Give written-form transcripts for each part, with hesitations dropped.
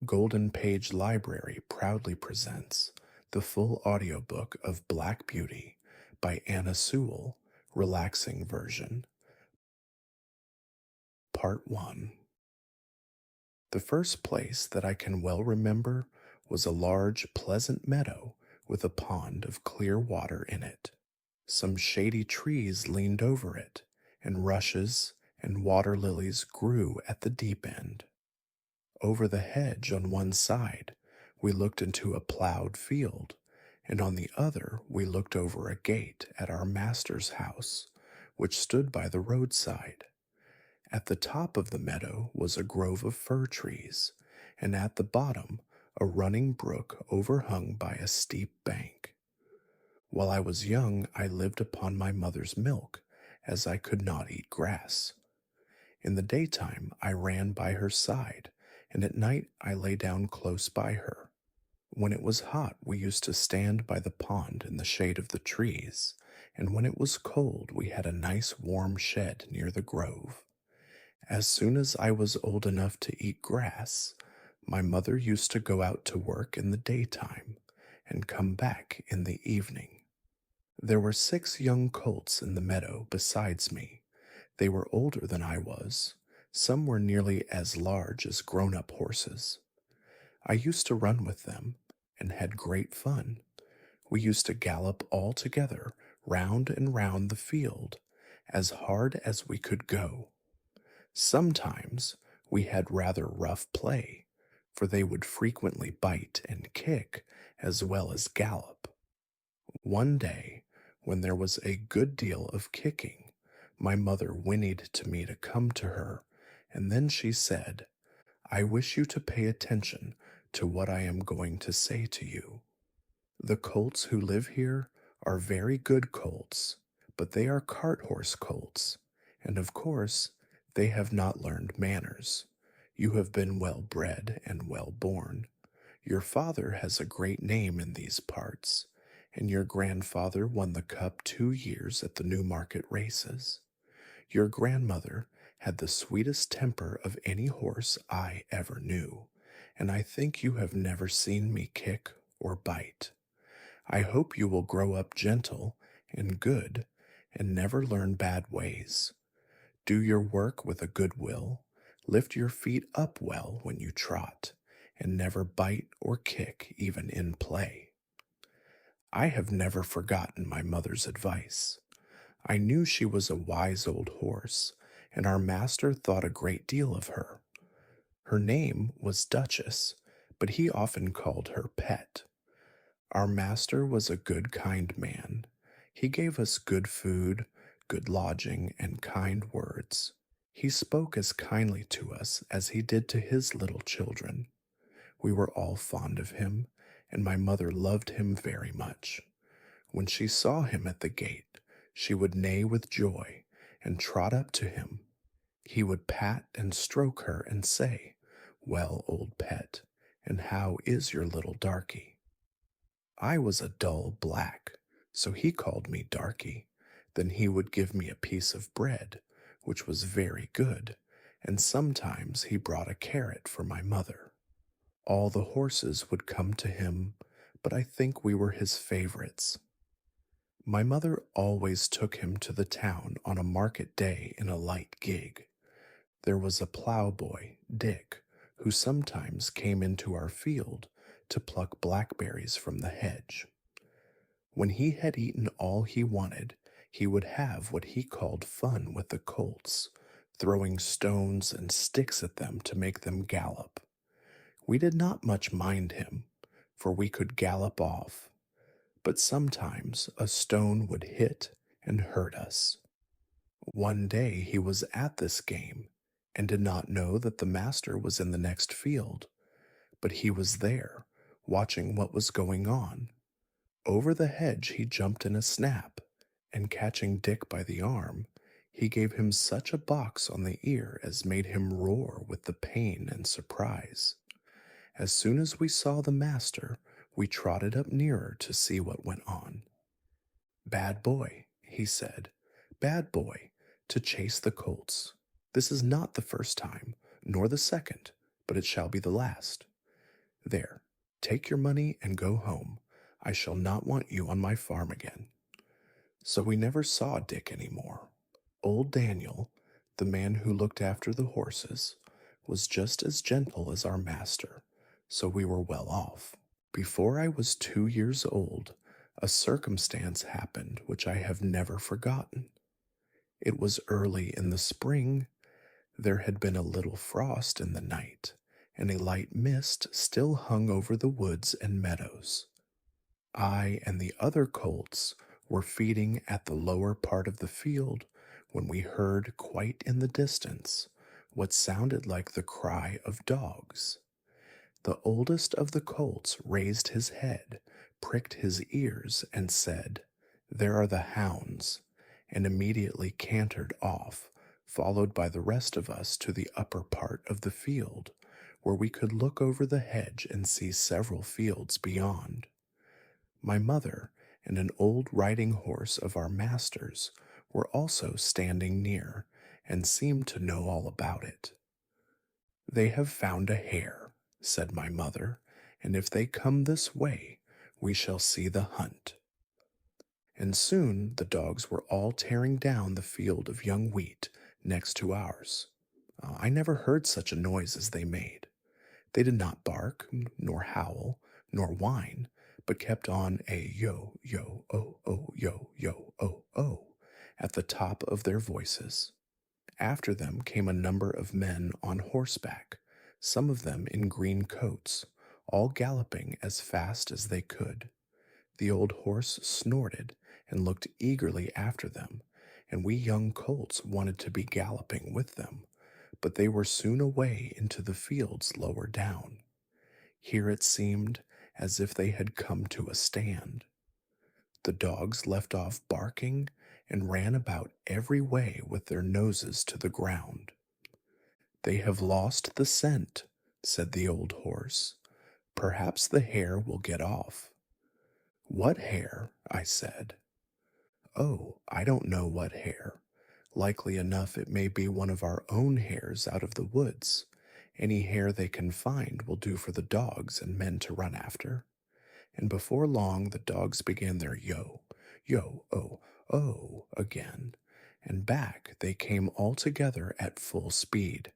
Golden Page Library proudly presents the full audiobook of Black Beauty by Anna Sewell, relaxing version. Part 1. The first place that I can well remember was a large, pleasant meadow with a pond of clear water in it. Some shady trees leaned over it, and rushes and water lilies grew at the deep end. Over the hedge on one side, we looked into a plowed field, and on the other we looked over a gate at our master's house, which stood by the roadside. At the top of the meadow was a grove of fir trees, and at the bottom a running brook overhung by a steep bank. While I was young, I lived upon my mother's milk, as I could not eat grass. In the daytime I ran by her side, and at night I lay down close by her. When it was hot, we used to stand by the pond in the shade of the trees, and when it was cold, we had a nice warm shed near the grove. As soon as I was old enough to eat grass, my mother used to go out to work in the daytime and come back in the evening. There were 6 young colts in the meadow besides me. They were older than I was. Some were nearly as large as grown-up horses. I used to run with them and had great fun. We used to gallop all together round and round the field as hard as we could go. Sometimes we had rather rough play, for they would frequently bite and kick as well as gallop. One day, when there was a good deal of kicking, my mother whinnied to me to come to her, and then she said, "I wish you to pay attention to what I am going to say to you. The colts who live here are very good colts, but they are cart horse colts, and of course they have not learned manners. You have been well bred and well born. Your father has a great name in these parts, and your grandfather won the cup 2 years at the Newmarket races. Your grandmother had the sweetest temper of any horse I ever knew, and I think you have never seen me kick or bite. I hope you will grow up gentle and good and never learn bad ways. Do your work with a good will, lift your feet up well when you trot, and never bite or kick even in play." I have never forgotten my mother's advice. I knew she was a wise old horse, and our master thought a great deal of her. Her name was Duchess, but he often called her Pet. Our master was a good, kind man. He gave us good food, good lodging, and kind words. He spoke as kindly to us as he did to his little children. We were all fond of him, and my mother loved him very much. When she saw him at the gate, she would neigh with joy and trot up to him. He would pat and stroke her and say, "Well, old pet, and how is your little darky?" I was a dull black, so he called me Darky. Then he would give me a piece of bread, which was very good, and sometimes he brought a carrot for my mother. All the horses would come to him, but I think we were his favorites. My mother always took him to the town on a market day in a light gig. There was a ploughboy, Dick, who sometimes came into our field to pluck blackberries from the hedge. When he had eaten all he wanted, he would have what he called fun with the colts, throwing stones and sticks at them to make them gallop. We did not much mind him, for we could gallop off, but sometimes a stone would hit and hurt us. One day he was at this game and did not know that the master was in the next field, but he was there, watching what was going on. Over the hedge he jumped in a snap, and catching Dick by the arm, he gave him such a box on the ear as made him roar with the pain and surprise. As soon as we saw the master, we trotted up nearer to see what went on. "Bad boy," he said, "bad boy, to chase the colts. This is not the first time, nor the second, but it shall be the last. There, take your money and go home. I shall not want you on my farm again. So we never saw Dick any more. Old Daniel, the man who looked after the horses, was just as gentle as our master, so we were well off. Before I was 2 years old, a circumstance happened which I have never forgotten. It was early in the spring. There had been a little frost in the night, and a light mist still hung over the woods and meadows. I and the other colts were feeding at the lower part of the field when we heard quite in the distance what sounded like the cry of dogs. The oldest of the colts raised his head, pricked his ears, and said, "There are the hounds," and immediately cantered off, followed by the rest of us to the upper part of the field, where we could look over the hedge and see several fields beyond. My mother and an old riding horse of our master's were also standing near, and seemed to know all about it. "They have found a hare," said my mother, "and if they come this way, we shall see the hunt." And soon the dogs were all tearing down the field of young wheat next to ours. I never heard such a noise as they made. They did not bark, nor howl, nor whine, but kept on a yo, yo, oh, yo, yo, oh, at the top of their voices. After them came a number of men on horseback, some of them in green coats, all galloping as fast as they could. The old horse snorted and looked eagerly after them, and we young colts wanted to be galloping with them, but they were soon away into the fields lower down. Here it seemed as if they had come to a stand. The dogs left off barking and ran about every way with their noses to the ground. "They have lost the scent," said the old horse. "Perhaps the hare will get off." "What hare?" I said. "Oh, I don't know what hare. Likely enough it may be one of our own hares out of the woods. Any hare they can find will do for the dogs and men to run after." And before long the dogs began their yo, yo, oh again, and back they came all together at full speed,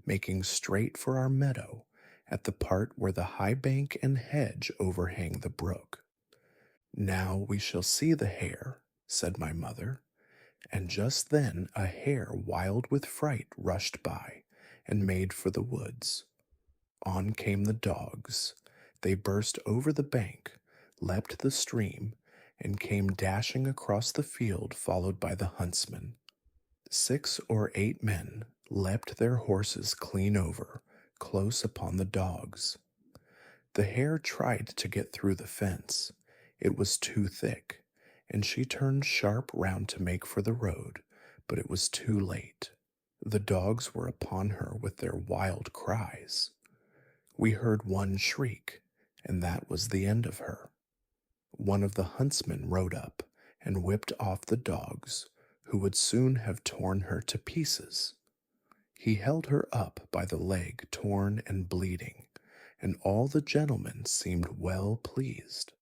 making straight for our meadow, at the part where the high bank and hedge overhang the brook. "Now we shall see the hare," said my mother, and just then a hare wild with fright rushed by, and made for the woods. On came the dogs. They burst over the bank, leapt the stream, and came dashing across the field, followed by the huntsmen. 6 or 8 men leapt their horses clean over, close upon the dogs. The hare tried to get through the fence. It was too thick, and she turned sharp round to make for the road, but it was too late. The dogs were upon her with their wild cries. We heard one shriek, and that was the end of her. One of the huntsmen rode up and whipped off the dogs, who would soon have torn her to pieces. He held her up by the leg, torn and bleeding, and all the gentlemen seemed well pleased.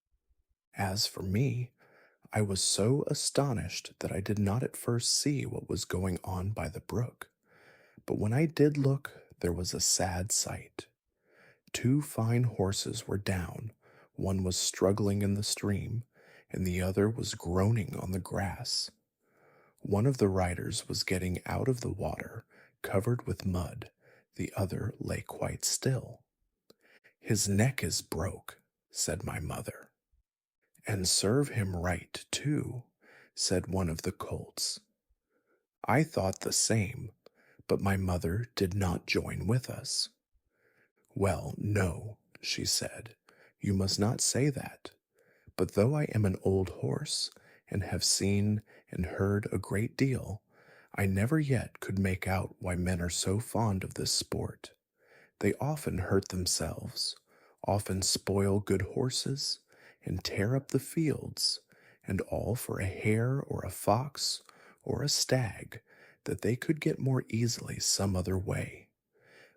As for me, I was so astonished that I did not at first see what was going on by the brook, but when I did look, there was a sad sight. 2 fine horses were down. One was struggling in the stream, and the other was groaning on the grass. One of the riders was getting out of the water, covered with mud. The other lay quite still. "His neck is broke," said my mother. "And serve him right, too," said one of the colts. I thought the same, but my mother did not join with us. "Well, no," she said, "you must not say that. But though I am an old horse, and have seen and heard a great deal, I never yet could make out why men are so fond of this sport. They often hurt themselves, often spoil good horses, and tear up the fields, and all for a hare or a fox or a stag that they could get more easily some other way.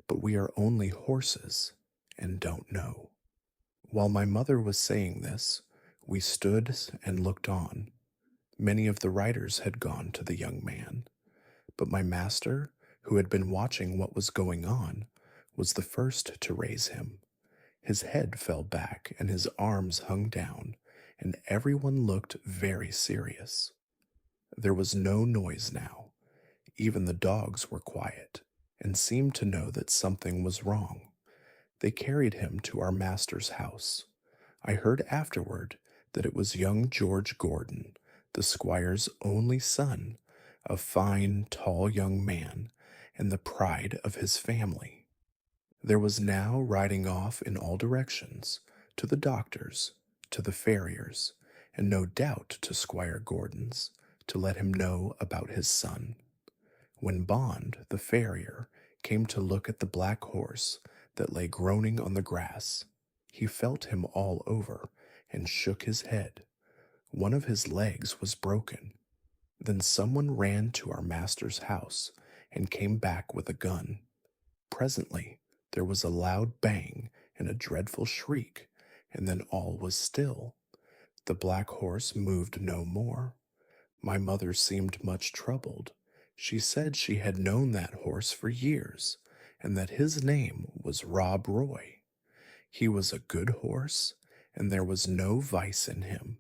But we are only horses and don't know." While my mother was saying this, we stood and looked on. Many of the riders had gone to the young man, but my master, who had been watching what was going on, was the first to raise him. His head fell back and his arms hung down, and everyone looked very serious. There was no noise now. Even the dogs were quiet and seemed to know that something was wrong. They carried him to our master's house. I heard afterward that it was young George Gordon, the squire's only son, a fine, tall young man, and the pride of his family. There was now riding off in all directions, to the doctor's, to the farrier's, and no doubt to Squire Gordon's, to let him know about his son. When Bond, the farrier, came to look at the black horse that lay groaning on the grass, he felt him all over and shook his head. One of his legs was broken. Then someone ran to our master's house and came back with a gun. Presently, there was a loud bang and a dreadful shriek, and then all was still. The black horse moved no more. My mother seemed much troubled. She said she had known that horse for years, and that his name was Rob Roy. He was a good horse, and there was no vice in him.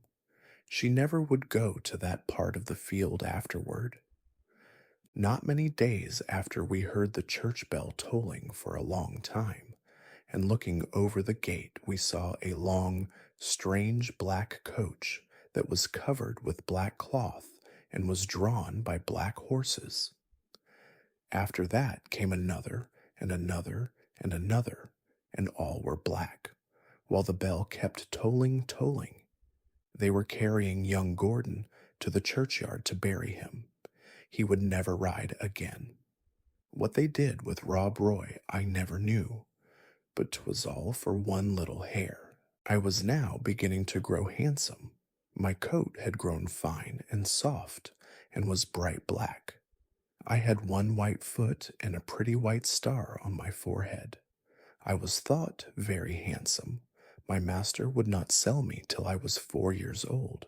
She never would go to that part of the field afterward. Not many days after we heard the church bell tolling for a long time, and looking over the gate we saw a long, strange black coach that was covered with black cloth and was drawn by black horses. After that came another and another and another, and all were black, while the bell kept tolling, tolling. They were carrying young Gordon to the churchyard to bury him. He would never ride again. What they did with Rob Roy I never knew, but 'twas all for one little hair. I was now beginning to grow handsome. My coat had grown fine and soft, and was bright black. I had one white foot and a pretty white star on my forehead. I was thought very handsome. My master would not sell me till I was 4 years old.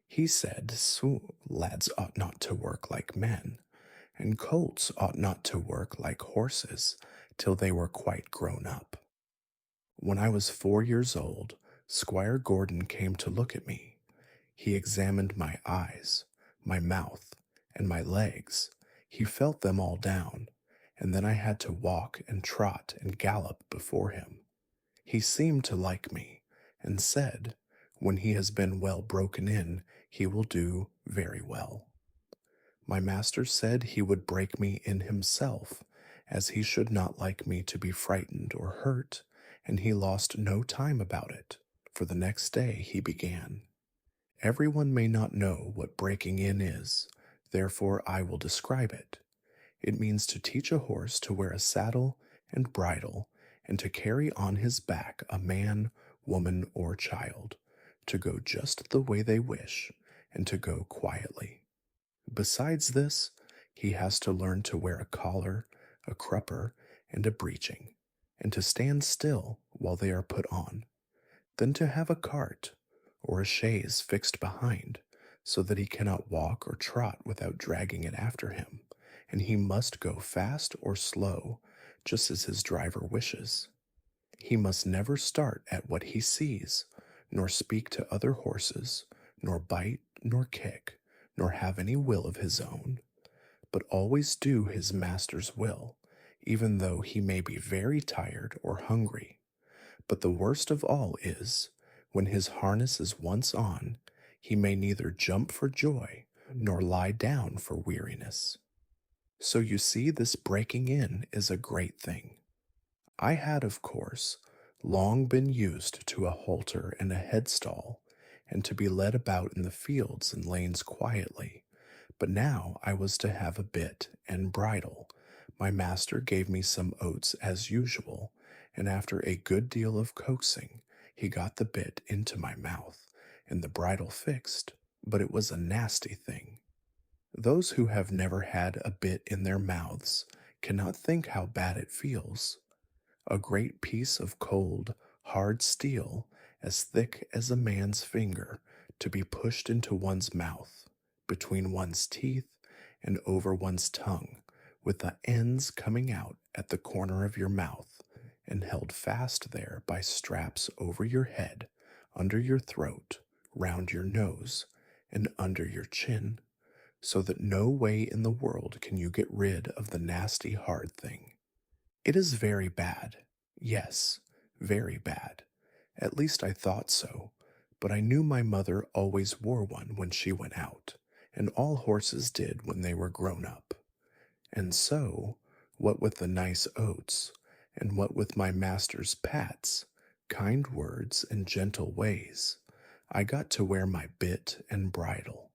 He said, lads ought not to work like men, and colts ought not to work like horses till they were quite grown up. When I was 4 years old, Squire Gordon came to look at me. He examined my eyes, my mouth, and my legs. He felt them all down, and then I had to walk and trot and gallop before him. He seemed to like me, and said, when he has been well broken in, he will do very well. My master said he would break me in himself, as he should not like me to be frightened or hurt, and he lost no time about it, for the next day he began. Everyone may not know what breaking in is, therefore I will describe it. It means to teach a horse to wear a saddle and bridle, and to carry on his back a man, woman, or child, to go just the way they wish, and to go quietly. Besides this, he has to learn to wear a collar, a crupper, and a breeching, and to stand still while they are put on. Then to have a cart, or a chaise fixed behind, so that he cannot walk or trot without dragging it after him, and he must go fast or slow, just as his driver wishes. He must never start at what he sees, nor speak to other horses, nor bite, nor kick, nor have any will of his own, but always do his master's will, even though he may be very tired or hungry. But the worst of all is, when his harness is once on, he may neither jump for joy, nor lie down for weariness. So you see, this breaking in is a great thing. I had, of course, long been used to a halter and a headstall, and to be led about in the fields and lanes quietly, but now I was to have a bit and bridle. My master gave me some oats as usual, and after a good deal of coaxing, he got the bit into my mouth, and the bridle fixed, but it was a nasty thing. Those who have never had a bit in their mouths cannot think how bad it feels. A great piece of cold, hard steel as thick as a man's finger, to be pushed into one's mouth, between one's teeth, and over one's tongue, with the ends coming out at the corner of your mouth, and held fast there by straps over your head, under your throat, round your nose, and under your chin, so that no way in the world can you get rid of the nasty hard thing. It is very bad. Yes, very bad. At least I thought so, but I knew my mother always wore one when she went out, and all horses did when they were grown up. And so, what with the nice oats, and what with my master's pats, kind words, and gentle ways, I got to wear my bit and bridle.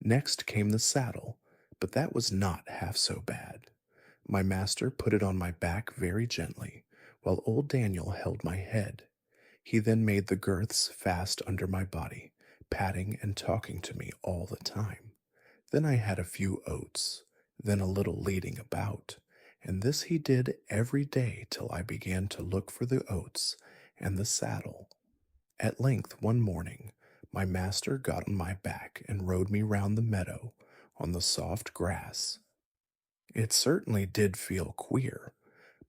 Next came the saddle, but that was not half so bad. My master put it on my back very gently, while old Daniel held my head. He then made the girths fast under my body, patting and talking to me all the time. Then I had a few oats, then a little leading about, and this he did every day till I began to look for the oats and the saddle. At length, one morning, my master got on my back and rode me round the meadow on the soft grass. It certainly did feel queer,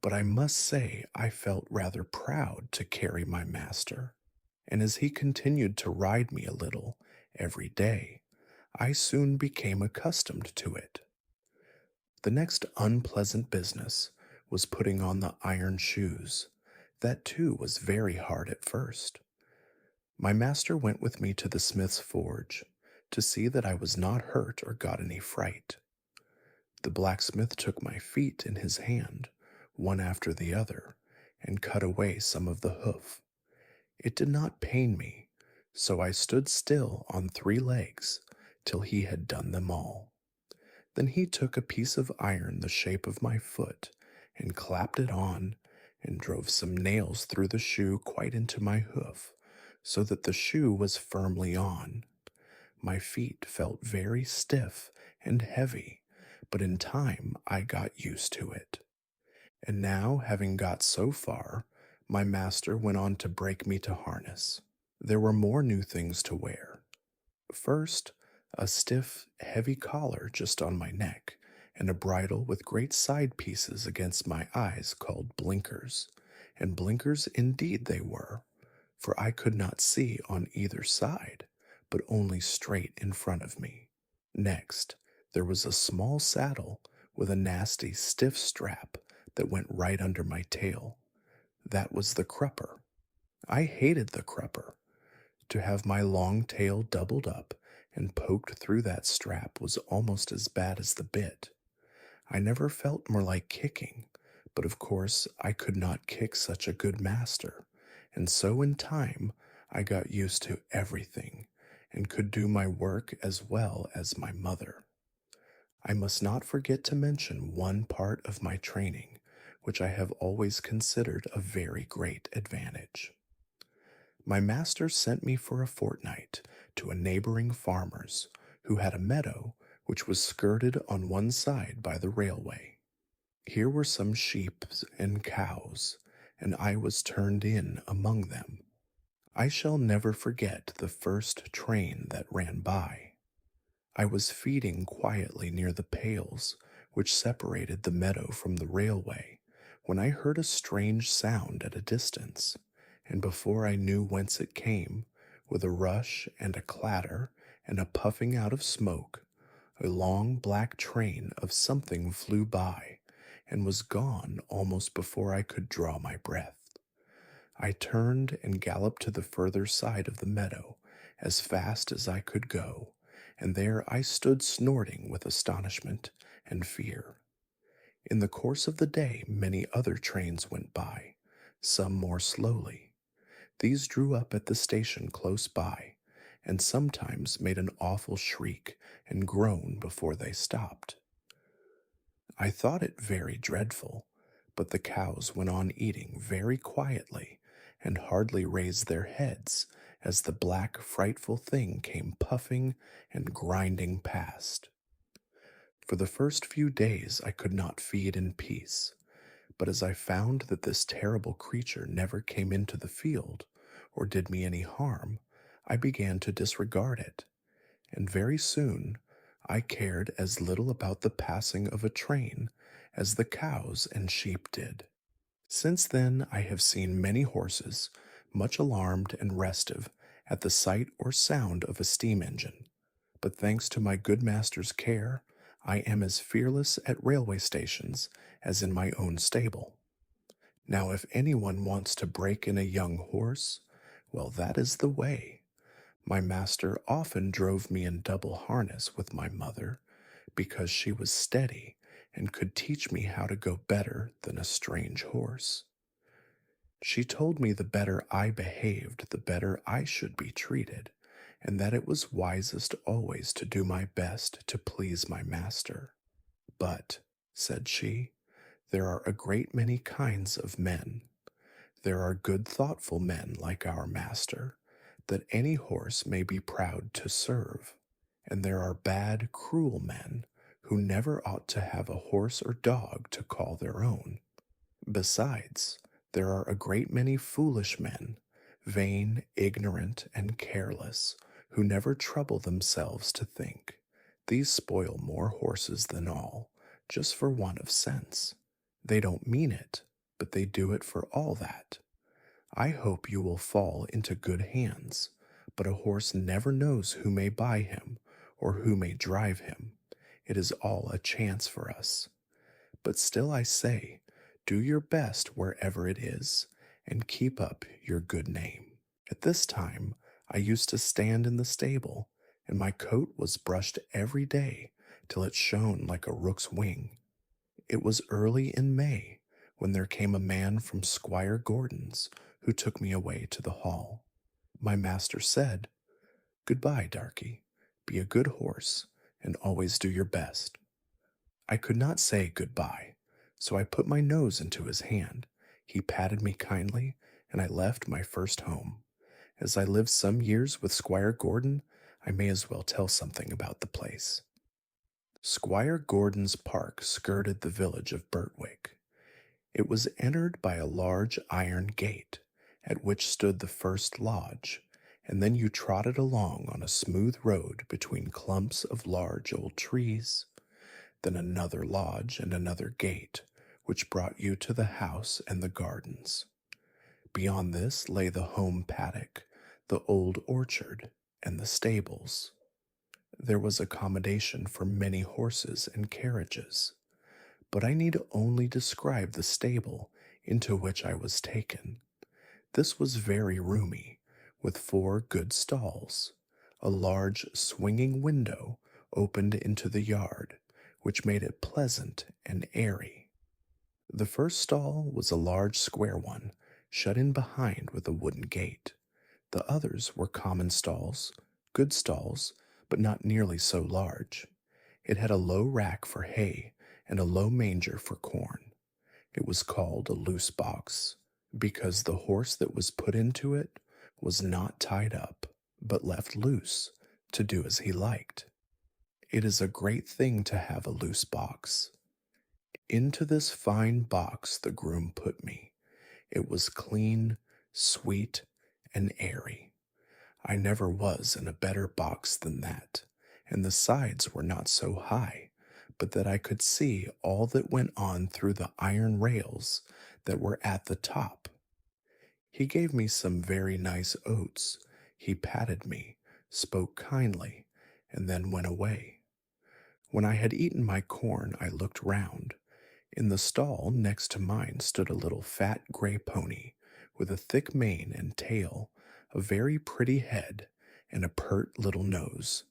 but I must say I felt rather proud to carry my master, and as he continued to ride me a little every day, I soon became accustomed to it. The next unpleasant business was putting on the iron shoes. That too was very hard at first. My master went with me to the smith's forge to see that I was not hurt or got any fright. The blacksmith took my feet in his hand, one after the other, and cut away some of the hoof. It did not pain me, so I stood still on 3 legs till he had done them all. Then he took a piece of iron the shape of my foot and clapped it on, and drove some nails through the shoe quite into my hoof, so that the shoe was firmly on. My feet felt very stiff and heavy, but in time I got used to it. And now, having got so far, my master went on to break me to harness. There were more new things to wear. First, a stiff, heavy collar just on my neck, and a bridle with great side pieces against my eyes called blinkers. And blinkers indeed they were, for I could not see on either side, but only straight in front of me. Next, there was a small saddle with a nasty, stiff strap that went right under my tail. That was the crupper. I hated the crupper. To have my long tail doubled up and poked through that strap was almost as bad as the bit. I never felt more like kicking, but of course I could not kick such a good master, and so in time I got used to everything and could do my work as well as my mother. I must not forget to mention one part of my training, which I have always considered a very great advantage. My master sent me for a fortnight to a neighboring farmer's, who had a meadow which was skirted on one side by the railway. Here were some sheep and cows, and I was turned in among them. I shall never forget the first train that ran by. I was feeding quietly near the pales which separated the meadow from the railway, when I heard a strange sound at a distance, and before I knew whence it came, with a rush and a clatter and a puffing out of smoke, a long black train of something flew by, and was gone almost before I could draw my breath. I turned and galloped to the further side of the meadow as fast as I could go, and there I stood snorting with astonishment and fear. In the course of the day many other trains went by, some more slowly. These drew up at the station close by, and sometimes made an awful shriek and groan before they stopped. I thought it very dreadful, but the cows went on eating very quietly and hardly raised their heads as the black, frightful thing came puffing and grinding past. For the first few days I could not feed in peace, but as I found that this terrible creature never came into the field, or did me any harm, I began to disregard it, and very soon I cared as little about the passing of a train as the cows and sheep did. Since then, I have seen many horses, much alarmed and restive at the sight or sound of a steam engine, but thanks to my good master's care, I am as fearless at railway stations as in my own stable. Now, if anyone wants to break in a young horse, well, that is the way. My master often drove me in double harness with my mother because she was steady and could teach me how to go better than a strange horse. She told me the better I behaved, the better I should be treated, and that it was wisest always to do my best to please my master. But, said she, there are a great many kinds of men. There are good, thoughtful men like our master, that any horse may be proud to serve, and there are bad, cruel men who never ought to have a horse or dog to call their own. Besides, there are a great many foolish men, vain, ignorant, and careless, who never trouble themselves to think. These spoil more horses than all, just for want of sense. They don't mean it, but they do it for all that. I hope you will fall into good hands, but a horse never knows who may buy him or who may drive him. It is all a chance for us. But still I say, do your best wherever it is, and keep up your good name. At this time, I used to stand in the stable, and my coat was brushed every day till it shone like a rook's wing. It was early in May when there came a man from Squire Gordon's who took me away to the hall. My master said, "Goodbye, darky. Be a good horse, and always do your best." I could not say goodbye, so I put my nose into his hand. He patted me kindly, and I left my first home. As I lived some years with Squire Gordon, I may as well tell something about the place. Squire Gordon's park skirted the village of Birtwick. It was entered by a large iron gate, at which stood the first lodge, and then you trotted along on a smooth road between clumps of large old trees, then another lodge and another gate, which brought you to the house and the gardens. Beyond this lay the home paddock, the old orchard, and the stables. There was accommodation for many horses and carriages, but I need only describe the stable into which I was taken. This was very roomy, with 4 good stalls. A large swinging window opened into the yard, which made it pleasant and airy. The first stall was a large square one, shut in behind with a wooden gate. The others were common stalls, good stalls, but not nearly so large. It had a low rack for hay and a low manger for corn. It was called a loose box, because the horse that was put into it was not tied up, but left loose to do as he liked. It is a great thing to have a loose box. Into this fine box the groom put me. It was clean, sweet, and airy. I never was in a better box than that, and the sides were not so high, but that I could see all that went on through the iron rails that were at the top. He gave me some very nice oats. He patted me, spoke kindly, and then went away. When I had eaten my corn, I looked round. In the stall next to mine stood a little fat gray pony, with a thick mane and tail, a very pretty head, and a pert little nose.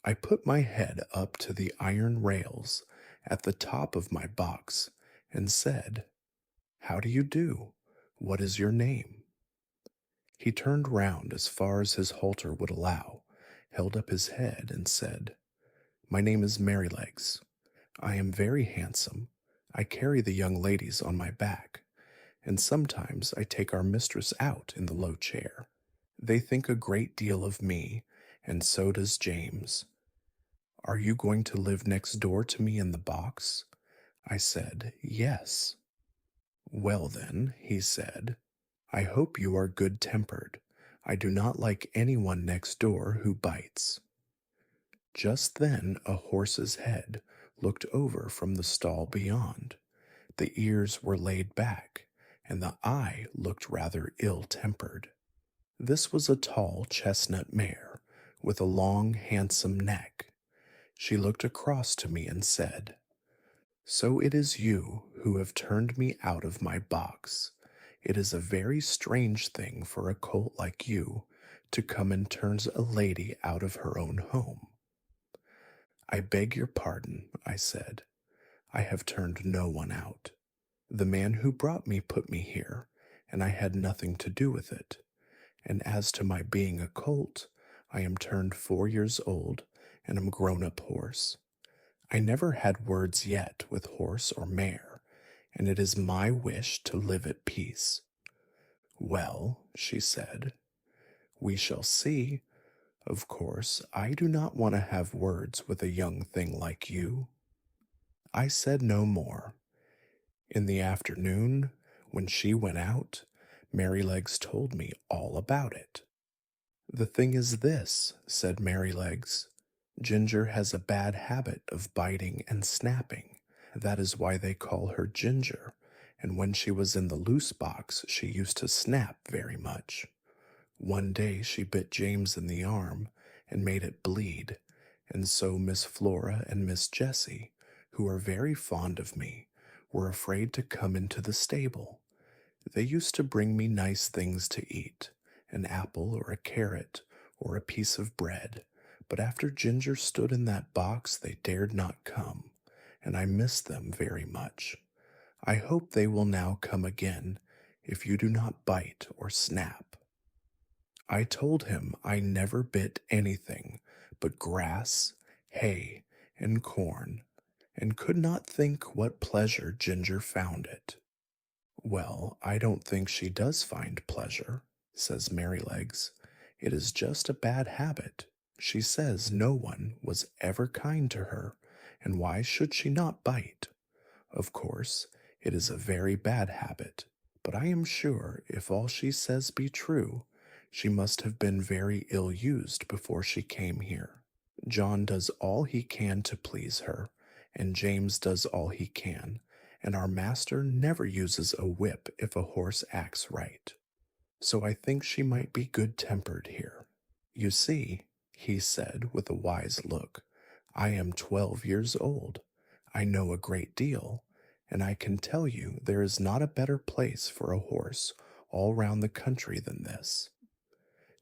I put my head up to the iron rails at the top of my box, and said, "How do you do? What is your name?" He turned round as far as his halter would allow, held up his head, and said, "My name is Merrylegs. I am very handsome. I carry the young ladies on my back, and sometimes I take our mistress out in the low chair. They think a great deal of me, and so does James. Are you going to live next door to me in the box?" I said, "Yes." "Well then," he said, "I hope you are good-tempered, I do not like anyone next door who bites. Just then a horse's head looked over from the stall beyond. The ears were laid back, and the eye looked rather ill-tempered. This was a tall chestnut mare, with a long, handsome neck. She looked across to me and said, "So it is you who have turned me out of my box. It is a very strange thing for a colt like you to come and turns a lady out of her own home." "I beg your pardon," I said. "I have turned no one out. The man who brought me put me here, and I had nothing to do with it. And as to my being a colt, I am turned 4 years old and am grown up horse. I never had words yet with horse or mare, and it is my wish to live at peace." "Well," she said, "we shall see. Of course, I do not want to have words with a young thing like you." I said no more. In the afternoon, when she went out, Merrylegs told me all about it. "The thing is this," said Merrylegs. "Ginger has a bad habit of biting and snapping. That is why they call her Ginger, and when she was in the loose box she used to snap very much. One day she bit James in the arm and made it bleed, and so Miss Flora and Miss Jessie, who are very fond of me, were afraid to come into the stable. They used to bring me nice things to eat, an apple or a carrot or a piece of bread, but after Ginger stood in that box they dared not come, and I miss them very much. I hope they will now come again, if you do not bite or snap." I told him I never bit anything but grass, hay, and corn, and could not think what pleasure Ginger found it. "Well, I don't think she does find pleasure," says Merrylegs. "It is just a bad habit. She says no one was ever kind to her, and why should she not bite? Of course, it is a very bad habit, but I am sure if all she says be true, she must have been very ill used before she came here. John does all he can to please her, and James does all he can, and our master never uses a whip if a horse acts right. So I think she might be good-tempered here. You see," he said with a wise look, "I am 12 years old. I know a great deal, and I can tell you there is not a better place for a horse all round the country than this.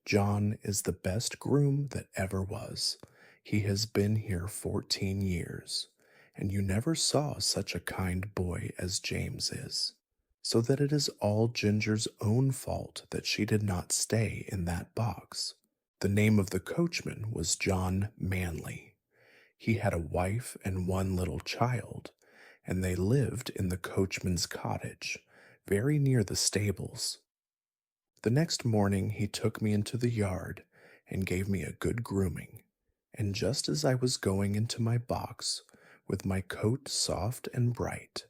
John is the best groom that ever was. He has been here 14 years, and you never saw such a kind boy as James is. So that it is all Ginger's own fault that she did not stay in that box." The name of the coachman was John Manley. He had a wife and one little child, and they lived in the coachman's cottage, very near the stables. The next morning he took me into the yard and gave me a good grooming, and just as I was going into my box, with my coat soft and bright,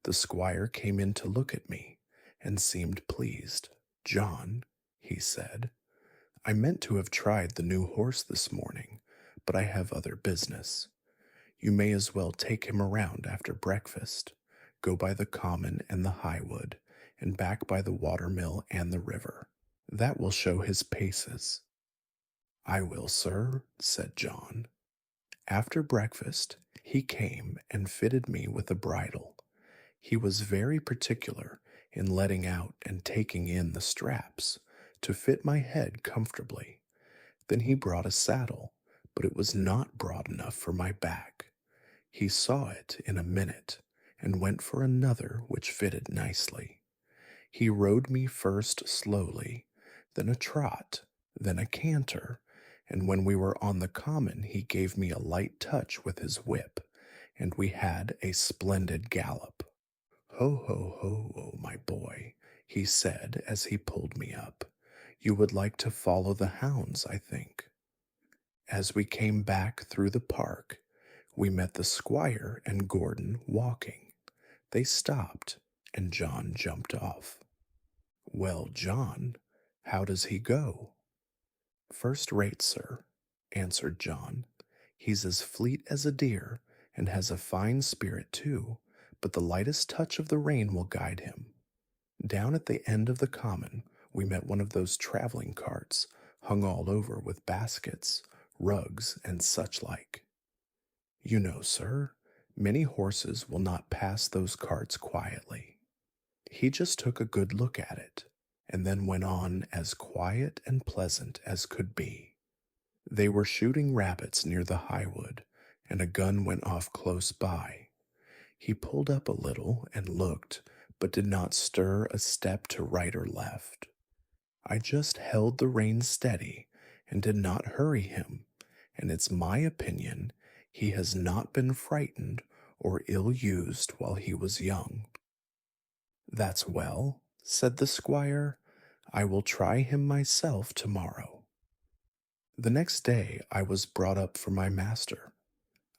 the squire came in to look at me, and seemed pleased. "John," he said, "I meant to have tried the new horse this morning, but I have other business. You may as well take him around after breakfast. Go by the common and the highwood, and back by the watermill and the river. That will show his paces." "I will, sir," said John. After breakfast, he came and fitted me with a bridle. He was very particular in letting out and taking in the straps to fit my head comfortably. Then he brought a saddle, but it was not broad enough for my back. He saw it in a minute and went for another which fitted nicely. He rode me first slowly, then a trot, then a canter, and when we were on the common he gave me a light touch with his whip, and we had a splendid gallop. "Ho, ho, ho, oh, my boy," he said as he pulled me up. "You would like to follow the hounds, I think." As we came back through the park, we met the squire and Gordon walking. They stopped, and John jumped off. "Well, John, how does he go?" First rate, sir, answered John. He's as fleet as a deer and has a fine spirit too, but the lightest touch of the rein will guide him. Down at the end of the common, we met one of those traveling carts, hung all over with baskets, rugs, and such like. You know, sir, many horses will not pass those carts quietly. He just took a good look at it, and then went on as quiet and pleasant as could be. They were shooting rabbits near the highwood, and a gun went off close by. He pulled up a little and looked, but did not stir a step to right or left. I just held the reins steady and did not hurry him, and it's my opinion he has not been frightened or ill used while he was young. That's well, said the squire. I will try him myself tomorrow. The next day I was brought up for my master.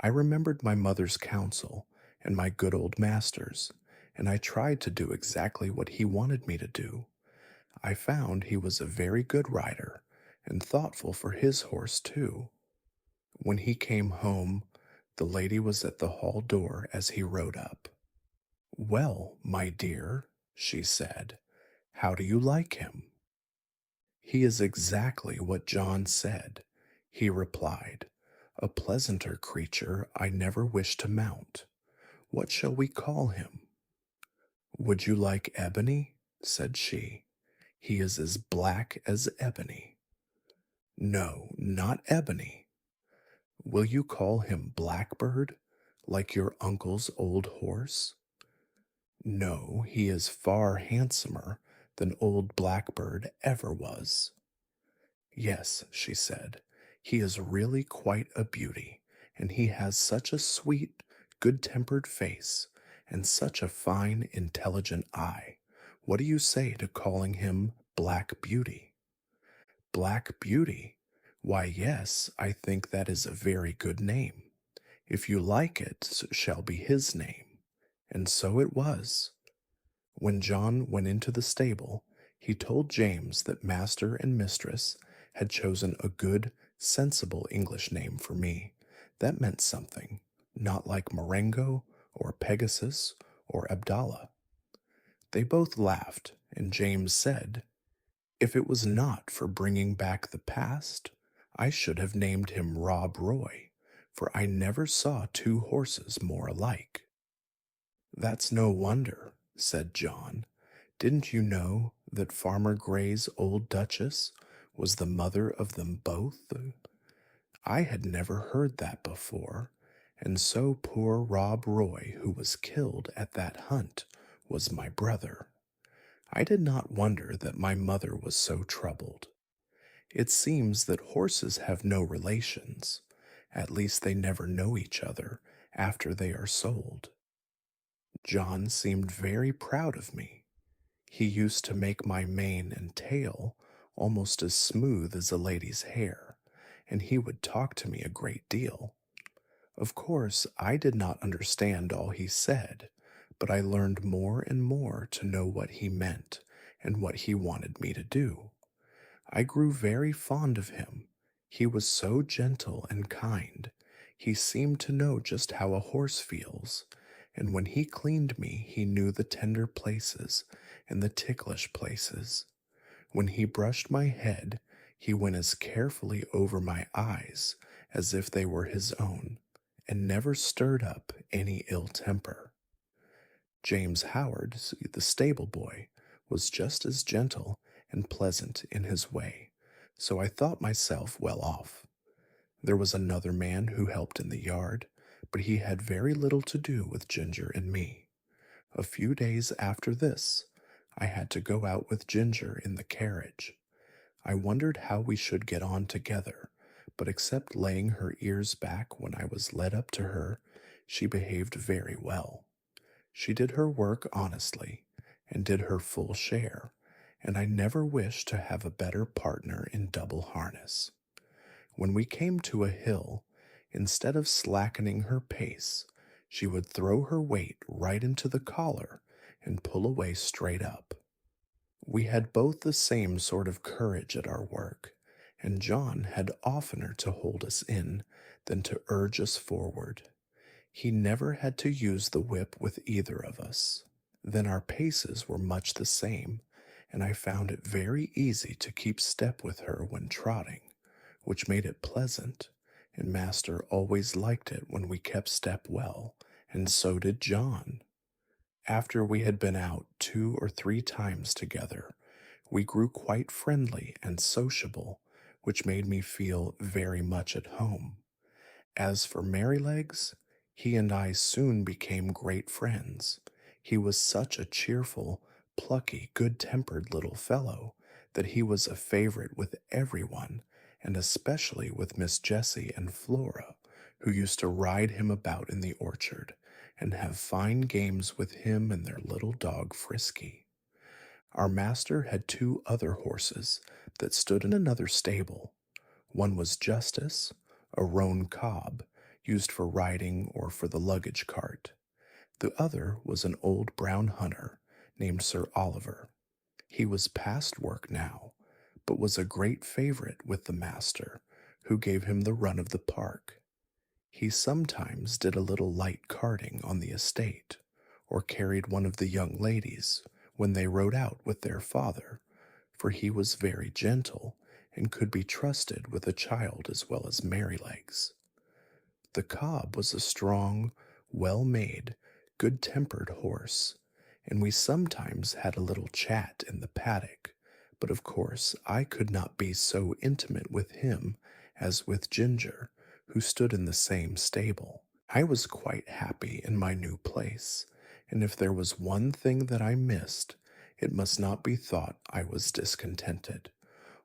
I remembered my mother's counsel and my good old master's, and I tried to do exactly what he wanted me to do. I found he was a very good rider, and thoughtful for his horse too. When he came home, the lady was at the hall door as he rode up. Well, my dear, she said, how do you like him? He is exactly what John said, he replied. A pleasanter creature I never wish to mount. What shall we call him? Would you like Ebony? Said she. He is as black as ebony. No, not Ebony. Will you call him Blackbird, like your uncle's old horse? No, he is far handsomer than old Blackbird ever was. Yes, she said, he is really quite a beauty, and he has such a sweet, good-tempered face, and such a fine, intelligent eye. What do you say to calling him Black Beauty? Black Beauty? Why, yes, I think that is a very good name. If you like it, shall be his name. And so it was. When John went into the stable, he told James that master and mistress had chosen a good, sensible English name for me. That meant something, not like Marengo or Pegasus or Abdallah. They both laughed, and James said, if it was not for bringing back the past, I should have named him Rob Roy, for I never saw two horses more alike. That's no wonder, said John. Didn't you know that Farmer Gray's old Duchess was the mother of them both? I had never heard that before, and so poor Rob Roy, who was killed at that hunt, was my brother. I did not wonder that my mother was so troubled. It seems that horses have no relations. At least they never know each other after they are sold. John seemed very proud of me. He used to make my mane and tail almost as smooth as a lady's hair, and he would talk to me a great deal. Of course, I did not understand all he said, but I learned more and more to know what he meant and what he wanted me to do. I grew very fond of him. He was so gentle and kind. He seemed to know just how a horse feels, and when he cleaned me, he knew the tender places and the ticklish places. When he brushed my head, he went as carefully over my eyes as if they were his own, and never stirred up any ill temper. James Howard, the stable boy, was just as gentle and pleasant in his way, so I thought myself well off. There was another man who helped in the yard, but he had very little to do with Ginger and me. A few days after this, I had to go out with Ginger in the carriage. I wondered how we should get on together, but except laying her ears back when I was led up to her, she behaved very well. She did her work honestly, and did her full share, and I never wished to have a better partner in double harness. When we came to a hill, instead of slackening her pace, she would throw her weight right into the collar and pull away straight up. We had both the same sort of courage at our work, and John had oftener to hold us in than to urge us forward. He never had to use the whip with either of us. Then our paces were much the same, and I found it very easy to keep step with her when trotting, which made it pleasant, and Master always liked it when we kept step well, and so did John. After we had been out 2 or 3 times together, we grew quite friendly and sociable, which made me feel very much at home. As for Merrylegs, he and I soon became great friends. He was such a cheerful, plucky, good-tempered little fellow that he was a favorite with everyone, and especially with Miss Jessie and Flora, who used to ride him about in the orchard and have fine games with him and their little dog Frisky. Our master had 2 other horses that stood in another stable. One was Justice, a roan cob, used for riding or for the luggage cart. The other was an old brown hunter named Sir Oliver. He was past work now, but was a great favorite with the master, who gave him the run of the park. He sometimes did a little light carting on the estate, or carried one of the young ladies when they rode out with their father, for he was very gentle and could be trusted with a child as well as Merrylegs. The cob was a strong, well-made, good-tempered horse, and we sometimes had a little chat in the paddock, but of course I could not be so intimate with him as with Ginger, who stood in the same stable. I was quite happy in my new place, and if there was one thing that I missed, it must not be thought I was discontented.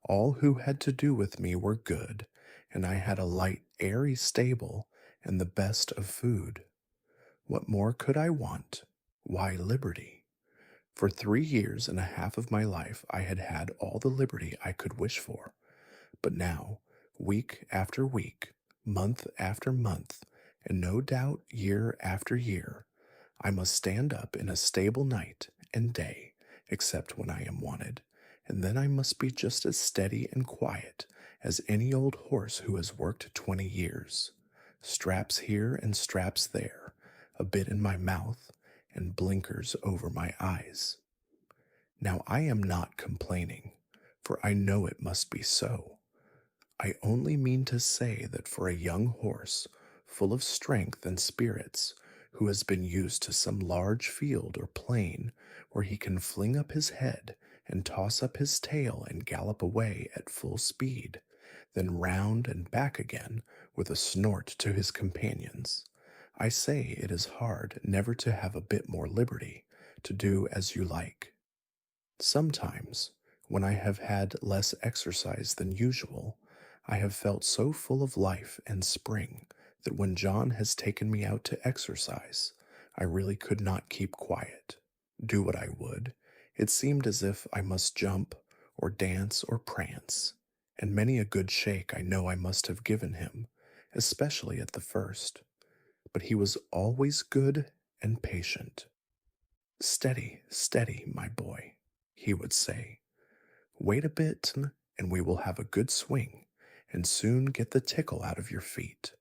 All who had to do with me were good, and I had a light, airy stable and the best of food. What more could I want? Why, liberty. For 3 years and a half of my life I had had all the liberty I could wish for, but now, week after week, month after month, and no doubt year after year, I must stand up in a stable night and day, except when I am wanted, and then I must be just as steady and quiet as any old horse who has worked 20 years. Straps here and straps there, a bit in my mouth, and blinkers over my eyes. Now I am not complaining, for I know it must be so. I only mean to say that for a young horse, full of strength and spirits, who has been used to some large field or plain where he can fling up his head and toss up his tail and gallop away at full speed, then round and back again with a snort to his companions, I say it is hard never to have a bit more liberty, to do as you like. Sometimes, when I have had less exercise than usual, I have felt so full of life and spring that when John has taken me out to exercise, I really could not keep quiet. Do what I would, it seemed as if I must jump, or dance, or prance, and many a good shake I know I must have given him, especially at the first. But he was always good and patient. "Steady, steady, my boy," he would say. "Wait a bit, and we will have a good swing, and soon get the tickle out of your feet."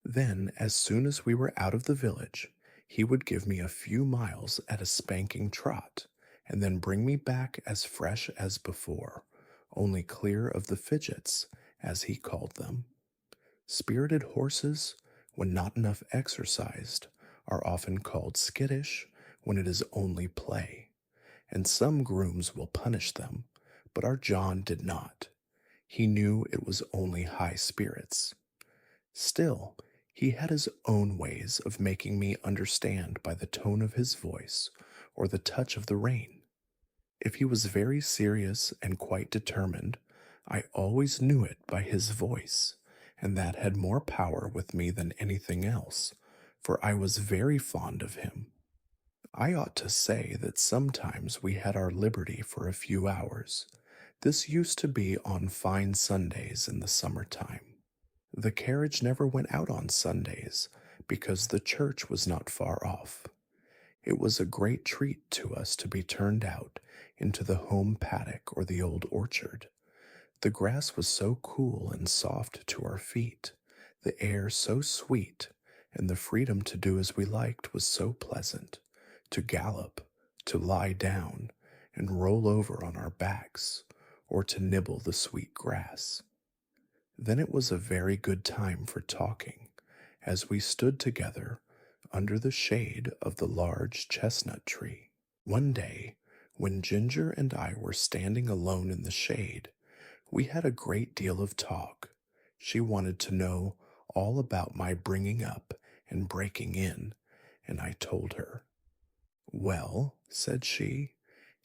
Then, as soon as we were out of the village, he would give me a few miles at a spanking trot, and then bring me back as fresh as before, only clear of the fidgets, as he called them. Spirited horses, when not enough exercised, are often called skittish when it is only play, and some grooms will punish them, but our John did not. He knew it was only high spirits. Still, he had his own ways of making me understand by the tone of his voice or the touch of the rein. If he was very serious and quite determined, I always knew it by his voice, and that had more power with me than anything else, for I was very fond of him. I ought to say that sometimes we had our liberty for a few hours. This used to be on fine Sundays in the summer-time. The carriage never went out on Sundays, because the church was not far off. It was a great treat to us to be turned out into the home paddock or the old orchard. The grass was so cool and soft to our feet, the air so sweet, and the freedom to do as we liked was so pleasant. To gallop, to lie down, and roll over on our backs, or to nibble the sweet grass. Then it was a very good time for talking, as we stood together under the shade of the large chestnut tree. One day, when Ginger and I were standing alone in the shade, we had a great deal of talk. She wanted to know all about my bringing up and breaking in, and I told her. Well, said she,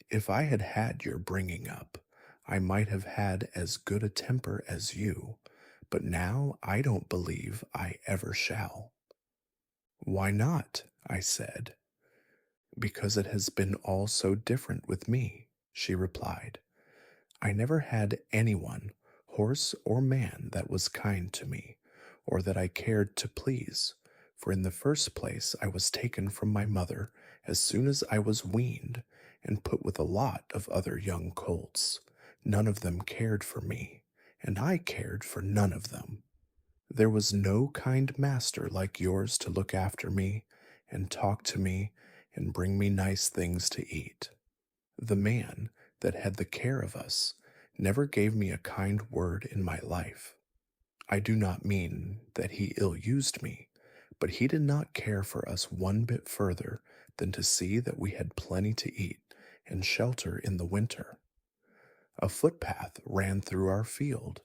if I had had your bringing up, I might have had as good a temper as you, but now I don't believe I ever shall. Why not? I said. Because it has been all so different with me, she replied. I never had anyone, horse or man, that was kind to me, or that I cared to please, for in the first place I was taken from my mother as soon as I was weaned, and put with a lot of other young colts. None of them cared for me, and I cared for none of them. There was no kind master like yours to look after me, and talk to me, and bring me nice things to eat. The man that had the care of us never gave me a kind word in my life. I do not mean that he ill used me, but he did not care for us one bit further than to see that we had plenty to eat and shelter in the winter. A footpath ran through our field,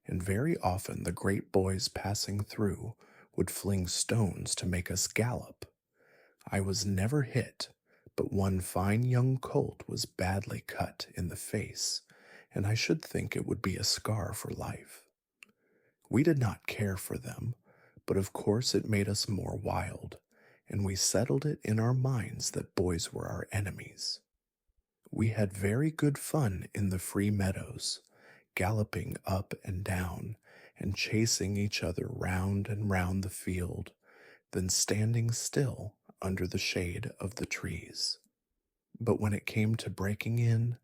and very often the great boys passing through would fling stones to make us gallop. I was never hit, but one fine young colt was badly cut in the face, and I should think it would be a scar for life. We did not care for them, but of course it made us more wild, and we settled it in our minds that boys were our enemies. We had very good fun in the free meadows, galloping up and down, and chasing each other round and round the field, then standing still under the shade of the trees. But when it came to breaking in,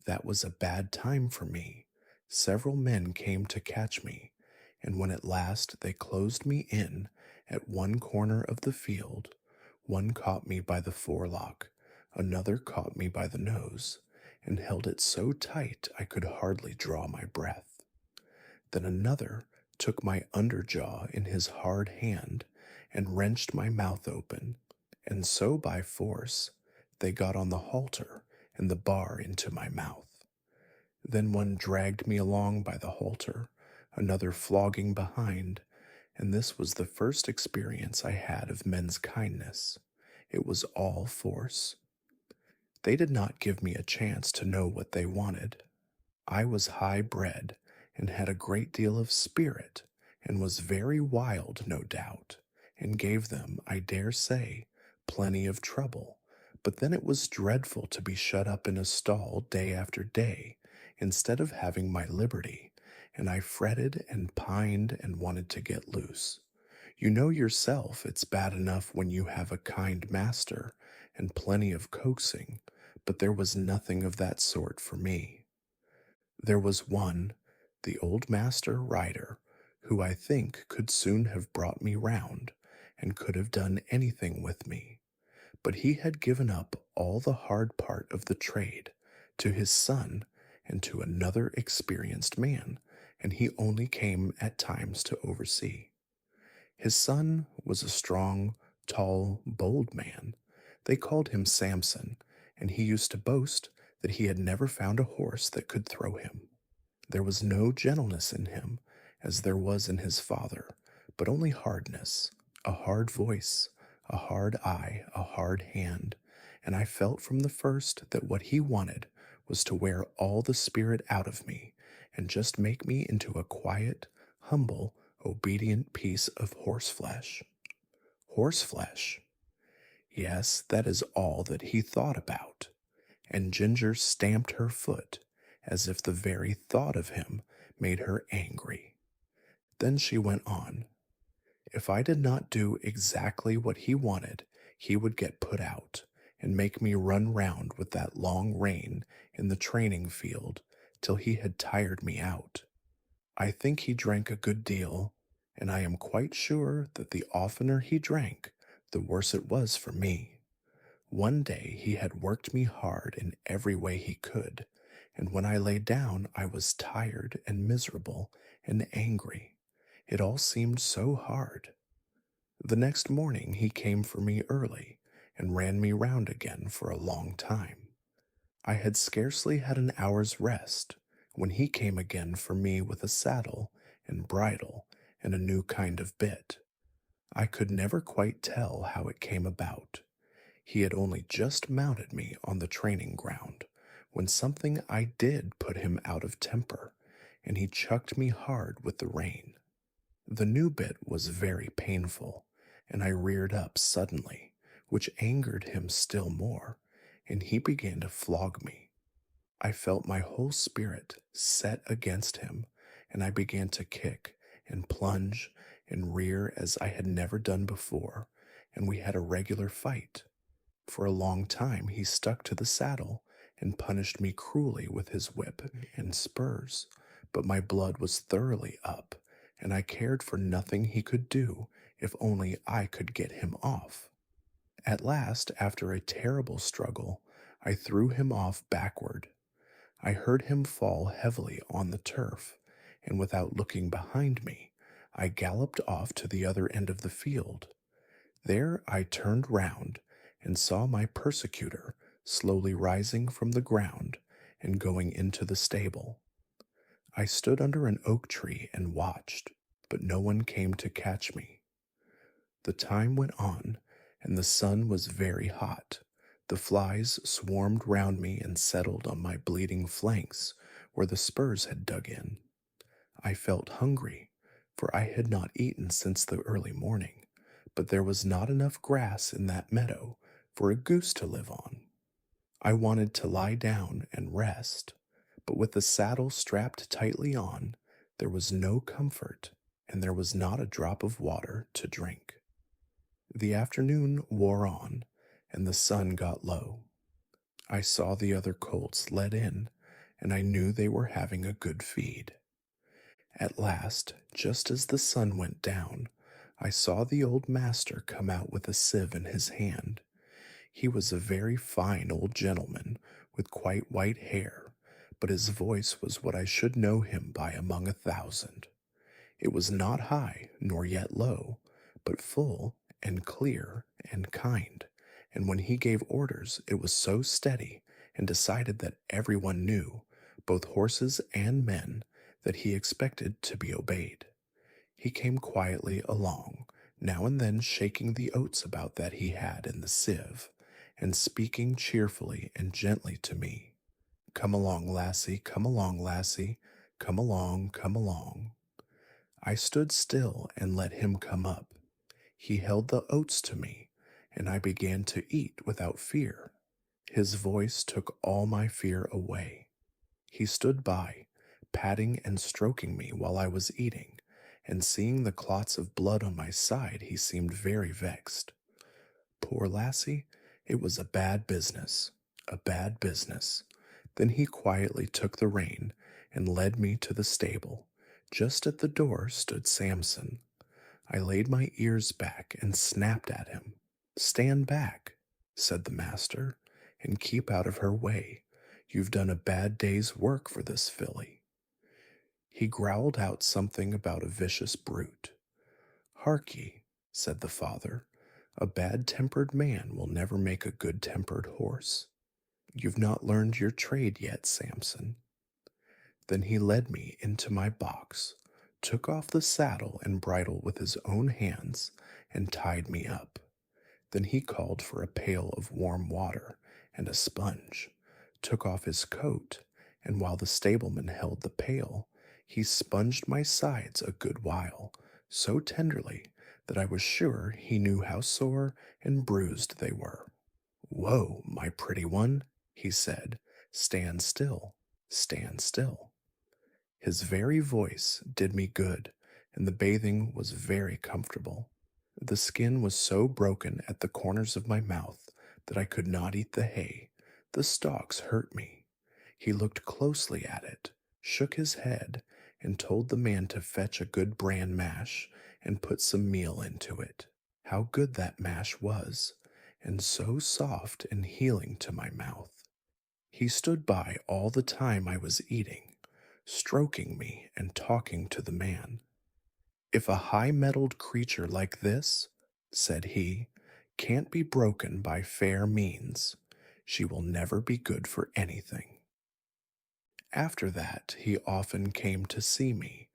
that was a bad time for me. Several men came to catch me, and when at last they closed me in at one corner of the field, one caught me by the forelock, another caught me by the nose, and held it so tight I could hardly draw my breath. Then another took my under jaw in his hard hand and wrenched my mouth open, and so by force they got on the halter and the bar into my mouth. Then one dragged me along by the halter, another flogging behind, and this was the first experience I had of men's kindness. It was all force. They did not give me a chance to know what they wanted. I was high-bred and had a great deal of spirit, and was very wild, no doubt, and gave them, I dare say, plenty of trouble. But then it was dreadful to be shut up in a stall day after day, instead of having my liberty, and I fretted and pined and wanted to get loose. You know yourself it's bad enough when you have a kind master and plenty of coaxing, but there was nothing of that sort for me. There was one, the old master rider, who I think could soon have brought me round, and could have done anything with me. But he had given up all the hard part of the trade to his son and to another experienced man, and he only came at times to oversee. His son was a strong, tall, bold man. They called him Samson, and he used to boast that he had never found a horse that could throw him. There was no gentleness in him, as there was in his father, but only hardness, a hard voice, a hard eye, a hard hand, and I felt from the first that what he wanted was to wear all the spirit out of me and just make me into a quiet, humble, obedient piece of horseflesh. Horseflesh? Yes, that is all that he thought about. And Ginger stamped her foot, as if the very thought of him made her angry. Then she went on. If I did not do exactly what he wanted, he would get put out, and make me run round with that long rein in the training field till he had tired me out. I think he drank a good deal, and I am quite sure that the oftener he drank, the worse it was for me. One day he had worked me hard in every way he could, and when I lay down I was tired and miserable and angry. It all seemed so hard. The next morning he came for me early and ran me round again for a long time. I had scarcely had an hour's rest when he came again for me with a saddle and bridle and a new kind of bit. I could never quite tell how it came about. He had only just mounted me on the training ground when something I did put him out of temper, and he chucked me hard with the rein. The new bit was very painful, and I reared up suddenly, which angered him still more, and he began to flog me. I felt my whole spirit set against him, and I began to kick and plunge and rear as I had never done before, and we had a regular fight. For a long time he stuck to the saddle and punished me cruelly with his whip and spurs, but my blood was thoroughly up, and I cared for nothing he could do if only I could get him off. At last, after a terrible struggle, I threw him off backward. I heard him fall heavily on the turf, and without looking behind me, I galloped off to the other end of the field. There I turned round and saw my persecutor slowly rising from the ground and going into the stable. I stood under an oak tree and watched, but no one came to catch me. The time went on, and the sun was very hot. The flies swarmed round me and settled on my bleeding flanks where the spurs had dug in. I felt hungry, for I had not eaten since the early morning, but there was not enough grass in that meadow for a goose to live on. I wanted to lie down and rest, but with the saddle strapped tightly on, there was no comfort, and there was not a drop of water to drink. The afternoon wore on, and the sun got low. I saw the other colts led in, and I knew they were having a good feed. At last, just as the sun went down, I saw the old master come out with a sieve in his hand. He was a very fine old gentleman with quite white hair, but his voice was what I should know him by among 1,000. It was not high nor yet low, but full and clear and kind, and when he gave orders it was so steady and decided that everyone knew, both horses and men, that he expected to be obeyed. He came quietly along, now and then shaking the oats about that he had in the sieve, and speaking cheerfully and gently to me. Come along, lassie, come along, lassie, come along, come along. I stood still and let him come up. He held the oats to me, and I began to eat without fear. His voice took all my fear away. He stood by, patting and stroking me while I was eating, and seeing the clots of blood on my side, he seemed very vexed. Poor lassie, it was a bad business, a bad business. Then he quietly took the rein and led me to the stable. Just at the door stood Samson. I laid my ears back and snapped at him. Stand back, said the master, and keep out of her way. You've done a bad day's work for this filly. He growled out something about a vicious brute. Hark ye, said the father, a bad-tempered man will never make a good-tempered horse. You've not learned your trade yet, Samson. Then he led me into my box, took off the saddle and bridle with his own hands, and tied me up. Then he called for a pail of warm water and a sponge, took off his coat, and while the stableman held the pail, he sponged my sides a good while, so tenderly that I was sure he knew how sore and bruised they were. Whoa, my pretty one, he said, stand still, stand still. His very voice did me good, and the bathing was very comfortable. The skin was so broken at the corners of my mouth that I could not eat the hay. The stalks hurt me. He looked closely at it, shook his head, and told the man to fetch a good bran mash and put some meal into it. How good that mash was, and so soft and healing to my mouth. He stood by all the time I was eating, stroking me and talking to the man. If a high-mettled creature like this, said he, can't be broken by fair means, she will never be good for anything. After that, he often came to see me,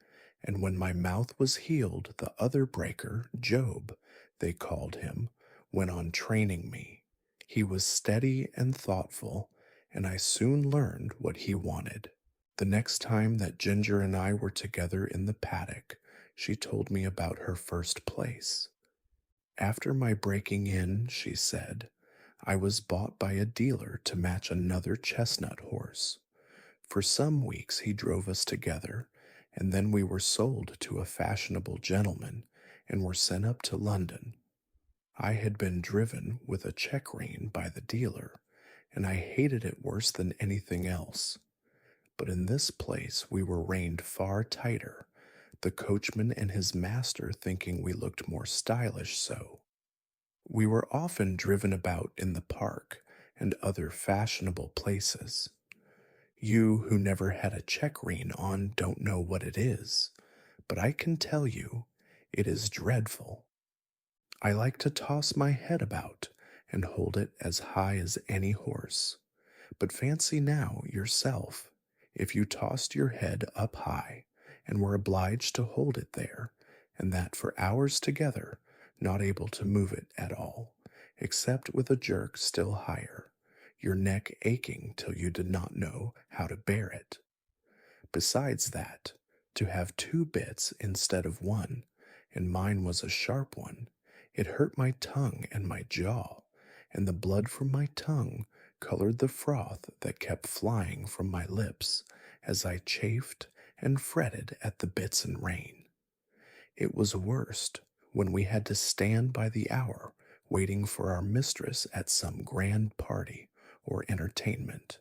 and when my mouth was healed, the other breaker, Job, they called him, went on training me. He was steady and thoughtful, and I soon learned what he wanted. The next time that Ginger and I were together in the paddock, she told me about her first place. After my breaking in, she said, I was bought by a dealer to match another chestnut horse. For some weeks he drove us together, and then we were sold to a fashionable gentleman and were sent up to London. I had been driven with a check rein by the dealer, and I hated it worse than anything else. But in this place we were reined far tighter, the coachman and his master thinking we looked more stylish so. We were often driven about in the park and other fashionable places. You who never had a check rein on don't know what it is, but I can tell you, it is dreadful. I like to toss my head about and hold it as high as any horse. But fancy now, yourself, if you tossed your head up high and were obliged to hold it there, and that for hours together, not able to move it at all, except with a jerk still higher, your neck aching till you did not know how to bear it. Besides that, to have two bits instead of one, and mine was a sharp one, it hurt my tongue and my jaw, and the blood from my tongue colored the froth that kept flying from my lips as I chafed and fretted at the bits and rein. It was worst when we had to stand by the hour waiting for our mistress at some grand party or entertainment,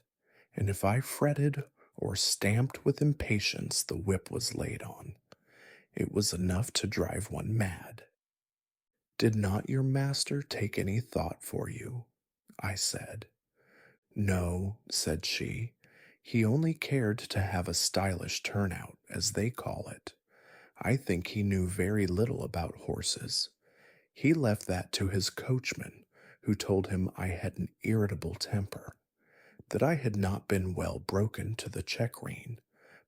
and if I fretted or stamped with impatience, the whip was laid on. It was enough to drive one mad. Did not your master take any thought for you? I said. No, said she. He only cared to have a stylish turnout, as they call it. I think he knew very little about horses. He left that to his coachman, who told him I had an irritable temper, that I had not been well broken to the check rein,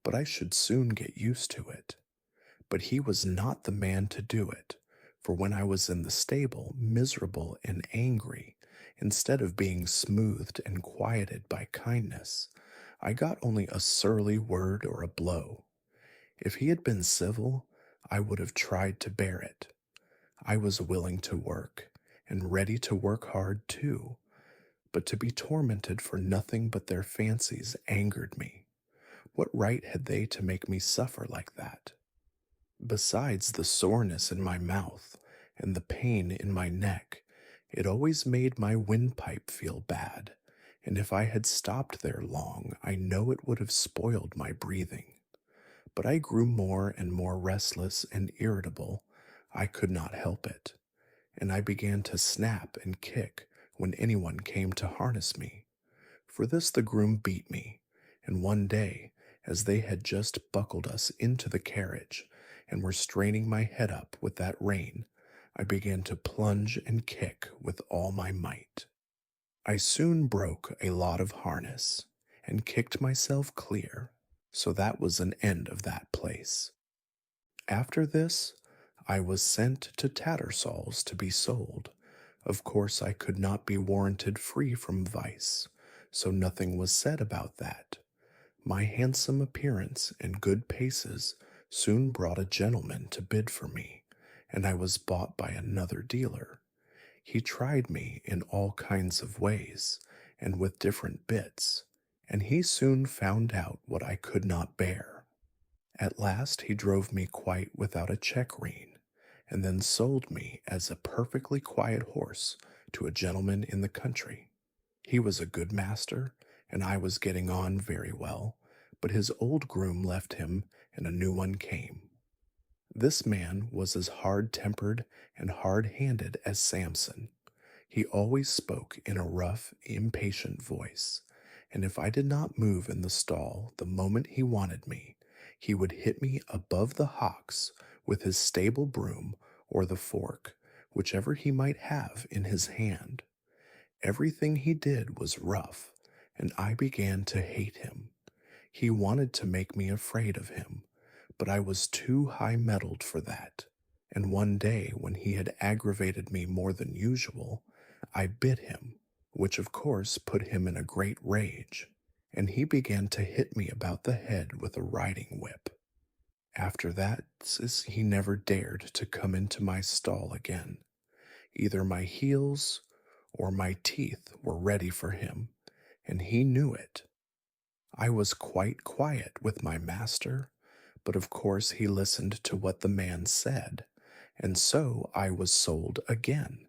but I should soon get used to it. But he was not the man to do it, for when I was in the stable, miserable and angry, instead of being smoothed and quieted by kindness, I got only a surly word or a blow. If he had been civil, I would have tried to bear it. I was willing to work, and ready to work hard too, but to be tormented for nothing but their fancies angered me. What right had they to make me suffer like that? Besides the soreness in my mouth and the pain in my neck, it always made my windpipe feel bad, and if I had stopped there long, I know it would have spoiled my breathing. But I grew more and more restless and irritable. I could not help it, and I began to snap and kick when anyone came to harness me. For this the groom beat me, and one day, as they had just buckled us into the carriage and were straining my head up with that rein, I began to plunge and kick with all my might. I soon broke a lot of harness and kicked myself clear, so that was an end of that place. After this, I was sent to Tattersall's to be sold. Of course, I could not be warranted free from vice, so nothing was said about that. My handsome appearance and good paces soon brought a gentleman to bid for me, and I was bought by another dealer. He tried me in all kinds of ways, and with different bits, and he soon found out what I could not bear. At last he drove me quite without a check rein, and then sold me as a perfectly quiet horse to a gentleman in the country. He was a good master, and I was getting on very well, but his old groom left him and a new one came. This man was as hard tempered and hard handed as Samson. He always spoke in a rough, impatient voice, and if I did not move in the stall the moment he wanted me, he would hit me above the hocks with his stable broom or the fork, whichever he might have in his hand. Everything he did was rough, and I began to hate him. He wanted to make me afraid of him, but I was too high-mettled for that, and one day when he had aggravated me more than usual, I bit him, which of course put him in a great rage, and he began to hit me about the head with a riding whip. After that, he never dared to come into my stall again. Either my heels or my teeth were ready for him, and he knew it. I was quite quiet with my master, but of course he listened to what the man said, and so I was sold again.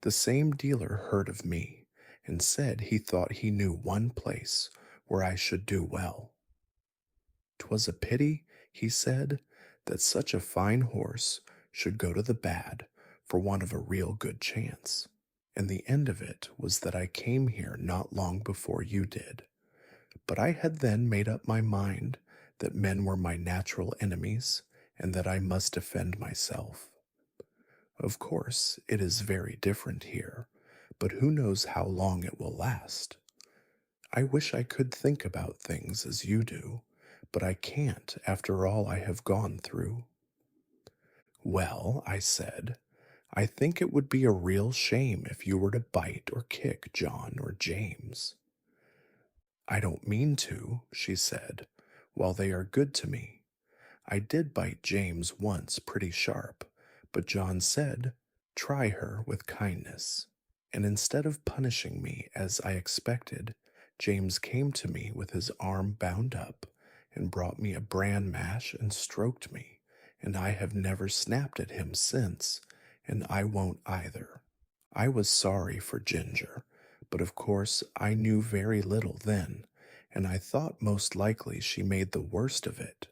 The same dealer heard of me, and said he thought he knew one place where I should do well. 'Twas a pity, he said, that such a fine horse should go to the bad for want of a real good chance. And the end of it was that I came here not long before you did. But I had then made up my mind that men were my natural enemies, and that I must defend myself. Of course, it is very different here, but who knows how long it will last? I wish I could think about things as you do, but I can't after all I have gone through. Well, I said, I think it would be a real shame if you were to bite or kick John or James. I don't mean to, she said, while they are good to me. I did bite James once pretty sharp, but John said, try her with kindness. And instead of punishing me as I expected, James came to me with his arm bound up and brought me a bran mash and stroked me, and I have never snapped at him since, and I won't either. I was sorry for Ginger, but of course I knew very little then, and I thought most likely she made the worst of it.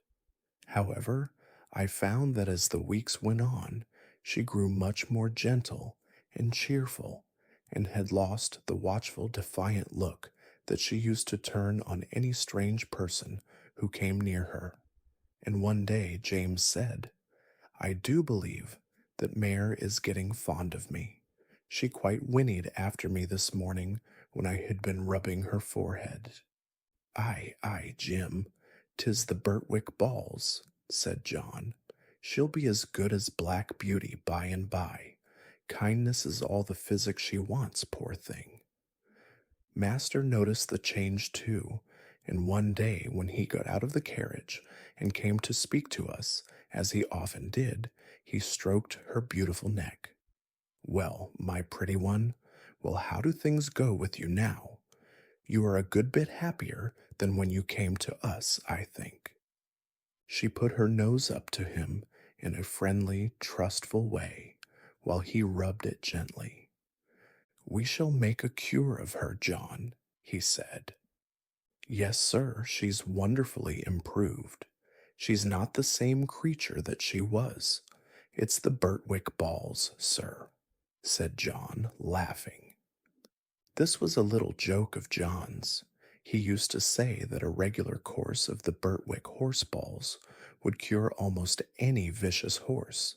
However, I found that as the weeks went on, she grew much more gentle and cheerful, and had lost the watchful, defiant look that she used to turn on any strange person who came near her. And one day James said, I do believe that Mare is getting fond of me. She quite whinnied after me this morning when I had been rubbing her forehead. Aye, Jim, 'tis the Birtwick balls, said John. She'll be as good as Black Beauty by and by. Kindness is all the physic she wants, poor thing. Master noticed the change too, and one day when he got out of the carriage and came to speak to us, as he often did, he stroked her beautiful neck. Well, my pretty one, well, how do things go with you now? You are a good bit happier than when you came to us, I think. She put her nose up to him in a friendly, trustful way, while he rubbed it gently. We shall make a cure of her, John, he said. Yes, sir, she's wonderfully improved. She's not the same creature that she was. It's the Birtwick balls, sir, said John, laughing. This was a little joke of John's. He used to say that a regular course of the Birtwick horse balls would cure almost any vicious horse.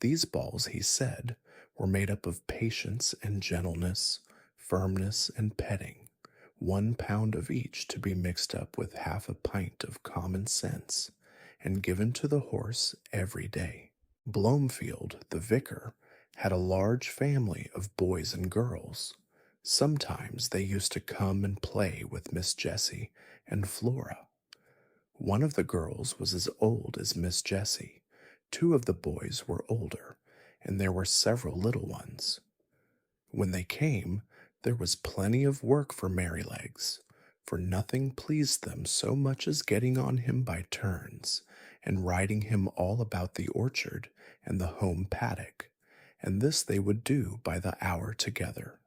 These balls, he said, were made up of patience and gentleness, firmness and petting, 1 pound of each to be mixed up with half a pint of common sense, and given to the horse every day. Blomefield, the vicar, had a large family of boys and girls. Sometimes they used to come and play with Miss Jessie and Flora. One of the girls was as old as Miss Jessie. 2 of the boys were older, and there were several little ones. When they came, there was plenty of work for Merrylegs, for nothing pleased them so much as getting on him by turns, and riding him all about the orchard and the home paddock, and this they would do by the hour together.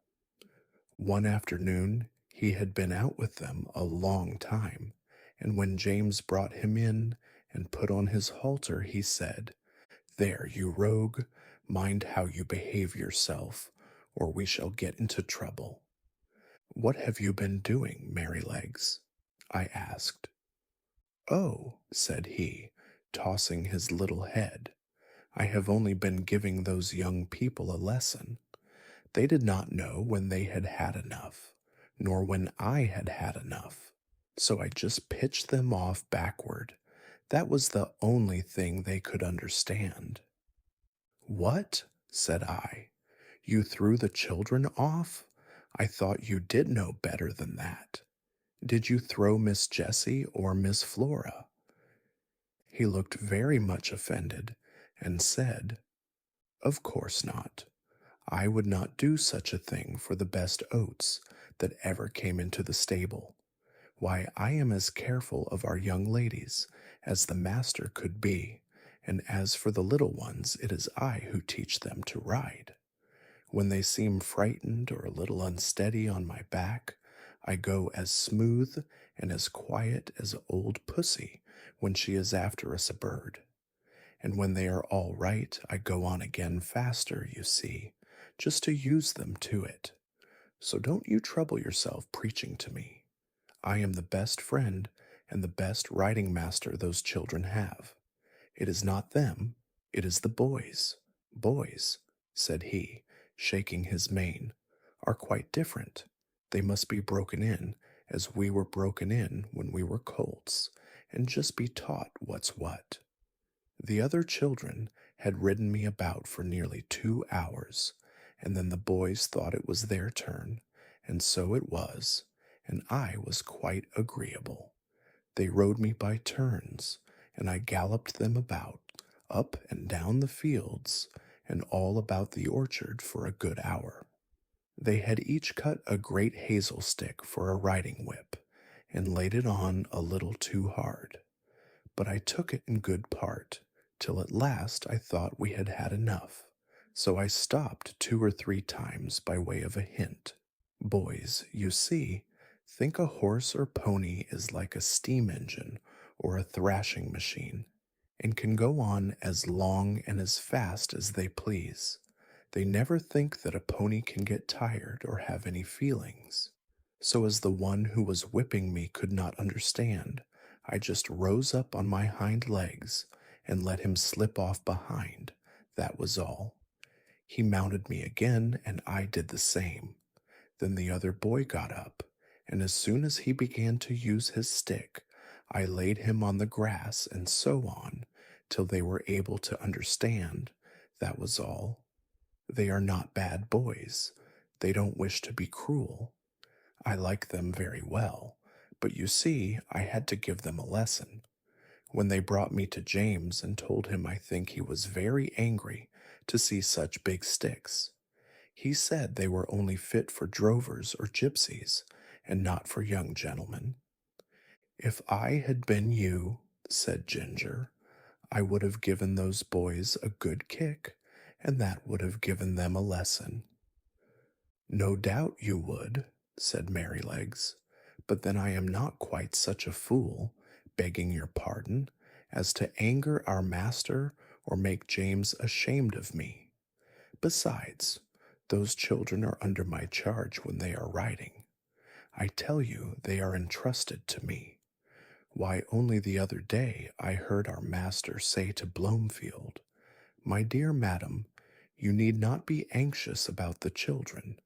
One afternoon, He had been out with them a long time, and when James brought him in and put on his halter, he said, "There, you rogue, mind how you behave yourself, or we shall get into trouble." "What have you been doing, Merrylegs?" I asked. "Oh," said he, tossing his little head, "I have only been giving those young people a lesson. They did not know when they had had enough, nor when I had had enough. So I just pitched them off backward. That was the only thing they could understand." "What?" said I. "You threw the children off? I thought you did know better than that. Did you throw Miss Jessie or Miss Flora?" He looked very much offended and said, "Of course not. I would not do such a thing for the best oats that ever came into the stable. Why, I am as careful of our young ladies as the master could be, and as for the little ones, it is I who teach them to ride. When they seem frightened or a little unsteady on my back, I go as smooth and as quiet as old Pussy when she is after us a bird. And when they are all right, I go on again faster, you see, just to use them to it. So don't you trouble yourself preaching to me. I am the best friend and the best riding master those children have. It is not them, it is the boys. Boys," said he, shaking his mane, "are quite different. They must be broken in as we were broken in when we were colts, and just be taught what's what." The other children had ridden me about for nearly 2 hours, and then the boys thought it was their turn, and so it was, and I was quite agreeable. They rode me by turns, and I galloped them about, up and down the fields, and all about the orchard for a good hour. They had each cut a great hazel stick for a riding whip, and laid it on a little too hard. But I took it in good part, till at last I thought we had had enough, so I stopped 2 or 3 times by way of a hint. "Boys, you see, think a horse or pony is like a steam engine or a thrashing machine, and can go on as long and as fast as they please. They never think that a pony can get tired or have any feelings. So as the one who was whipping me could not understand, I just rose up on my hind legs and let him slip off behind. That was all. He mounted me again, and I did the same. Then the other boy got up, and as soon as he began to use his stick, I laid him on the grass, and so on, till they were able to understand. That was all. They are not bad boys. They don't wish to be cruel. I like them very well, but you see, I had to give them a lesson. When they brought me to James and told him I think he was very angry to see such big sticks. He said they were only fit for drovers or gypsies, and not for young gentlemen. "If I had been you," said Ginger, "I would have given those boys a good kick, and that would have given them a lesson." "No doubt you would," said Merrylegs, "but then I am not quite such a fool, begging your pardon, as to anger our master or make James ashamed of me. Besides, those children are under my charge when they are riding. I tell you they are entrusted to me. Why, only the other day I heard our master say to Blomefield, 'My dear madam, you need not be anxious about the children.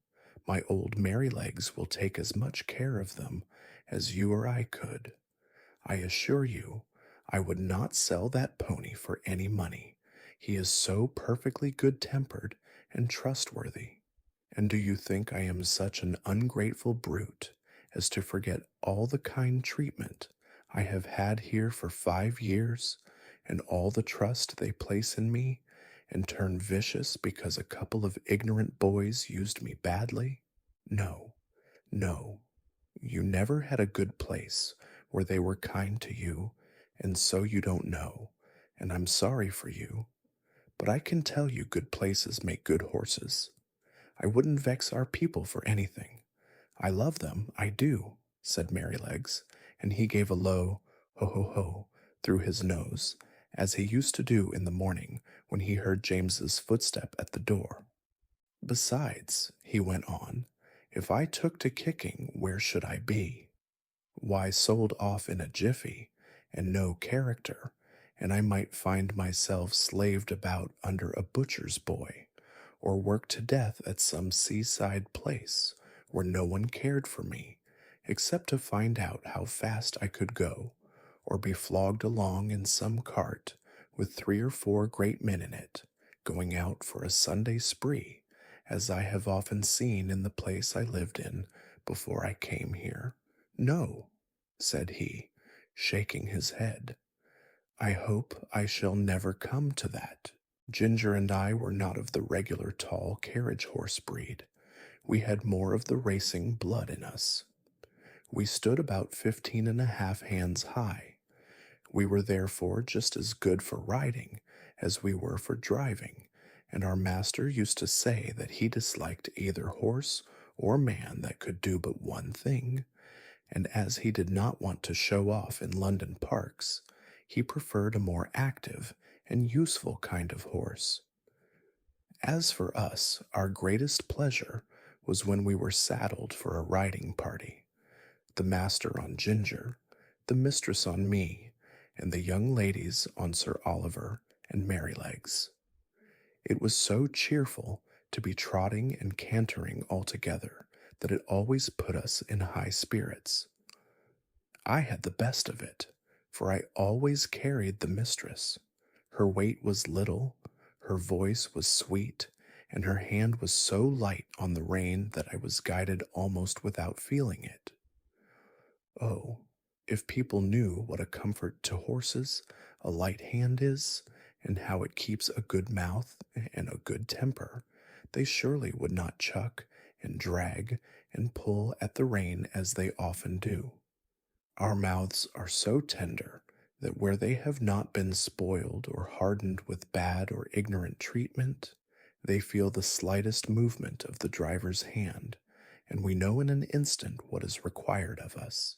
My old Merrylegs will take as much care of them as you or I could. I assure you, I would not sell that pony for any money. He is so perfectly good-tempered and trustworthy. And do you think I am such an ungrateful brute as to forget all the kind treatment I have had here for 5 years, and all the trust they place in me, and turn vicious because a couple of ignorant boys used me badly? No, no, you never had a good place where they were kind to you, and so you don't know, and I'm sorry for you. But I can tell you good places make good horses. I wouldn't vex our people for anything. I love them, I do, said Merrylegs, and he gave a low ho ho ho through his nose, as he used to do in the morning when he heard James's footstep at the door. Besides, he went on, if I took to kicking, where should I be? Why, sold off in a jiffy, and no character, and I might find myself slaved about under a butcher's boy, or worked to death at some seaside place where no one cared for me, except to find out how fast I could go, or be flogged along in some cart with 3 or 4 great men in it, going out for a Sunday spree, as I have often seen in the place I lived in before I came here. No, said he, shaking his head. I hope I shall never come to that. Ginger and I were not of the regular tall carriage horse breed. We had more of the racing blood in us. We stood about 15½ hands high. We were therefore just as good for riding as we were for driving, and our master used to say that he disliked either horse or man that could do but one thing, and as he did not want to show off in London parks, he preferred a more active and useful kind of horse. As for us, our greatest pleasure was when we were saddled for a riding party, the master on Ginger, the mistress on me, and the young ladies on Sir Oliver and Merrylegs. It was so cheerful to be trotting and cantering all together that it always put us in high spirits. I had the best of it, for I always carried the mistress. Her weight was little, her voice was sweet, and her hand was so light on the rein that I was guided almost without feeling it. Oh, if people knew what a comfort to horses a light hand is, and how it keeps a good mouth and a good temper, they surely would not chuck and drag and pull at the rein as they often do. Our mouths are so tender that where they have not been spoiled or hardened with bad or ignorant treatment, they feel the slightest movement of the driver's hand, and we know in an instant what is required of us.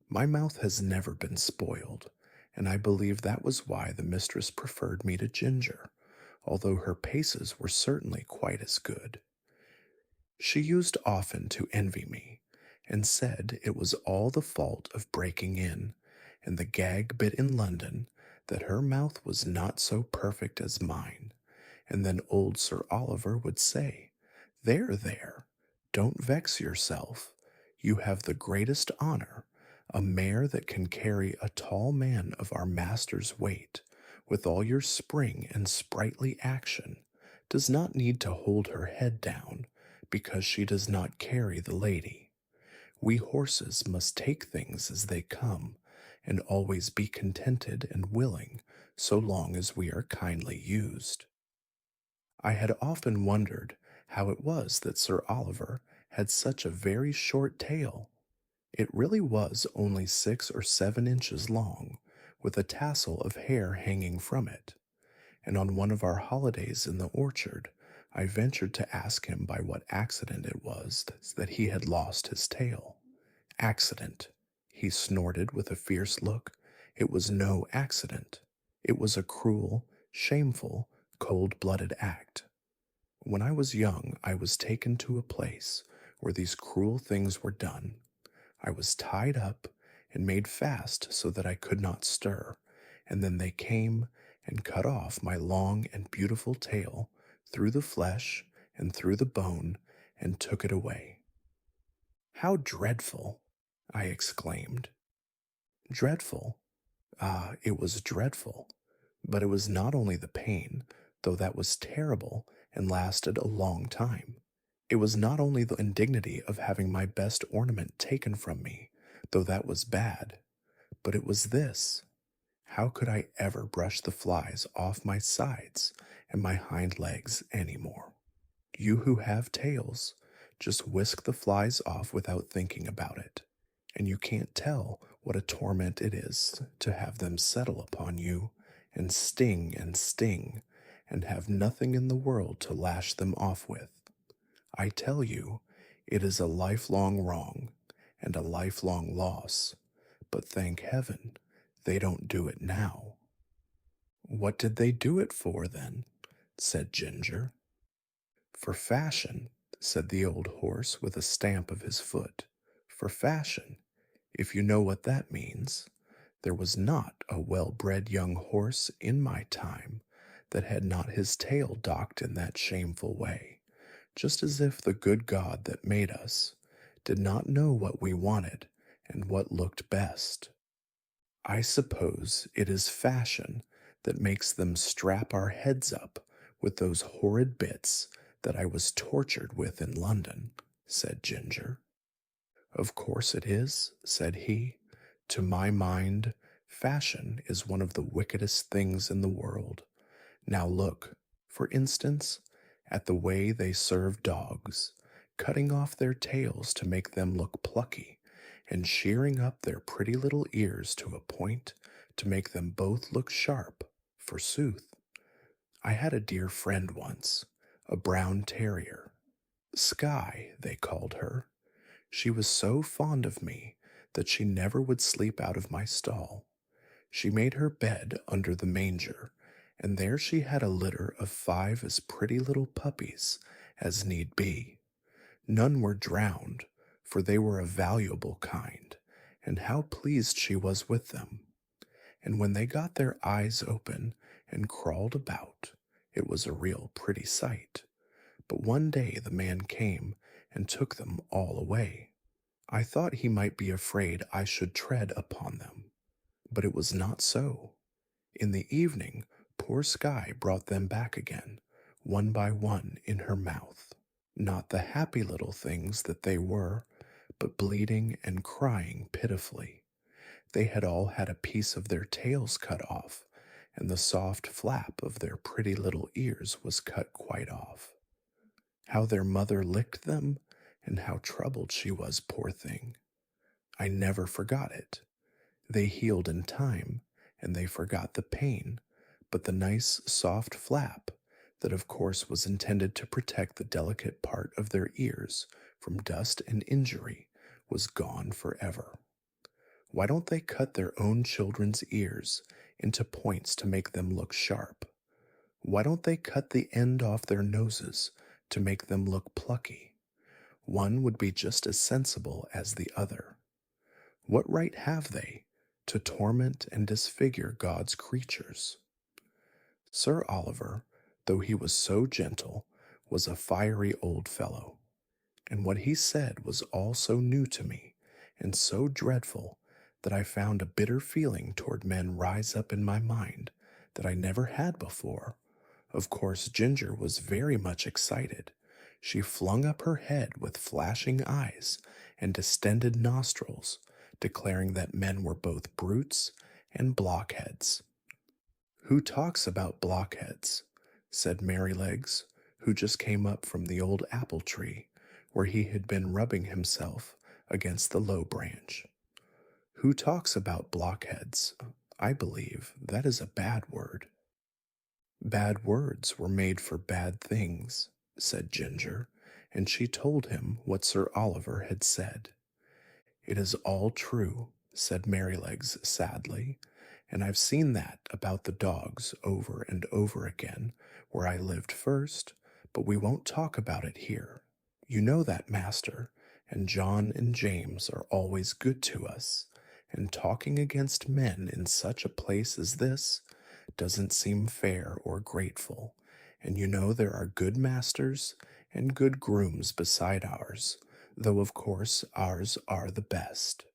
My mouth has never been spoiled, and I believe that was why the mistress preferred me to Ginger, although her paces were certainly quite as good. She used often to envy me, and said it was all the fault of breaking in, and the gag bit in London, that her mouth was not so perfect as mine, and then old Sir Oliver would say, There, there, don't vex yourself, you have the greatest honor, a mare that can carry a tall man of our master's weight, with all your spring and sprightly action, does not need to hold her head down, because she does not carry the lady. We horses must take things as they come, and always be contented and willing, so long as we are kindly used. I had often wondered how it was that Sir Oliver had such a very short tail. It really was only 6 or 7 inches long, with a tassel of hair hanging from it, and on one of our holidays in the orchard, I ventured to ask him by what accident it was that he had lost his tail. Accident, he snorted with a fierce look. It was no accident. It was a cruel, shameful, cold-blooded act. When I was young, I was taken to a place where these cruel things were done. I was tied up and made fast so that I could not stir, and then they came and cut off my long and beautiful tail through the flesh and through the bone and took it away. How dreadful! I exclaimed. Dreadful? Ah, it was dreadful. But it was not only the pain, though that was terrible and lasted a long time. It was not only the indignity of having my best ornament taken from me, though that was bad, but it was this. How could I ever brush the flies off my sides and my hind legs any more? You who have tails, just whisk the flies off without thinking about it, and you can't tell what a torment it is to have them settle upon you and sting, and have nothing in the world to lash them off with. I tell you, It is a lifelong wrong and a lifelong loss, but thank heaven they don't do it now." "What did they do it for, then?" said Ginger. "For fashion," said the old horse with a stamp of his foot. "For fashion, if you know what that means. There was not a well-bred young horse in my time that had not his tail docked in that shameful way, just as if the good God that made us did not know what we wanted and what looked best. I suppose it is fashion that makes them strap our heads up with those horrid bits that I was tortured with in London," said Ginger. "Of course it is," said he. "To my mind, fashion is one of the wickedest things in the world. Now look, for instance, at the way they serve dogs, cutting off their tails to make them look plucky, and shearing up their pretty little ears to a point to make them both look sharp, forsooth. I had a dear friend once, a brown terrier. Skye, they called her. She was so fond of me that she never would sleep out of my stall. She made her bed under the manger, and there she had a litter of 5 as pretty little puppies as need be. None were drowned, for they were a valuable kind, and how pleased she was with them. And when they got their eyes open and crawled about, it was a real pretty sight. But one day the man came and took them all away. I thought he might be afraid I should tread upon them, but it was not so. In the evening, poor Skye brought them back again, one by one in her mouth. Not the happy little things that they were, but bleeding and crying pitifully. They had all had a piece of their tails cut off, and the soft flap of their pretty little ears was cut quite off. How their mother licked them, and how troubled she was, poor thing. I never forgot it. They healed in time, and they forgot the pain, but the nice soft flap, that of course was intended to protect the delicate part of their ears from dust and injury, was gone forever. Why don't they cut their own children's ears into points to make them look sharp? Why don't they cut the end off their noses to make them look plucky? One would be just as sensible as the other. What right have they to torment and disfigure God's creatures? Sir Oliver, though he was so gentle, was a fiery old fellow, and what he said was all so new to me and so dreadful that I found a bitter feeling toward men rise up in my mind that I never had before. Of course, Ginger was very much excited. She flung up her head with flashing eyes and distended nostrils, declaring that men were both brutes and blockheads. "Who talks about blockheads?" said Merrylegs, who just came up from the old apple tree, where he had been rubbing himself against the low branch. "Who talks about blockheads? I believe that is a bad word." "Bad words were made for bad things," said Ginger, and she told him what Sir Oliver had said. "It is all true," said Merrylegs sadly, "and I've seen that about the dogs over and over again where I lived first, but we won't talk about it here. You know that, master, and John and James are always good to us, and talking against men in such a place as this doesn't seem fair or grateful, and you know there are good masters and good grooms beside ours, though of course ours are the best."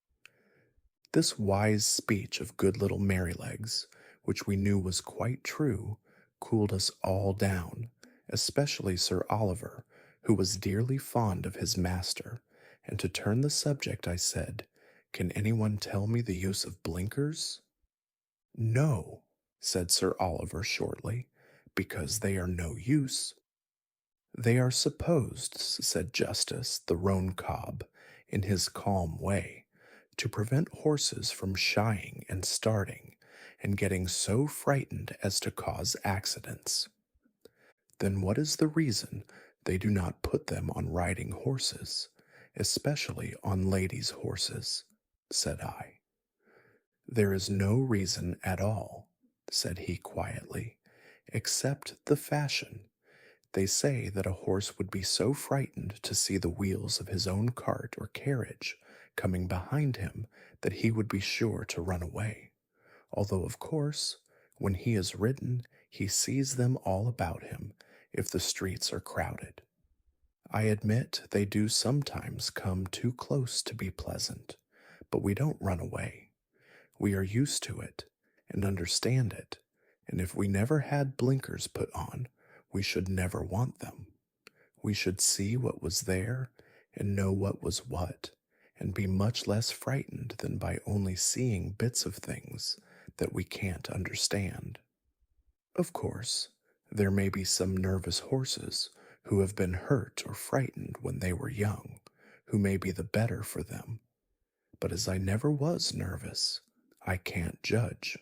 This wise speech of good little Merrylegs, which we knew was quite true, cooled us all down, especially Sir Oliver, who was dearly fond of his master, and to turn the subject I said, "Can anyone tell me the use of blinkers?" "No," said Sir Oliver shortly, "because they are no use." "They are supposed," said Justice, the roan cob, in his calm way, "to prevent horses from shying and starting, and getting so frightened as to cause accidents." "Then what is the reason they do not put them on riding horses, especially on ladies' horses, said I. There is no reason at all, said he quietly, except the fashion. They say that a horse would be so frightened to see the wheels of his own cart or carriage coming behind him that he would be sure to run away. Although, of course, when he is ridden, he sees them all about him if the streets are crowded. I admit they do sometimes come too close to be pleasant, but we don't run away. We are used to it and understand it, and if we never had blinkers put on, we should never want them. We should see what was there and know what was what, and be much less frightened than by only seeing bits of things that we can't understand. Of course, there may be some nervous horses who have been hurt or frightened when they were young, who may be the better for them. But as I never was nervous, I can't judge.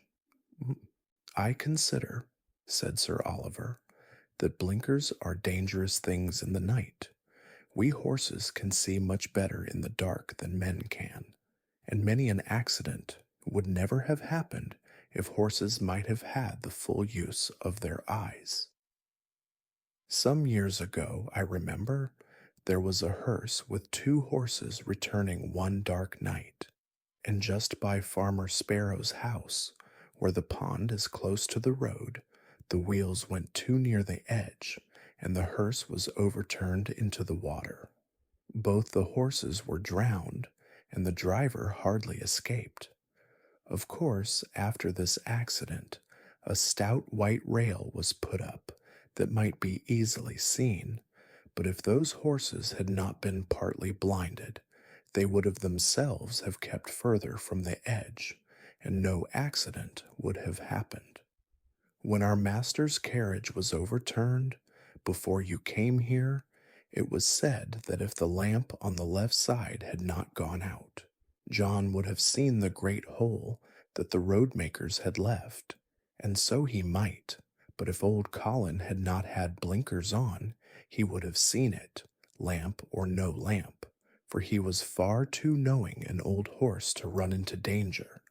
I consider, said Sir Oliver, that blinkers are dangerous things in the night. We horses can see much better in the dark than men can, and many an accident would never have happened if horses might have had the full use of their eyes. Some years ago, I remember, there was a hearse with two horses returning one dark night, and just by Farmer Sparrow's house, where the pond is close to the road, the wheels went too near the edge, and the hearse was overturned into the water. Both the horses were drowned, and the driver hardly escaped. Of course, after this accident, a stout white rail was put up that might be easily seen, but if those horses had not been partly blinded, they would of themselves have kept further from the edge, and no accident would have happened. When our master's carriage was overturned, before you came here, it was said that if the lamp on the left side had not gone out, John would have seen the great hole that the road-makers had left, and so he might, but if old Colin had not had blinkers on, he would have seen it, lamp or no lamp, for he was far too knowing an old horse to run into danger.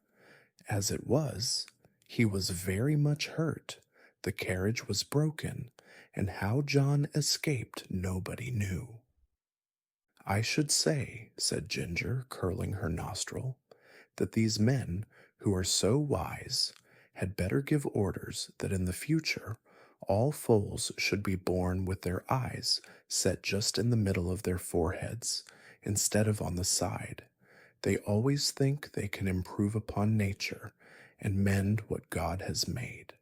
As it was, he was very much hurt, the carriage was broken, and how John escaped nobody knew. I should say, said Ginger, curling her nostril, that these men, who are so wise, had better give orders that in the future all foals should be born with their eyes set just in the middle of their foreheads, instead of on the side. They always think they can improve upon nature and mend what God has made.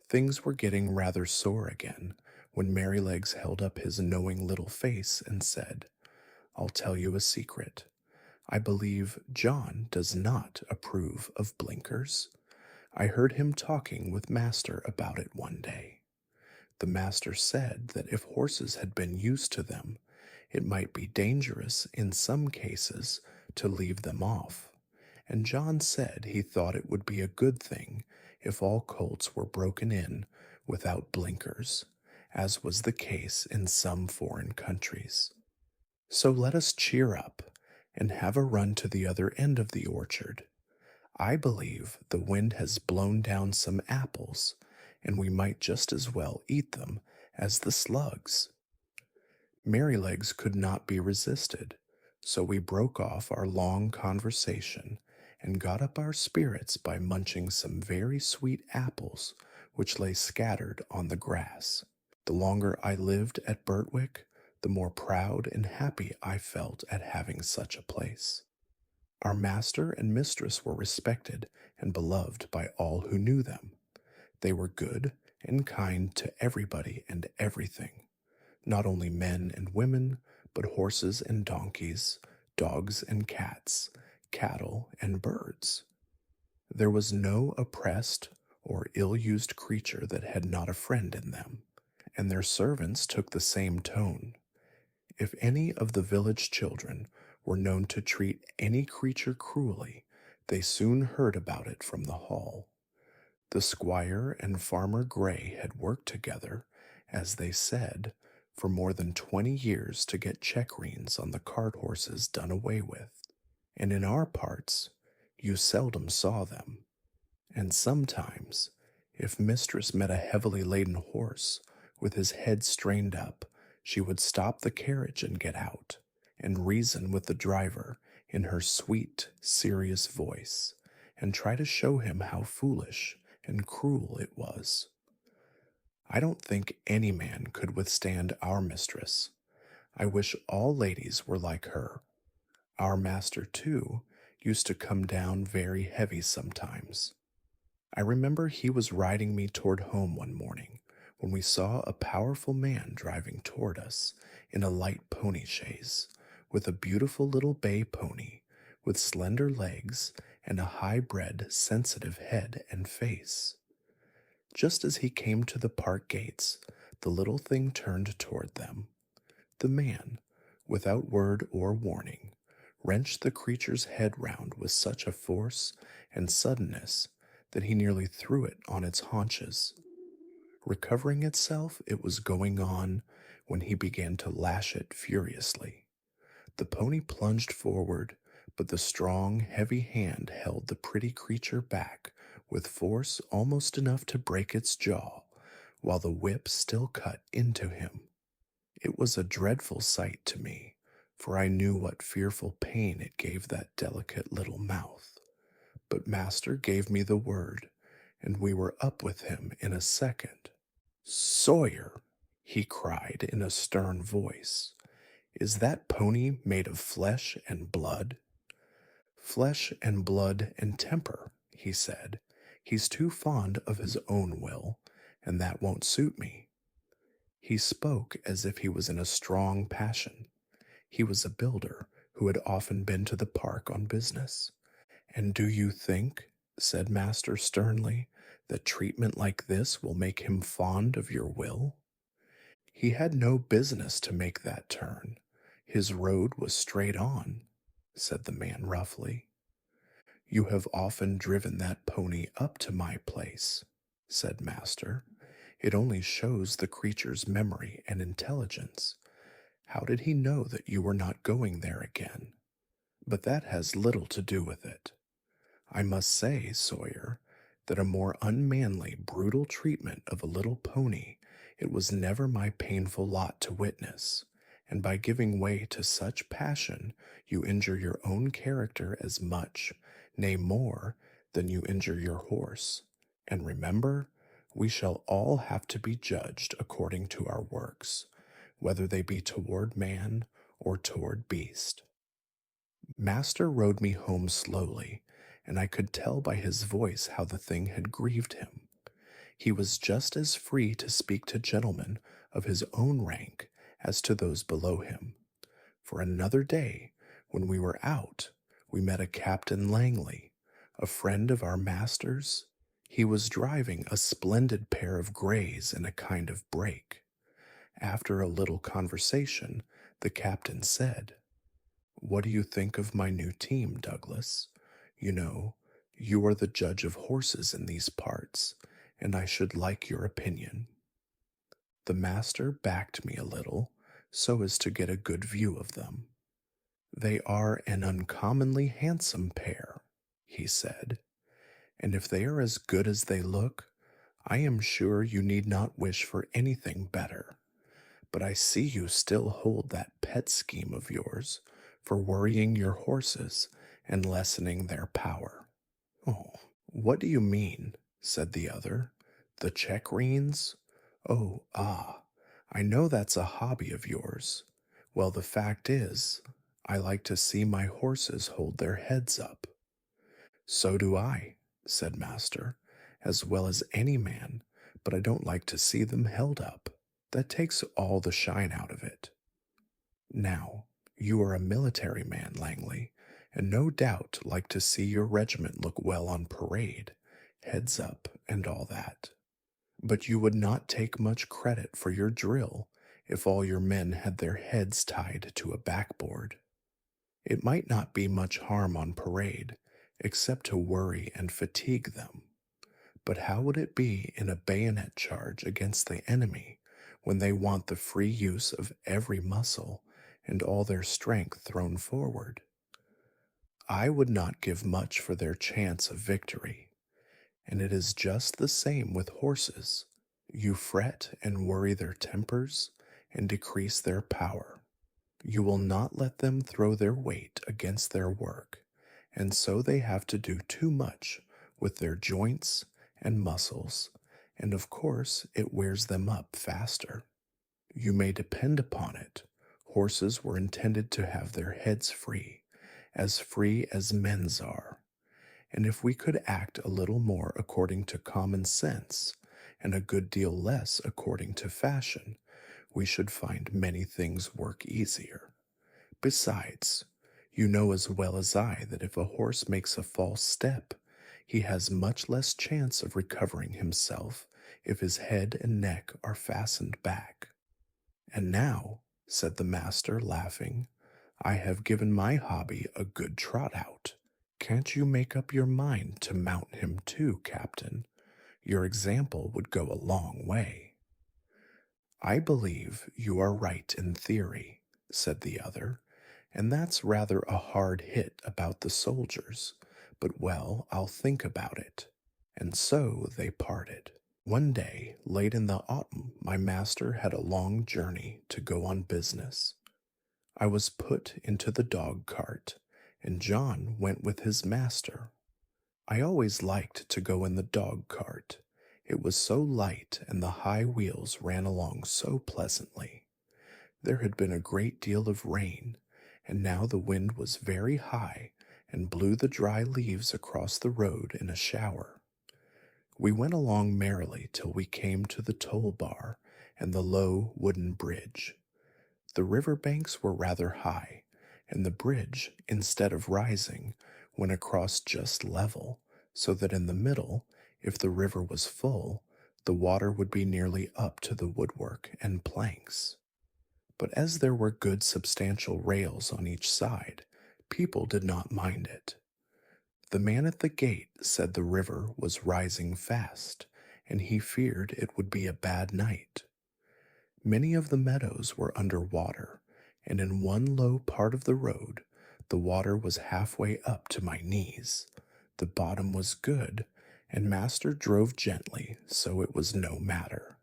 Things were getting rather sore again when Merrylegs held up his knowing little face and said, I'll tell you a secret. I believe John does not approve of blinkers. I heard him talking with Master about it one day. The master said that if horses had been used to them, it might be dangerous in some cases to leave them off, and John said he thought it would be a good thing if all colts were broken in without blinkers, as was the case in some foreign countries. So let us cheer up and have a run to the other end of the orchard. I believe the wind has blown down some apples, and we might just as well eat them as the slugs. Merrylegs could not be resisted, so we broke off our long conversation and got up our spirits by munching some very sweet apples which lay scattered on the grass. The longer I lived at Birtwick, the more proud and happy I felt at having such a place. Our master and mistress were respected and beloved by all who knew them. They were good and kind to everybody and everything, not only men and women, but horses and donkeys, dogs and cats, cattle and birds. There was no oppressed or ill-used creature that had not a friend in them, and their servants took the same tone. If any of the village children were known to treat any creature cruelly, they soon heard about it from the hall. The squire and Farmer Gray had worked together, as they said, for more than 20 years to get check reins on the cart horses done away with, and in our parts you seldom saw them. And sometimes, if mistress met a heavily laden horse with his head strained up, she would stop the carriage and get out, and reason with the driver in her sweet, serious voice, and try to show him how foolish and cruel it was. I don't think any man could withstand our mistress. I wish all ladies were like her. Our master, too, used to come down very heavy sometimes. I remember he was riding me toward home one morning when we saw a powerful man driving toward us in a light pony chaise, with a beautiful little bay pony with slender legs and a high-bred, sensitive head and face. Just as he came to the park gates, the little thing turned toward them. The man, without word or warning, wrenched the creature's head round with such a force and suddenness that he nearly threw it on its haunches. Recovering itself, it was going on when he began to lash it furiously. The pony plunged forward, but the strong, heavy hand held the pretty creature back with force almost enough to break its jaw, while the whip still cut into him. It was a dreadful sight to me, for I knew what fearful pain it gave that delicate little mouth. But master gave me the word, and we were up with him in a second. "Sawyer," he cried in a stern voice, "is that pony made of flesh and blood?" "Flesh and blood and temper," he said. "He's too fond of his own will, and that won't suit me." He spoke as if he was in a strong passion. He was a builder who had often been to the park on business. "And do you think," said master sternly, "that treatment like this will make him fond of your will?" "He had no business to make that turn. His road was straight on," said the man roughly. "You have often driven that pony up to my place," said master. "It only shows the creature's memory and intelligence. How did he know that you were not going there again? But that has little to do with it. I must say, Sawyer, that a more unmanly, brutal treatment of a little pony it was never my painful lot to witness, and by giving way to such passion you injure your own character as much, nay more, than you injure your horse. And remember, we shall all have to be judged according to our works, whether they be toward man or toward beast." Master rode me home slowly, and I could tell by his voice how the thing had grieved him. He was just as free to speak to gentlemen of his own rank as to those below him. For another day, when we were out, we met a Captain Langley, a friend of our master's. He was driving a splendid pair of grays in a kind of break. After a little conversation, the captain said, "What do you think of my new team, Douglas? You know, you are the judge of horses in these parts, and I should like your opinion." The master backed me a little, so as to get a good view of them. "They are an uncommonly handsome pair," he said, "and if they are as good as they look, I am sure you need not wish for anything better. But I see you still hold that pet scheme of yours for worrying your horses and lessening their power." "Oh, what do you mean?" said the other. "The check reins? Oh, ah, I know that's a hobby of yours. Well, the fact is, I like to see my horses hold their heads up." "So do I," said master, "as well as any man, but I don't like to see them held up. That takes all the shine out of it. Now, you are a military man, Langley, and no doubt like to see your regiment look well on parade, heads up and all that. But you would not take much credit for your drill if all your men had their heads tied to a backboard. It might not be much harm on parade, except to worry and fatigue them. But how would it be in a bayonet charge against the enemy when they want the free use of every muscle and all their strength thrown forward. I would not give much for their chance of victory, and it is just the same with horses. You fret and worry their tempers and decrease their power. You will not let them throw their weight against their work, and so they have to do too much with their joints and muscles, and of course it wears them up faster. You may depend upon it, horses were intended to have their heads free as men's are. And if we could act a little more according to common sense, and a good deal less according to fashion, we should find many things work easier. Besides, you know as well as I that if a horse makes a false step, he has much less chance of recovering himself if his head and neck are fastened back. And now, said the master, laughing, I have given my hobby a good trot out. Can't you make up your mind to mount him too, Captain? Your example would go a long way. I believe you are right in theory, said the other, and that's rather a hard hit about the soldiers, but well, I'll think about it. And so they parted. One day, late in the autumn, my master had a long journey to go on business. I was put into the dog cart, and John went with his master. I always liked to go in the dog cart. It was so light, and the high wheels ran along so pleasantly. There had been a great deal of rain, and now the wind was very high and blew the dry leaves across the road in a shower. We went along merrily till we came to the toll bar and the low wooden bridge. The river banks were rather high, and the bridge, instead of rising, went across just level, so that in the middle, if the river was full, the water would be nearly up to the woodwork and planks. But as there were good substantial rails on each side, people did not mind it. The man at the gate said the river was rising fast, and he feared it would be a bad night. Many of the meadows were under water, and in one low part of the road, the water was halfway up to my knees. The bottom was good, and master drove gently, so it was no matter.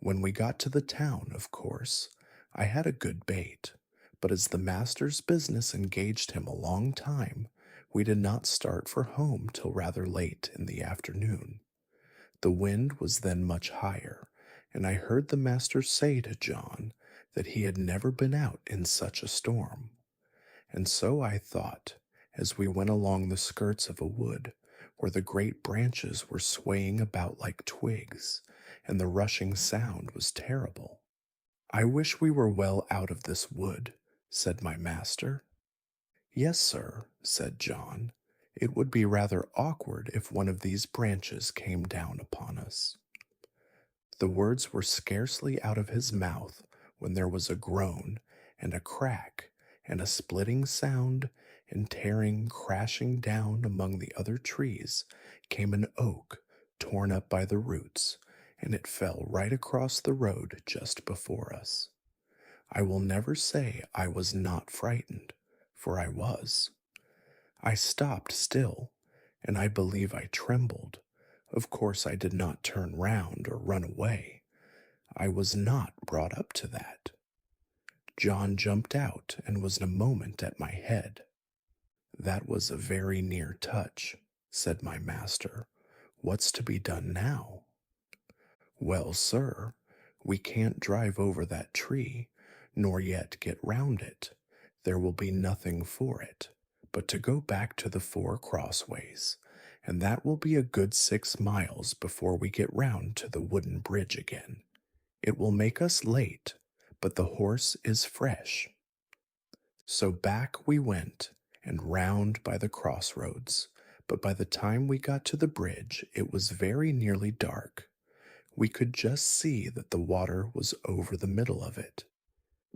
When we got to the town, of course, I had a good bait, but as the master's business engaged him a long time, we did not start for home till rather late in the afternoon. The wind was then much higher, and I heard the master say to John that he had never been out in such a storm. And so I thought, as we went along the skirts of a wood, where the great branches were swaying about like twigs, and the rushing sound was terrible. I wish we were well out of this wood, said my master. Yes, sir, said John. It would be rather awkward if one of these branches came down upon us. The words were scarcely out of his mouth when there was a groan and a crack and a splitting sound, and tearing, crashing down among the other trees came an oak torn up by the roots, and it fell right across the road just before us. I will never say I was not frightened, for I was. I stopped still, and I believe I trembled. Of course I did not turn round or run away. I was not brought up to that. John jumped out and was in a moment at my head. That was a very near touch, said my master. What's to be done now? Well, sir, we can't drive over that tree, nor yet get round it. There will be nothing for it but to go back to the 4 crossways, and that will be a good 6 miles before we get round to the wooden bridge again. It will make us late, but the horse is fresh. So back we went, and round by the crossroads, but by the time we got to the bridge, it was very nearly dark. We could just see that the water was over the middle of it.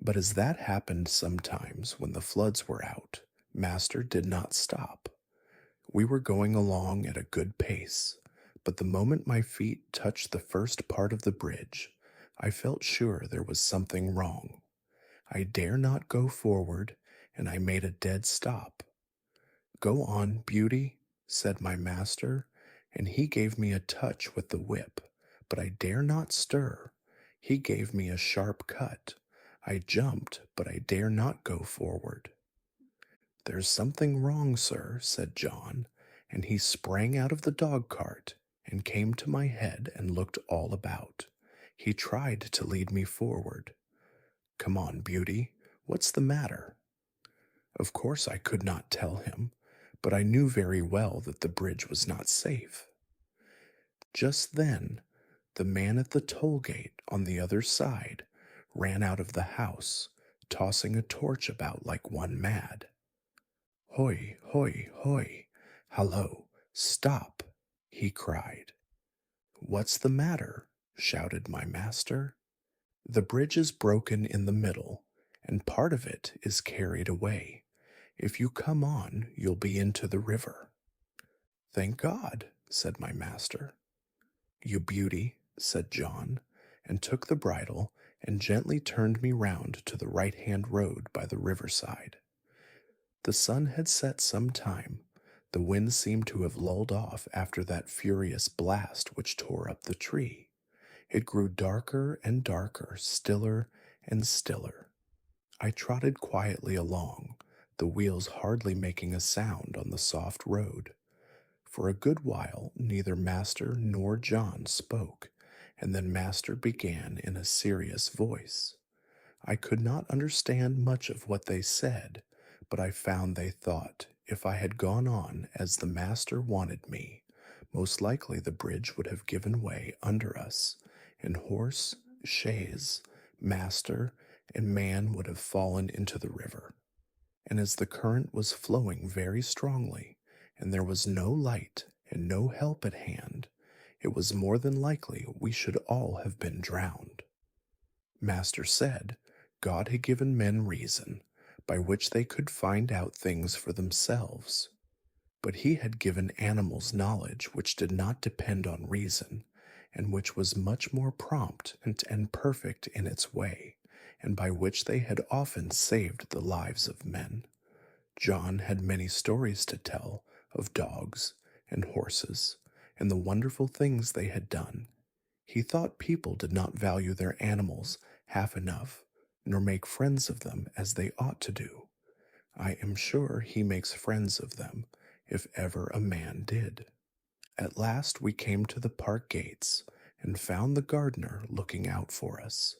But as that happened sometimes when the floods were out, master did not stop. We were going along at a good pace, but the moment my feet touched the first part of the bridge, I felt sure there was something wrong. I dare not go forward, and I made a dead stop. "Go on, Beauty," said my master, and he gave me a touch with the whip, but I dare not stir. He gave me a sharp cut. I jumped, but I dare not go forward. "There's something wrong, sir," said John, and he sprang out of the dog cart and came to my head and looked all about. He tried to lead me forward. "Come on, Beauty, what's the matter?" Of course I could not tell him, but I knew very well that the bridge was not safe. Just then, the man at the toll gate on the other side ran out of the house, tossing a torch about like one mad. "Hoy, hoy, hoy! Hallo, stop!" he cried. "What's the matter?" shouted my master. "The bridge is broken in the middle, and part of it is carried away. If you come on, you'll be into the river." "Thank God," said my master. "You beauty," said John, and took the bridle and gently turned me round to the right-hand road by the riverside. The sun had set some time. The wind seemed to have lulled off after that furious blast which tore up the tree. It grew darker and darker, stiller and stiller. I trotted quietly along, the wheels hardly making a sound on the soft road. For a good while neither master nor John spoke, and then master began in a serious voice. I could not understand much of what they said, but I found they thought if I had gone on as the master wanted me, most likely the bridge would have given way under us, and horse, chaise, master, and man would have fallen into the river. And as the current was flowing very strongly, and there was no light and no help at hand, it was more than likely we should all have been drowned. Master said God had given men reason, by which they could find out things for themselves. But he had given animals knowledge which did not depend on reason, and which was much more prompt and perfect in its way, and by which they had often saved the lives of men. John had many stories to tell of dogs and horses, and the wonderful things they had done. He thought people did not value their animals half enough, nor make friends of them as they ought to do. I am sure he makes friends of them, if ever a man did. At last we came to the park gates, and found the gardener looking out for us.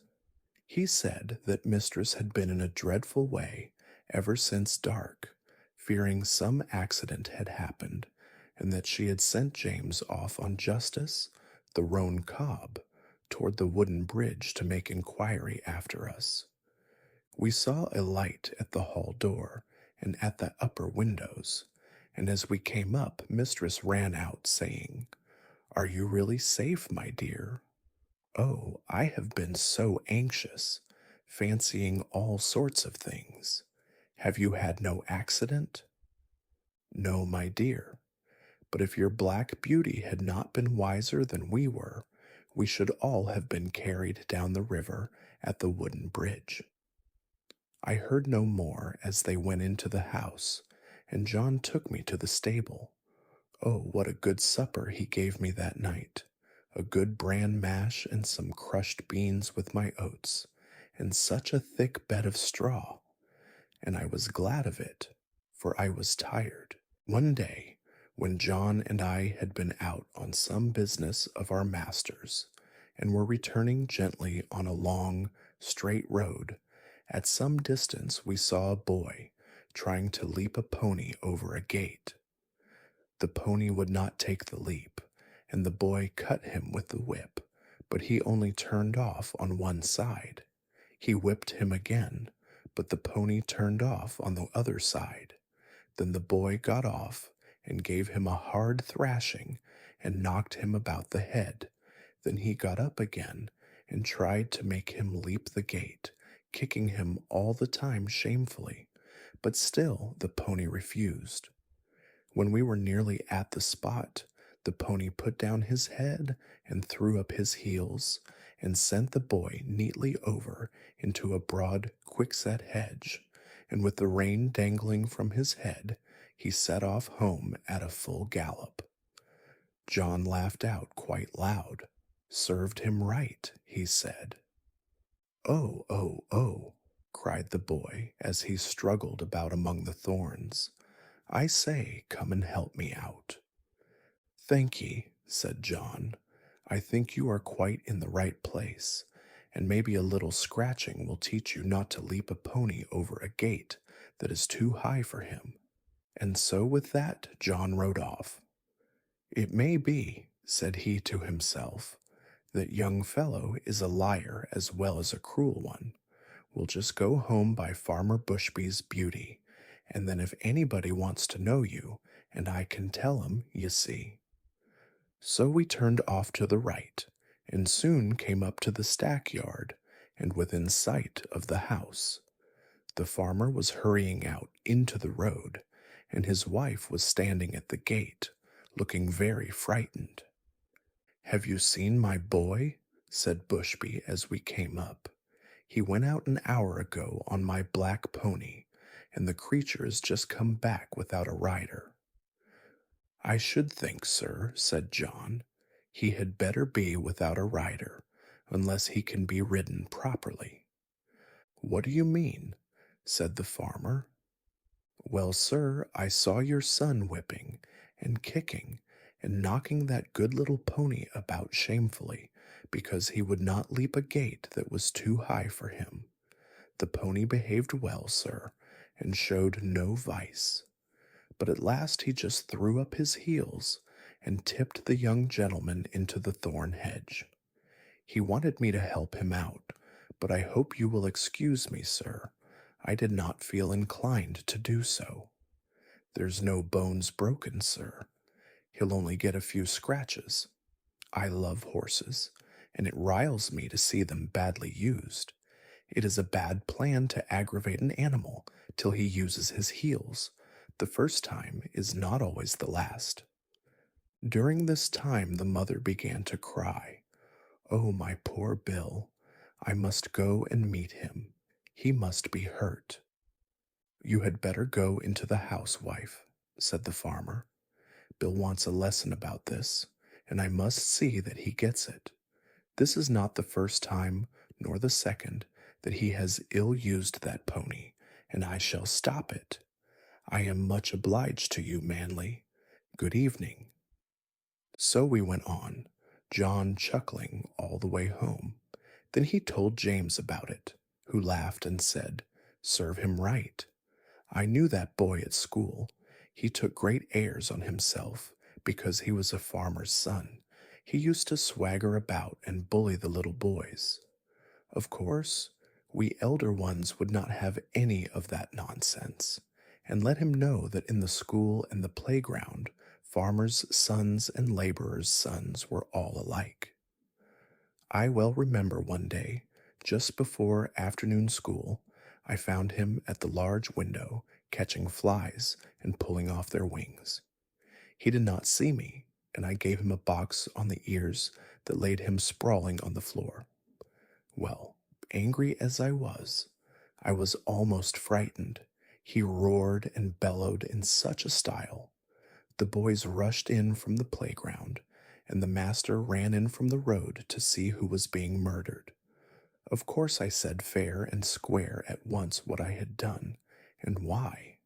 He said that mistress had been in a dreadful way ever since dark, fearing some accident had happened, and that she had sent James off on justice, the roan cob, toward the wooden bridge to make inquiry after us. We saw a light at the hall door and at the upper windows, and as we came up, mistress ran out, saying, "Are you really safe, my dear? Oh, I have been so anxious, fancying all sorts of things. Have you had no accident?" "No, my dear. But if your black beauty had not been wiser than we were, we should all have been carried down the river at the wooden bridge." I heard no more as they went into the house, and John took me to the stable. Oh, what a good supper he gave me that night! A good bran mash and some crushed beans with my oats, and such a thick bed of straw. And I was glad of it, for I was tired. One day, when John and I had been out on some business of our master's, and were returning gently on a long, straight road, at some distance we saw a boy trying to leap a pony over a gate. The pony would not take the leap, and the boy cut him with the whip, but he only turned off on one side. He whipped him again, but the pony turned off on the other side. Then the boy got off and gave him a hard thrashing and knocked him about the head. Then he got up again and tried to make him leap the gate, kicking him all the time shamefully, but still the pony refused. When we were nearly at the spot, The pony put down his head and threw up his heels and sent the boy neatly over into a broad, quickset hedge, and with the rein dangling from his head, he set off home at a full gallop. John laughed out quite loud. "Served him right," he said. "Oh, oh, oh," cried the boy as he struggled about among the thorns. "I say, come and help me out." "Thank ye," said John. "I think you are quite in the right place, and maybe a little scratching will teach you not to leap a pony over a gate that is too high for him." And so with that John rode off. "It may be," said he to himself, "that young fellow is a liar as well as a cruel one. We'll just go home by Farmer Bushby's beauty, and then if anybody wants to know you, and I can tell 'em, you see." So we turned off to the right, and soon came up to the stack yard, and within sight of the house. The farmer was hurrying out into the road, and his wife was standing at the gate, looking very frightened. "Have you seen my boy?" said Bushby as we came up. "He went out an hour ago on my black pony, and the creature has just come back without a rider." "I should think, sir," said John, "he had better be without a rider, unless he can be ridden properly." "What do you mean?" said the farmer. "Well, sir, I saw your son whipping and kicking and knocking that good little pony about shamefully because he would not leap a gate that was too high for him. The pony behaved well, sir, and showed no vice. But at last he just threw up his heels and tipped the young gentleman into the thorn hedge. He wanted me to help him out, but I hope you will excuse me, sir. I did not feel inclined to do so. There's no bones broken, sir. He'll only get a few scratches. I love horses, and it riles me to see them badly used. It is a bad plan to aggravate an animal till he uses his heels. The first time is not always the last." During this time the mother began to cry. "Oh, my poor Bill, I must go and meet him. He must be hurt." "You had better go into the house, wife," said the farmer. "Bill wants a lesson about this, and I must see that he gets it. This is not the first time, nor the second, that he has ill-used that pony, and I shall stop it. I am much obliged to you, Manly. Good evening." So we went on, John chuckling all the way home. Then he told James about it, who laughed and said, "Serve him right. I knew that boy at school. He took great airs on himself because he was a farmer's son. He used to swagger about and bully the little boys. Of course, we elder ones would not have any of that nonsense, and let him know that in the school and the playground, farmers' sons and laborers' sons were all alike. I well remember one day, just before afternoon school, I found him at the large window catching flies and pulling off their wings. He did not see me, and I gave him a box on the ears that laid him sprawling on the floor. Well, angry as I was almost frightened. He roared and bellowed in such a style. The boys rushed in from the playground, and the master ran in from the road to see who was being murdered. Of course I said fair and square at once what I had done, and why.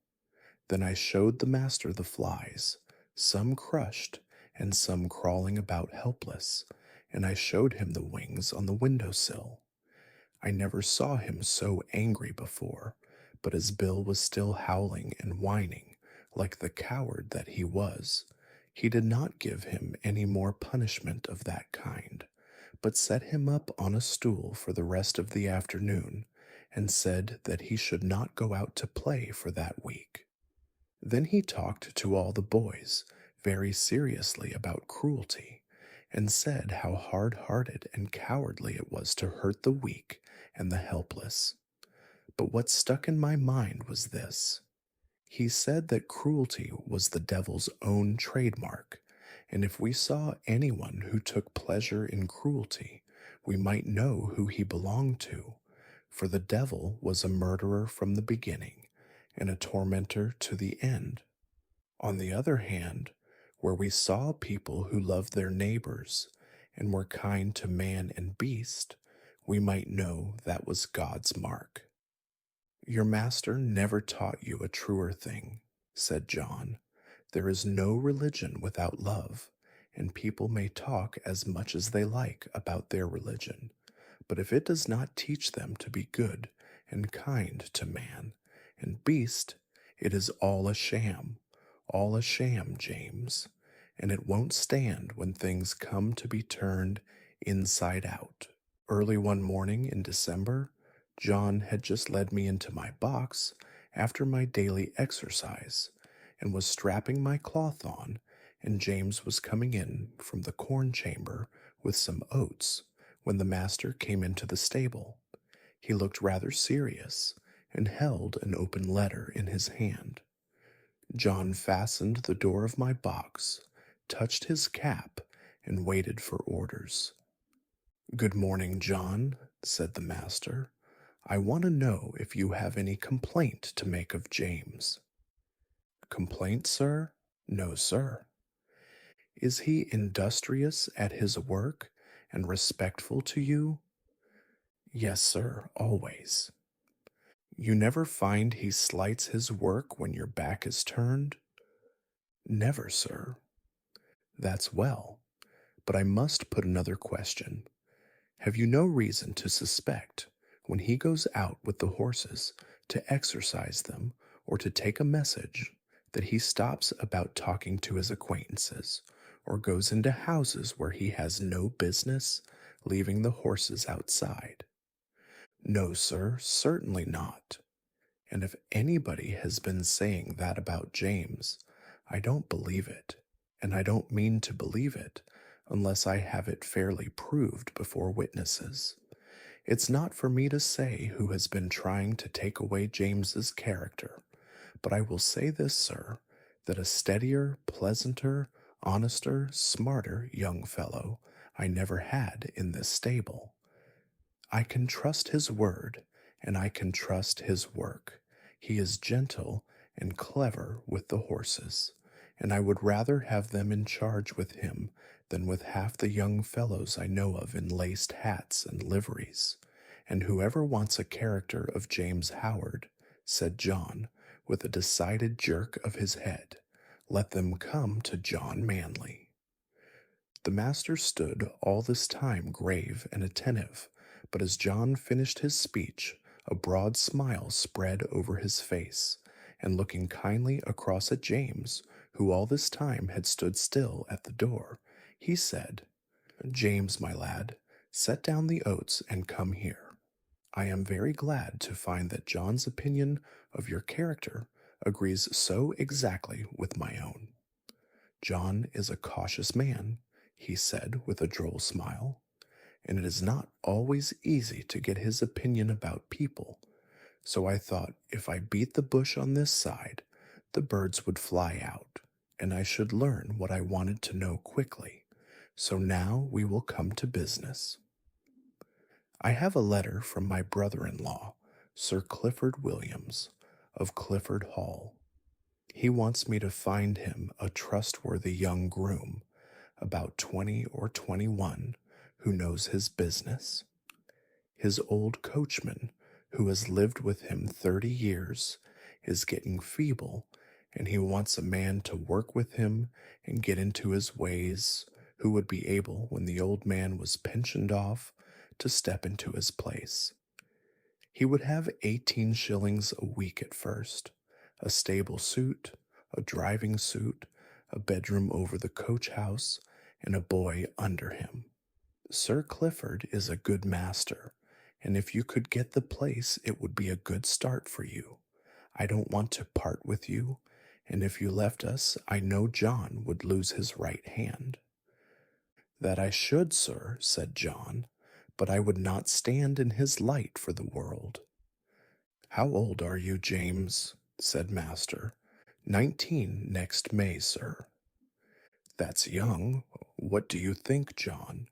Then I showed the master the flies, some crushed and some crawling about helpless, and I showed him the wings on the window-sill. I never saw him so angry before, but as Bill was still howling and whining, like the coward that he was, he did not give him any more punishment of that kind, but set him up on a stool for the rest of the afternoon, and said that he should not go out to play for that week. Then he talked to all the boys very seriously about cruelty, and said how hard-hearted and cowardly it was to hurt the weak and the helpless. But what stuck in my mind was this. He said that cruelty was the devil's own trademark, And if we saw anyone who took pleasure in cruelty, we might know who he belonged to, for the devil was a murderer from the beginning and a tormentor to the end. On the other hand, where we saw people who loved their neighbors and were kind to man and beast, we might know that was God's mark. Your master never taught you a truer thing, said John. There is no religion without love, and people may talk as much as they like about their religion, but if it does not teach them to be good and kind to man and beast, it is all a sham, James, and it won't stand when things come to be turned inside out. Early one morning in December, John had just led me into my box after my daily exercise and was strapping my cloth on, and James was coming in from the corn chamber with some oats when the master came into the stable. He looked rather serious and held an open letter in his hand. John fastened the door of my box, touched his cap, and waited for orders. Good morning, John, said the master. I want to know if you have any complaint to make of James. Complaint, sir? No, sir. Is he industrious at his work and respectful to you? Yes, sir, always. You never find he slights his work when your back is turned? Never, sir. That's well. But I must put another question. Have you no reason to suspect, when he goes out with the horses to exercise them or to take a message, that he stops about talking to his acquaintances, or goes into houses where he has no business, leaving the horses outside? No, sir, certainly not. And if anybody has been saying that about James, I don't believe it, and I don't mean to believe it unless I have it fairly proved before witnesses. It's not for me to say who has been trying to take away James's character, but I will say this, sir, that a steadier, pleasanter, honester, smarter young fellow I never had in this stable. I can trust his word, and I can trust his work. He is gentle and clever with the horses, and I would rather have them in charge with him than with half the young fellows I know of in laced hats and liveries. And whoever wants a character of James Howard, said John, with a decided jerk of his head, let them come to John Manley. The master stood all this time grave and attentive, but as John finished his speech, a broad smile spread over his face, and looking kindly across at James, who all this time had stood still at the door, he said, James, my lad, set down the oats and come here. I am very glad to find that John's opinion of your character agrees so exactly with my own. John is a cautious man, he said with a droll smile, and it is not always easy to get his opinion about people, so I thought if I beat the bush on this side, the birds would fly out, and I should learn what I wanted to know quickly. So now we will come to business. I have a letter from my brother-in-law, Sir Clifford Williams, of Clifford Hall. He wants me to find him a trustworthy young groom, about 20 or 21, who knows his business. His old coachman, who has lived with him 30 years, is getting feeble, and he wants a man to work with him and get into his ways, who would be able, when the old man was pensioned off, to step into his place. He would have 18 shillings a week at first, a stable suit, a driving suit, a bedroom over the coach house, and a boy under him. Sir Clifford is a good master, and if you could get the place, it would be a good start for you. I don't want to part with you, and if you left us, I know John would lose his right hand. That I should, sir, said John, but I would not stand in his light for the world. How old are you, James? Said master. 19 next May, sir. That's young. What do you think, John?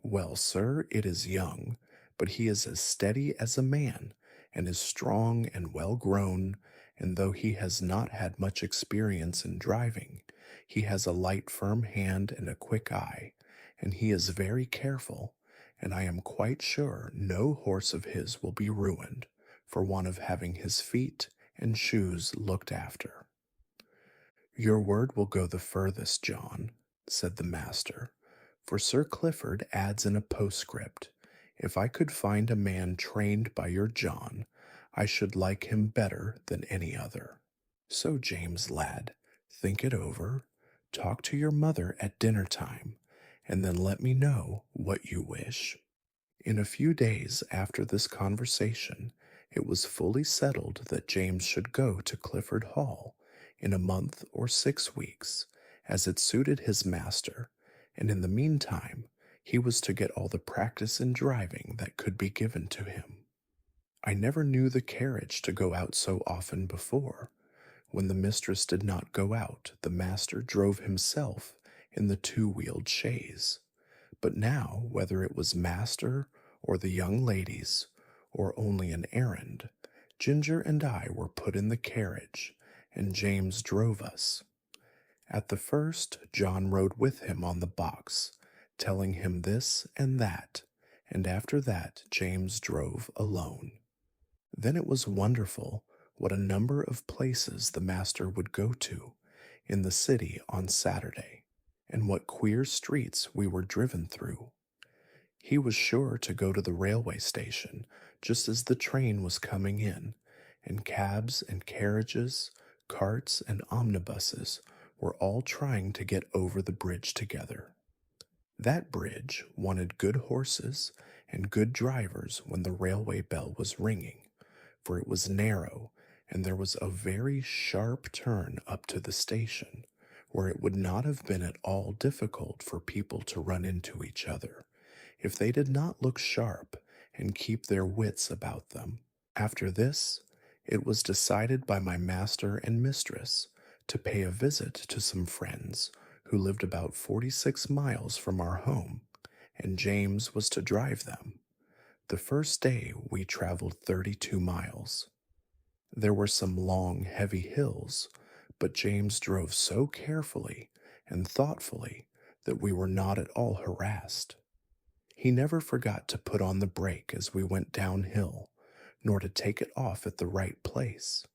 Well, sir, it is young, but he is as steady as a man, and is strong and well grown, and though he has not had much experience in driving, he has a light, firm hand and a quick eye, and he is very careful, and I am quite sure no horse of his will be ruined for want of having his feet and shoes looked after. Your word will go the furthest, John, said the master, for Sir Clifford adds in a postscript, if I could find a man trained by your John, I should like him better than any other. So, James, lad, think it over, talk to your mother at dinner time, and then let me know what you wish. In a few days after this conversation, it was fully settled that James should go to Clifford Hall in a month or 6 weeks, as it suited his master, and in the meantime he was to get all the practice in driving that could be given to him. I never knew the carriage to go out so often before. When the mistress did not go out, the master drove himself in the two-wheeled chaise. But now, whether it was master or the young ladies, or only an errand, Ginger and I were put in the carriage, and James drove us. At the first, John rode with him on the box, telling him this and that, and after that James drove alone. Then it was wonderful what a number of places the master would go to in the city on Saturday, and what queer streets we were driven through. He was sure to go to the railway station just as the train was coming in, and cabs and carriages, carts and omnibuses were all trying to get over the bridge together. That bridge wanted good horses and good drivers when the railway bell was ringing, for it was narrow, and there was a very sharp turn up to the station, where it would not have been at all difficult for people to run into each other, if they did not look sharp and keep their wits about them. After this, it was decided by my master and mistress to pay a visit to some friends who lived about 46 miles from our home, and James was to drive them. The first day we traveled 32 miles. There were some long, heavy hills, but James drove so carefully and thoughtfully that we were not at all harassed. He never forgot to put on the brake as we went downhill, nor to take it off at the right place.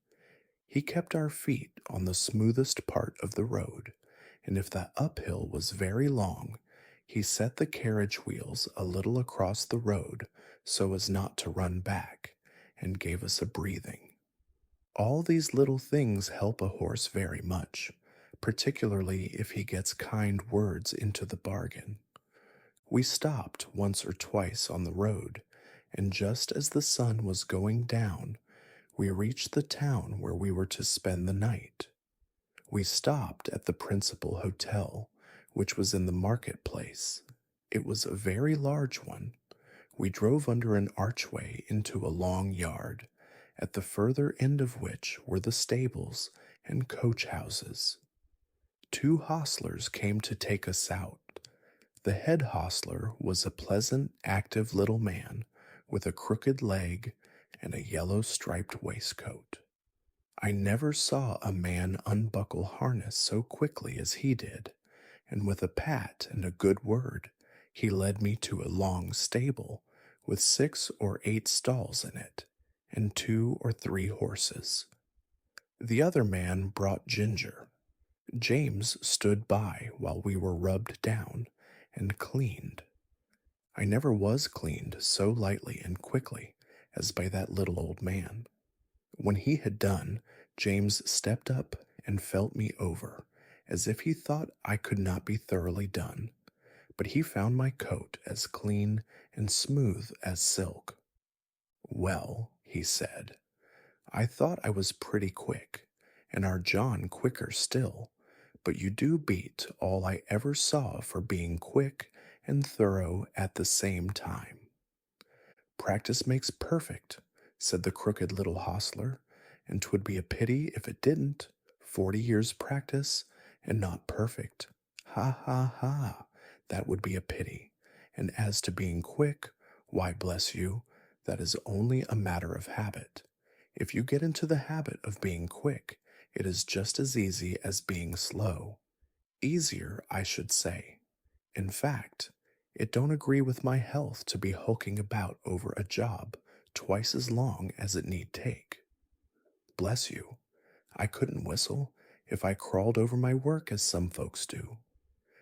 He kept our feet on the smoothest part of the road, and if the uphill was very long, he set the carriage wheels a little across the road so as not to run back, and gave us a breathing. All these little things help a horse very much, particularly if he gets kind words into the bargain. We stopped once or twice on the road, and just as the sun was going down, we reached the town where we were to spend the night. We stopped at the principal hotel, which was in the marketplace. It was a very large one. We drove under an archway into a long yard, at the further end of which were the stables and coach houses. 2 hostlers came to take us out. The head hostler was a pleasant, active little man with a crooked leg and a yellow striped waistcoat. I never saw a man unbuckle harness so quickly as he did, and with a pat and a good word, he led me to a long stable with 6 or 8 stalls in it, and 2 or 3 horses. The other man brought Ginger. James stood by while we were rubbed down and cleaned. I never was cleaned so lightly and quickly as by that little old man. When he had done, James stepped up and felt me over, as if he thought I could not be thoroughly done, but he found my coat as clean and smooth as silk. Well, he said, I thought I was pretty quick, and our John quicker still, but you do beat all I ever saw for being quick and thorough at the same time. Practice makes perfect, said the crooked little hostler, and 'twould be a pity if it didn't. 40 years' practice, and not perfect. Ha ha ha, that would be a pity. And as to being quick, why bless you, that is only a matter of habit. If you get into the habit of being quick, it is just as easy as being slow. Easier, I should say. In fact, it don't agree with my health to be hulking about over a job twice as long as it need take. Bless you, I couldn't whistle if I crawled over my work as some folks do.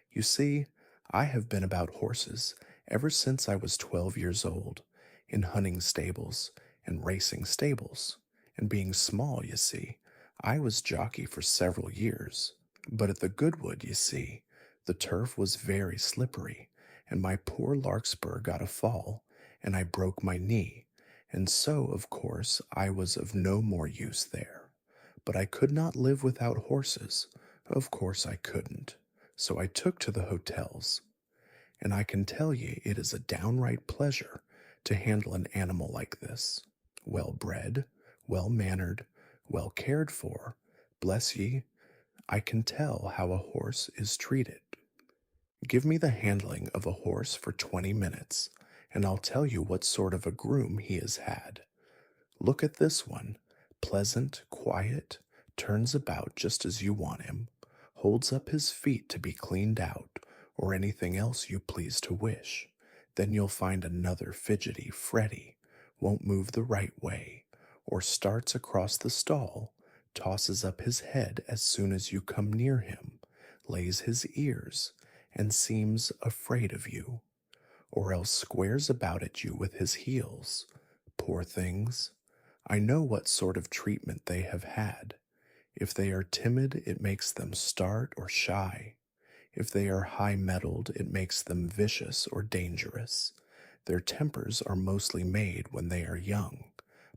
You see, I have been about horses ever since I was 12 years old, in hunting stables and racing stables, and being small, you see, I was jockey for several years. But at the Goodwood, you see, the turf was very slippery, and my poor larkspur got a fall, and I broke my knee, and so, of course, I was of no more use there. But I could not live without horses. Of course I couldn't. So I took to the hotels. And I can tell ye it is a downright pleasure to handle an animal like this. Well bred, well mannered, well cared for. Bless ye, I can tell how a horse is treated. Give me the handling of a horse for 20 minutes, and I'll tell you what sort of a groom he has had. Look at this one, pleasant, quiet, turns about just as you want him, holds up his feet to be cleaned out, or anything else you please to wish. Then you'll find another fidgety, fretty, won't move the right way, or starts across the stall, tosses up his head as soon as you come near him, lays his ears, and seems afraid of you, or else squares about at you with his heels. Poor things! I know what sort of treatment they have had. If they are timid, it makes them start or shy. If they are high-mettled, it makes them vicious or dangerous. Their tempers are mostly made when they are young.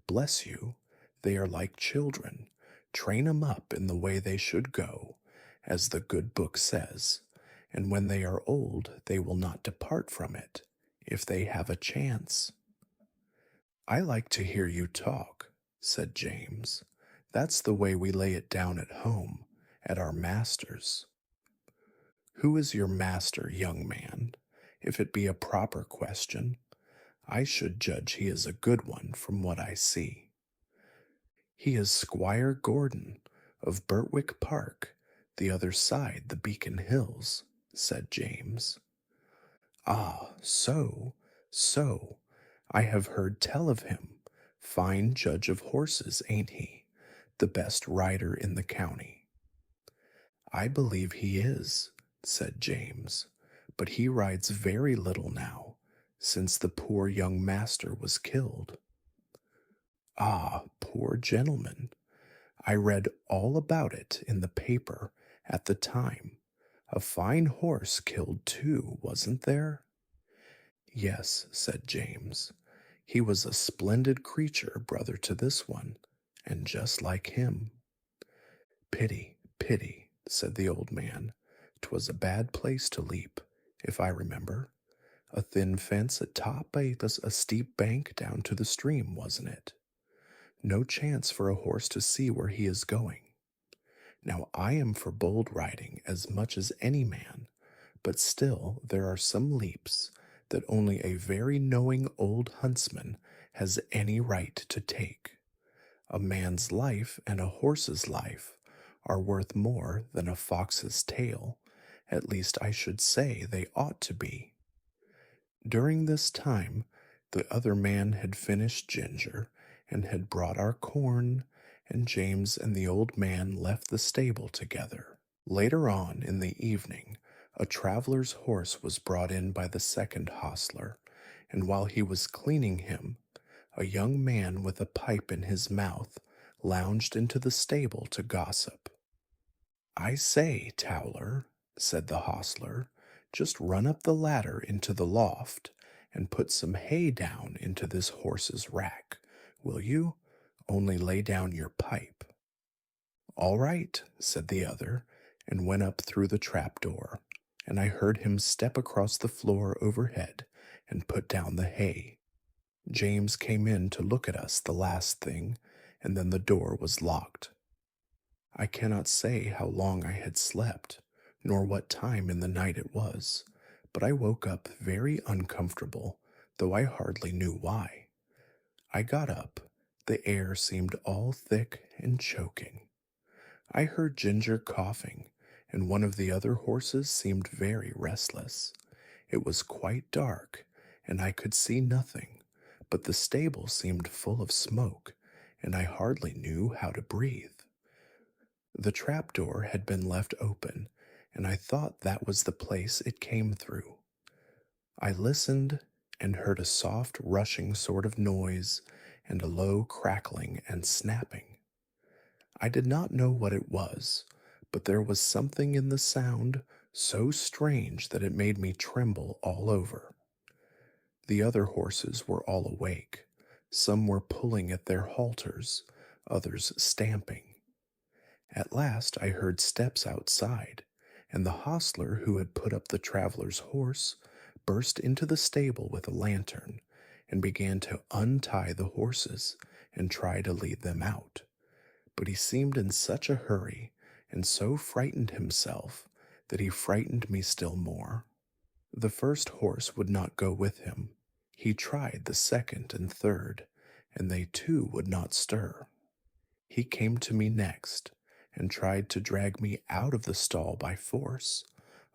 Bless you, they are like children. Train 'em up in the way they should go, as the good book says, and when they are old, they will not depart from it, if they have a chance. I like to hear you talk, said James. That's the way we lay it down at home, at our master's. Who is your master, young man? If it be a proper question, I should judge he is a good one from what I see. He is Squire Gordon, of Birtwick Park, the other side the Beacon Hills, said James. Ah, so, I have heard tell of him. Fine judge of horses, ain't he? The best rider in the county. I believe he is, said James, but he rides very little now, since the poor young master was killed. Ah, poor gentleman! I read all about it in the paper at the time. A fine horse killed too, wasn't there? Yes, said James. He was a splendid creature, brother to this one, and just like him. Pity, pity, said the old man. 'Twas a bad place to leap, if I remember. A thin fence atop a steep bank down to the stream, wasn't it? No chance for a horse to see where he is going. Now I am for bold riding as much as any man, but still there are some leaps that only a very knowing old huntsman has any right to take. A man's life and a horse's life are worth more than a fox's tail. At least I should say they ought to be. During this time, the other man had finished Ginger and had brought our corn, and James and the old man left the stable together. Later on in the evening, a traveler's horse was brought in by the second hostler, and while he was cleaning him, a young man with a pipe in his mouth lounged into the stable to gossip. I say, Towler, said the hostler, just run up the ladder into the loft and put some hay down into this horse's rack, will you? Only lay down your pipe. All right, said the other, and went up through the trap-door, and I heard him step across the floor overhead and put down the hay. James came in to look at us the last thing, and then the door was locked. I cannot say how long I had slept, nor what time in the night it was, but I woke up very uncomfortable, though I hardly knew why. I got up. The air seemed all thick and choking. I heard Ginger coughing, and one of the other horses seemed very restless. It was quite dark, and I could see nothing, but the stable seemed full of smoke, and I hardly knew how to breathe. The trapdoor had been left open, and I thought that was the place it came through. I listened and heard a soft rushing sort of noise and a low crackling and snapping. I did not know what it was, but there was something in the sound so strange that it made me tremble all over. The other horses were all awake. Some were pulling at their halters, others stamping. At last I heard steps outside, and the hostler who had put up the traveler's horse burst into the stable with a lantern and began to untie the horses and try to lead them out. But he seemed in such a hurry and so frightened himself that he frightened me still more. The first horse would not go with him. He tried the second and third, and they too would not stir. He came to me next and tried to drag me out of the stall by force.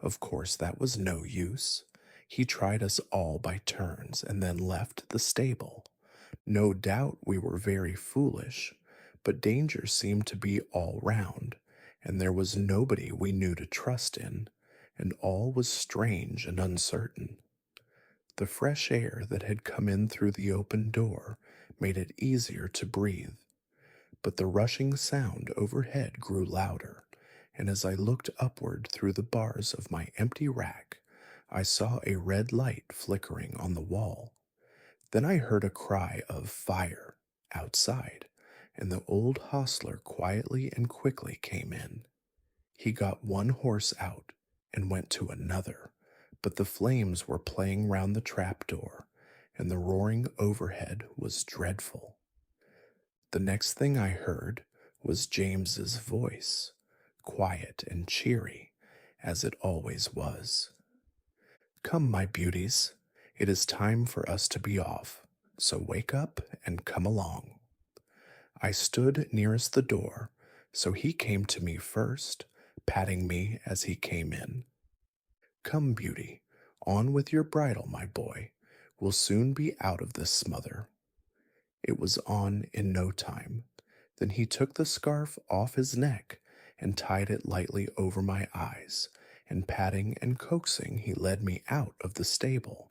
Of course, that was no use. He tried us all by turns and then left the stable. No doubt we were very foolish, but danger seemed to be all round, and there was nobody we knew to trust in, and all was strange and uncertain. The fresh air that had come in through the open door made it easier to breathe, but the rushing sound overhead grew louder, and as I looked upward through the bars of my empty rack, I saw a red light flickering on the wall. Then I heard a cry of "Fire!" outside, and the old hostler quietly and quickly came in. He got one horse out and went to another, but the flames were playing round the trap-door, and the roaring overhead was dreadful. The next thing I heard was James's voice, quiet and cheery, as it always was. "Come, my beauties, it is time for us to be off, so wake up and come along." I stood nearest the door, so he came to me first, patting me as he came in. "Come, Beauty, on with your bridle, my boy. We'll soon be out of this smother." It was on in no time. Then he took the scarf off his neck and tied it lightly over my eyes, and patting and coaxing he led me out of the stable.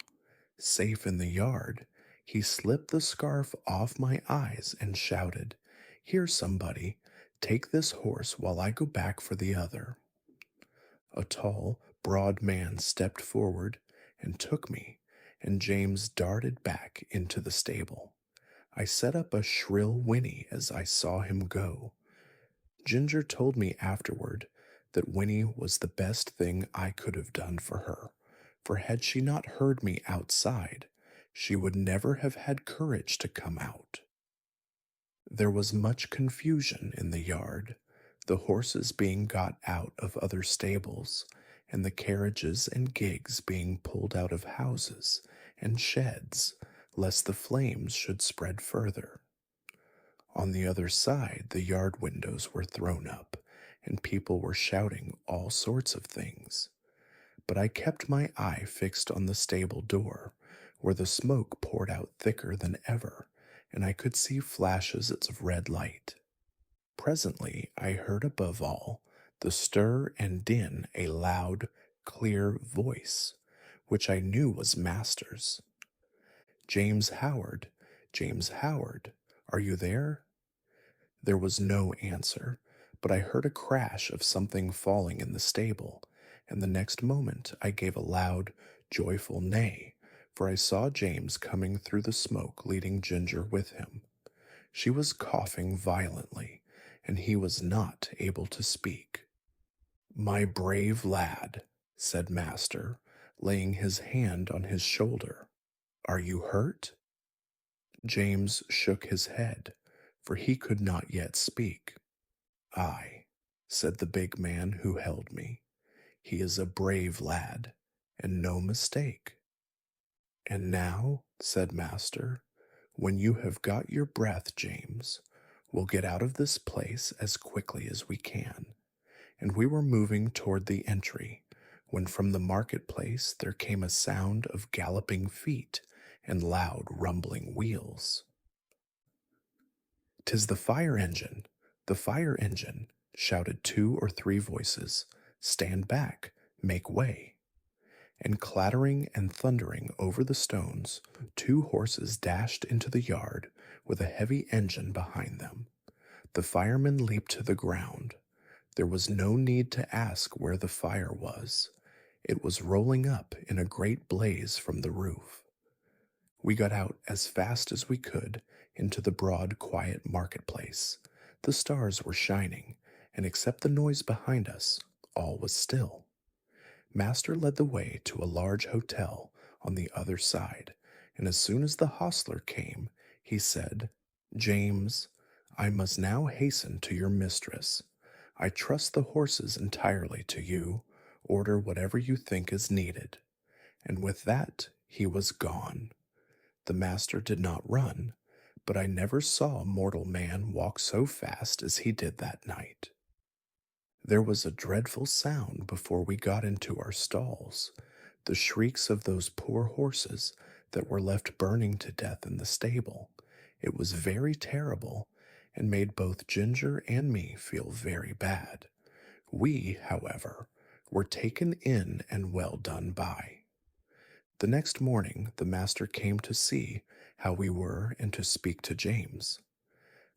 Safe in the yard, he slipped the scarf off my eyes and shouted, "Here, somebody, take this horse while I go back for the other." A tall, broad man stepped forward and took me, and James darted back into the stable. I set up a shrill whinny as I saw him go. Ginger told me afterward that Winnie was the best thing I could have done for had she not heard me outside, she would never have had courage to come out. There was much confusion in the yard, the horses being got out of other stables, and the carriages and gigs being pulled out of houses and sheds, lest the flames should spread further. On the other side, the yard windows were thrown up, and people were shouting all sorts of things. But I kept my eye fixed on the stable door, where the smoke poured out thicker than ever, and I could see flashes of red light. Presently I heard above all the stir and din a loud, clear voice, which I knew was Master's. "James Howard, James Howard, are you there?" There was no answer, but I heard a crash of something falling in the stable, and the next moment I gave a loud, joyful neigh, for I saw James coming through the smoke leading Ginger with him. She was coughing violently, and he was not able to speak. "My brave lad," said Master, laying his hand on his shoulder, "are you hurt?" James shook his head, for he could not yet speak. "Aye," said the big man who held me. He is a brave lad, and no mistake. And now, said master, when you have got your breath, James, we'll get out of this place as quickly as we can. And we were moving toward the entry, when from the marketplace there came a sound of galloping feet and loud rumbling wheels. "'Tis the fire engine, the fire engine," shouted 2 or 3 voices. "Stand back, make way." And clattering and thundering over the stones, 2 horses dashed into the yard with a heavy engine behind them. The firemen leaped to the ground. There was no need to ask where the fire was. It was rolling up in a great blaze from the roof. We got out as fast as we could into the broad, quiet marketplace. The stars were shining, and except the noise behind us, all was still. Master led the way to a large hotel on the other side, and as soon as the hostler came, he said, "James, I must now hasten to your mistress. I trust the horses entirely to you. Order whatever you think is needed." And with that, he was gone. The master did not run, but I never saw mortal man walk so fast as he did that night. There was a dreadful sound before we got into our stalls, the shrieks of those poor horses that were left burning to death in the stable. It was very terrible, and made both Ginger and me feel very bad. We, however, were taken in and well done by. The next morning the master came to see how we were and to speak to James.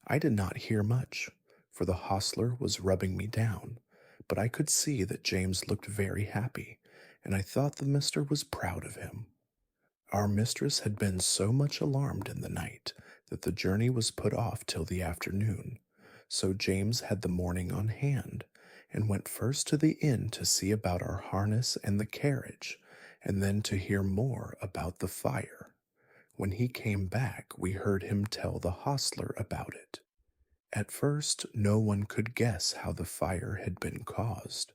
I did not hear much, for the hostler was rubbing me down, but I could see that James looked very happy, and I thought the mister was proud of him. Our mistress had been so much alarmed in the night that the journey was put off till the afternoon, so James had the morning on hand, and went first to the inn to see about our harness and the carriage, and then to hear more about the fire. When he came back, we heard him tell the hostler about it. At first, no one could guess how the fire had been caused,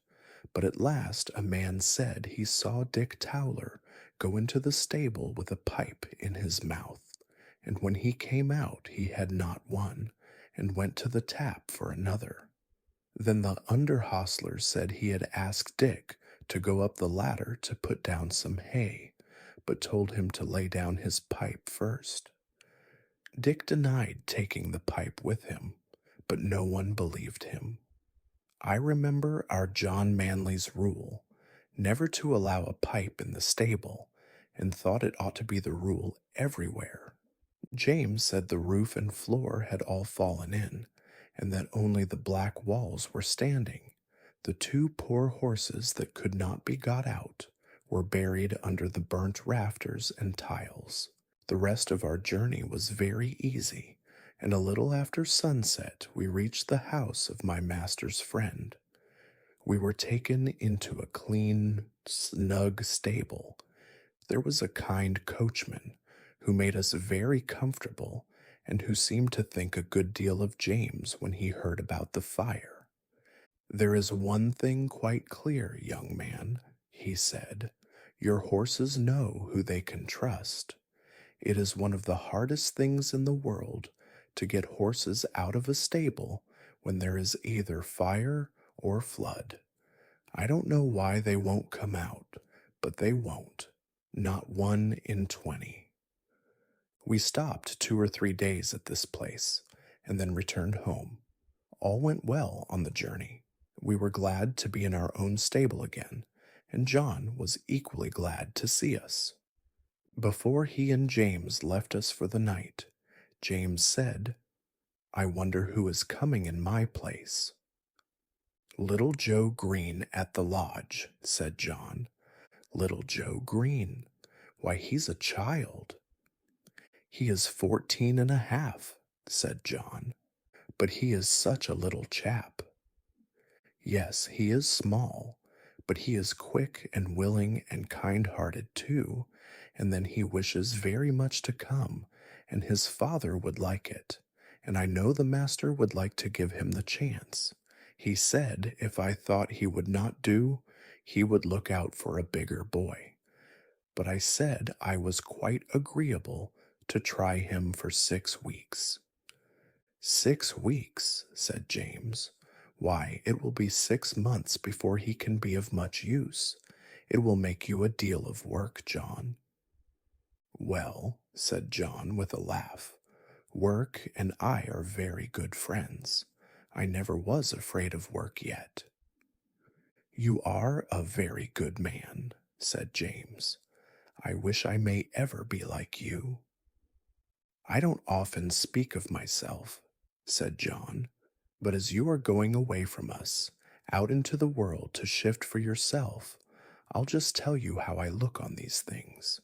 but at last a man said he saw Dick Towler go into the stable with a pipe in his mouth, and when he came out he had not one, and went to the tap for another. Then the under hostler said he had asked Dick to go up the ladder to put down some hay, but told him to lay down his pipe first. Dick denied taking the pipe with him, but no one believed him. I remember our John Manley's rule, never to allow a pipe in the stable, and thought it ought to be the rule everywhere. James said the roof and floor had all fallen in, and that only the black walls were standing. The 2 poor horses that could not be got out were buried under the burnt rafters and tiles. The rest of our journey was very easy, and a little after sunset we reached the house of my master's friend. We were taken into a clean, snug stable. There was a kind coachman who made us very comfortable, and who seemed to think a good deal of James when he heard about the fire. "There is one thing quite clear, young man," he said. "Your horses know who they can trust. It is one of the hardest things in the world to get horses out of a stable when there is either fire or flood. I don't know why they won't come out, but they won't. Not 1 in 20. We stopped 2 or 3 days at this place, and then returned home. All went well on the journey. We were glad to be in our own stable again, and John was equally glad to see us. Before he and James left us for the night, James said, "I wonder who is coming in my place." "Little Joe Green at the lodge," said John. "Little Joe Green? Why, he's a child." "He is 14 and a half," said John, "but he is such a little chap." "Yes, he is small, but he is quick and willing and kind-hearted too, and then he wishes very much to come, and his father would like it, and I know the master would like to give him the chance. He said if I thought he would not do, he would look out for a bigger boy. But I said I was quite agreeable to try him for 6 weeks. 6 weeks, said James. Why, it will be 6 months before he can be of much use. It will make you a deal of work, John. Well, said John with a laugh, work and I are very good friends. I never was afraid of work yet. You are a very good man, said James. I wish I may ever be like you. I don't often speak of myself, said John, but as you are going away from us, out into the world to shift for yourself, I'll just tell you how I look on these things.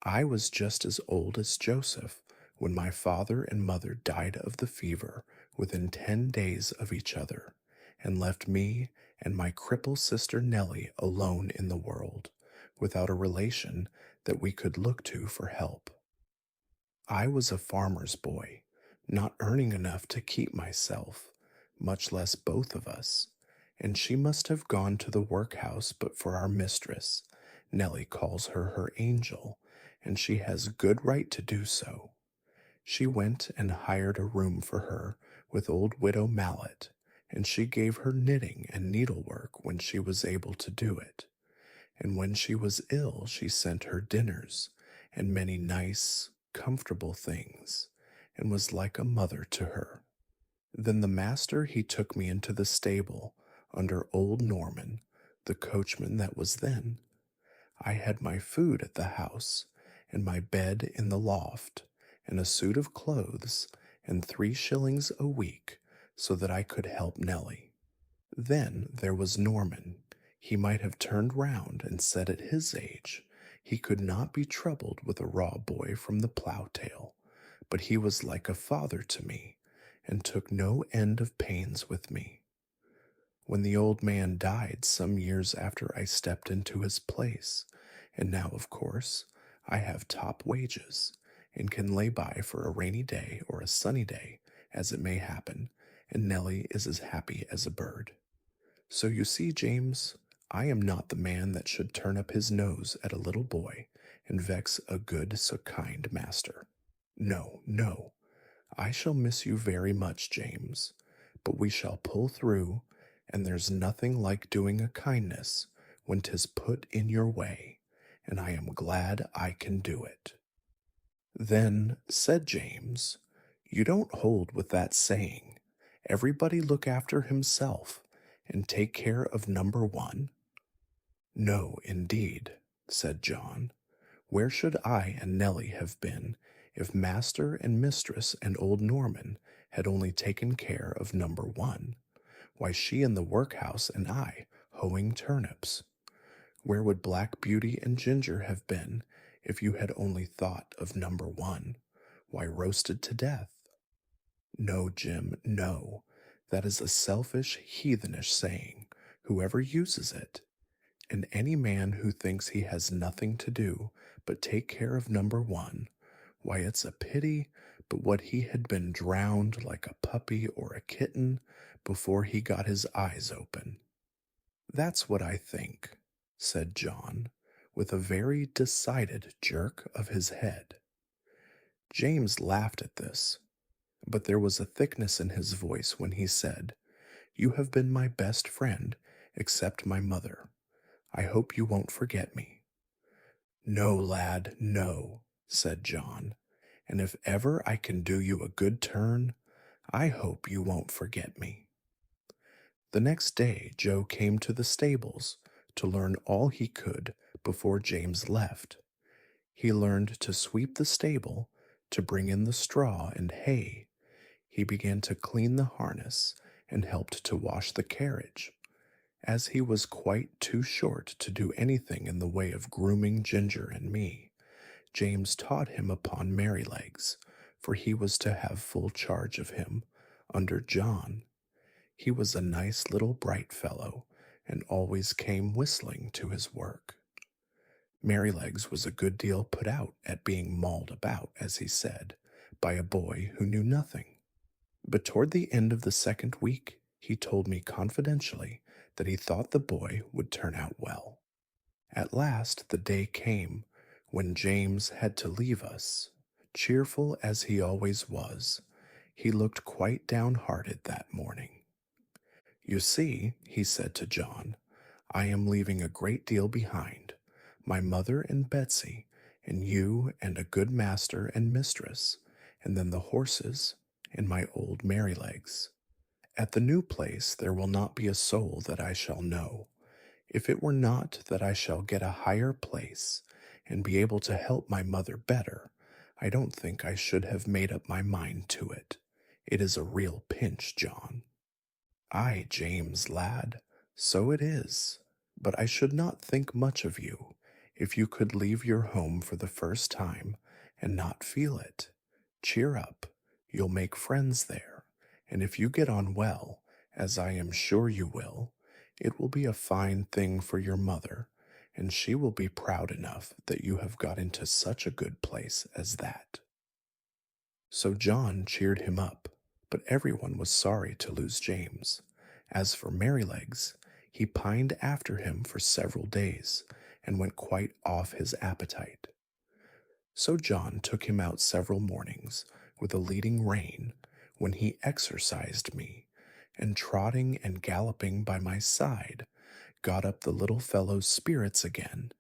I was just as old as Joseph when my father and mother died of the fever within 10 days of each other, and left me and my crippled sister Nellie alone in the world, without a relation that we could look to for help. I was a farmer's boy, not earning enough to keep myself, much less both of us, and she must have gone to the workhouse but for our mistress. Nellie calls her her angel, and she has good right to do so. She went and hired a room for her with old widow Mallet, and she gave her knitting and needlework when she was able to do it. And when she was ill, she sent her dinners and many nice, comfortable things, and was like a mother to her. Then the master he took me into the stable under old Norman, the coachman that was then. I had my food at the house, and my bed in the loft, and a suit of clothes, and 3 shillings a week, so that I could help Nellie. Then there was Norman. He might have turned round and said at his age he could not be troubled with a raw boy from the plough-tail, but he was like a father to me, and took no end of pains with me. When the old man died some years after I stepped into his place, and now, of course, I have top wages, and can lay by for a rainy day or a sunny day, as it may happen, and Nellie is as happy as a bird. So you see, James, I am not the man that should turn up his nose at a little boy and vex a good so kind master. No, no, I shall miss you very much, James, but we shall pull through, and there's nothing like doing a kindness when 'tis put in your way, and I am glad I can do it. Then, said James, you don't hold with that saying, everybody look after himself and take care of number one? No, indeed, said John. Where should I and Nellie have been if master and mistress and old Norman had only taken care of number one? Why, she in the workhouse and I hoeing turnips. Where would Black Beauty and Ginger have been if you had only thought of number one? Why, roasted to death. No, Jim, no. That is a selfish, heathenish saying, whoever uses it. And any man who thinks he has nothing to do but take care of number one, why, it's a pity but what he had been drowned like a puppy or a kitten before he got his eyes open. That's what I think, said John, with a very decided jerk of his head. James laughed at this, but there was a thickness in his voice when he said, You have been my best friend, except my mother. I hope you won't forget me. No, lad, no, said John, and if ever I can do you a good turn, I hope you won't forget me. The next day Joe came to the stables to learn all he could before James left. He learned to sweep the stable, to bring in the straw and hay. He began to clean the harness and helped to wash the carriage. As he was quite too short to do anything in the way of grooming Ginger and me, James taught him upon Merrylegs, for he was to have full charge of him, under John. He was a nice little bright fellow, and always came whistling to his work. Merrylegs was a good deal put out at being mauled about, as he said, by a boy who knew nothing. But toward the end of the second week, he told me confidentially that he thought the boy would turn out well. At last the day came when James had to leave us. Cheerful as he always was, he looked quite downhearted that morning. You see, he said to John, I am leaving a great deal behind, my mother and Betsy, and you and a good master and mistress, and then the horses and my old Merrylegs. At the new place there will not be a soul that I shall know. If it were not that I shall get a higher place and be able to help my mother better, I don't think I should have made up my mind to it. It is a real pinch, John. Ay, James, lad, so it is. But I should not think much of you if you could leave your home for the first time and not feel it. Cheer up, you'll make friends there, and if you get on well, as I am sure you will, it will be a fine thing for your mother, and she will be proud enough that you have got into such a good place as that. So John cheered him up, but everyone was sorry to lose James. As for Merrylegs, he pined after him for several days, and went quite off his appetite. So John took him out several mornings with a leading rein, when he exercised me, and trotting and galloping by my side, got up the little fellow's spirits again,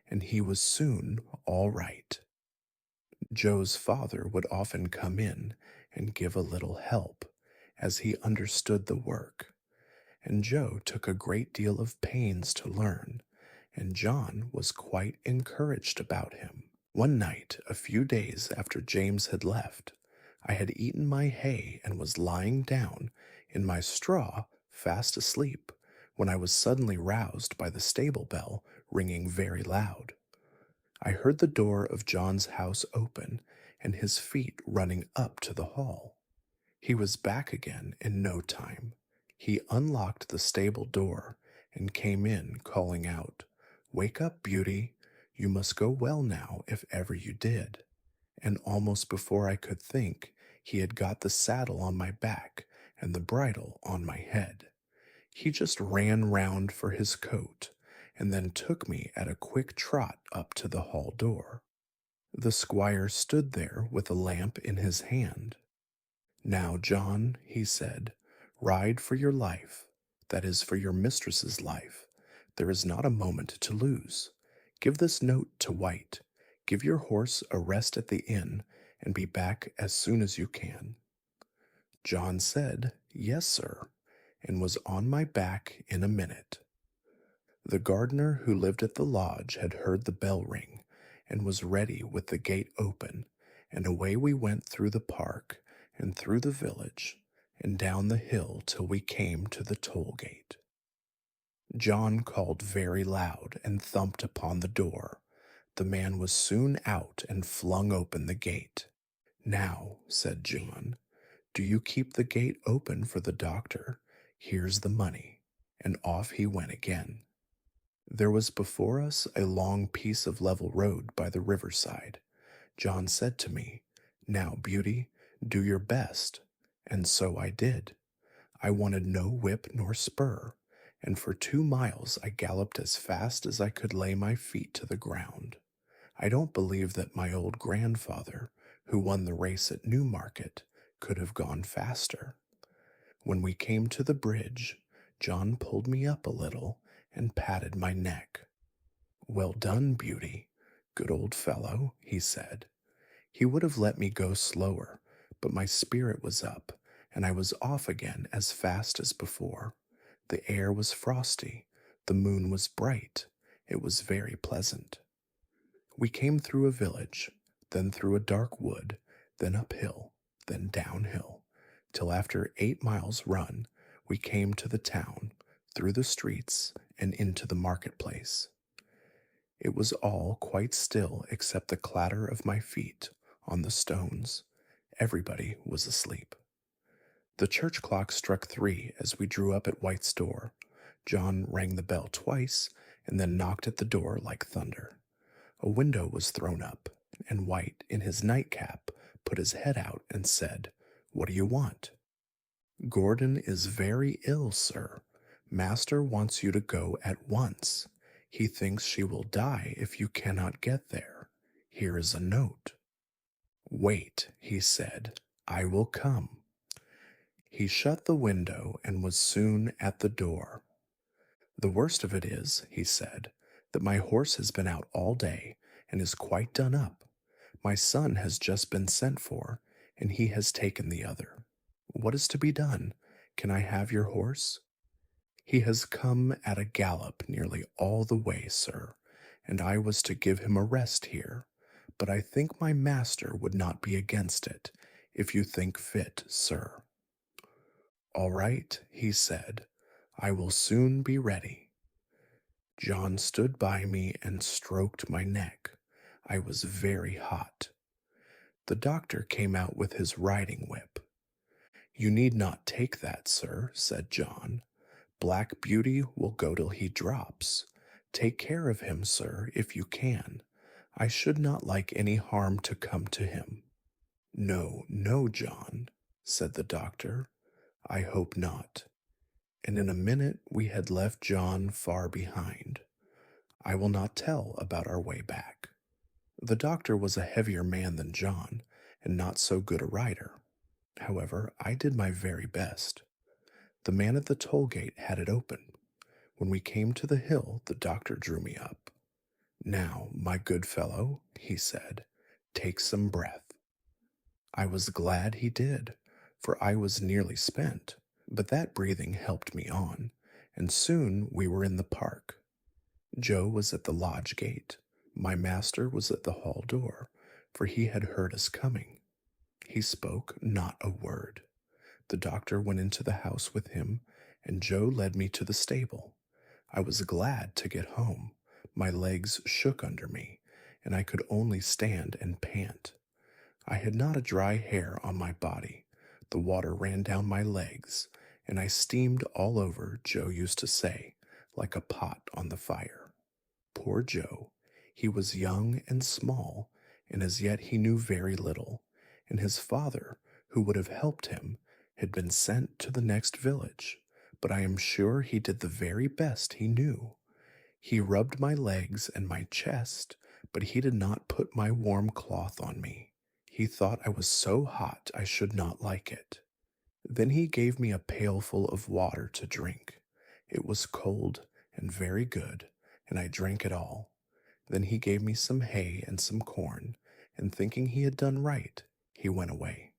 and he was soon all right. Joe's father would often come in and give a little help, as he understood the work, and Joe took a great deal of pains to learn, and John was quite encouraged about him. One night, a few days after James had left, I had eaten my hay and was lying down in my straw fast asleep, when I was suddenly roused by the stable bell ringing very loud. I heard the door of John's house open and his feet running up to the hall. He was back again in no time. He unlocked the stable door and came in, calling out, Wake up, Beauty. You must go well now if ever you did. And almost before I could think, he had got the saddle on my back and the bridle on my head. He just ran round for his coat, and then took me at a quick trot up to the hall door. The squire stood there with a lamp in his hand. Now, John, he said, ride for your life, that is for your mistress's life. There is not a moment to lose. Give this note to White. Give your horse a rest at the inn, and be back as soon as you can. John said, Yes, sir, and was on my back in a minute. The gardener who lived at the lodge had heard the bell ring, and was ready with the gate open, and away we went through the park, and through the village, and down the hill till we came to the toll gate. John called very loud and thumped upon the door. The man was soon out and flung open the gate. Now, said John, do you keep the gate open for the doctor? Here's the money. And off he went again. There was before us a long piece of level road by the riverside. John said to me, Now, Beauty, do your best. And so I did. I wanted no whip nor spur, and for 2 miles I galloped as fast as I could lay my feet to the ground. I don't believe that my old grandfather, who won the race at Newmarket, could have gone faster. When we came to the bridge, John pulled me up a little and patted my neck. Well done, Beauty. Good old fellow, he said. He would have let me go slower, but my spirit was up, and I was off again as fast as before. The air was frosty, the moon was bright, it was very pleasant. We came through a village, then through a dark wood, then uphill, then downhill, till after 8 miles run, we came to the town, through the streets, and into the marketplace. It was all quite still except the clatter of my feet on the stones. Everybody was asleep. The church clock struck 3 as we drew up at White's door. John rang the bell twice, and then knocked at the door like thunder. A window was thrown up, and White, in his nightcap, put his head out and said, What do you want? Gordon is very ill, sir. Master wants you to go at once. He thinks she will die if you cannot get there. Here is a note. Wait, he said, I will come. He shut the window and was soon at the door. The worst of it is, he said, that my horse has been out all day and is quite done up. My son has just been sent for, and he has taken the other. What is to be done? Can I have your horse? He has come at a gallop nearly all the way, sir, and I was to give him a rest here, but I think my master would not be against it, if you think fit, sir. All right, he said, I will soon be ready. John stood by me and stroked my neck. I was very hot. The doctor came out with his riding whip. You need not take that, sir, said John. Black Beauty will go till he drops. Take care of him, sir, if you can. I should not like any harm to come to him. No, no, John, said the doctor. I hope not. And in a minute we had left John far behind. I will not tell about our way back. The doctor was a heavier man than John, and not so good a rider. However, I did my very best. The man at the toll gate had it open. When we came to the hill, the doctor drew me up. Now, my good fellow, he said, take some breath. I was glad he did, for I was nearly spent, but that breathing helped me on, and soon we were in the park. Joe was at the lodge gate. My master was at the hall door, for he had heard us coming. He spoke not a word. The doctor went into the house with him, and Joe led me to the stable. I was glad to get home. My legs shook under me, and I could only stand and pant. I had not a dry hair on my body. The water ran down my legs, and I steamed all over, Joe used to say, like a pot on the fire. Poor Joe. He was young and small, and as yet he knew very little, and his father, who would have helped him, had been sent to the next village, but I am sure he did the very best he knew. He rubbed my legs and my chest, but he did not put my warm cloth on me. He thought I was so hot I should not like it. Then he gave me a pailful of water to drink. It was cold and very good, and I drank it all. Then he gave me some hay and some corn, and thinking he had done right, he went away.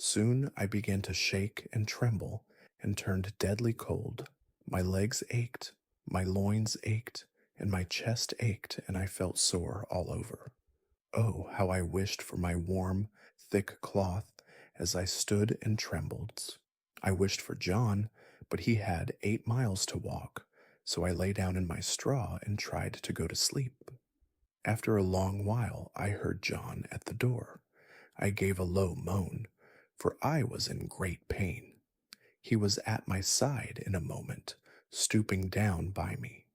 Soon I began to shake and tremble, and turned deadly cold. My legs ached, my loins ached, and my chest ached, and I felt sore all over. Oh, how I wished for my warm, thick cloth as I stood and trembled. I wished for John, but he had 8 miles to walk, so I lay down in my straw and tried to go to sleep. After a long while, I heard John at the door. I gave a low moan, for I was in great pain. He was at my side in a moment, stooping down by me.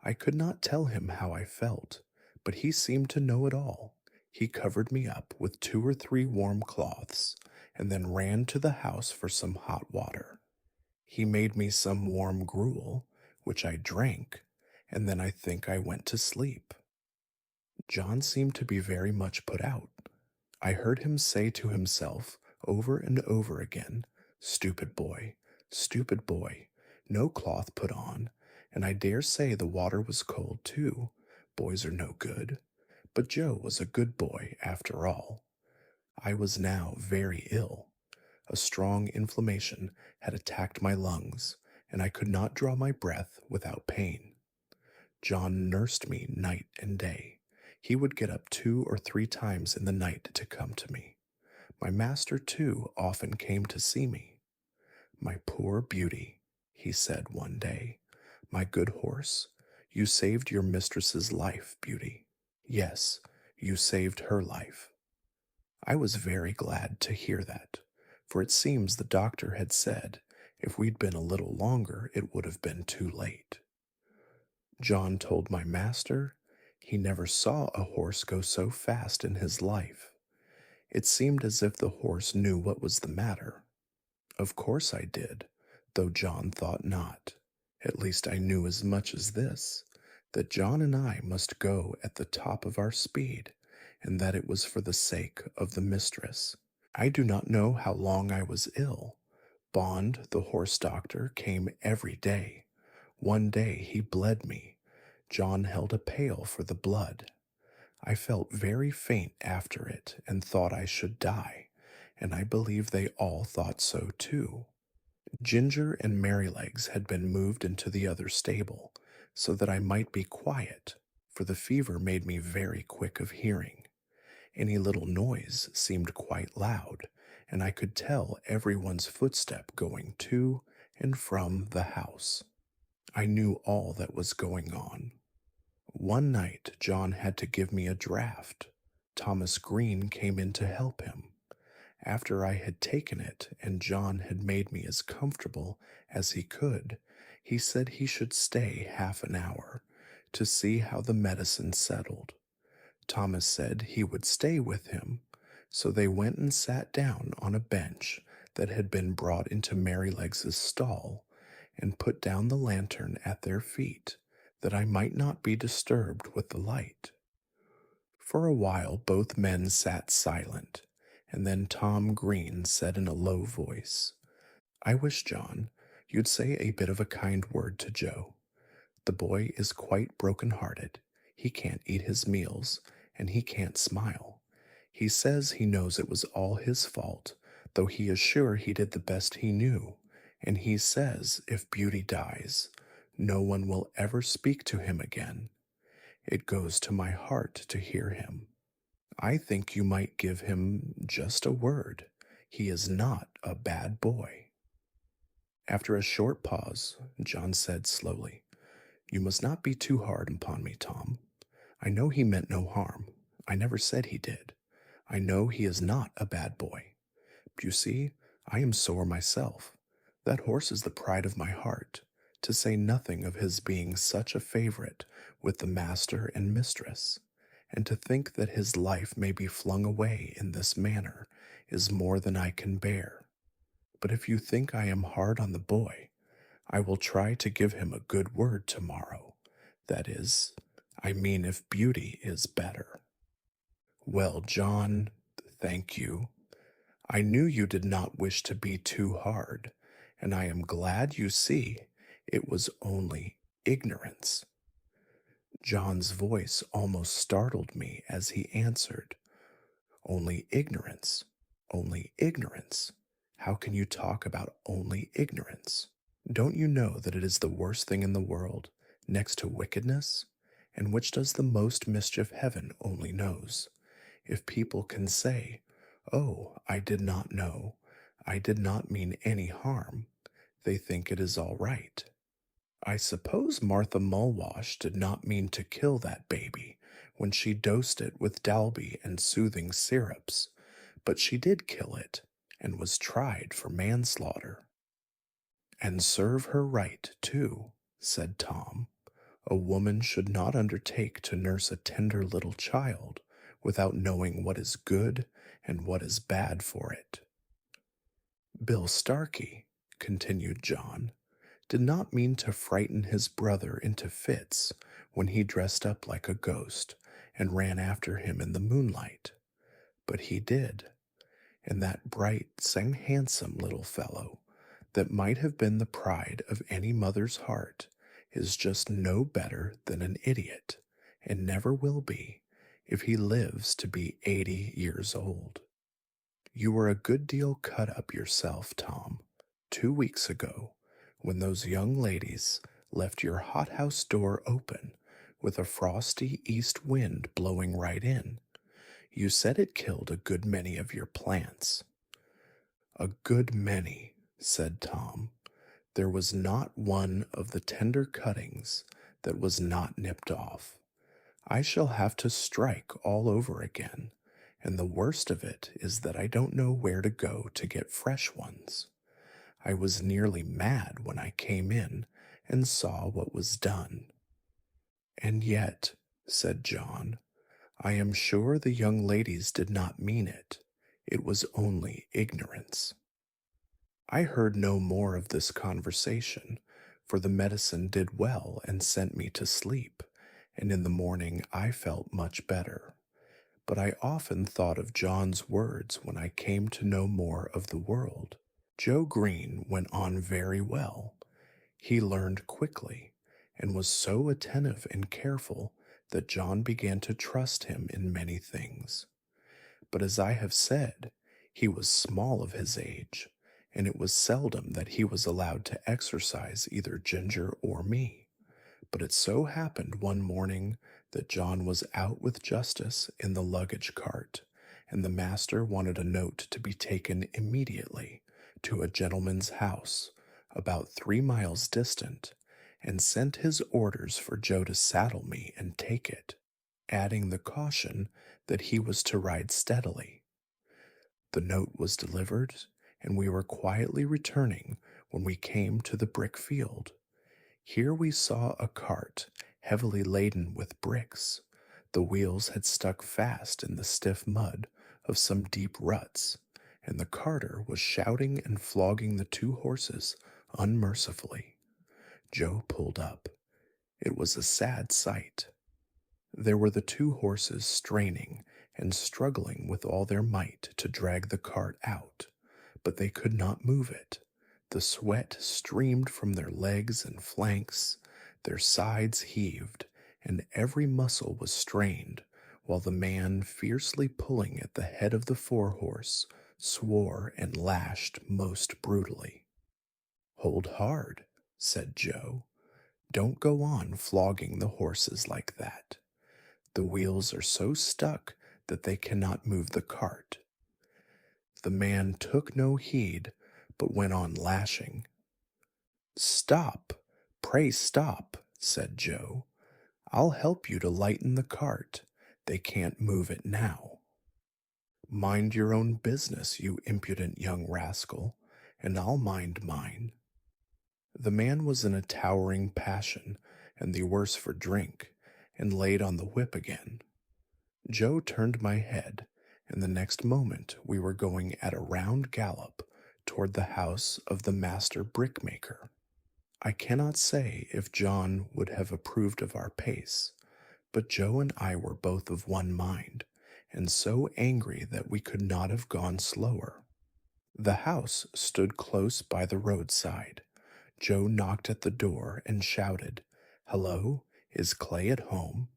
I could not tell him how I felt, but he seemed to know it all. He covered me up with 2 or 3 warm cloths, and then ran to the house for some hot water. He made me some warm gruel, which I drank, and then I think I went to sleep. John seemed to be very much put out. I heard him say to himself over and over again, stupid boy, no cloth put on, and I dare say the water was cold too. Boys are no good. But Joe was a good boy after all. I was now very ill. A strong inflammation had attacked my lungs, and I could not draw my breath without pain. John nursed me night and day. He would get up 2 or 3 times in the night to come to me. My master, too, often came to see me. My poor Beauty, he said one day, my good horse, you saved your mistress's life, Beauty. Yes, you saved her life. I was very glad to hear that, for it seems the doctor had said if we'd been a little longer it would have been too late. John told my master he never saw a horse go so fast in his life. It seemed as if the horse knew what was the matter. Of course I did, though John thought not. At least I knew as much as this, that John and I must go at the top of our speed, and that it was for the sake of the mistress. I do not know how long I was ill. Bond, the horse doctor, came every day. One day he bled me. John held a pail for the blood. I felt very faint after it and thought I should die, and I believe they all thought so too. Ginger and Merrylegs had been moved into the other stable, so that I might be quiet, for the fever made me very quick of hearing. Any little noise seemed quite loud, and I could tell everyone's footstep going to and from the house. I knew all that was going on. One night John had to give me a draught. Thomas Green came in to help him. After I had taken it and John had made me as comfortable as he could, he said he should stay half an hour to see how the medicine settled. Thomas said he would stay with him, so they went and sat down on a bench that had been brought into Merrylegs's stall, and put down the lantern at their feet, that I might not be disturbed with the light. For a while both men sat silent, and then Tom Green said in a low voice, "I wish, John, you'd say a bit of a kind word to Joe. The boy is quite broken-hearted. He can't eat his meals, and he can't smile. He says he knows it was all his fault, though he is sure he did the best he knew, and he says if Beauty dies, no one will ever speak to him again. It goes to my heart to hear him. I think you might give him just a word. He is not a bad boy." After a short pause, John said slowly, "You must not be too hard upon me, Tom. I know he meant no harm. I never said he did. I know he is not a bad boy. You see, I am sore myself. That horse is the pride of my heart, to say nothing of his being such a favorite with the master and mistress, and to think that his life may be flung away in this manner is more than I can bear. But if you think I am hard on the boy, I will try to give him a good word tomorrow. That is, I mean if Beauty is better." "Well, John, thank you. I knew you did not wish to be too hard, and I am glad you see it was only ignorance." John's voice almost startled me as he answered, "Only ignorance, only ignorance. How can you talk about only ignorance? Don't you know that it is the worst thing in the world, next to wickedness, and which does the most mischief heaven only knows? If people can say, 'Oh, I did not know, I did not mean any harm,' they think it is all right. I suppose Martha Mulwash did not mean to kill that baby when she dosed it with Dalby and soothing syrups, but she did kill it, and was tried for manslaughter." "And serve her right, too," said Tom. "A woman should not undertake to nurse a tender little child without knowing what is good and what is bad for it." "Bill Starkey," continued John, "did not mean to frighten his brother into fits when he dressed up like a ghost and ran after him in the moonlight. But he did, and that bright, same handsome little fellow, that might have been the pride of any mother's heart, is just no better than an idiot, and never will be, if he lives to be 80 years old. You were a good deal cut up yourself, Tom, 2 weeks ago, when those young ladies left your hothouse door open with a frosty east wind blowing right in. You said it killed a good many of your plants." "A good many," said Tom. "There was not one of the tender cuttings that was not nipped off. I shall have to strike all over again, and the worst of it is that I don't know where to go to get fresh ones. I was nearly mad when I came in and saw what was done." "And yet," said John, "I am sure the young ladies did not mean it. It was only ignorance." I heard no more of this conversation, for the medicine did well and sent me to sleep, and in the morning I felt much better. But I often thought of John's words when I came to know more of the world. Joe Green went on very well. He learned quickly and was so attentive and careful that John began to trust him in many things. But as I have said, he was small of his age, and it was seldom that he was allowed to exercise either Ginger or me. But it so happened one morning that John was out with Justice in the luggage cart, and the master wanted a note to be taken immediately to a gentleman's house about 3 miles distant, and sent his orders for Joe to saddle me and take it, adding the caution that he was to ride steadily. The note was delivered, and we were quietly returning when we came to the brick field. Here we saw a cart heavily laden with bricks. The wheels had stuck fast in the stiff mud of some deep ruts, and the carter was shouting and flogging the 2 horses unmercifully. Joe pulled up. It was a sad sight. There were the 2 horses straining and struggling with all their might to drag the cart out, but they could not move it. The sweat streamed from their legs and flanks, their sides heaved, and every muscle was strained, while the man fiercely pulling at the head of the 4 horse swore and lashed most brutally. "Hold hard," said Joe. "Don't go on flogging the horses like that. The wheels are so stuck that they cannot move the cart." The man took no heed, but went on lashing. "Stop, pray stop," said Joe. "I'll help you to lighten the cart. They can't move it now." "Mind your own business, you impudent young rascal, and I'll mind mine." The man was in a towering passion, and the worse for drink, and laid on the whip again. Joe turned my head, and the next moment we were going at a round gallop toward the house of the master brickmaker. I cannot say if John would have approved of our pace, but Joe and I were both of one mind, and so angry that we could not have gone slower. The house stood close by the roadside. Joe knocked at the door and shouted, "Hello, is Clay at home?"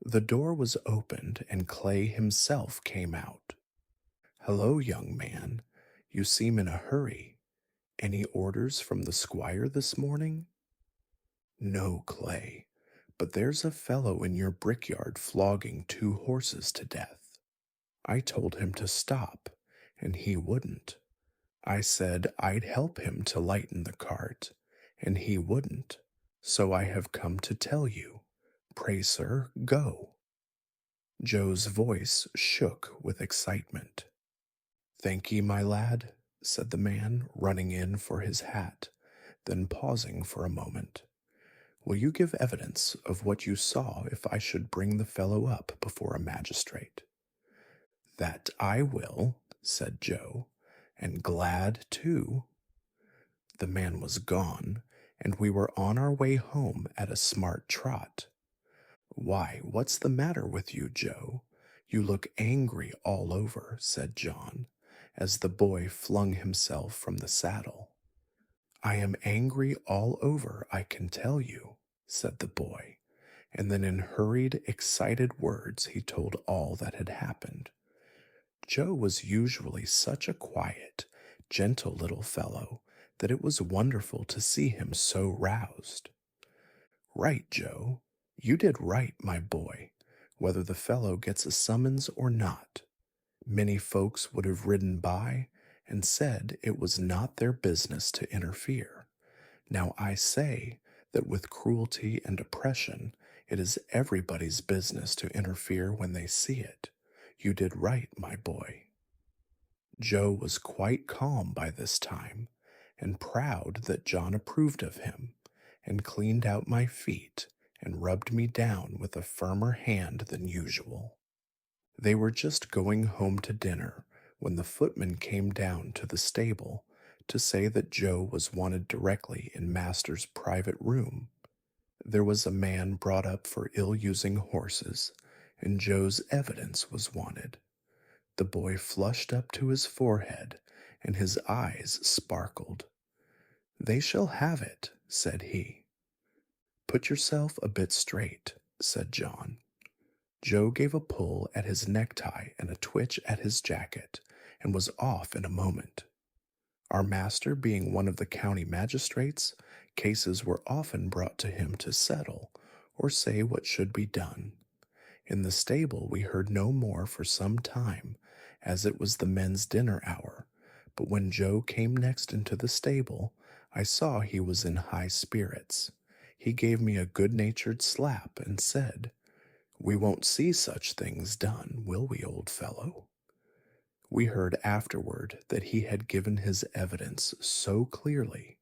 The door was opened and Clay himself came out. "Hello, young man. You seem in a hurry. Any orders from the squire this morning?" "No, Clay, but there's a fellow in your brickyard flogging 2 horses to death. I told him to stop, and he wouldn't. I said I'd help him to lighten the cart, and he wouldn't. So I have come to tell you. Pray, sir, go." Joe's voice shook with excitement. "Thank ye, my lad," said the man, running in for his hat, then pausing for a moment. "Will you give evidence of what you saw if I should bring the fellow up before a magistrate?" "That I will," said Joe, "and glad too." The man was gone, and we were on our way home at a smart trot. "Why, what's the matter with you, Joe? You look angry all over," said John, as the boy flung himself from the saddle. "I am angry all over, I can tell you," said the boy, and then in hurried, excited words he told all that had happened. Joe was usually such a quiet, gentle little fellow that it was wonderful to see him so roused. "Right, Joe. You did right, my boy, whether the fellow gets a summons or not. Many folks would have ridden by and said it was not their business to interfere. Now I say that with cruelty and oppression, it is everybody's business to interfere when they see it. You did right, my boy." Joe was quite calm by this time, and proud that John approved of him, and cleaned out my feet and rubbed me down with a firmer hand than usual. They were just going home to dinner when the footman came down to the stable to say that Joe was wanted directly in Master's private room. There was a man brought up for ill-using horses, and Joe's evidence was wanted. The boy flushed up to his forehead, and his eyes sparkled. "They shall have it," said he. "Put yourself a bit straight," said John. Joe gave a pull at his necktie and a twitch at his jacket, and was off in a moment. Our master being one of the county magistrates, cases were often brought to him to settle, or say what should be done. In the stable we heard no more for some time, as it was the men's dinner hour, but when Joe came next into the stable, I saw he was in high spirits. He gave me a good-natured slap and said, "We won't see such things done, will we, old fellow?" We heard afterward that he had given his evidence so clearly,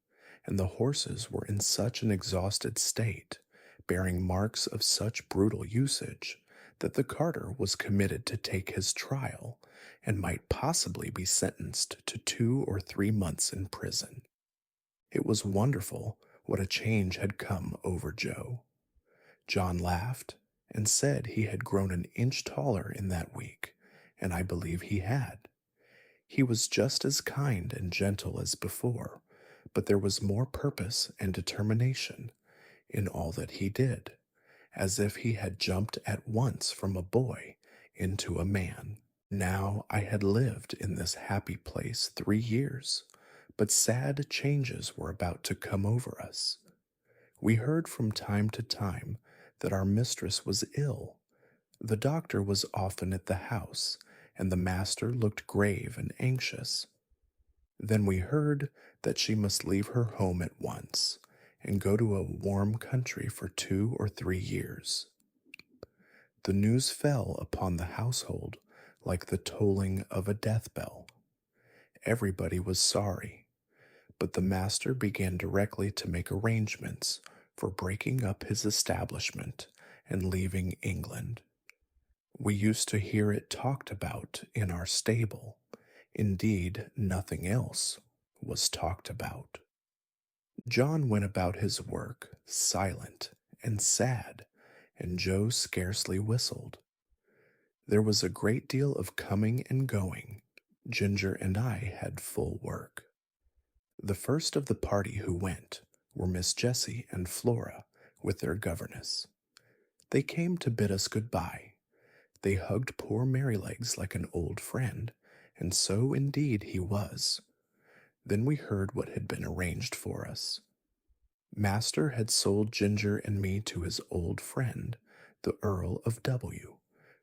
and the horses were in such an exhausted state, bearing marks of such brutal usage, that the carter was committed to take his trial, and might possibly be sentenced to 2 or 3 months in prison. It was wonderful what a change had come over Joe. John laughed and said he had grown an inch taller in that week, and I believe he had. He was just as kind and gentle as before, but there was more purpose and determination in all that he did, as if he had jumped at once from a boy into a man. Now I had lived in this happy place 3 years, but sad changes were about to come over us. We heard from time to time that our mistress was ill. The doctor was often at the house, and the master looked grave and anxious. Then we heard that she must leave her home at once and go to a warm country for 2 or 3 years. The news fell upon the household like the tolling of a death bell. Everybody was sorry, but the master began directly to make arrangements for breaking up his establishment and leaving England. We used to hear it talked about in our stable. Indeed, nothing else was talked about. John went about his work, silent and sad, and Joe scarcely whistled. There was a great deal of coming and going. Ginger and I had full work. The first of the party who went were Miss Jessie and Flora with their governess. They came to bid us good-bye. They hugged poor Merrylegs like an old friend, and so indeed he was. Then we heard what had been arranged for us. Master had sold Ginger and me to his old friend, the Earl of W.,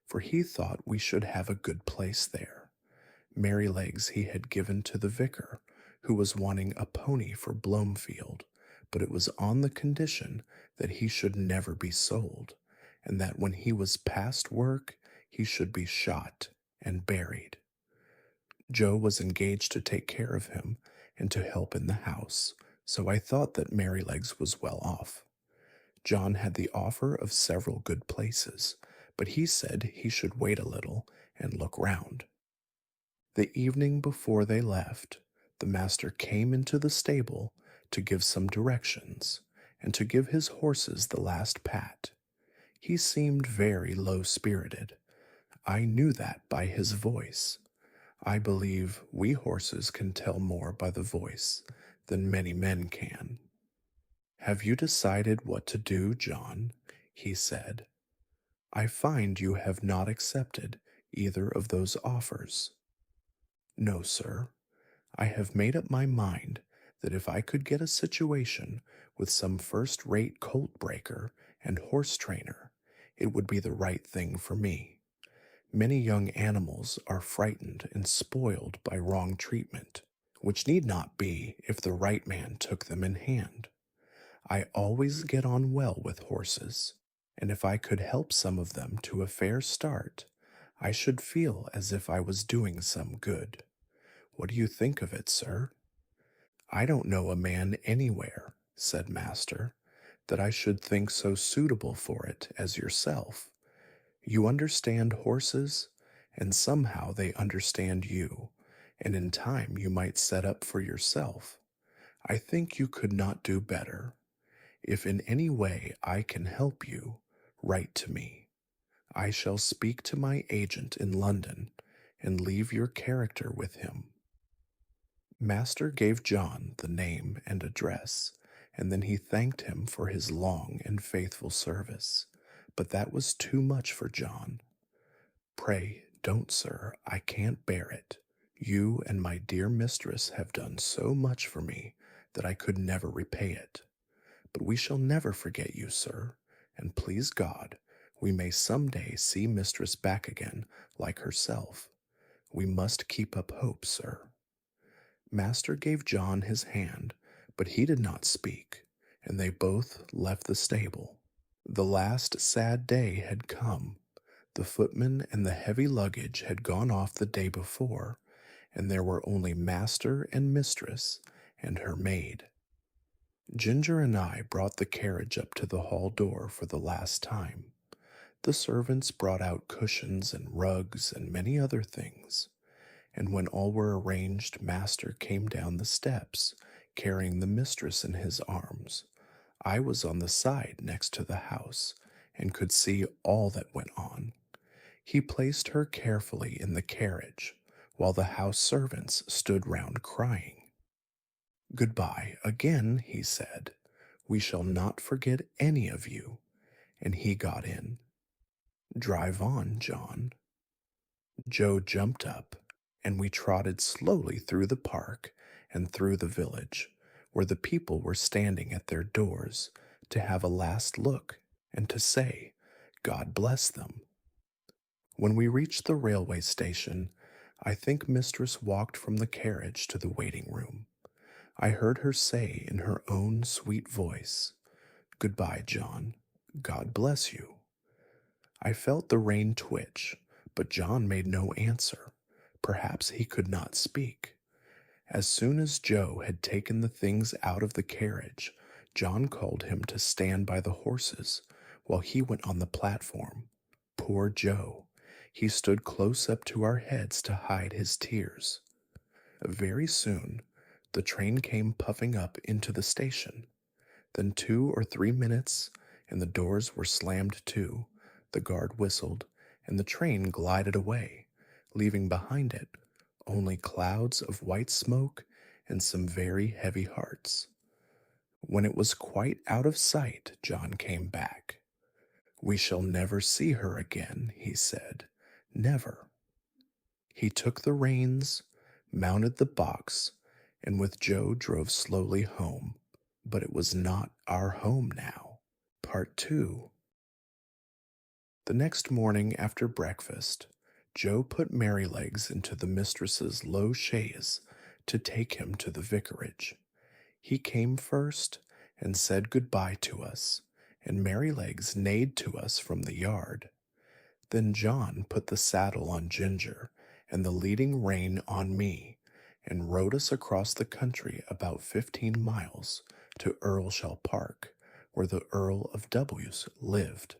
for he thought we should have a good place there. Merrylegs he had given to the vicar, who was wanting a pony for Blomefield, but it was on the condition that he should never be sold, and that when he was past work he should be shot and buried. Joe was engaged to take care of him and to help in the house, so I thought that Merrylegs was well off. John had the offer of several good places, but he said he should wait a little and look round. The evening before they left, the master came into the stable to give some directions, and to give his horses the last pat. He seemed very low-spirited. I knew that by his voice. I believe we horses can tell more by the voice than many men can. "Have you decided what to do, John?" he said. "I find you have not accepted either of those offers." "No, sir. I have made up my mind that if I could get a situation with some first-rate colt breaker and horse trainer, it would be the right thing for me. Many young animals are frightened and spoiled by wrong treatment, which need not be if the right man took them in hand. I always get on well with horses, and if I could help some of them to a fair start, I should feel as if I was doing some good. What do you think of it, sir?" "I don't know a man anywhere," said master, "that I should think so suitable for it as yourself. You understand horses, and somehow they understand you, and in time you might set up for yourself. I think you could not do better. If in any way I can help you, write to me. I shall speak to my agent in London and leave your character with him. Master gave John the name and address, and then he thanked him for his long and faithful service. But that was too much for John. Pray, don't, sir, I can't bear it. You and my dear mistress have done so much for me that I could never repay it. But we shall never forget you, sir, and please God, we may some day see mistress back again like herself. We must keep up hope, sir. Master gave John his hand, but he did not speak, and they both left the stable. The last sad day had come. The footman and the heavy luggage had gone off the day before, and there were only master and mistress and her maid. Ginger and I brought the carriage up to the hall door for the last time. The servants brought out cushions and rugs and many other things, and when all were arranged, master came down the steps, carrying the mistress in his arms. I was on the side next to the house, and could see all that went on. He placed her carefully in the carriage, while the house servants stood round crying. Goodbye again, he said. We shall not forget any of you. And he got in. Drive on, John. Joe jumped up, and we trotted slowly through the park and through the village, where the people were standing at their doors to have a last look and to say, God bless them. When we reached the railway station, I think mistress walked from the carriage to the waiting room. I heard her say in her own sweet voice, Goodbye, John. God bless you. I felt the rein twitch, but John made no answer. Perhaps he could not speak. As soon as Joe had taken the things out of the carriage, John called him to stand by the horses while he went on the platform. Poor Joe. He stood close up to our heads to hide his tears. Very soon, the train came puffing up into the station. Then 2 or 3 minutes, and the doors were slammed to, the guard whistled, and the train glided away, leaving behind it only clouds of white smoke and some very heavy hearts. When it was quite out of sight, John came back. We shall never see her again, he said. Never. He took the reins, mounted the box, and with Joe drove slowly home. But it was not our home now. Part 2. The next morning after breakfast, Joe put Merrylegs into the mistress's low chaise to take him to the vicarage. He came first and said good-bye to us, and Merrylegs neighed to us from the yard. Then John put the saddle on Ginger and the leading rein on me, and rode us across the country about 15 miles to Earlshall Park, where the Earl of W's lived.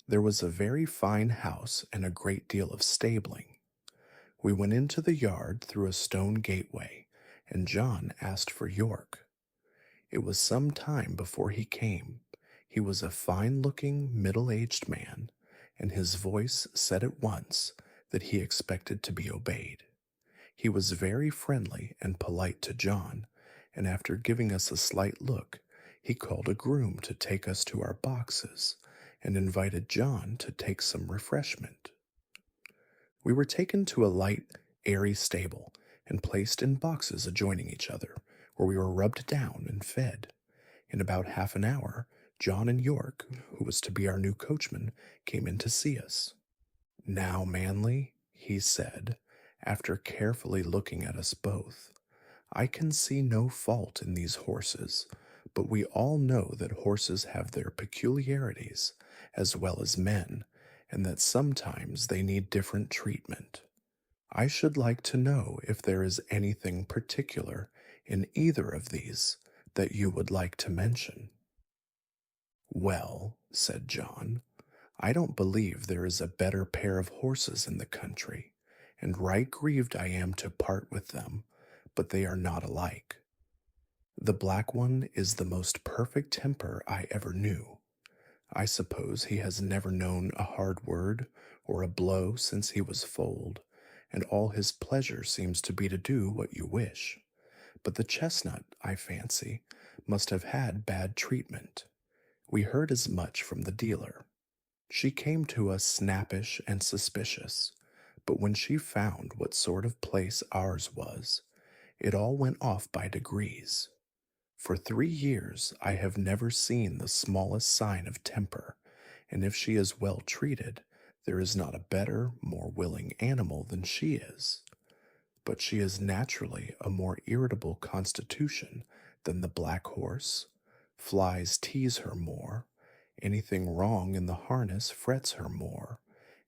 There was a very fine house and a great deal of stabling. We went into the yard through a stone gateway, and John asked for York. It was some time before he came. He was a fine-looking, middle-aged man, and his voice said at once that he expected to be obeyed. He was very friendly and polite to John, and after giving us a slight look, he called a groom to take us to our boxes, and invited John to take some refreshment. We were taken to a light, airy stable, and placed in boxes adjoining each other, where we were rubbed down and fed. In about half an hour, John and York, who was to be our new coachman, came in to see us. Now, Manly, he said, after carefully looking at us both, I can see no fault in these horses, but we all know that horses have their peculiarities, as well as men, and that sometimes they need different treatment. I should like to know if there is anything particular in either of these that you would like to mention. Well, said John, I don't believe there is a better pair of horses in the country, and right grieved I am to part with them, but they are not alike. The black one is the most perfect temper I ever knew. I suppose he has never known a hard word or a blow since he was foaled, and all his pleasure seems to be to do what you wish. But the chestnut, I fancy, must have had bad treatment. We heard as much from the dealer. She came to us snappish and suspicious, but when she found what sort of place ours was, it all went off by degrees. For 3 years I have never seen the smallest sign of temper, and if she is well treated, there is not a better, more willing animal than she is. But she is naturally a more irritable constitution than the black horse. Flies tease her more, anything wrong in the harness frets her more,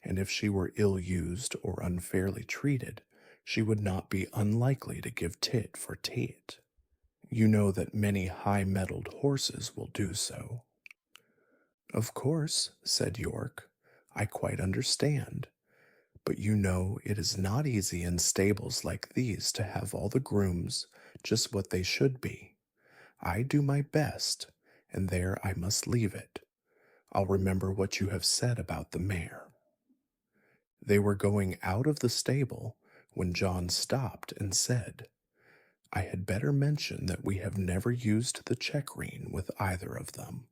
and if she were ill used or unfairly treated, she would not be unlikely to give tit for tat. You know that many high-mettled horses will do so. Of course, said York, I quite understand. But you know it is not easy in stables like these to have all the grooms just what they should be. I do my best, and there I must leave it. I'll remember what you have said about the mare. They were going out of the stable when John stopped and said, I had better mention that we have never used the check-rein with either of them.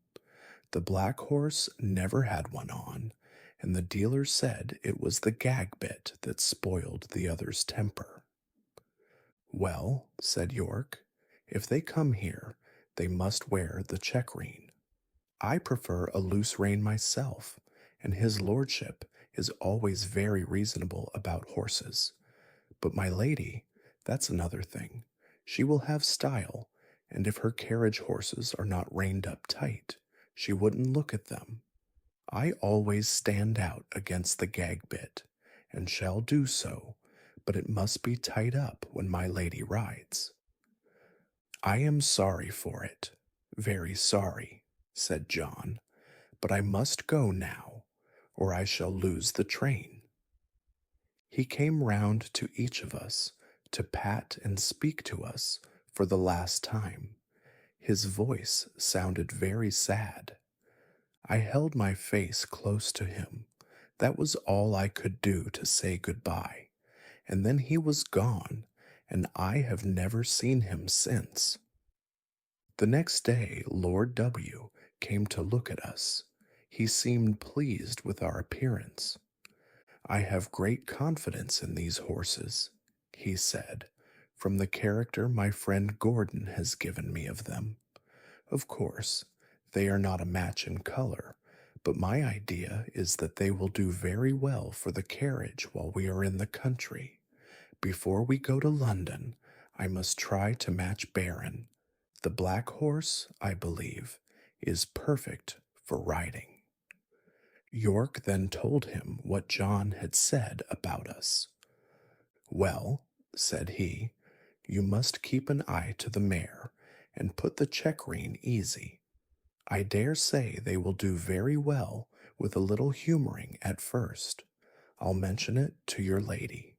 The black horse never had one on, and the dealer said it was the gag bit that spoiled the other's temper. Well, said York, if they come here, they must wear the check-rein. I prefer a loose rein myself, and his lordship is always very reasonable about horses. But my lady, that's another thing. She will have style, and if her carriage horses are not reined up tight, she wouldn't look at them. I always stand out against the gag bit, and shall do so, but it must be tied up when my lady rides. I am sorry for it, very sorry, said John, but I must go now, or I shall lose the train. He came round to each of us to pat and speak to us for the last time. His voice sounded very sad. I held my face close to him. That was all I could do to say goodbye, and then he was gone, and I have never seen him since. The next day Lord W. came to look at us. He seemed pleased with our appearance. I have great confidence in these horses, he said, from the character my friend Gordon has given me of them. Of course, they are not a match in color, but my idea is that they will do very well for the carriage while we are in the country. Before we go to London, I must try to match Baron. The black horse, I believe, is perfect for riding. York then told him what John had said about us. Well, said he, you must keep an eye to the mare, and put the check-rein easy. I dare say they will do very well with a little humoring at first. I'll mention it to your lady.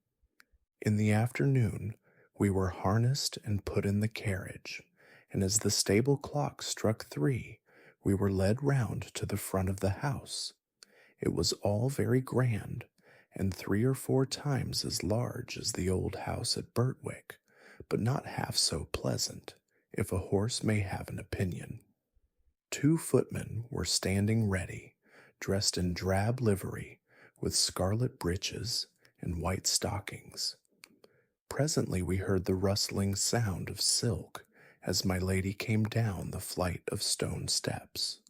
In the afternoon, we were harnessed and put in the carriage, and as the stable clock struck 3, we were led round to the front of the house. It was all very grand, and 3 or 4 times as large as the old house at Birtwick, but not half so pleasant, if a horse may have an opinion. 2 footmen were standing ready, dressed in drab livery, with scarlet breeches and white stockings. Presently we heard the rustling sound of silk as my lady came down the flight of stone steps.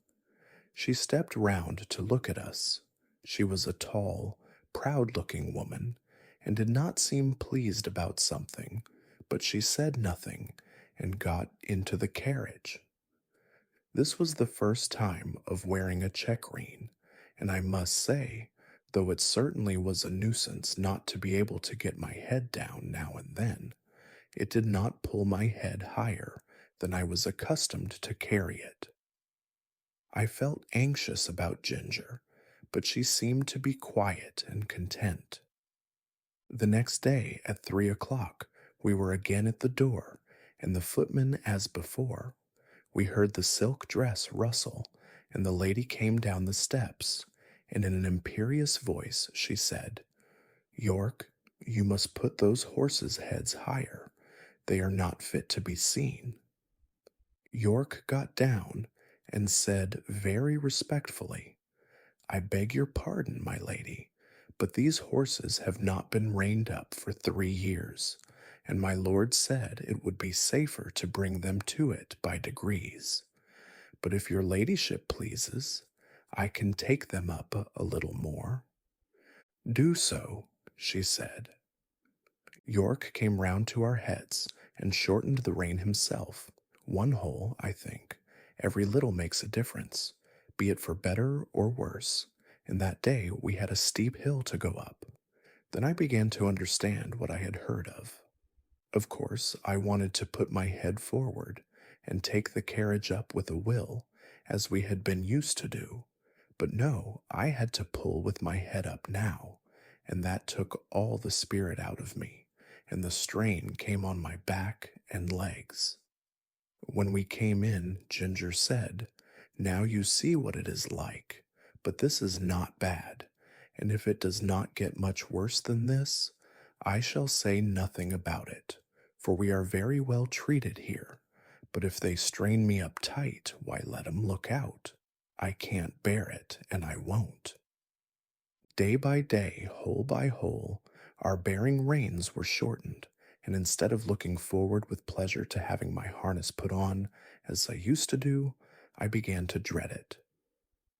She stepped round to look at us. She was a tall, proud-looking woman, and did not seem pleased about something, but she said nothing, and got into the carriage. This was the first time of wearing a check-rein, and I must say, though it certainly was a nuisance not to be able to get my head down now and then, it did not pull my head higher than I was accustomed to carry it. I felt anxious about Ginger, but she seemed to be quiet and content. The next day at 3 o'clock, we were again at the door, and the footman as before. We heard the silk dress rustle, and the lady came down the steps, and in an imperious voice she said, York, you must put those horses' heads higher. They are not fit to be seen. York got down and said very respectfully, I beg your pardon, my lady, but these horses have not been reined up for 3 years, and my lord said it would be safer to bring them to it by degrees. But if your ladyship pleases, I can take them up a little more. Do so, she said. York came round to our heads and shortened the rein himself. One hole, I think. Every little makes a difference, be it for better or worse. And that day we had a steep hill to go up. Then I began to understand what I had heard of. Of course, I wanted to put my head forward and take the carriage up with a will, as we had been used to do. But no, I had to pull with my head up now, and that took all the spirit out of me, and the strain came on my back and legs. When we came in, Ginger said, Now you see what it is like, but this is not bad, and if it does not get much worse than this, I shall say nothing about it, for we are very well treated here. But if they strain me up tight, why let 'em look out. I can't bear it, and I won't. Day by day, hole by hole, our bearing reins were shortened, and instead of looking forward with pleasure to having my harness put on, as I used to do, I began to dread it.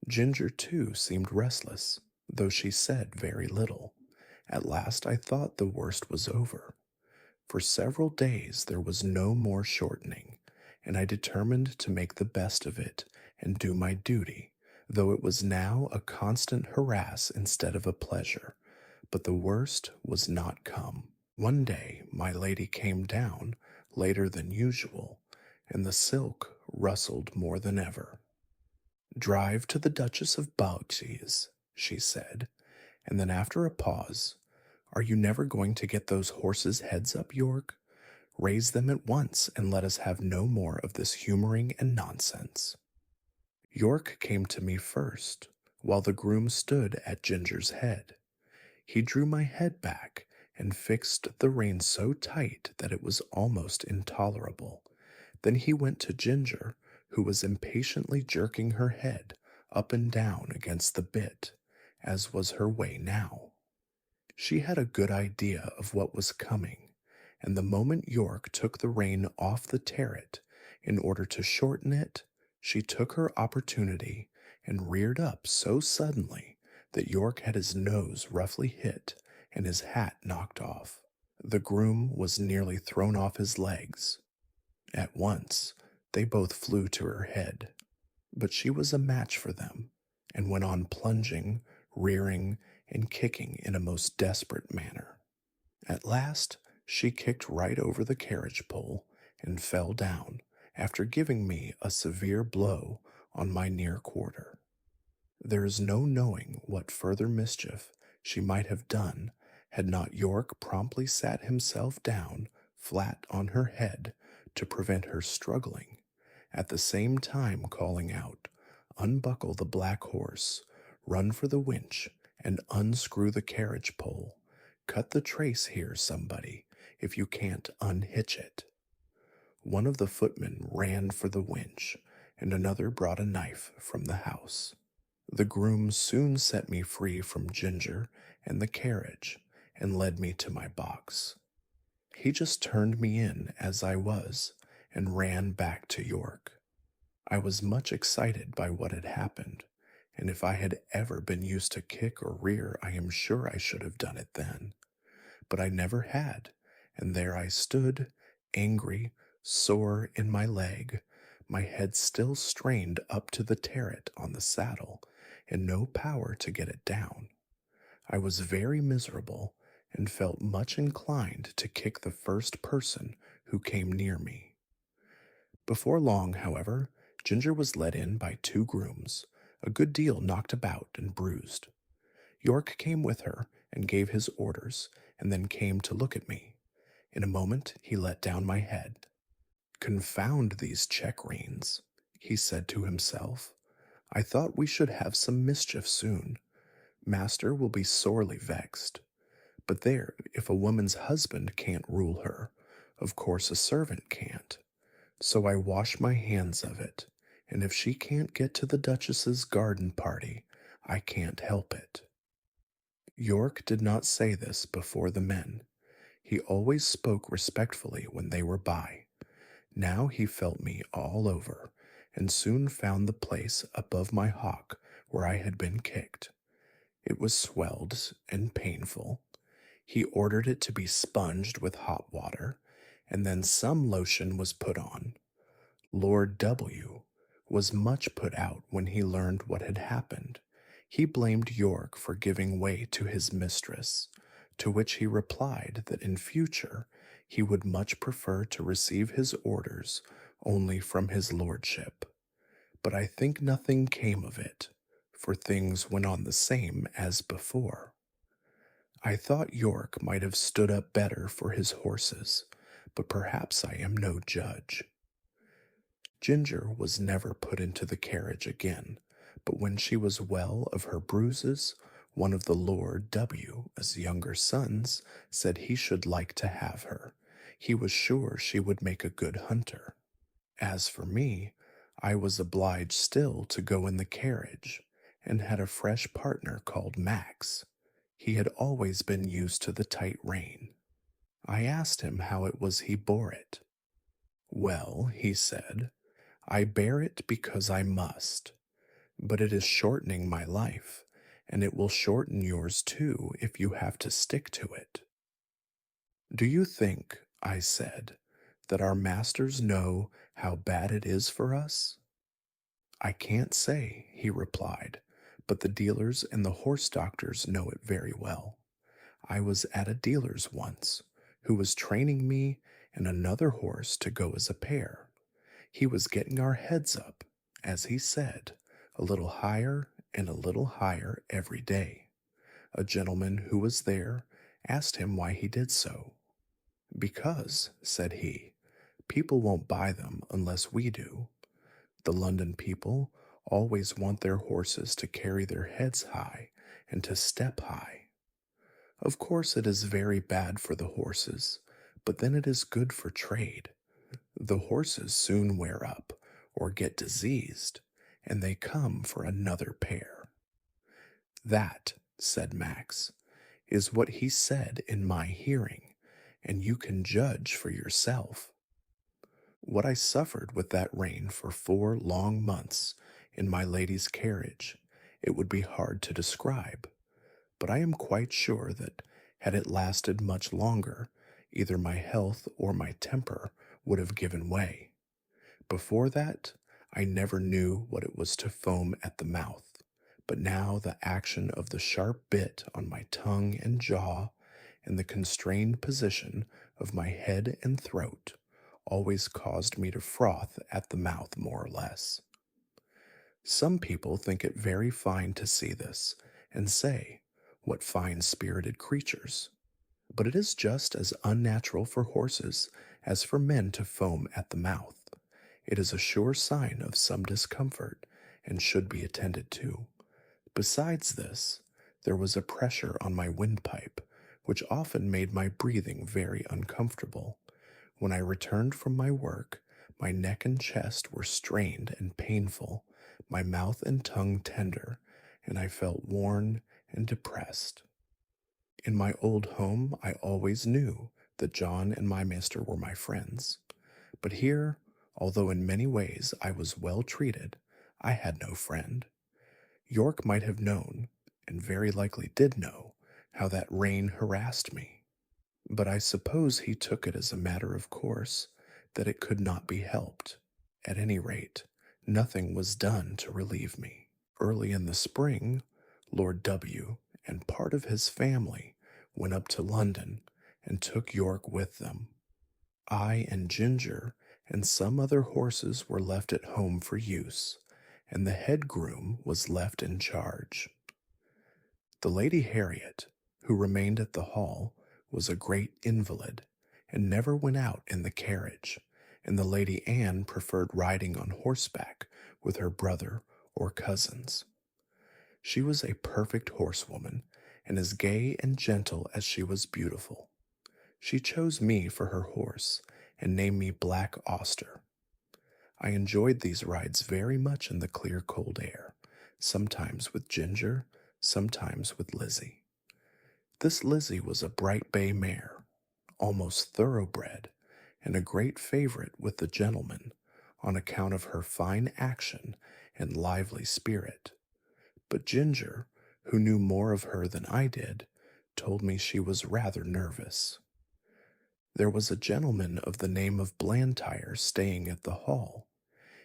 Ginger, too, seemed restless, though she said very little. At last I thought the worst was over. For several days there was no more shortening, and I determined to make the best of it and do my duty, though it was now a constant harass instead of a pleasure. But the worst was not come. One day my lady came down later than usual, and the silk rustled more than ever. Drive to the Duchess of Bogsea's, she said, and then after a pause, Are you never going to get those horses' heads up, York? Raise them at once, and let us have no more of this humoring and nonsense. York came to me first, while the groom stood at Ginger's head. He drew my head back and fixed the rein so tight that it was almost intolerable. Then he went to Ginger, who was impatiently jerking her head up and down against the bit, as was her way now. She had a good idea of what was coming, and the moment York took the rein off the terret, in order to shorten it, she took her opportunity and reared up so suddenly that York had his nose roughly hit and his hat knocked off. The groom was nearly thrown off his legs. At once, they both flew to her head, but she was a match for them, and went on plunging, rearing, and kicking in a most desperate manner. At last, she kicked right over the carriage pole and fell down, after giving me a severe blow on my near quarter. There is no knowing what further mischief she might have done had not York promptly sat himself down flat on her head to prevent her struggling, at the same time calling out, Unbuckle the black horse, run for the winch, and unscrew the carriage pole. Cut the trace here, somebody, if you can't unhitch it. One of the footmen ran for the winch, and another brought a knife from the house. The groom soon set me free from Ginger and the carriage, and led me to my box. He just turned me in as I was, and ran back to York. I was much excited by what had happened, and if I had ever been used to kick or rear, I am sure I should have done it then. But I never had, and there I stood, angry, sore in my leg, my head still strained up to the terret on the saddle, and no power to get it down. I was very miserable, and felt much inclined to kick the first person who came near me. Before long, however, Ginger was led in by 2 grooms, a good deal knocked about and bruised. York came with her and gave his orders, and then came to look at me. In a moment, he let down my head. Confound these check reins, he said to himself. I thought we should have some mischief soon. Master will be sorely vexed. But there, if a woman's husband can't rule her, of course a servant can't. So I wash my hands of it, and if she can't get to the Duchess's garden party, I can't help it. York did not say this before the men. He always spoke respectfully when they were by. Now he felt me all over, and soon found the place above my hock where I had been kicked. It was swelled and painful. He ordered it to be sponged with hot water, and then some lotion was put on. Lord W. was much put out when he learned what had happened. He blamed York for giving way to his mistress, to which he replied that in future he would much prefer to receive his orders only from his lordship. But I think nothing came of it, for things went on the same as before. I thought York might have stood up better for his horses, but perhaps I am no judge. Ginger was never put into the carriage again, but when she was well of her bruises, one of the Lord W.'s younger sons said he should like to have her. He was sure she would make a good hunter. As for me, I was obliged still to go in the carriage, and had a fresh partner called Max. He had always been used to the tight rein. I asked him how it was he bore it. Well, he said, I bear it because I must, but it is shortening my life, and it will shorten yours too if you have to stick to it. Do you think, I said, that our masters know how bad it is for us? I can't say, he replied, but the dealers and the horse doctors know it very well. I was at a dealer's once, who was training me and another horse to go as a pair. He was getting our heads up, as he said, a little higher and a little higher every day. A gentleman who was there asked him why he did so. Because, said he, people won't buy them unless we do. The London people always want their horses to carry their heads high and to step high. Of course, it is very bad for the horses, but then it is good for trade. The horses soon wear up or get diseased, and they come for another pair. That, said Max, is what he said in my hearing, and you can judge for yourself. What I suffered with that rein for 4 long months in my lady's carriage, it would be hard to describe, but I am quite sure that, had it lasted much longer, either my health or my temper would have given way. Before that, I never knew what it was to foam at the mouth, but now the action of the sharp bit on my tongue and jaw, and the constrained position of my head and throat, always caused me to froth at the mouth more or less. Some people think it very fine to see this, and say, what fine-spirited creatures. But it is just as unnatural for horses as for men to foam at the mouth. It is a sure sign of some discomfort, and should be attended to. Besides this, there was a pressure on my windpipe, which often made my breathing very uncomfortable. When I returned from my work, my neck and chest were strained and painful, my mouth and tongue tender, and I felt worn and depressed. In my old home, I always knew that John and my master were my friends. But here, although in many ways I was well treated, I had no friend. York might have known, and very likely did know, how that rein harassed me. But I suppose he took it as a matter of course that it could not be helped. At any rate, nothing was done to relieve me. Early in the spring, Lord W. and part of his family went up to London and took York with them. I and Ginger and some other horses were left at home for use, and the head groom was left in charge. The Lady Harriet, who remained at the hall, was a great invalid and never went out in the carriage, and the Lady Anne preferred riding on horseback with her brother or cousins. She was a perfect horsewoman and as gay and gentle as she was beautiful. She chose me for her horse and named me Black Auster. I enjoyed these rides very much in the clear cold air, sometimes with Ginger, sometimes with Lizzie. This Lizzie was a bright bay mare, almost thoroughbred, and a great favorite with the gentlemen on account of her fine action and lively spirit. But Ginger, who knew more of her than I did, told me she was rather nervous. There was a gentleman of the name of Blantyre staying at the hall.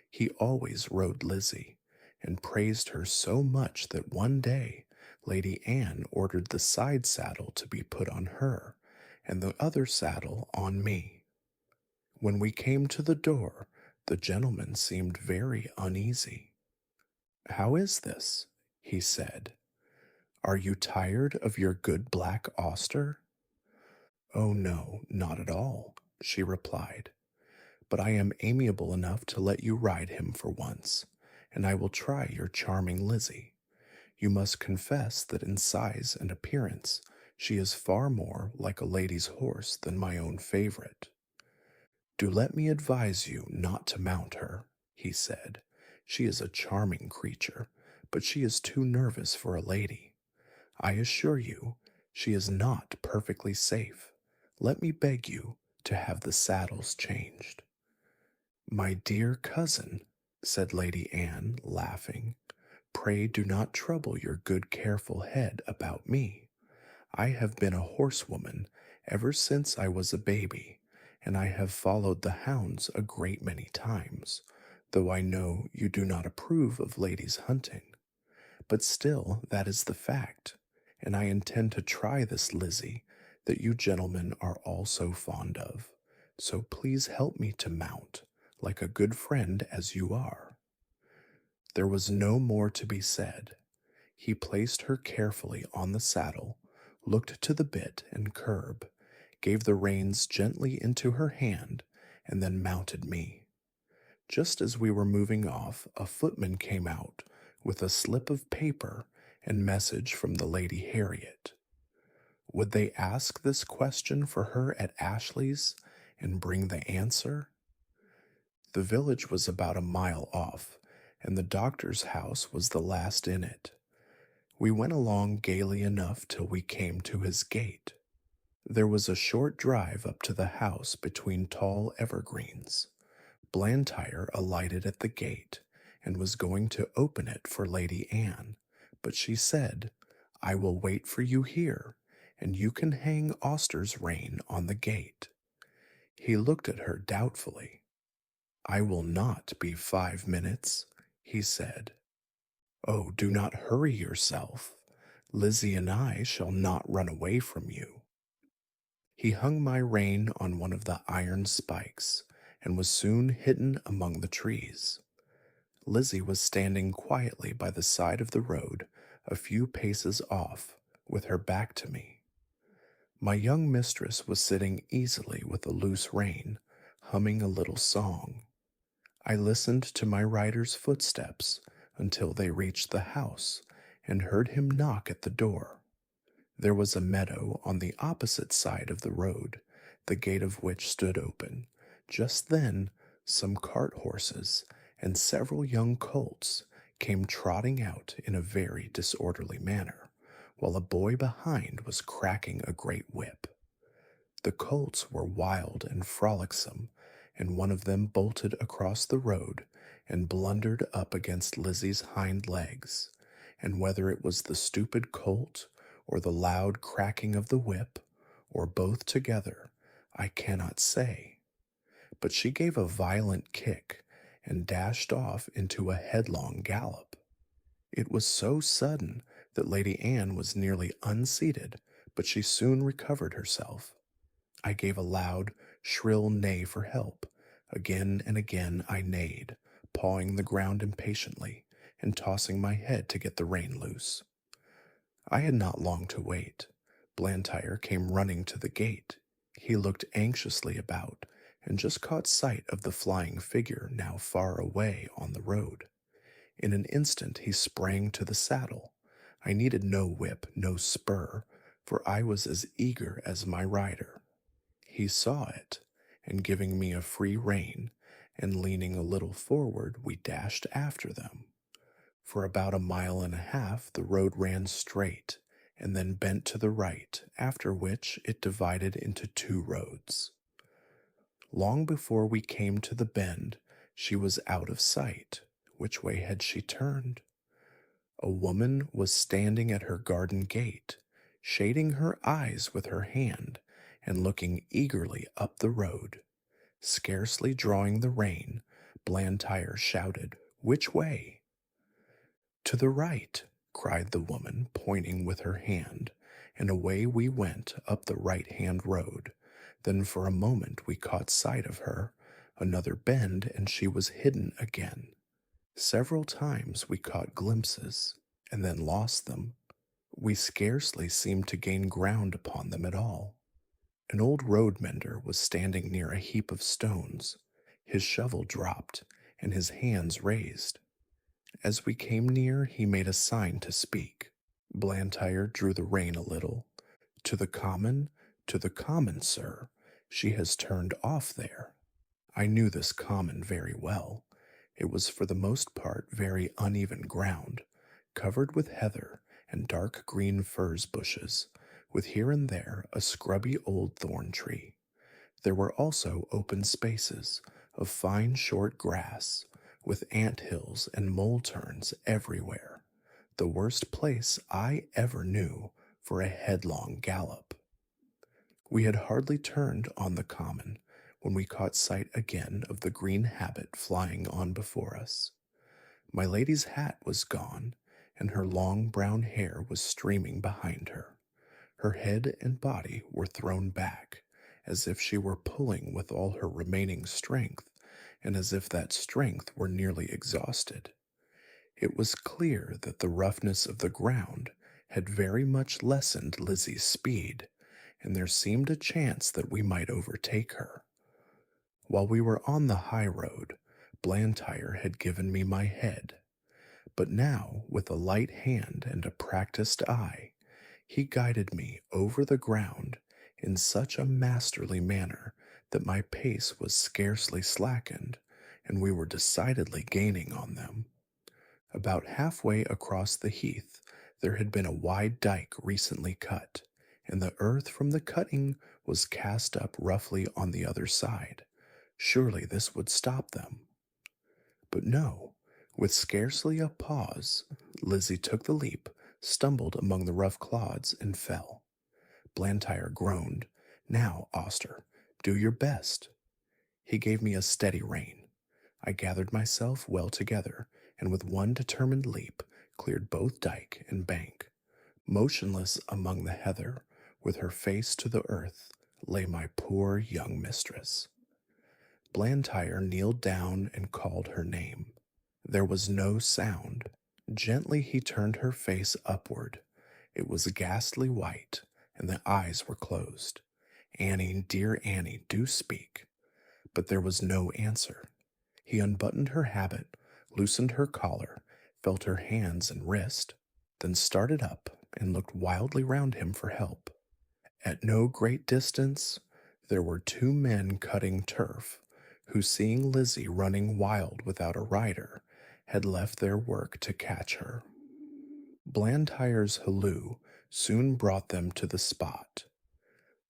He always rode Lizzie, and praised her so much that one day Lady Anne ordered the side saddle to be put on her, and the other saddle on me. When we came to the door, the gentleman seemed very uneasy. "How is this?" he said. "Are you tired of your good Black Auster?" "Oh, no, not at all," she replied. "But I am amiable enough to let you ride him for once, and I will try your charming Lizzie. You must confess that in size and appearance she is far more like a lady's horse than my own favorite. Do let me advise you not to mount her," he said. "She is a charming creature, but she is too nervous for a lady. I assure you, she is not perfectly safe. Let me beg you to have the saddles changed." "My dear cousin," said Lady Anne, laughing, "pray do not trouble your good careful head about me. I have been a horsewoman ever since I was a baby, and I have followed the hounds a great many times, though I know you do not approve of ladies hunting. But still that is the fact, and I intend to try this Lizzie that you gentlemen are all so fond of. So please help me to mount, like a good friend as you are." There was no more to be said. He placed her carefully on the saddle, looked to the bit and curb, gave the reins gently into her hand, and then mounted me. Just as we were moving off, a footman came out with a slip of paper and message from the Lady Harriet. Would they ask this question for her at Ashley's and bring the answer? The village was about a mile off, and the doctor's house was the last in it. We went along gaily enough till we came to his gate. There was a short drive up to the house between tall evergreens. Blantyre alighted at the gate and was going to open it for Lady Anne, but she said, "I will wait for you here, and you can hang Auster's rein on the gate." He looked at her doubtfully. "I will not be 5 minutes," he said. "Oh, do not hurry yourself. Lizzie and I shall not run away from you." He hung my rein on one of the iron spikes and was soon hidden among the trees. Lizzie was standing quietly by the side of the road a few paces off, with her back to me. My young mistress was sitting easily with a loose rein, humming a little song. I listened to my rider's footsteps until they reached the house and heard him knock at the door. There was a meadow on the opposite side of the road, the gate of which stood open. Just then, some cart horses and several young colts came trotting out in a very disorderly manner, while a boy behind was cracking a great whip. The colts were wild and frolicsome, and one of them bolted across the road and blundered up against Lizzie's hind legs, and whether it was the stupid colt, or the loud cracking of the whip, or both together, I cannot say. But she gave a violent kick and dashed off into a headlong gallop. It was so sudden that Lady Anne was nearly unseated, but she soon recovered herself. I gave a loud, shrill neigh for help. Again and again I neighed, pawing the ground impatiently and tossing my head to get the rein loose. I had not long to wait. Blantyre came running to the gate. He looked anxiously about and just caught sight of the flying figure now far away on the road. In an instant he sprang to the saddle. I needed no whip, no spur, for I was as eager as my rider. He saw it, and giving me a free rein, and leaning a little forward, we dashed after them. For about a mile and a half the road ran straight, and then bent to the right, after which it divided into two roads. Long before we came to the bend, she was out of sight. Which way had she turned? A woman was standing at her garden gate, shading her eyes with her hand and looking eagerly up the road. Scarcely drawing the rein, Blantyre shouted, "Which way?" "To the right," cried the woman, pointing with her hand, and away we went up the right-hand road. Then for a moment we caught sight of her, another bend, and she was hidden again. Several times we caught glimpses, and then lost them. We scarcely seemed to gain ground upon them at all. An old road mender was standing near a heap of stones, his shovel dropped, and his hands raised. As we came near, he made a sign to speak. Blantyre drew the rein a little. To the common, sir. She has turned off there." I knew this common very well. It was for the most part very uneven ground, covered with heather and dark green furze bushes, with here and there a scrubby old thorn tree. There were also open spaces of fine short grass, with ant hills and mole turns everywhere, the worst place I ever knew for a headlong gallop. We had hardly turned on the common when we caught sight again of the green habit flying on before us. My lady's hat was gone, and her long brown hair was streaming behind her. Her head and body were thrown back, as if she were pulling with all her remaining strength, and as if that strength were nearly exhausted. It was clear that the roughness of the ground had very much lessened Lizzie's speed, and there seemed a chance that we might overtake her. While we were on the high road, Blantyre had given me my head, but now, with a light hand and a practiced eye, he guided me over the ground in such a masterly manner that my pace was scarcely slackened, and we were decidedly gaining on them. About halfway across the heath, there had been a wide dike recently cut, and the earth from the cutting was cast up roughly on the other side. Surely this would stop them. But no, with scarcely a pause, Lizzie took the leap, stumbled among the rough clods, and fell. Blantyre groaned, "Now, Auster, do your best." He gave me a steady rein. I gathered myself well together, and with one determined leap, cleared both dike and bank. Motionless among the heather, with her face to the earth, lay my poor young mistress. Blantyre kneeled down and called her name. There was no sound. Gently he turned her face upward. It was ghastly white, and the eyes were closed. "Annie, dear Annie, do speak." But there was no answer. He unbuttoned her habit, loosened her collar, felt her hands and wrist, then started up and looked wildly round him for help. At no great distance, there were two men cutting turf, who, seeing Lizzie running wild without a rider, had left their work to catch her. Blantyre's halloo soon brought them to the spot.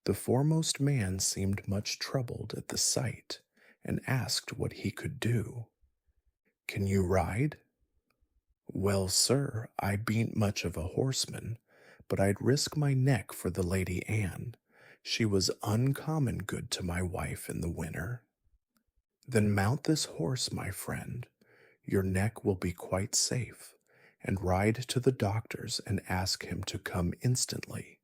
The foremost man seemed much troubled at the sight, and asked what he could do. "Can you ride?" "Well, sir, I bean't much of a horseman, but I'd risk my neck for the Lady Anne. She was uncommon good to my wife in the winter." "Then mount this horse, my friend. Your neck will be quite safe, and ride to the doctor's and ask him to come instantly.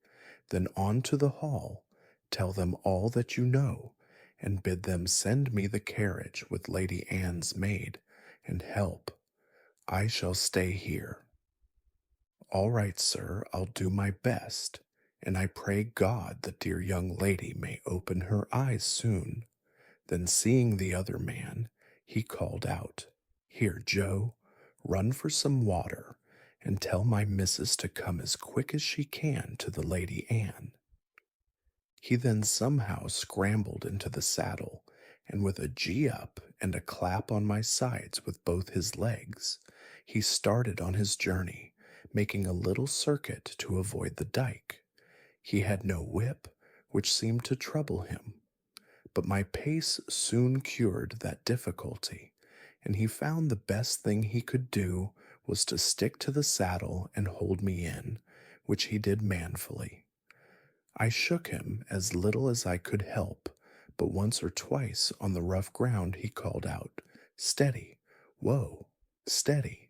Then on to the hall, tell them all that you know, and bid them send me the carriage with Lady Anne's maid, and help. I shall stay here." "All right, sir, I'll do my best." and I pray God the dear young lady may open her eyes soon. Then seeing the other man, he called out, Here, Joe, run for some water, and tell my missus to come as quick as she can to the Lady Anne. He then somehow scrambled into the saddle, and with a gee up and a clap on my sides with both his legs, he started on his journey, making a little circuit to avoid the dike. He had no whip, which seemed to trouble him, but my pace soon cured that difficulty, and he found the best thing he could do was to stick to the saddle and hold me in, which he did manfully. I shook him as little as I could help, but once or twice on the rough ground he called out, Steady, whoa, steady.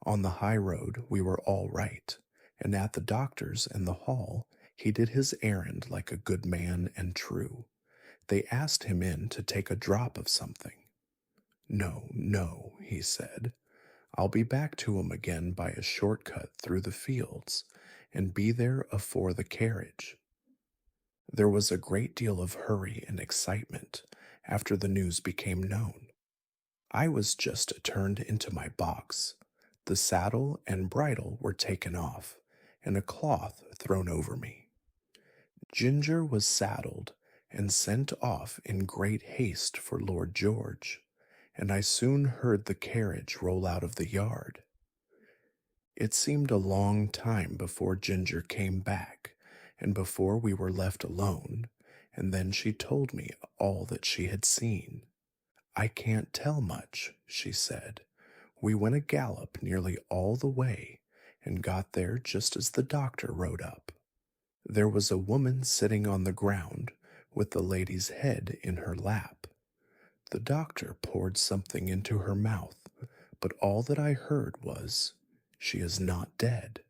On the high road we were all right, and at the doctor's and the hall he did his errand like a good man and true. They asked him in to take a drop of something. No, no, he said. I'll be back to 'em again by a short-cut through the fields, and be there afore the carriage. There was a great deal of hurry and excitement after the news became known. I was just turned into my box. The saddle and bridle were taken off, and a cloth thrown over me. Ginger was saddled and sent off in great haste for Lord George, and I soon heard the carriage roll out of the yard. It seemed a long time before Ginger came back, and before we were left alone, and then she told me all that she had seen. I can't tell much, she said. We went a gallop nearly all the way, and got there just as the doctor rode up. There was a woman sitting on the ground, with the lady's head in her lap. The doctor poured something into her mouth, but all that I heard was, She is not dead.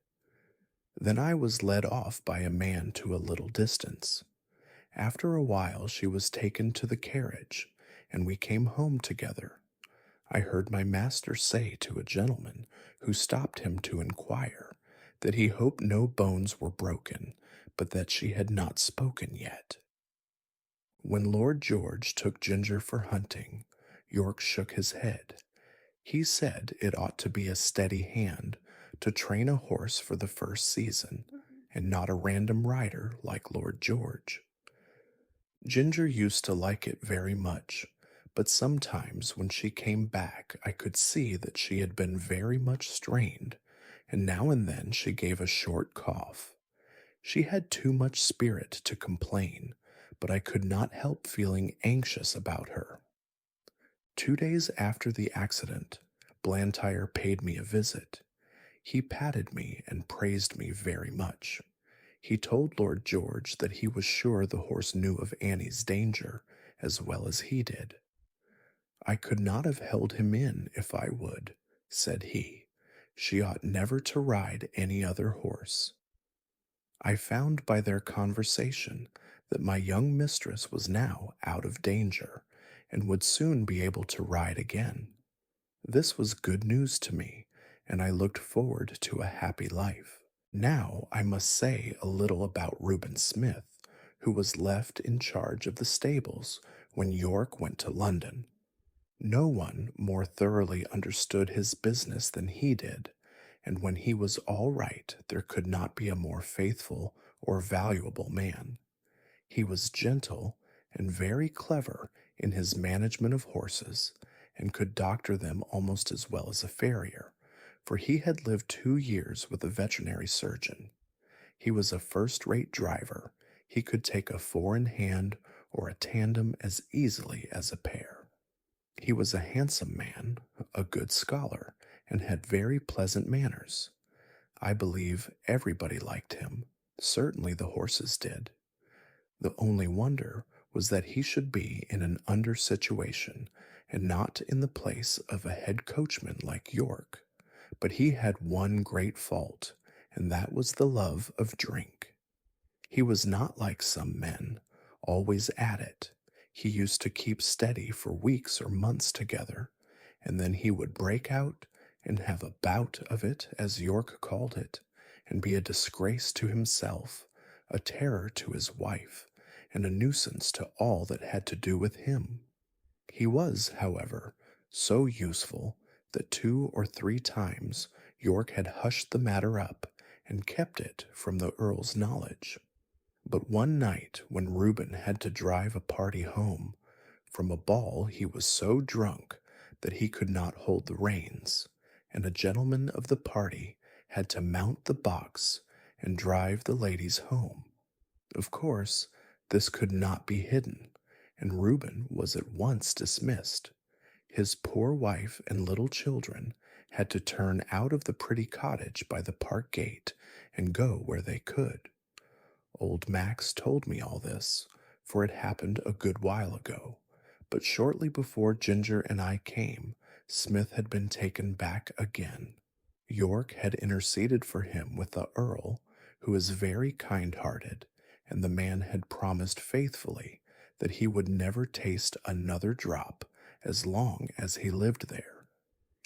Then I was led off by a man to a little distance. After a while she was taken to the carriage, and we came home together. I heard my master say to a gentleman who stopped him to inquire that he hoped no bones were broken, but that she had not spoken yet. When Lord George took Ginger for hunting, York shook his head. He said it ought to be a steady hand to train a horse for the first season, and not a random rider like Lord George. Ginger used to like it very much, but sometimes when she came back I could see that she had been very much strained, and now and then she gave a short cough. She had too much spirit to complain, but I could not help feeling anxious about her. 2 days after the accident, Blantyre paid me a visit. He patted me and praised me very much. He told Lord George that he was sure the horse knew of Annie's danger as well as he did. I could not have held him in if I would, said he. She ought never to ride any other horse. I found by their conversation that my young mistress was now out of danger, and would soon be able to ride again. This was good news to me, and I looked forward to a happy life. Now I must say a little about Reuben Smith, who was left in charge of the stables when York went to London. No one more thoroughly understood his business than he did, and when he was all right there could not be a more faithful or valuable man. He was gentle and very clever in his management of horses, and could doctor them almost as well as a farrier, for he had lived 2 years with a veterinary surgeon. He was a first-rate driver. He could take a four-in-hand or a tandem as easily as a pair. He was a handsome man, a good scholar, and had very pleasant manners. I believe everybody liked him. Certainly the horses did. The only wonder was that he should be in an under situation, and not in the place of a head coachman like York. But he had one great fault, and that was the love of drink. He was not like some men, always at it. He used to keep steady for weeks or months together, and then he would break out and have a bout of it, as York called it, and be a disgrace to himself, a terror to his wife, and a nuisance to all that had to do with him. He was, however, so useful that 2 or 3 times York had hushed the matter up and kept it from the Earl's knowledge. But one night, when Reuben had to drive a party home from a ball, he was so drunk that he could not hold the reins, and a gentleman of the party had to mount the box and drive the ladies home. Of course, this could not be hidden, and Reuben was at once dismissed. His poor wife and little children had to turn out of the pretty cottage by the park gate and go where they could. Old Max told me all this, for it happened a good while ago, but shortly before Ginger and I came, Smith had been taken back again. York had interceded for him with the Earl, who is very kind-hearted, and the man had promised faithfully that he would never taste another drop as long as he lived there.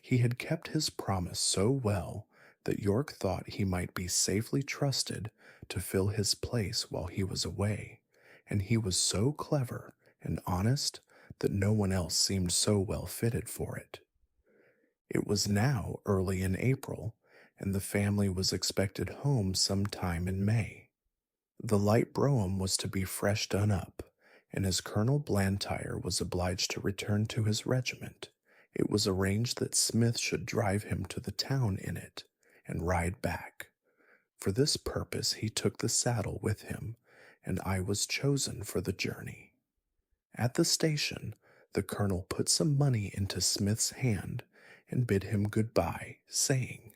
He had kept his promise so well that York thought he might be safely trusted to fill his place while he was away, and he was so clever and honest that no one else seemed so well fitted for it. It was now early in April, and the family was expected home some time in May. The light brougham was to be fresh done up, and as Colonel Blantyre was obliged to return to his regiment, it was arranged that Smith should drive him to the town in it and ride back. For this purpose he took the saddle with him, and I was chosen for the journey. At the station, the colonel put some money into Smith's hand and bid him good-bye, saying,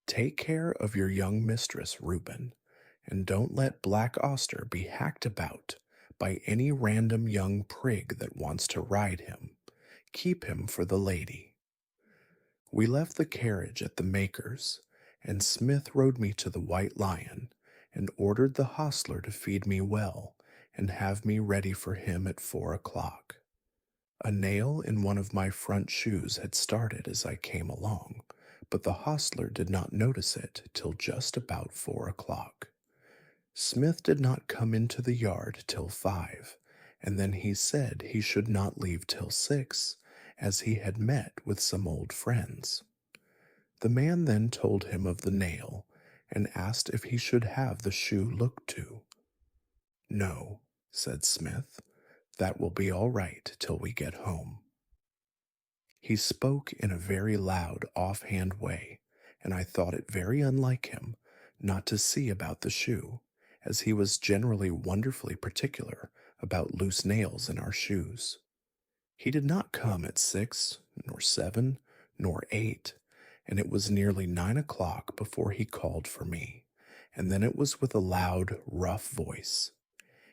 "Take care of your young mistress, Reuben, and don't let Black Auster be hacked about by any random young prig that wants to ride him. Keep him for the lady." We left the carriage at the maker's, and Smith rode me to the White Lion, and ordered the hostler to feed me well, and have me ready for him at 4 o'clock. A nail in one of my front shoes had started as I came along, but the hostler did not notice it till just about 4 o'clock. Smith did not come into the yard till 5, and then he said he should not leave till 6, as he had met with some old friends. The man then told him of the nail, and asked if he should have the shoe looked to. "No," said Smith, "that will be all right till we get home." He spoke in a very loud, offhand way, and I thought it very unlike him not to see about the shoe, as he was generally wonderfully particular about loose nails in our shoes. He did not come at 6, nor 7, nor 8, and it was nearly 9 o'clock before he called for me, and then it was with a loud, rough voice.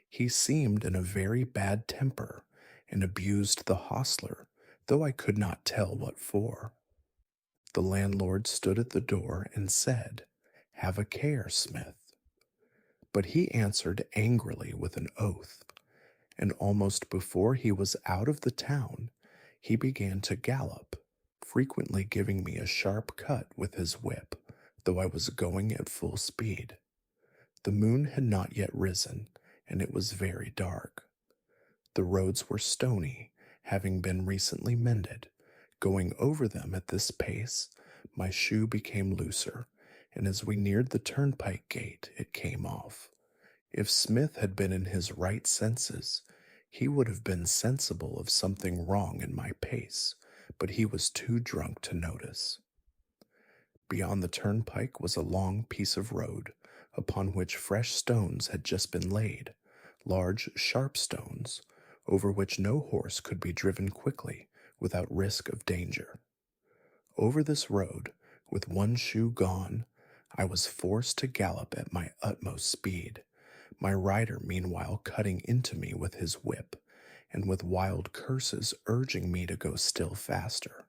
He seemed in a very bad temper, and abused the hostler, though I could not tell what for. The landlord stood at the door and said, "Have a care, Smith." But he answered angrily with an oath, and almost before he was out of the town, he began to gallop, frequently giving me a sharp cut with his whip, though I was going at full speed. The moon had not yet risen, and it was very dark. The roads were stony, having been recently mended. Going over them at this pace, my shoe became looser, and as we neared the turnpike gate, it came off. If Smith had been in his right senses, he would have been sensible of something wrong in my pace, but he was too drunk to notice. Beyond the turnpike was a long piece of road, upon which fresh stones had just been laid, large, sharp stones, over which no horse could be driven quickly without risk of danger. Over this road, with one shoe gone, I was forced to gallop at my utmost speed, my rider meanwhile cutting into me with his whip, and with wild curses urging me to go still faster.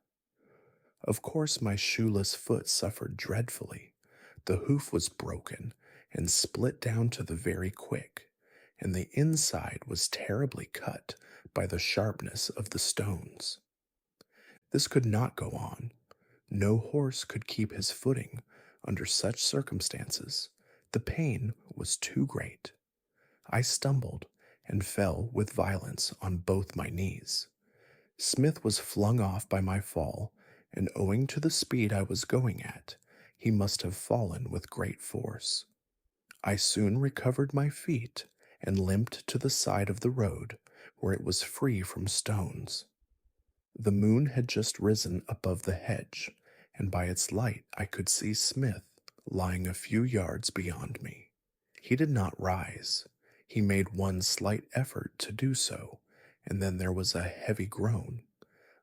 Of course my shoeless foot suffered dreadfully. The hoof was broken and split down to the very quick, and the inside was terribly cut by the sharpness of the stones. This could not go on. No horse could keep his footing under such circumstances. The pain was too great. I stumbled and fell with violence on both my knees. Smith was flung off by my fall, and owing to the speed I was going at, he must have fallen with great force. I soon recovered my feet and limped to the side of the road where it was free from stones. The moon had just risen above the hedge, and by its light I could see Smith lying a few yards beyond me. He did not rise. He made one slight effort to do so, and then there was a heavy groan.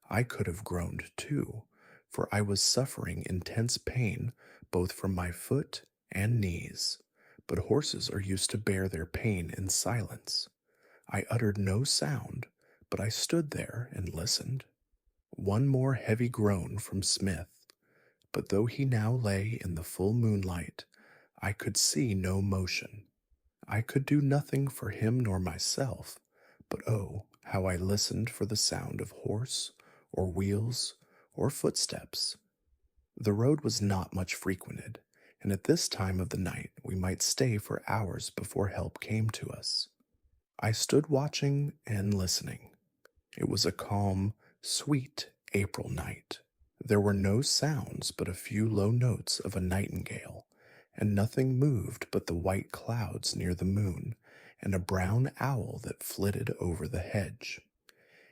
I could have groaned too, for I was suffering intense pain both from my foot and knees, but horses are used to bear their pain in silence. I uttered no sound, but I stood there and listened. One more heavy groan from Smith, but though he now lay in the full moonlight, I could see no motion. I could do nothing for him nor myself, but oh, how I listened for the sound of horse, or wheels, or footsteps. The road was not much frequented, and at this time of the night we might stay for hours before help came to us. I stood watching and listening. It was a calm, sweet April night. There were no sounds but a few low notes of a nightingale, and nothing moved but the white clouds near the moon and a brown owl that flitted over the hedge.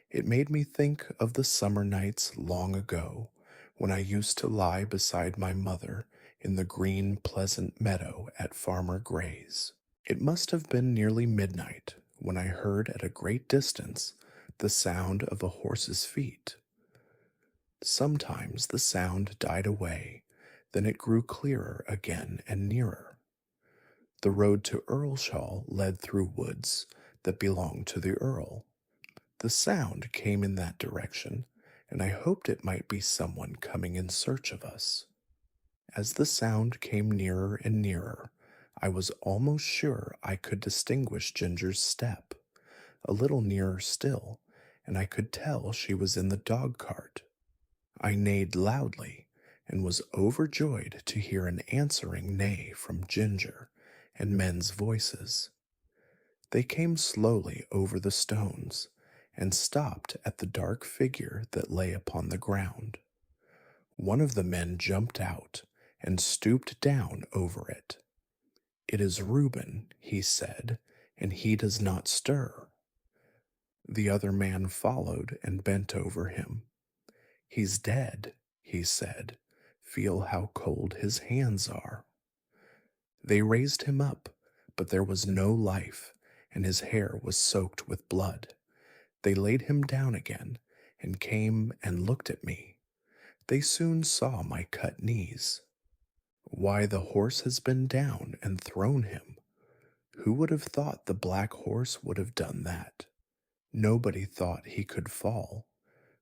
It made me think of the summer nights long ago, when I used to lie beside my mother in the green, pleasant meadow at Farmer Gray's. It must have been nearly midnight when I heard at a great distance the sound of a horse's feet. Sometimes the sound died away, then it grew clearer again and nearer. The road to Earlshall led through woods that belonged to the Earl. The sound came in that direction, and I hoped it might be someone coming in search of us. As the sound came nearer and nearer, I was almost sure I could distinguish Ginger's step. A little nearer still, and I could tell she was in the dog-cart. I neighed loudly, and was overjoyed to hear an answering neigh from Ginger, and men's voices. They came slowly over the stones, and stopped at the dark figure that lay upon the ground. One of the men jumped out, and stooped down over it. "It is Reuben," he said, "and he does not stir." The other man followed and bent over him. "He's dead," he said. "Feel how cold his hands are." They raised him up, but there was no life, and his hair was soaked with blood. They laid him down again, and came and looked at me. They soon saw my cut knees. "Why, the horse has been down and thrown him. Who would have thought the black horse would have done that? Nobody thought he could fall.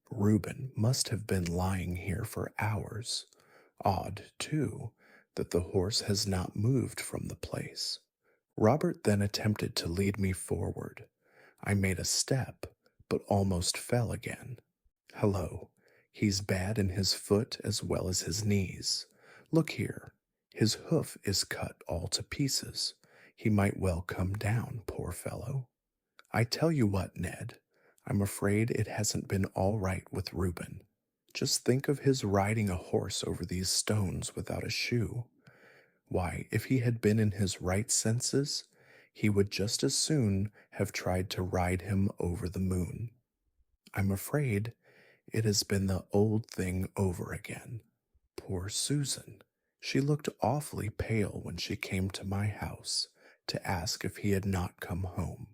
Reuben must have been lying here for hours. Odd, too, that the horse has not moved from the place." Robert then attempted to lead me forward. I made a step, but almost fell again. "Hello, he's bad in his foot as well as his knees. Look here, his hoof is cut all to pieces. He might well come down, poor fellow. I tell you what, Ned, I'm afraid it hasn't been all right with Reuben. Just think of his riding a horse over these stones without a shoe. Why, if he had been in his right senses, he would just as soon have tried to ride him over the moon. I'm afraid it has been the old thing over again. Poor Susan. She looked awfully pale when she came to my house to ask if he had not come home.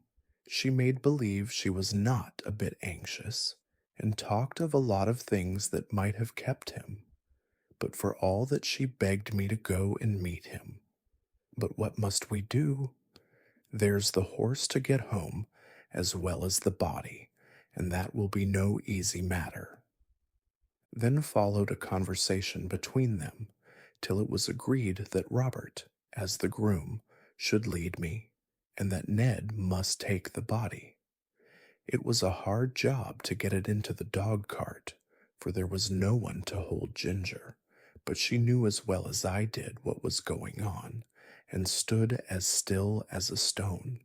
She made believe she was not a bit anxious, and talked of a lot of things that might have kept him, but for all that she begged me to go and meet him. But what must we do? There's the horse to get home, as well as the body, and that will be no easy matter. Then followed a conversation between them, till it was agreed that Robert, as the groom, should lead me, and that Ned must take the body. It was a hard job to get it into the dog-cart, for there was no one to hold Ginger, but she knew as well as I did what was going on, and stood as still as a stone.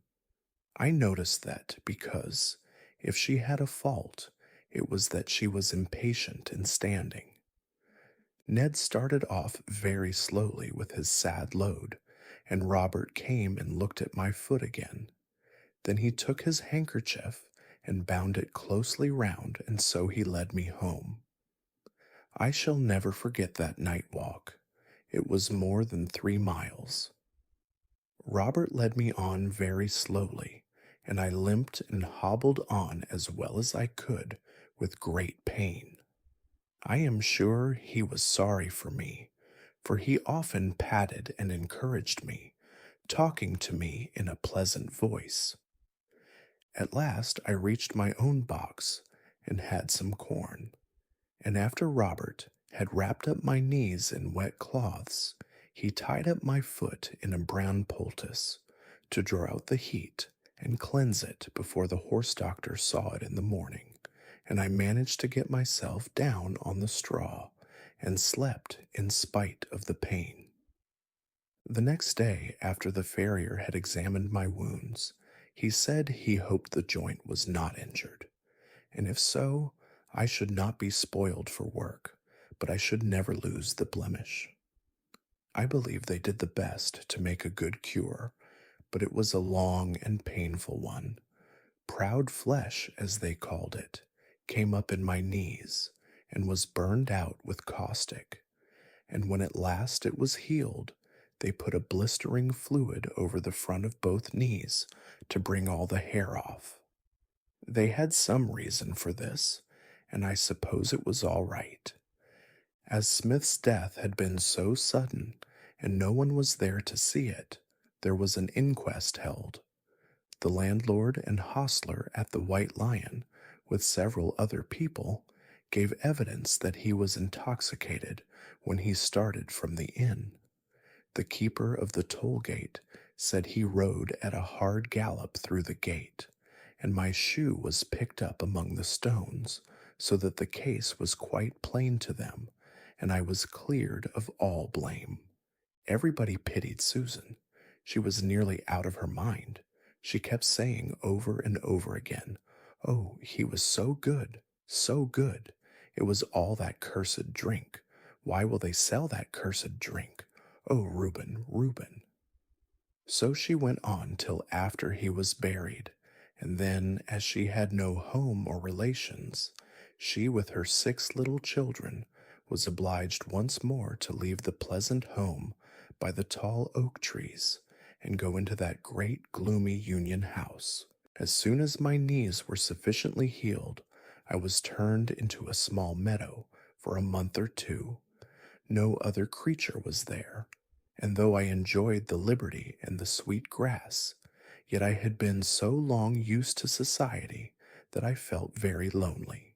I noticed that because, if she had a fault, it was that she was impatient in standing. Ned started off very slowly with his sad load, and Robert came and looked at my foot again. Then he took his handkerchief and bound it closely round, and so he led me home. I shall never forget that night walk. It was more than 3 miles. Robert led me on very slowly, and I limped and hobbled on as well as I could with great pain. I am sure he was sorry for me, for he often patted and encouraged me, talking to me in a pleasant voice. At last I reached my own box and had some corn, and after Robert had wrapped up my knees in wet cloths, he tied up my foot in a brown poultice to draw out the heat and cleanse it before the horse doctor saw it in the morning, and I managed to get myself down on the straw and slept in spite of the pain. The next day, after the farrier had examined my wounds, he said he hoped the joint was not injured, and if so, I should not be spoiled for work, but I should never lose the blemish. I believe they did the best to make a good cure, but it was a long and painful one. Proud flesh, as they called it, came up in my knees and was burned out with caustic, and when at last it was healed, they put a blistering fluid over the front of both knees to bring all the hair off. They had some reason for this, and I suppose it was all right. As Smith's death had been so sudden, and no one was there to see it, there was an inquest held. The landlord and hostler at the White Lion, with several other people, gave evidence that he was intoxicated when he started from the inn. The keeper of the toll gate said he rode at a hard gallop through the gate, and my shoe was picked up among the stones, so that the case was quite plain to them, and I was cleared of all blame. Everybody pitied Susan. She was nearly out of her mind. She kept saying over and over again, "Oh, he was so good, so good. It was all that cursed drink. Why will they sell that cursed drink? Oh, Reuben, Reuben." So she went on till after he was buried, and then, as she had no home or relations, she with her 6 little children was obliged once more to leave the pleasant home by the tall oak trees and go into that great gloomy Union house. As soon as my knees were sufficiently healed, I was turned into a small meadow for a month or 2. No other creature was there, and though I enjoyed the liberty and the sweet grass, yet I had been so long used to society that I felt very lonely.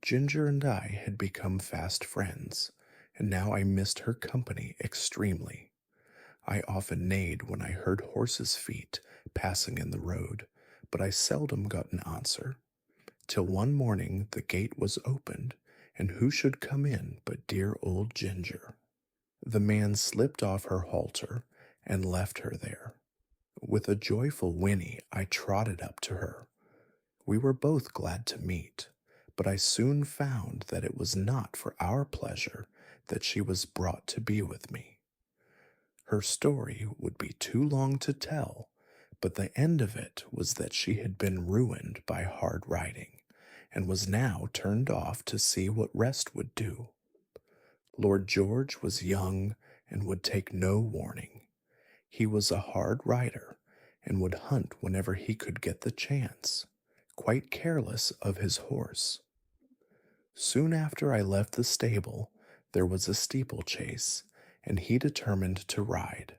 Ginger and I had become fast friends, and now I missed her company extremely. I often neighed when I heard horses' feet passing in the road, but I seldom got an answer, till one morning the gate was opened, and who should come in but dear old Ginger. The man slipped off her halter and left her there. With a joyful whinny, I trotted up to her. We were both glad to meet, but I soon found that it was not for our pleasure that she was brought to be with me. Her story would be too long to tell, but the end of it was that she had been ruined by hard riding, and was now turned off to see what rest would do. Lord George was young and would take no warning. He was a hard rider, and would hunt whenever he could get the chance, quite careless of his horse. Soon after I left the stable, there was a steeplechase, and he determined to ride.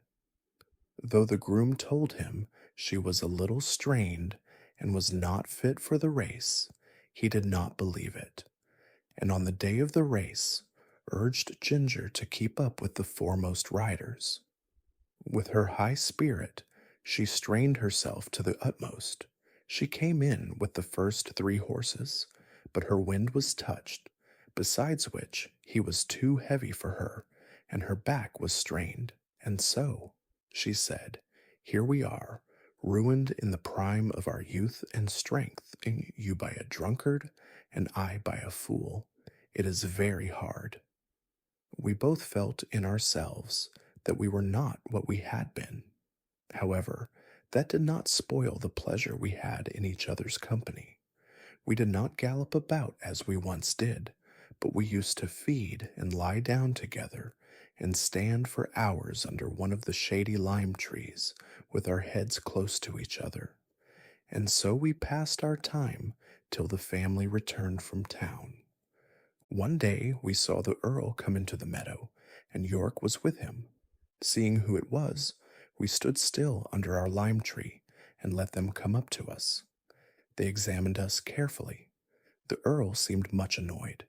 Though the groom told him she was a little strained and was not fit for the race, he did not believe it, and on the day of the race urged Ginger to keep up with the foremost riders. With her high spirit, she strained herself to the utmost. She came in with the first 3 horses, but her wind was touched, besides which he was too heavy for her, and her back was strained, and so she said, "here we are, ruined in the prime of our youth and strength, and you by a drunkard, and I by a fool. It is very hard." We both felt in ourselves that we were not what we had been. However, that did not spoil the pleasure we had in each other's company. We did not gallop about as we once did, but we used to feed and lie down together and stand for hours under one of the shady lime trees with our heads close to each other. And so we passed our time till the family returned from town. One day we saw the Earl come into the meadow, and York was with him. Seeing who it was, we stood still under our lime tree and let them come up to us. They examined us carefully. The Earl seemed much annoyed.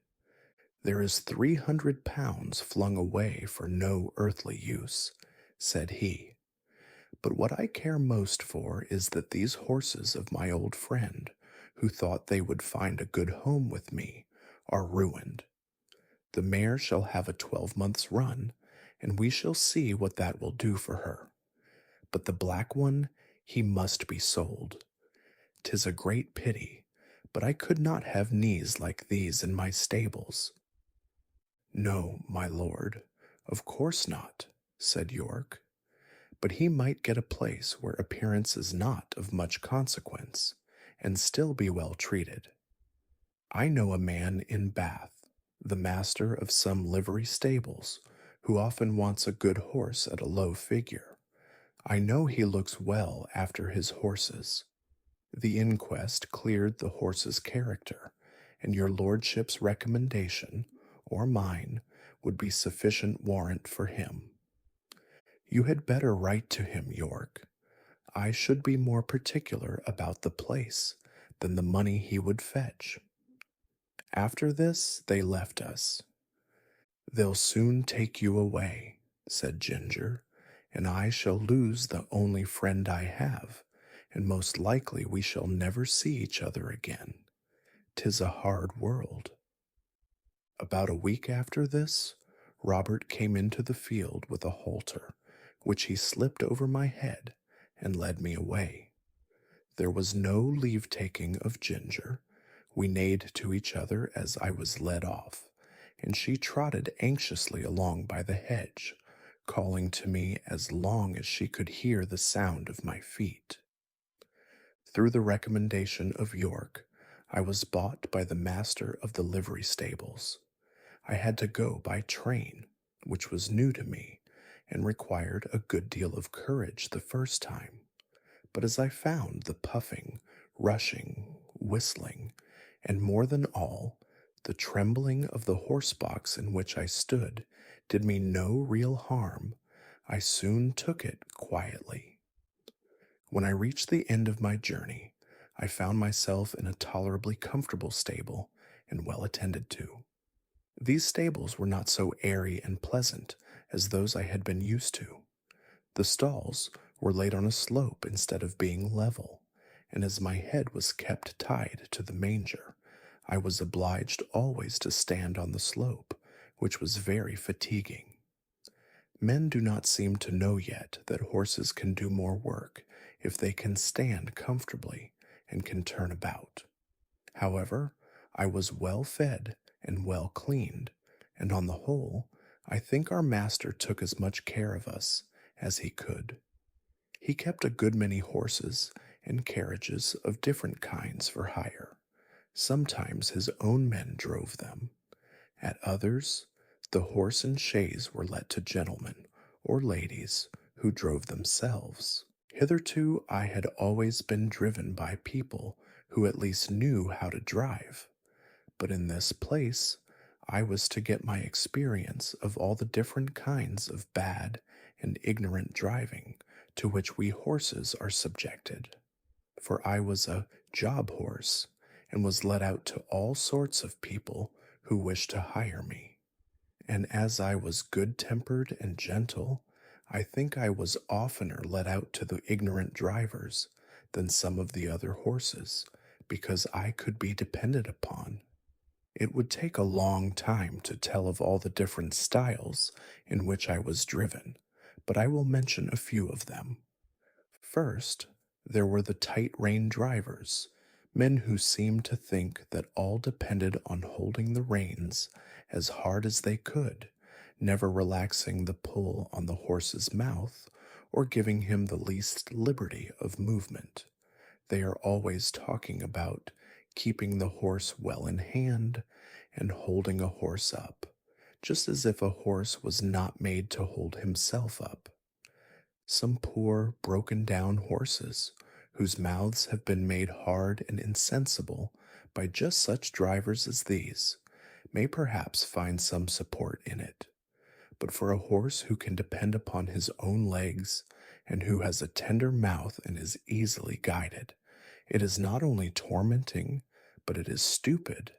"There is 300 pounds flung away for no earthly use," said he. "But what I care most for is that these horses of my old friend, who thought they would find a good home with me, are ruined. The mare shall have a 12 months' run, and we shall see what that will do for her. But the black one, he must be sold. 'Tis a great pity, but I could not have knees like these in my stables." "No, my lord, of course not," said York. "But he might get a place where appearance is not of much consequence, and still be well treated. I know a man in Bath, the master of some livery stables, who often wants a good horse at a low figure. I know he looks well after his horses. The inquest cleared the horse's character, and your lordship's recommendation, or mine, would be sufficient warrant for him. You had better write to him, York. I should be more particular about the place than the money he would fetch." After this, they left us. "They'll soon take you away," said Ginger, "and I shall lose the only friend I have, and most likely we shall never see each other again. 'Tis a hard world." About a week after this, Robert came into the field with a halter, which he slipped over my head and led me away. There was no leave-taking of Ginger. We neighed to each other as I was led off, and she trotted anxiously along by the hedge, calling to me as long as she could hear the sound of my feet. Through the recommendation of York, I was bought by the master of the livery stables. I had to go by train, which was new to me, and required a good deal of courage the first time. But as I found the puffing, rushing, whistling, and more than all, the trembling of the horse box in which I stood did me no real harm, I soon took it quietly. When I reached the end of my journey, I found myself in a tolerably comfortable stable and well attended to. These stables were not so airy and pleasant as those I had been used to. The stalls were laid on a slope instead of being level, and as my head was kept tied to the manger, I was obliged always to stand on the slope, which was very fatiguing. Men do not seem to know yet that horses can do more work if they can stand comfortably and can turn about. However, I was well fed and well cleaned, and on the whole, I think our master took as much care of us as he could. He kept a good many horses and carriages of different kinds for hire. Sometimes his own men drove them. At others, the horse and chaise were let to gentlemen or ladies who drove themselves. Hitherto I had always been driven by people who at least knew how to drive, but in this place I was to get my experience of all the different kinds of bad and ignorant driving to which we horses are subjected. For I was a job horse, and was let out to all sorts of people who wished to hire me. And as I was good-tempered and gentle, I think I was oftener let out to the ignorant drivers than some of the other horses, because I could be depended upon. It would take a long time to tell of all the different styles in which I was driven, but I will mention a few of them. First, there were the tight rein drivers, men who seemed to think that all depended on holding the reins as hard as they could, never relaxing the pull on the horse's mouth or giving him the least liberty of movement. They are always talking about keeping the horse well in hand and holding a horse up, just as if a horse was not made to hold himself up. Some poor, broken down horses, whose mouths have been made hard and insensible by just such drivers as these, may perhaps find some support in it. But for a horse who can depend upon his own legs and who has a tender mouth and is easily guided, it is not only tormenting, but it is stupid.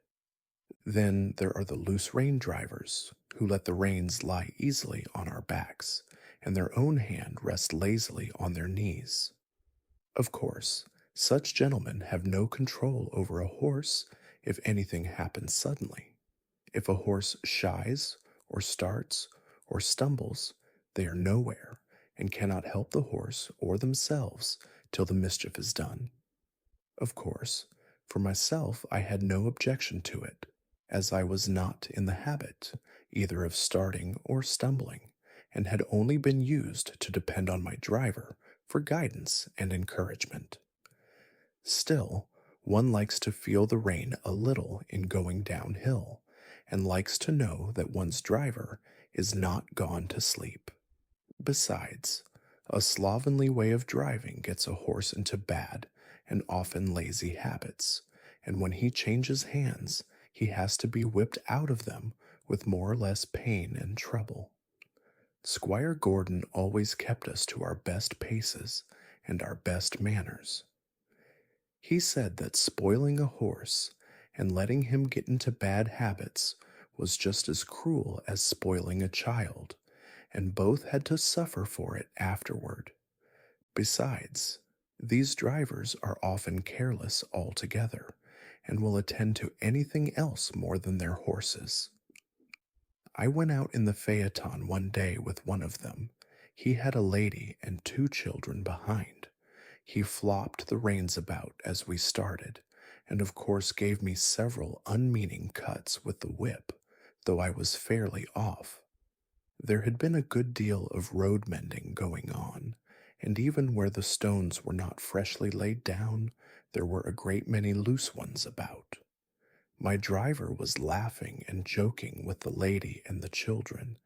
Then there are the loose rein drivers, who let the reins lie easily on our backs, and their own hand rest lazily on their knees. Of course, such gentlemen have no control over a horse if anything happens suddenly. If a horse shies, or starts, or stumbles, they are nowhere, and cannot help the horse or themselves till the mischief is done. Of course, for myself I had no objection to it, as I was not in the habit either of starting or stumbling, and had only been used to depend on my driver for guidance and encouragement. Still, one likes to feel the rein a little in going downhill, and likes to know that one's driver is not gone to sleep. Besides, a slovenly way of driving gets a horse into bad and often lazy habits, and when he changes hands, he has to be whipped out of them with more or less pain and trouble. Squire Gordon always kept us to our best paces and our best manners. He said that spoiling a horse and letting him get into bad habits was just as cruel as spoiling a child, and both had to suffer for it afterward. Besides, these drivers are often careless altogether, and will attend to anything else more than their horses. I went out in the phaeton one day with one of them. He had a lady and two children behind. He flopped the reins about as we started, and of course gave me several unmeaning cuts with the whip, though I was fairly off. There had been a good deal of road mending going on, and even where the stones were not freshly laid down, there were a great many loose ones about. My driver was laughing and joking with the lady and the children,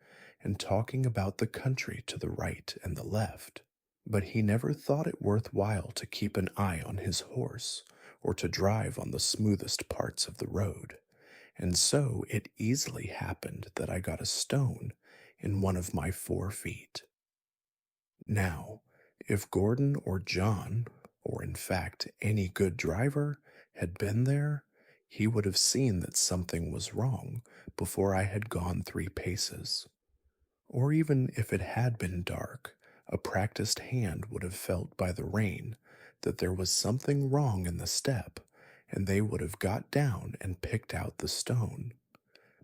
and talking about the country to the right and the left, but he never thought it worth while to keep an eye on his horse, or to drive on the smoothest parts of the road, and so it easily happened that I got a stone in one of my 4 feet. Now, if Gordon or John, or in fact any good driver, had been there, he would have seen that something was wrong before I had gone 3 paces. Or even if it had been dark, a practiced hand would have felt by the rein that there was something wrong in the step, and they would have got down and picked out the stone.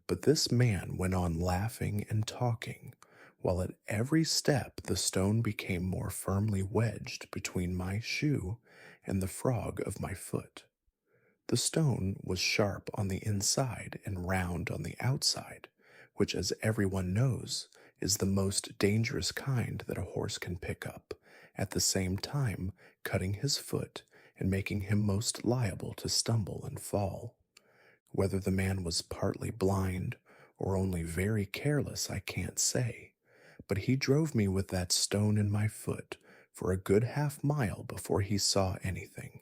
But this man went on laughing and talking, while at every step the stone became more firmly wedged between my shoe and the frog of my foot. The stone was sharp on the inside and round on the outside, which, as everyone knows, is the most dangerous kind that a horse can pick up, at the same time cutting his foot and making him most liable to stumble and fall. Whether the man was partly blind or only very careless, I can't say, but he drove me with that stone in my foot for a good half-mile before he saw anything.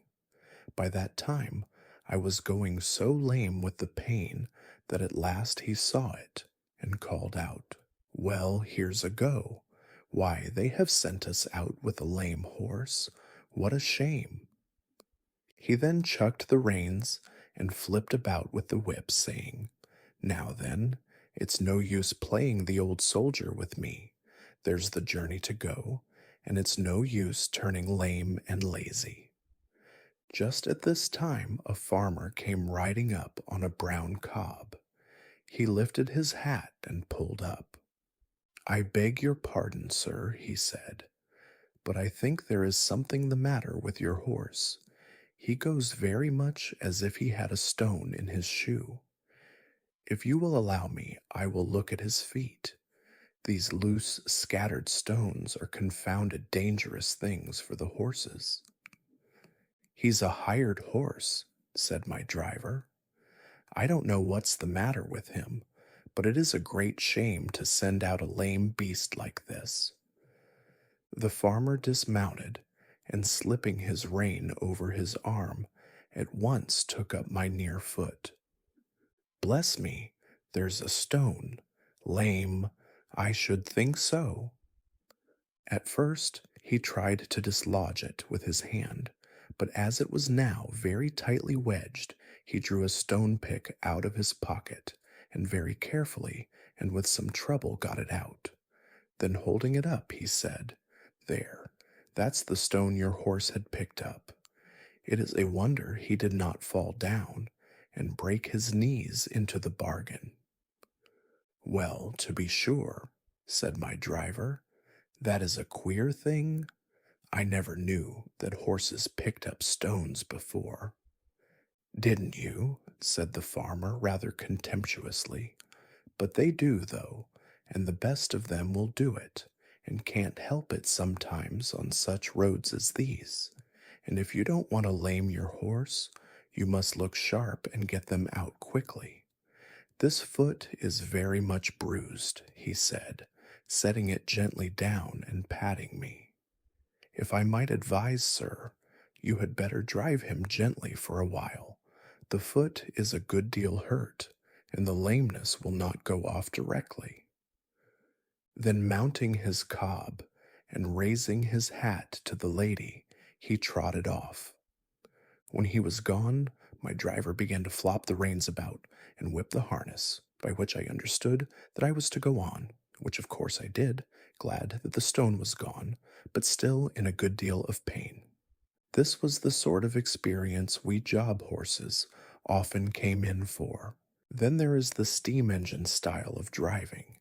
By that time, I was going so lame with the pain that at last he saw it and called out, "Well, here's a go. Why, they have sent us out with a lame horse. What a shame!" He then chucked the reins and flipped about with the whip, saying, "Now then, it's no use playing the old soldier with me. There's the journey to go, and it's no use turning lame and lazy." Just at this time, a farmer came riding up on a brown cob. He lifted his hat and pulled up. I beg your pardon, sir, he said, but I think there is something the matter with your horse. He goes very much as if he had a stone in his shoe. If you will allow me, I will look at his feet. These loose, scattered stones are confounded dangerous things for the horses. He's a hired horse, said my driver. I don't know what's the matter with him, but it is a great shame to send out a lame beast like this. The farmer dismounted, and slipping his rein over his arm, at once took up my near foot. Bless me, there's a stone. Lame, I should think so. At first, he tried to dislodge it with his hand, but as it was now very tightly wedged, he drew a stone pick out of his pocket, and very carefully and with some trouble got it out. Then holding it up, he said, There, that's the stone your horse had picked up. It is a wonder he did not fall down and break his knees into the bargain. Well, to be sure, said my driver, that is a queer thing. I never knew that horses picked up stones before. Didn't you? Said the farmer rather contemptuously. But they do, though, and the best of them will do it, and can't help it sometimes on such roads as these. And if you don't want to lame your horse, you must look sharp and get them out quickly. This foot is very much bruised, he said, setting it gently down and patting me. If I might advise, sir, you had better drive him gently for a while. The foot is a good deal hurt, and the lameness will not go off directly. Then mounting his cob and raising his hat to the lady, he trotted off. When he was gone, my driver began to flop the reins about and whip the harness, by which I understood that I was to go on, which of course I did, glad that the stone was gone, but still in a good deal of pain. This was the sort of experience we job horses often came in for. Then there is the steam engine style of driving.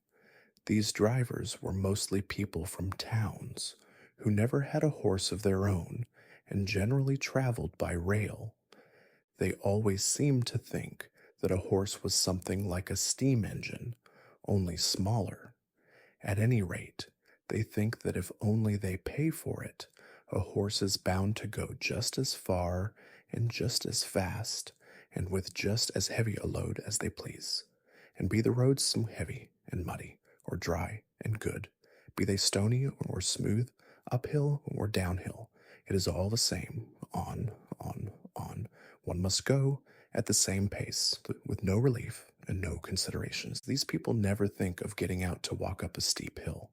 These drivers were mostly people from towns, who never had a horse of their own, and generally traveled by rail. They always seemed to think that a horse was something like a steam engine, only smaller. At any rate, they think that if only they pay for it, a horse is bound to go just as far and just as fast and with just as heavy a load as they please, and be the roads so heavy and muddy or dry and good, be they stony or smooth, uphill or downhill, it is all the same, on, on, on. One must go at the same pace, with no relief and no considerations. These people never think of getting out to walk up a steep hill.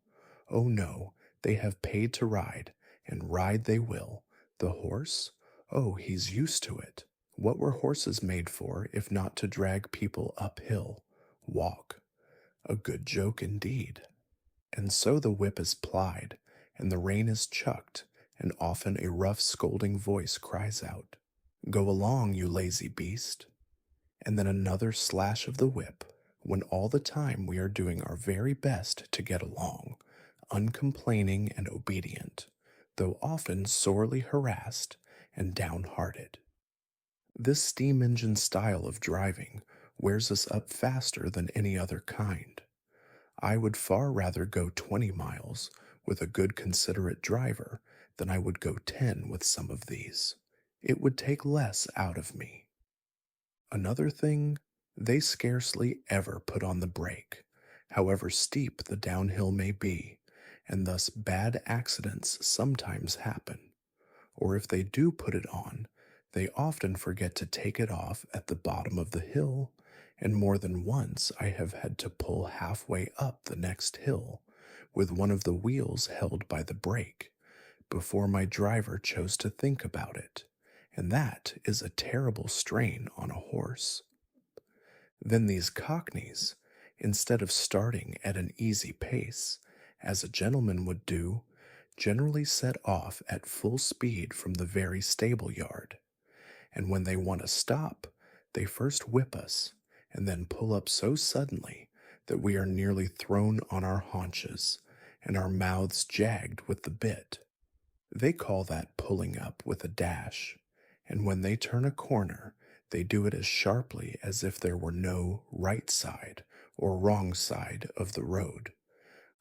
Oh no, they have paid to ride, and ride they will. The horse? Oh, he's used to it. What were horses made for if not to drag people uphill? Walk. A good joke indeed. And so the whip is plied, and the rein is chucked, and often a rough scolding voice cries out, Go along, you lazy beast. And then another slash of the whip, when all the time we are doing our very best to get along, uncomplaining and obedient, though often sorely harassed and downhearted. This steam engine style of driving wears us up faster than any other kind. I would far rather go 20 miles with a good considerate driver than I would go 10 with some of these. It would take less out of me. Another thing, they scarcely ever put on the brake, however steep the downhill may be, and thus bad accidents sometimes happen. Or if they do put it on, they often forget to take it off at the bottom of the hill, and more than once I have had to pull halfway up the next hill, with one of the wheels held by the brake, before my driver chose to think about it, and that is a terrible strain on a horse. Then these cockneys, instead of starting at an easy pace, as a gentleman would do, generally set off at full speed from the very stable yard, and when they want to stop, they first whip us, and then pull up so suddenly that we are nearly thrown on our haunches and our mouths jagged with the bit. They call that pulling up with a dash, and when they turn a corner, they do it as sharply as if there were no right side or wrong side of the road.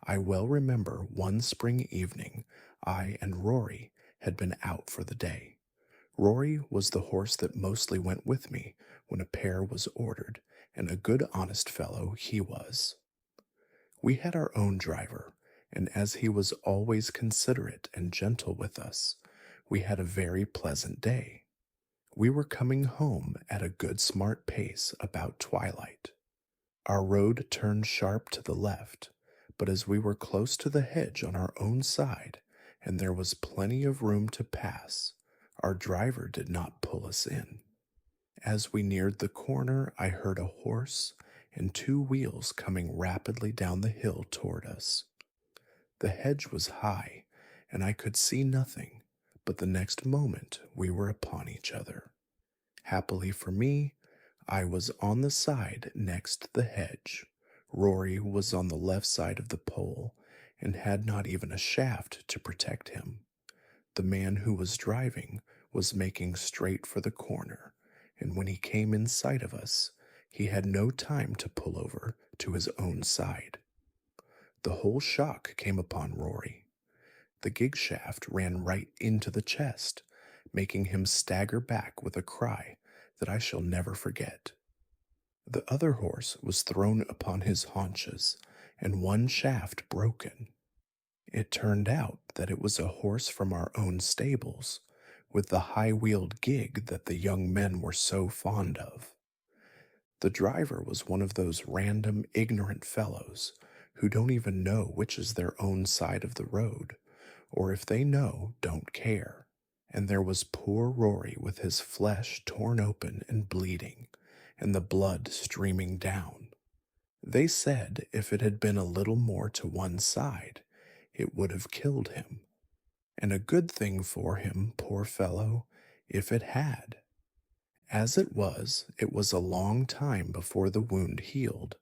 I well remember one spring evening I and Rory had been out for the day. Rory was the horse that mostly went with me when a pair was ordered, and a good honest fellow he was. We had our own driver, and as he was always considerate and gentle with us, we had a very pleasant day. We were coming home at a good smart pace about twilight. Our road turned sharp to the left, but as we were close to the hedge on our own side, and there was plenty of room to pass, our driver did not pull us in. As we neared the corner, I heard a horse and two wheels coming rapidly down the hill toward us. The hedge was high, and I could see nothing, but the next moment we were upon each other. Happily for me, I was on the side next the hedge. Rory was on the left side of the pole, and had not even a shaft to protect him. The man who was driving was making straight for the corner, and when he came in sight of us, he had no time to pull over to his own side. The whole shock came upon Rory. The gig shaft ran right into the chest, making him stagger back with a cry that I shall never forget. The other horse was thrown upon his haunches, and one shaft broken. It turned out that it was a horse from our own stables, with the high-wheeled gig that the young men were so fond of. The driver was one of those random, ignorant fellows who don't even know which is their own side of the road, or if they know, don't care. And there was poor Rory with his flesh torn open and bleeding, and the blood streaming down. They said if it had been a little more to one side, it would have killed him. And a good thing for him, poor fellow, if it had. As it was a long time before the wound healed,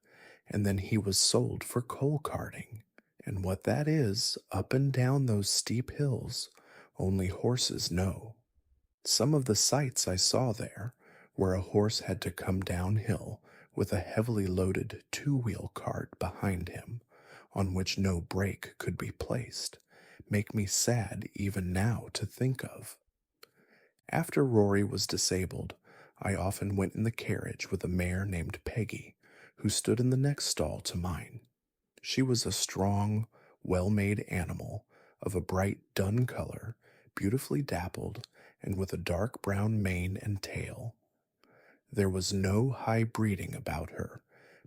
and then he was sold for coal carting. And what that is, up and down those steep hills, only horses know. Some of the sights I saw there, where a horse had to come downhill with a heavily loaded two-wheel cart behind him, on which no brake could be placed, make me sad even now to think of. After Rory was disabled, I often went in the carriage with a mare named Peggy, who stood in the next stall to mine. She was a strong, well-made animal of a bright dun color, beautifully dappled, and with a dark brown mane and tail. There was no high breeding about her,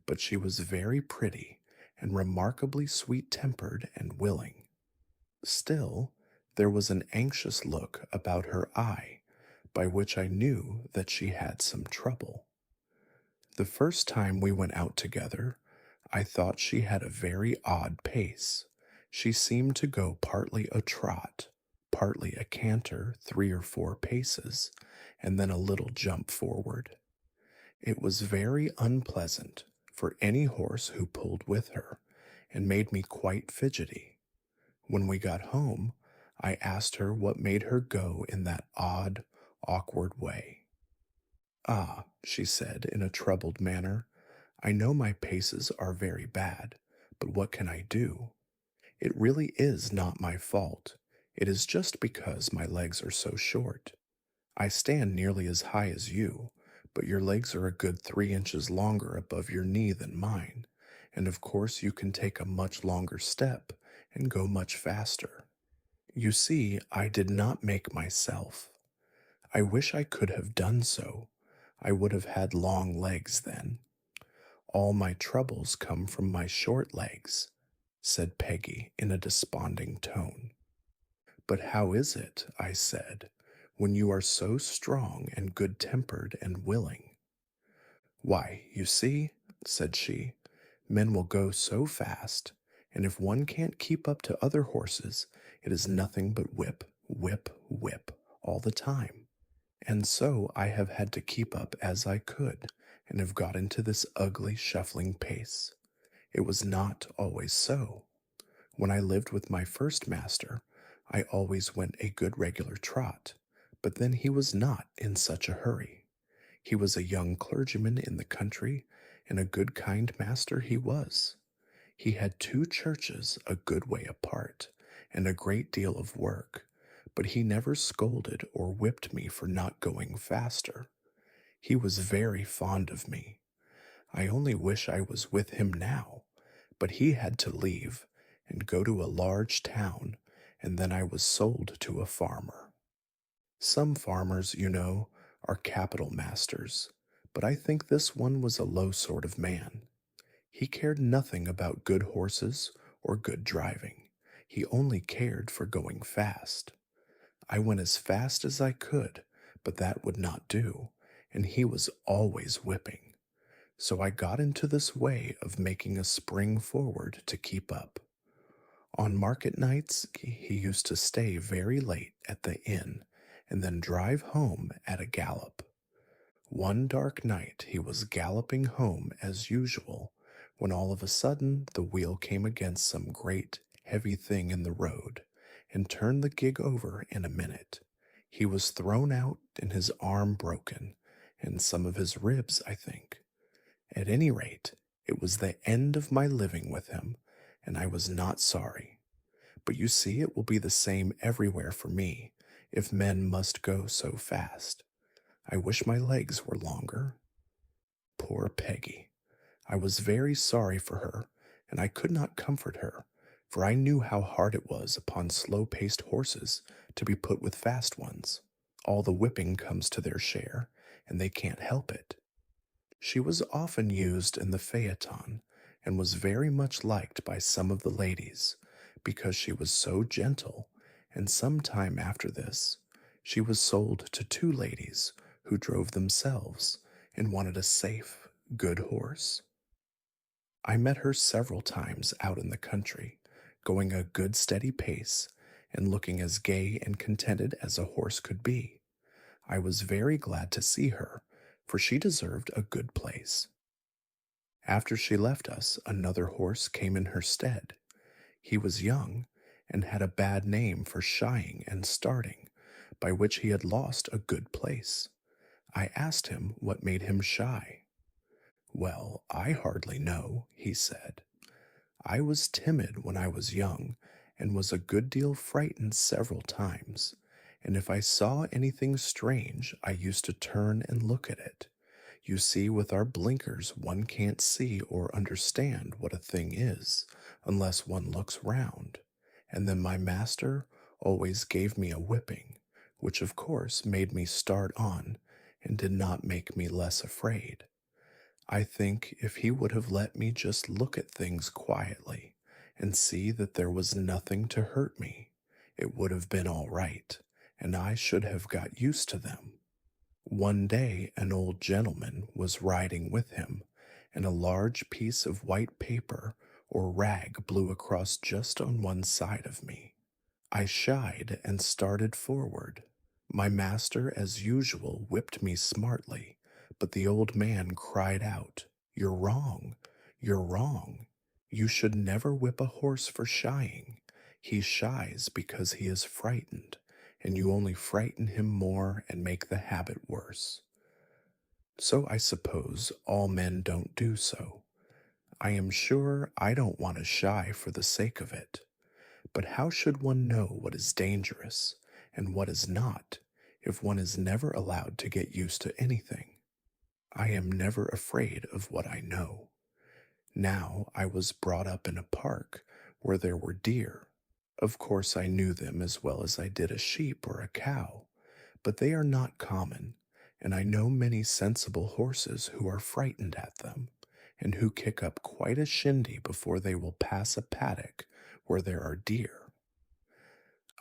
but she was very pretty and remarkably sweet-tempered and willing. Still, there was an anxious look about her eye, by which I knew that she had some trouble. The first time we went out together, I thought she had a very odd pace. She seemed to go partly a trot, partly a canter 3 or 4 paces, and then a little jump forward. It was very unpleasant for any horse who pulled with her, and made me quite fidgety. When we got home, I asked her what made her go in that odd, awkward way. "Ah," she said in a troubled manner, "I know my paces are very bad, but what can I do? It really is not my fault. It is just because my legs are so short. I stand nearly as high as you, but your legs are a good 3 inches longer above your knee than mine, and of course you can take a much longer step and go much faster. You see, I did not make myself. I wish I could have done so. I would have had long legs then. All my troubles come from my short legs," said Peggy in a desponding tone. "But how is it," I said, "when you are so strong and good-tempered and willing?" "Why, you see," said she, "men will go so fast, and if one can't keep up to other horses, it is nothing but whip, whip, whip all the time. And so I have had to keep up as I could, and have got into this ugly shuffling pace. It was not always so. When I lived with my first master, I always went a good regular trot, but then he was not in such a hurry. He was a young clergyman in the country, and a good kind master he was. He had two churches a good way apart, and a great deal of work, but he never scolded or whipped me for not going faster. He was very fond of me. I only wish I was with him now, but he had to leave and go to a large town, and then I was sold to a farmer. Some farmers, you know, are capital masters, but I think this one was a low sort of man. He cared nothing about good horses or good driving. He only cared for going fast. I went as fast as I could, but that would not do, and he was always whipping. So I got into this way of making a spring forward to keep up. On market nights, he used to stay very late at the inn and then drive home at a gallop. One dark night he was galloping home as usual when all of a sudden the wheel came against some great heavy thing in the road and turned the gig over in a minute. He was thrown out and his arm broken, and some of his ribs, I think. At any rate, it was the end of my living with him, and I was not sorry. But you see, it will be the same everywhere for me, if men must go so fast. I wish my legs were longer. Poor Peggy. I was very sorry for her, and I could not comfort her, for I knew how hard it was upon slow-paced horses to be put with fast ones. All the whipping comes to their share, and they can't help it. She was often used in the phaeton, and was very much liked by some of the ladies, because she was so gentle, and some time after this, she was sold to two ladies who drove themselves and wanted a safe, good horse. I met her several times out in the country, going a good steady pace, and looking as gay and contented as a horse could be. I was very glad to see her, for she deserved a good place. After she left us, another horse came in her stead. He was young, and had a bad name for shying and starting, by which he had lost a good place. I asked him what made him shy. Well, I hardly know, he said. I was timid when I was young, and was a good deal frightened several times, and if I saw anything strange, I used to turn and look at it. You see, with our blinkers, one can't see or understand what a thing is, unless one looks round. And then my master always gave me a whipping, which of course made me start on, and did not make me less afraid. I think if he would have let me just look at things quietly and see that there was nothing to hurt me, it would have been all right, and I should have got used to them. One day an old gentleman was riding with him, and a large piece of white paper or rag blew across just on one side of me. I shied and started forward. My master, as usual, whipped me smartly, but the old man cried out, "You're wrong, you're wrong. You should never whip a horse for shying. He shies because he is frightened, and you only frighten him more and make the habit worse." So I suppose all men don't do so. I am sure I don't want to shy for the sake of it. But how should one know what is dangerous and what is not if one is never allowed to get used to anything? I am never afraid of what I know. Now I was brought up in a park where there were deer. Of course I knew them as well as I did a sheep or a cow, but they are not common, and I know many sensible horses who are frightened at them, and who kick up quite a shindy before they will pass a paddock where there are deer.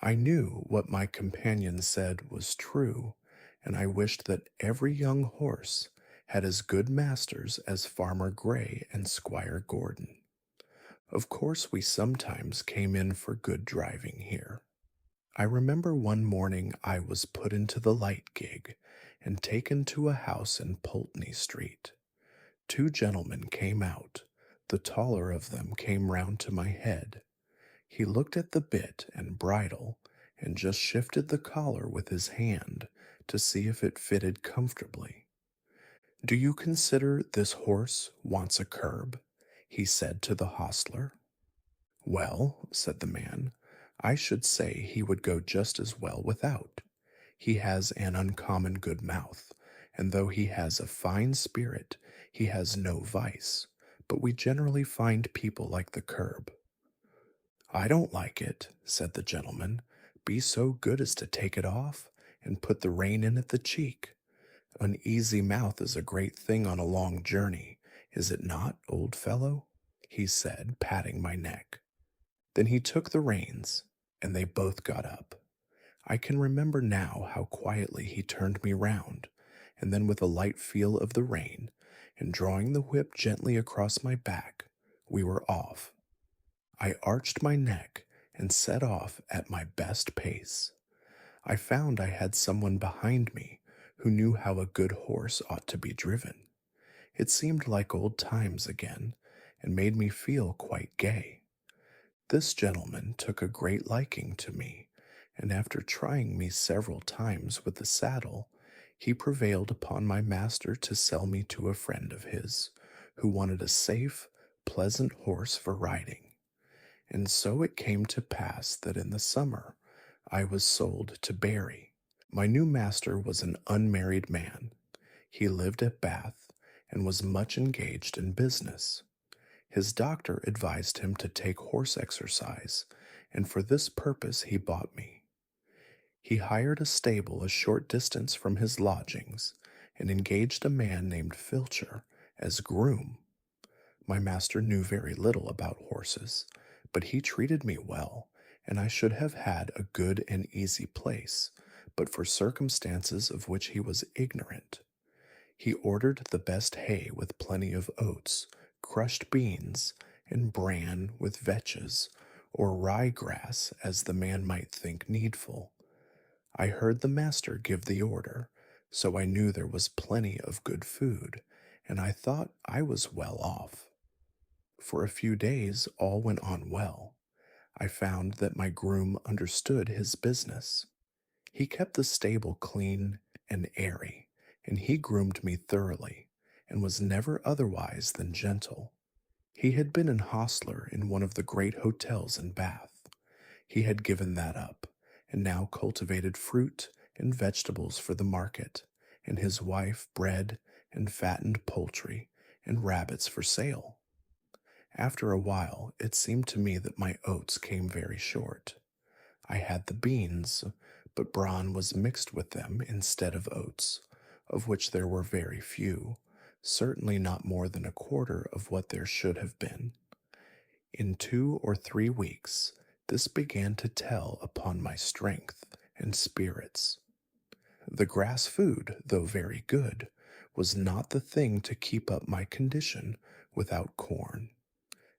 I knew what my companion said was true, and I wished that every young horse had as good masters as Farmer Gray and Squire Gordon. Of course, we sometimes came in for good driving here. I remember one morning I was put into the light gig and taken to a house in Pulteney Street. Two gentlemen came out, The taller of them came round to my head. He looked at the bit and bridle and just shifted the collar with his hand to see if it fitted comfortably. Do you consider this horse wants a curb? He said to the hostler. Well, said the man, I should say he would go just as well without. He has an uncommon good mouth, and though he has a fine spirit, he has no vice. But we generally find people like the curb. I don't like it, said the gentleman. Be so good as to take it off and put the rein in at the cheek. An easy mouth is a great thing on a long journey, is it not, old fellow? He said, patting my neck. Then he took the reins, and they both got up. I can remember now how quietly he turned me round, and then with a light feel of the rein, and drawing the whip gently across my back, we were off. I arched my neck and set off at my best pace. I found I had someone behind me who knew how a good horse ought to be driven. It seemed like old times again, and made me feel quite gay. This gentleman took a great liking to me, and after trying me several times with the saddle, he prevailed upon my master to sell me to a friend of his, who wanted a safe, pleasant horse for riding. And so it came to pass that in the summer I was sold to Barry. My new master was an unmarried man. He lived at Bath and was much engaged in business. His doctor advised him to take horse exercise, and for this purpose he bought me. He hired a stable a short distance from his lodgings and engaged a man named Filcher as groom. My master knew very little about horses, but he treated me well, and I should have had a good and easy place, but for circumstances of which he was ignorant. He ordered the best hay with plenty of oats, crushed beans, and bran with vetches, or rye grass as the man might think needful. I heard the master give the order, so I knew there was plenty of good food, and I thought I was well off. For a few days all went on well. I found that my groom understood his business. He kept the stable clean and airy, and he groomed me thoroughly, and was never otherwise than gentle. He had been an hostler in one of the great hotels in Bath. He had given that up, and now cultivated fruit and vegetables for the market, and his wife bred and fattened poultry and rabbits for sale. After a while, it seemed to me that my oats came very short. I had the beans, but bran was mixed with them instead of oats, of which there were very few, certainly not more than a quarter of what there should have been. In 2 or 3 weeks, this began to tell upon my strength and spirits. The grass food, though very good, was not the thing to keep up my condition without corn.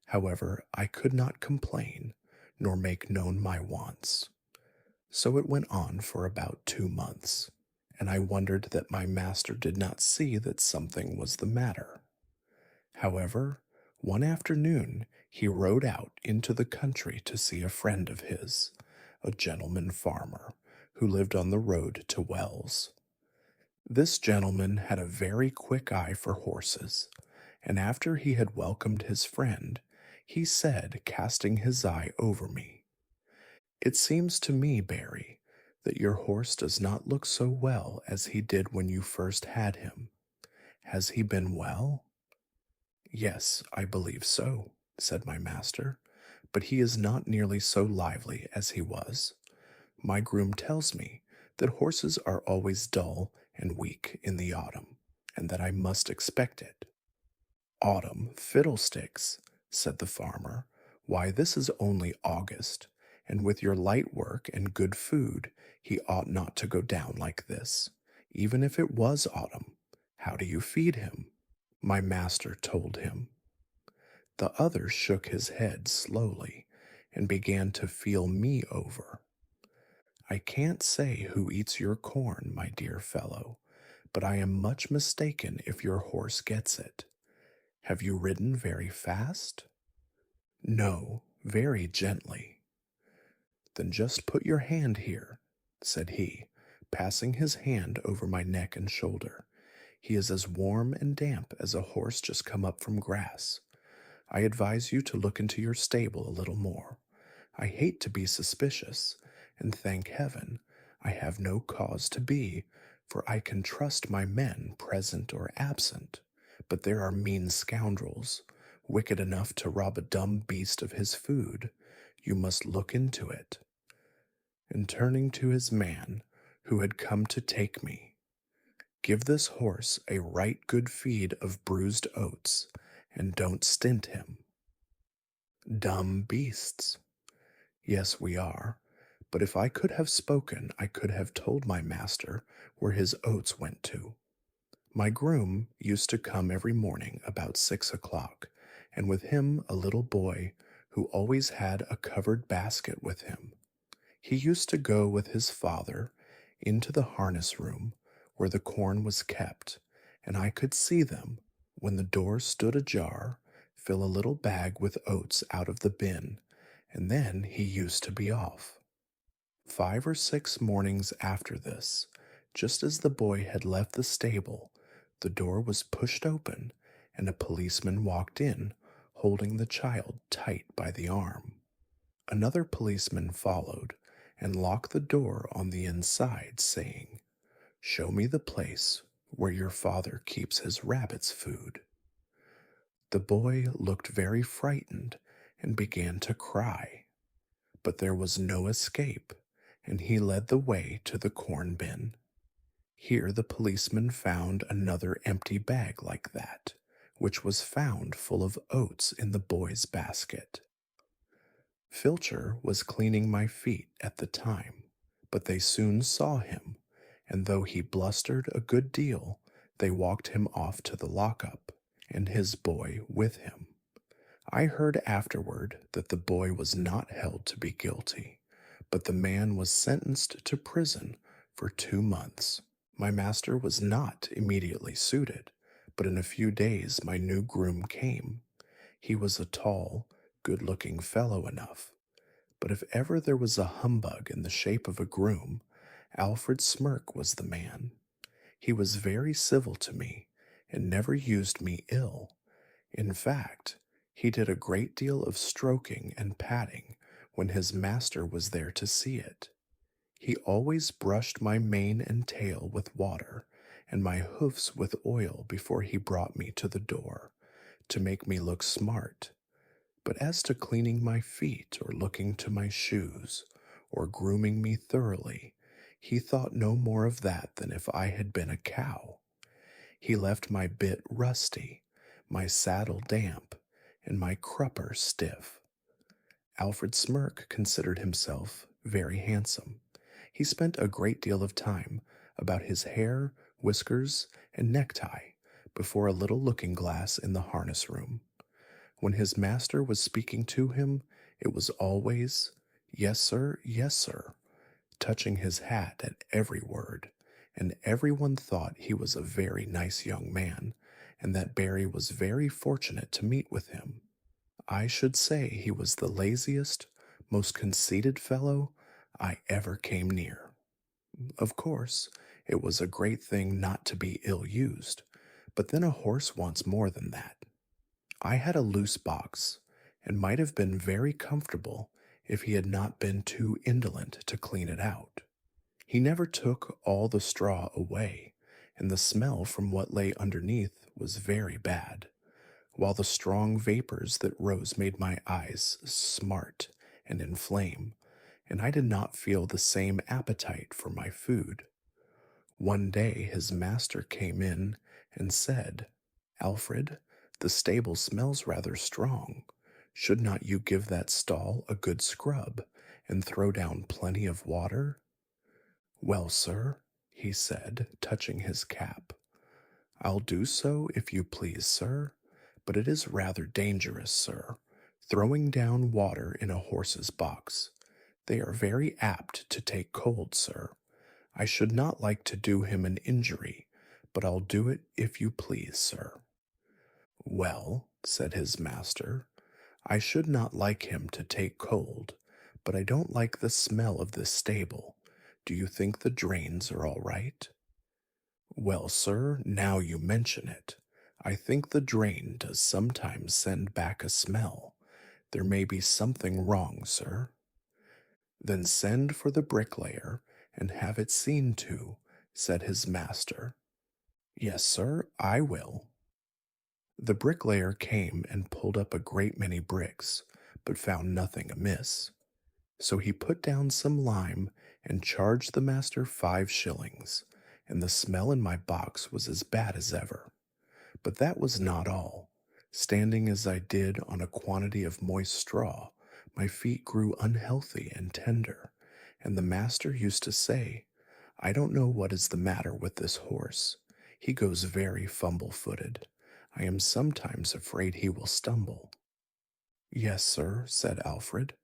However, I could not complain, nor make known my wants. So it went on for about 2 months, and I wondered that my master did not see that something was the matter. However, one afternoon he rode out into the country to see a friend of his, a gentleman farmer, who lived on the road to Wells. This gentleman had a very quick eye for horses, and after he had welcomed his friend, he said, casting his eye over me, "It seems to me, Barry, that your horse does not look so well as he did when you first had him. Has he been well?" "Yes, I believe so," said my master, "but he is not nearly so lively as he was. My groom tells me that horses are always dull and weak in the autumn, and that I must expect it." "Autumn, fiddlesticks!" said the farmer. "Why, this is only August, and with your light work and good food, he ought not to go down like this, even if it was autumn. How do you feed him?" My master told him. The other shook his head slowly and began to feel me over. "I can't say who eats your corn, my dear fellow, but I am much mistaken if your horse gets it. Have you ridden very fast? No, very gently. Then just put your hand here, said he, passing his hand over my neck and shoulder. He is as warm and damp as a horse just come up from grass. I advise you to look into your stable a little more. I hate to be suspicious, and thank heaven I have no cause to be, for I can trust my men present or absent. But there are mean scoundrels, wicked enough to rob a dumb beast of his food. You must look into it. And turning to his man, who had come to take me, give this horse a right good feed of bruised oats, and don't stint him. Dumb beasts. Yes, we are. But if I could have spoken, I could have told my master where his oats went to. My groom used to come every morning about 6 o'clock, and with him a little boy who always had a covered basket with him. He used to go with his father into the harness room where the corn was kept, and I could see them, when the door stood ajar, fill a little bag with oats out of the bin, and then he used to be off. 5 or 6 mornings after this, just as the boy had left the stable, the door was pushed open, and a policeman walked in, holding the child tight by the arm. Another policeman followed and locked the door on the inside, saying, "Show me the place where your father keeps his rabbit's food." The boy looked very frightened and began to cry, but there was no escape, and he led the way to the corn bin. Here the policeman found another empty bag like that, which was found full of oats in the boy's basket. Filcher was cleaning my feet at the time, but they soon saw him, and though he blustered a good deal, they walked him off to the lockup, and his boy with him. I heard afterward that the boy was not held to be guilty, but the man was sentenced to prison for 2 months. My master was not immediately suited, but in a few days my new groom came. He was a tall, good-looking fellow enough, but if ever there was a humbug in the shape of a groom, Alfred Smirk was the man. He was very civil to me, and never used me ill. In fact, he did a great deal of stroking and patting when his master was there to see it. He always brushed my mane and tail with water, and my hoofs with oil before he brought me to the door, to make me look smart. But as to cleaning my feet, or looking to my shoes, or grooming me thoroughly, he thought no more of that than if I had been a cow. He left my bit rusty, my saddle damp, and my crupper stiff. Alfred Smirk considered himself very handsome. He spent a great deal of time about his hair, whiskers, and necktie before a little looking-glass in the harness room. When his master was speaking to him, it was always, "Yes, sir," touching his hat at every word, and everyone thought he was a very nice young man, and that Barry was very fortunate to meet with him. I should say he was the laziest, most conceited fellow I ever came near. Of course, it was a great thing not to be ill-used, but then a horse wants more than that. I had a loose box, and might have been very comfortable if he had not been too indolent to clean it out. He never took all the straw away, and the smell from what lay underneath was very bad, while the strong vapors that rose made my eyes smart and inflame, and I did not feel the same appetite for my food. One day his master came in and said, "Alfred, the stable smells rather strong. Should not you give that stall a good scrub, and throw down plenty of water?" "Well, sir," he said, touching his cap, "I'll do so if you please, sir, but it is rather dangerous, sir, throwing down water in a horse's box. They are very apt to take cold, sir. I should not like to do him an injury, but I'll do it if you please, sir." Well, said his master, I should not like him to take cold, but I don't like the smell of this stable. Do you think the drains are all right? Well, sir, now you mention it, I think the drain does sometimes send back a smell. There may be something wrong, sir. Then send for the bricklayer and have it seen to, said his master. Yes, sir, I will. The bricklayer came and pulled up a great many bricks, but found nothing amiss. So he put down some lime and charged the master 5 shillings, and the smell in my box was as bad as ever. But that was not all. Standing as I did on a quantity of moist straw, my feet grew unhealthy and tender, and the master used to say, I don't know what is the matter with this horse. He goes very fumble-footed. I am sometimes afraid he will stumble. Yes, sir, said Alfred.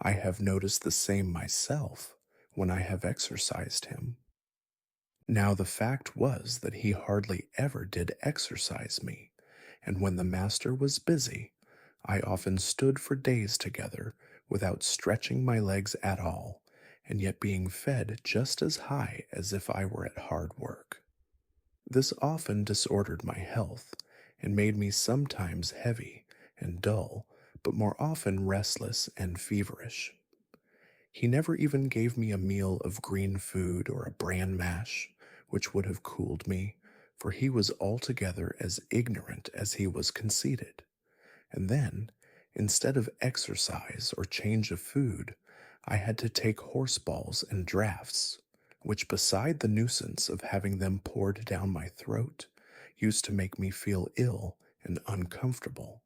I have noticed the same myself when I have exercised him. Now the fact was that he hardly ever did exercise me, and when the master was busy, I often stood for days together without stretching my legs at all, and yet being fed just as high as if I were at hard work. This often disordered my health, and made me sometimes heavy and dull, but more often restless and feverish. He never even gave me a meal of green food or a bran mash, which would have cooled me, for he was altogether as ignorant as he was conceited. And then, instead of exercise or change of food, I had to take horse balls and draughts, which, beside the nuisance of having them poured down my throat, used to make me feel ill and uncomfortable.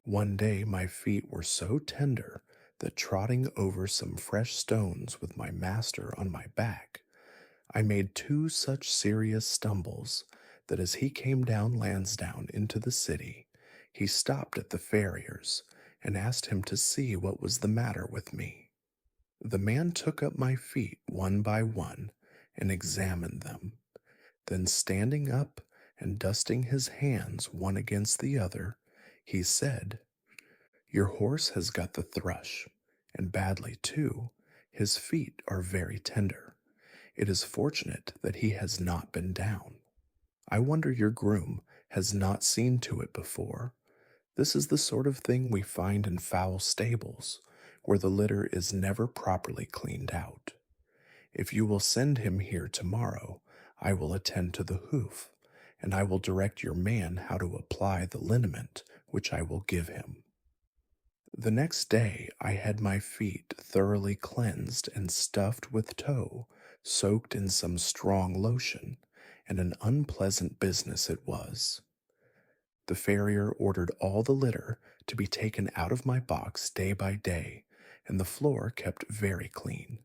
One day my feet were so tender that trotting over some fresh stones with my master on my back, I made 2 such serious stumbles that as he came down Lansdowne into the city, he stopped at the farrier's and asked him to see what was the matter with me. The man took up my feet one by one and examined them. Then standing up and dusting his hands one against the other, he said, Your horse has got the thrush, and badly too. His feet are very tender. It is fortunate that he has not been down. I wonder your groom has not seen to it before. This is the sort of thing we find in foul stables, where the litter is never properly cleaned out. If you will send him here tomorrow, I will attend to the hoof, and I will direct your man how to apply the liniment which I will give him. The next day I had my feet thoroughly cleansed and stuffed with tow, soaked in some strong lotion, and an unpleasant business it was. The farrier ordered all the litter to be taken out of my box day by day, and the floor kept very clean.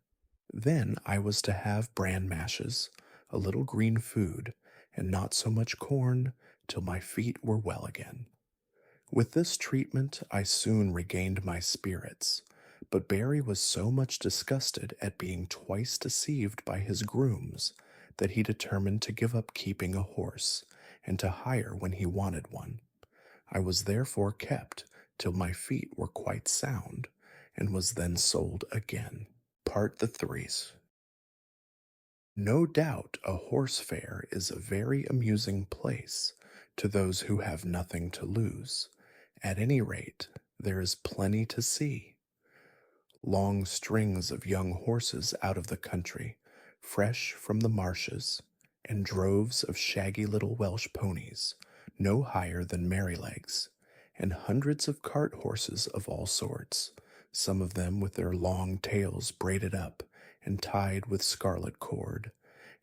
Then I was to have bran mashes, a little green food, and not so much corn till my feet were well again. With this treatment I soon regained my spirits, but Barry was so much disgusted at being twice deceived by his grooms that he determined to give up keeping a horse, and to hire when he wanted one. I was therefore kept till my feet were quite sound, and was then sold again. Part the Threes. No doubt a horse fair is a very amusing place to those who have nothing to lose. At any rate, there is plenty to see. Long strings of young horses out of the country, fresh from the marshes, and droves of shaggy little Welsh ponies, no higher than Merrylegs, and hundreds of cart horses of all sorts, some of them with their long tails braided up and tied with scarlet cord,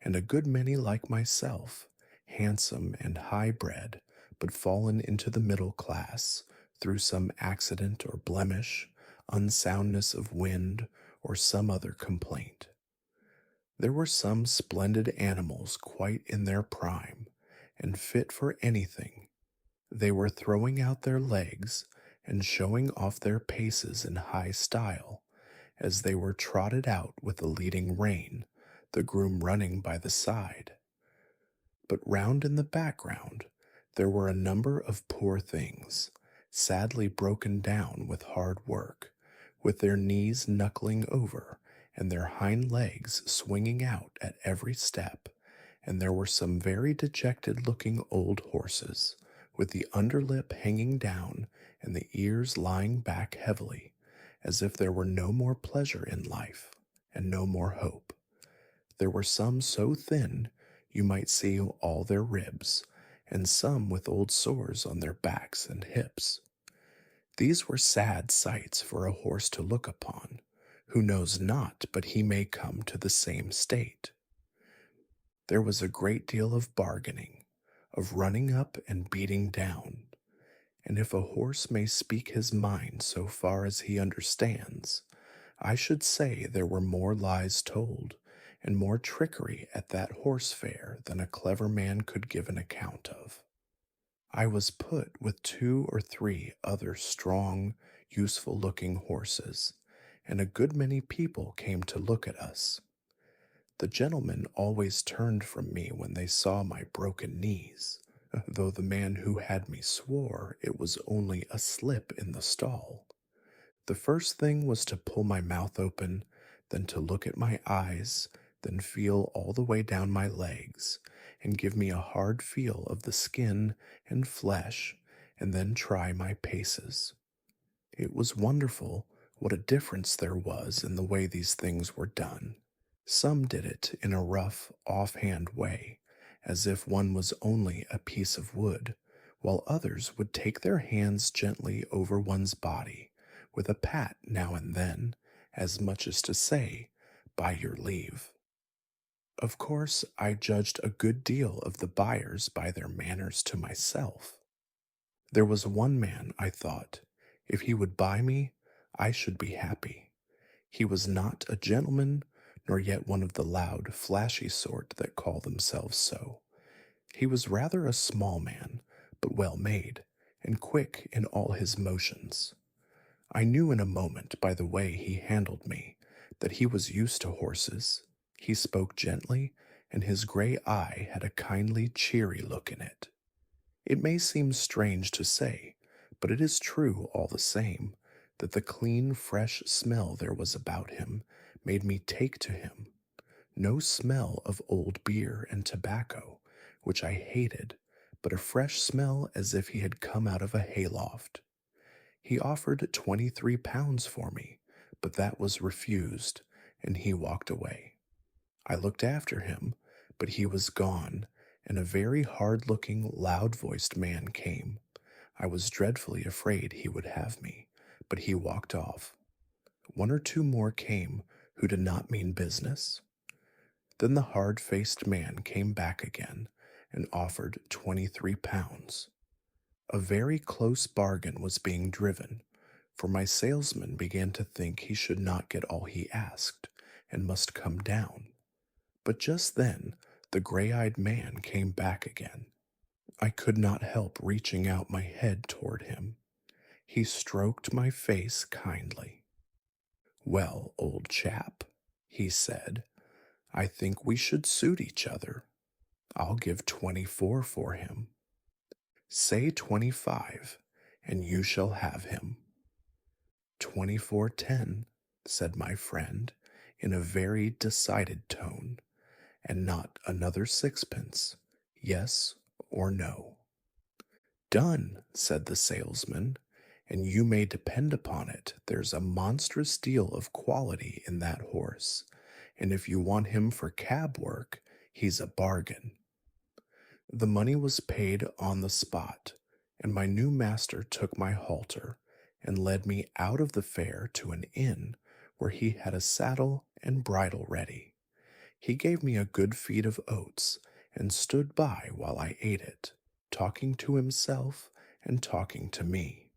and a good many like myself, handsome and high-bred, but fallen into the middle class through some accident or blemish, unsoundness of wind, or some other complaint. There were some splendid animals quite in their prime, and fit for anything. They were throwing out their legs and showing off their paces in high style, as they were trotted out with the leading rein, the groom running by the side. But round in the background There were a number of poor things, sadly broken down with hard work, with their knees knuckling over and their hind legs swinging out at every step, and there were some very dejected looking old horses, with the underlip hanging down and the ears lying back heavily, as if there were no more pleasure in life and no more hope. There were some so thin you might see all their ribs, and some with old sores on their backs and hips. These were sad sights for a horse to look upon, who knows not but he may come to the same state. There was a great deal of bargaining, of running up and beating down, and if a horse may speak his mind so far as he understands, I should say there were more lies told and more trickery at that horse fair than a clever man could give an account of. I was put with 2 or 3 other strong, useful looking horses, and a good many people came to look at us. The gentlemen always turned from me when they saw my broken knees, though the man who had me swore it was only a slip in the stall. The first thing was to pull my mouth open, then to look at my eyes, then feel all the way down my legs, and give me a hard feel of the skin and flesh, and then try my paces. It was wonderful what a difference there was in the way these things were done. Some did it in a rough, offhand way, as if one was only a piece of wood, while others would take their hands gently over one's body, with a pat now and then, as much as to say, "By your leave." Of course, I judged a good deal of the buyers by their manners to myself. There was one man, I thought, if he would buy me, I should be happy. He was not a gentleman, nor yet one of the loud, flashy sort that call themselves so. He was rather a small man, but well made, and quick in all his motions. I knew in a moment by the way he handled me that he was used to horses. He spoke gently, and his gray eye had a kindly, cheery look in it. It may seem strange to say, but it is true all the same, that the clean, fresh smell there was about him made me take to him. No smell of old beer and tobacco, which I hated, but a fresh smell as if he had come out of a hayloft. He offered £23 for me, but that was refused, and he walked away. I looked after him, but he was gone, and a very hard-looking, loud-voiced man came. I was dreadfully afraid he would have me, but he walked off. 1 or 2 more came who did not mean business. Then the hard-faced man came back again and offered £23. A very close bargain was being driven, for my salesman began to think he should not get all he asked, and must come down. But just then the gray-eyed man came back again. I could not help reaching out my head toward him. He stroked my face kindly. "Well, old chap," he said, "I think we should suit each other. I'll give 24 for him. Say 25, and you shall have him." 24.10, said my friend, in a very decided tone, and not another sixpence, yes or no. "Done," said the salesman, "and you may depend upon it there's a monstrous deal of quality in that horse, and if you want him for cab work, he's a bargain." The money was paid on the spot, and my new master took my halter and led me out of the fair to an inn where he had a saddle and bridle ready. He gave me a good feed of oats and stood by while I ate it, talking to himself and talking to me.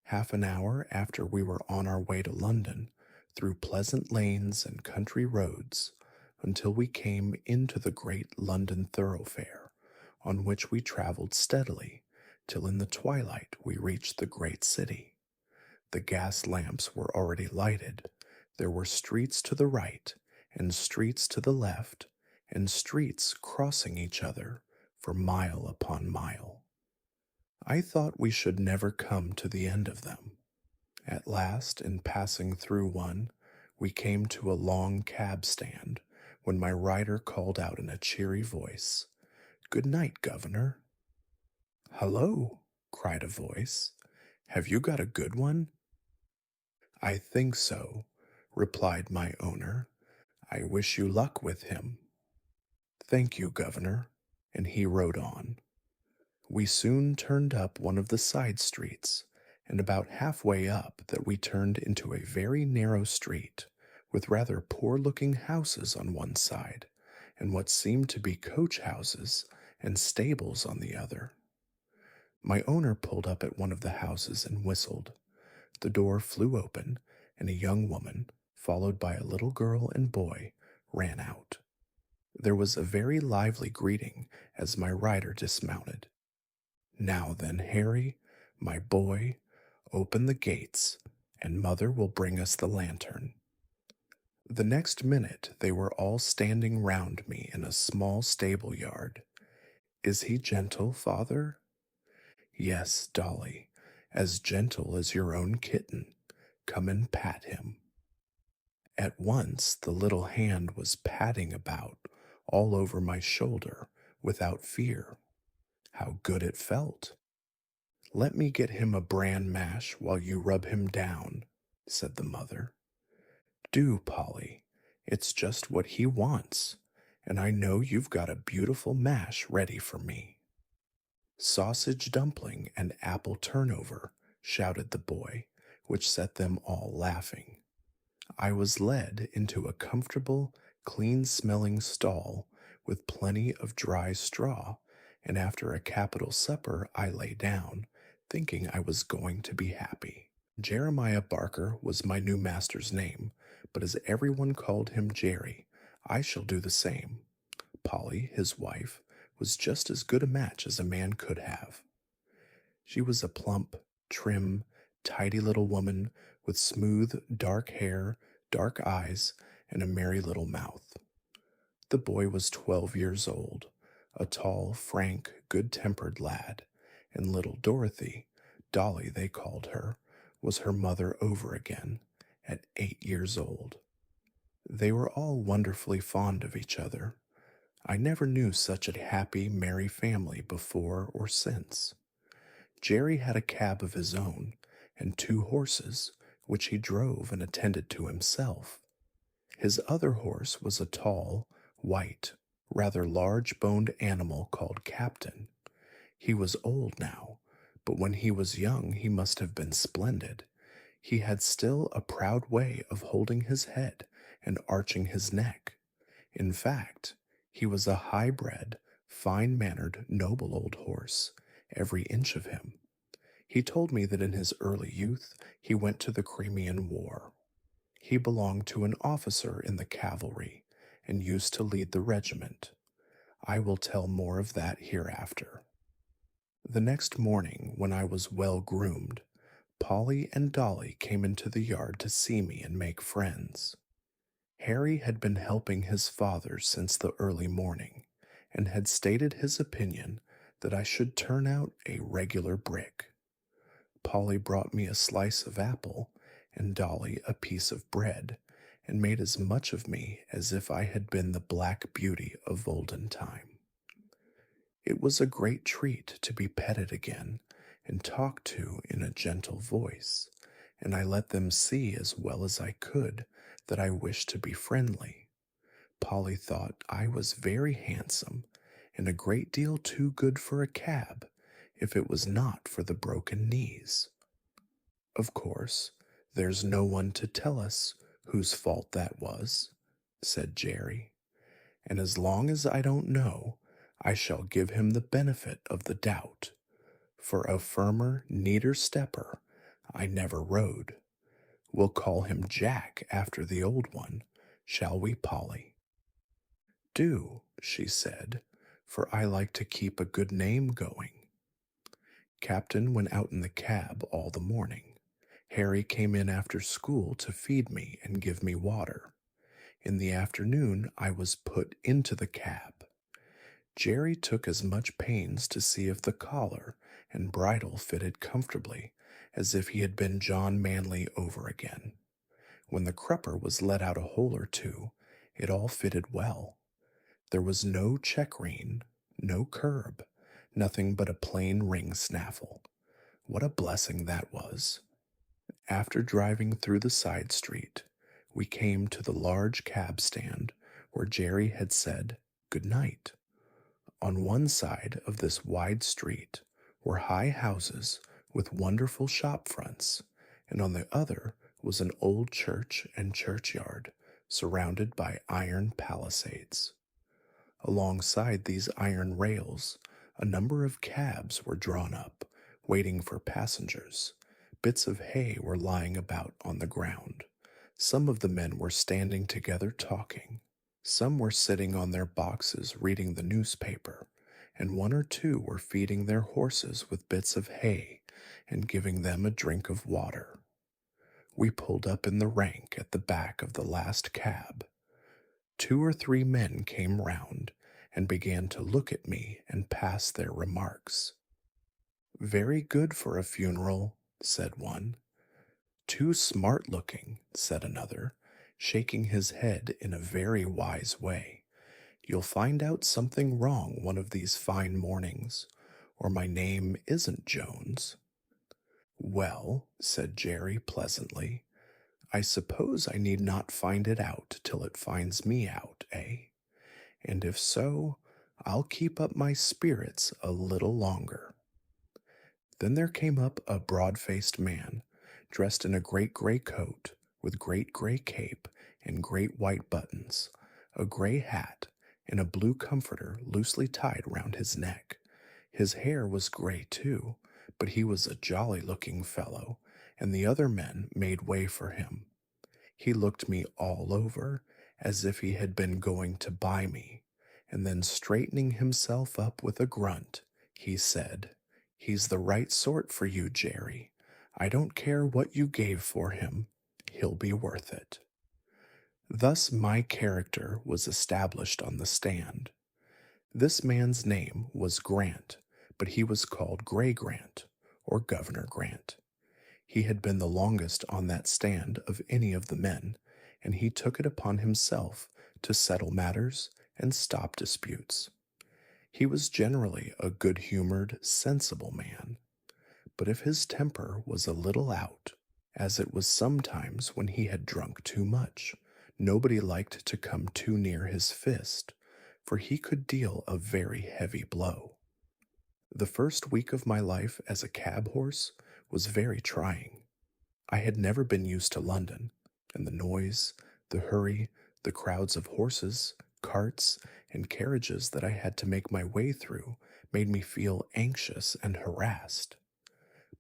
Half an hour after we were on our way to London, through pleasant lanes and country roads, until we came into the great London thoroughfare, on which we traveled steadily, till in the twilight we reached the great city. The gas lamps were already lighted. There were streets to the right, and streets to the left, and streets crossing each other for mile upon mile. I thought we should never come to the end of them. At last, in passing through one, we came to a long cab stand when my rider called out in a cheery voice, "Good night, Governor." "Hello," cried a voice. "Have you got a good one?" "I think so," replied my owner. "I wish you luck with him." "Thank you, Governor," and he rode on. We soon turned up one of the side streets, and about halfway up that we turned into a very narrow street, with rather poor-looking houses on one side, and what seemed to be coach houses and stables on the other. My owner pulled up at one of the houses and whistled. The door flew open, and a young woman, followed by a little girl and boy, ran out. There was a very lively greeting as my rider dismounted. "Now then, Harry, my boy, open the gates, and Mother will bring us the lantern." The next minute they were all standing round me in a small stable yard. "Is he gentle, Father?" "Yes, Dolly, as gentle as your own kitten. Come and pat him." At once the little hand was patting about all over my shoulder without fear. How good it felt! "Let me get him a bran mash while you rub him down," said the mother. "Do, Polly. It's just what he wants, and I know you've got a beautiful mash ready for me." "Sausage dumpling and apple turnover," shouted the boy, which set them all laughing. I was led into a comfortable, clean-smelling stall with plenty of dry straw, and after a capital supper I lay down, thinking I was going to be happy. Jeremiah Barker was my new master's name, but as everyone called him Jerry, I shall do the same. Polly, his wife, was just as good a match as a man could have. She was a plump, trim, tidy little woman with smooth, dark hair, dark eyes, and a merry little mouth. The boy was 12 years old, a tall, frank, good-tempered lad, and little Dorothy, Dolly they called her, was her mother over again, at 8 years old. They were all wonderfully fond of each other. I never knew such a happy, merry family before or since. Jerry had a cab of his own, and 2 horses, which he drove and attended to himself. His other horse was a tall, white, rather large-boned animal called Captain. He was old now, but when he was young he must have been splendid. He had still a proud way of holding his head and arching his neck. In fact, he was a high-bred, fine-mannered, noble old horse, every inch of him. He told me that in his early youth he went to the Crimean War. He belonged to an officer in the cavalry and used to lead the regiment. I will tell more of that hereafter. The next morning, when I was well groomed, Polly and Dolly came into the yard to see me and make friends. Harry had been helping his father since the early morning, and had stated his opinion that I should turn out a regular brick. Polly brought me a slice of apple, and Dolly a piece of bread, and made as much of me as if I had been the Black Beauty of olden time. It was a great treat to be petted again, and talked to in a gentle voice, and I let them see as well as I could that I wished to be friendly. Polly thought I was very handsome, and a great deal too good for a cab, if it was not for the broken knees. Of course, there's no one to tell us whose fault that was, said Jerry, and as long as I don't know, I shall give him the benefit of the doubt. For a firmer, neater stepper I never rode. We'll call him Jack after the old one, shall we, Polly? Do, she said, for I like to keep a good name going. Captain went out in the cab all the morning. Harry came in after school to feed me and give me water. In the afternoon I was put into the cab. Jerry took as much pains to see if the collar and bridle fitted comfortably as if he had been John Manley over again. When the crupper was let out a hole or two, it all fitted well. There was no check rein, no curb, nothing but a plain ring snaffle. What a blessing that was! After driving through the side street, we came to the large cab stand where Jerry had said good night. On one side of this wide street were high houses with wonderful shop fronts, and on the other was an old church and churchyard surrounded by iron palisades. Alongside these iron rails, a number of cabs were drawn up, waiting for passengers. Bits of hay were lying about on the ground. Some of the men were standing together talking. Some were sitting on their boxes reading the newspaper, and one or two were feeding their horses with bits of hay and giving them a drink of water. We pulled up in the rank at the back of the last cab. 2 or 3 men came round and began to look at me and pass their remarks. "Very good for a funeral," said one. "Too smart looking," said another, shaking his head in a very wise way. "You'll find out something wrong one of these fine mornings, or my name isn't Jones." "Well," said Jerry pleasantly, "I suppose I need not find it out till it finds me out, eh? And if so, I'll keep up my spirits a little longer." Then there came up a broad-faced man, dressed in a great gray coat, with great gray cape and great white buttons, a gray hat, and a blue comforter loosely tied round his neck. His hair was gray too, but he was a jolly-looking fellow, and the other men made way for him. He looked me all over, as if he had been going to buy me, and then straightening himself up with a grunt, he said, "He's the right sort for you, Jerry. I don't care what you gave for him. He'll be worth it." Thus my character was established on the stand. This man's name was Grant, but he was called Gray Grant, or Governor Grant. He had been the longest on that stand of any of the men, and he took it upon himself to settle matters and stop disputes. He was generally a good-humored, sensible man, but if his temper was a little out, as it was sometimes when he had drunk too much, nobody liked to come too near his fist, for he could deal a very heavy blow. The first week of my life as a cab horse was very trying. I had never been used to London, and the noise, the hurry, the crowds of horses, carts, and carriages that I had to make my way through made me feel anxious and harassed.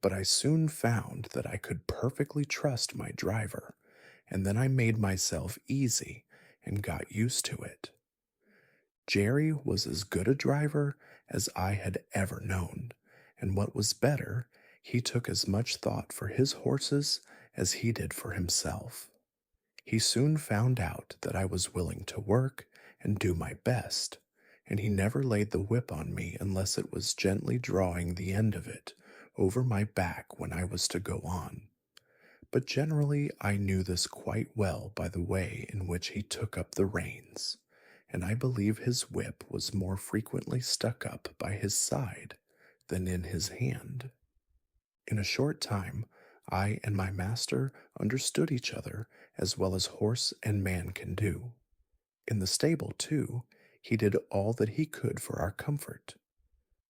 But I soon found that I could perfectly trust my driver, and then I made myself easy and got used to it. Jerry was as good a driver as I had ever known, and what was better, he took as much thought for his horses as he did for himself. He soon found out that I was willing to work and do my best, and he never laid the whip on me unless it was gently drawing the end of it over my back when I was to go on. But generally I knew this quite well by the way in which he took up the reins, and I believe his whip was more frequently stuck up by his side than in his hand. In a short time, I and my master understood each other as well as horse and man can do. In the stable, too, he did all that he could for our comfort.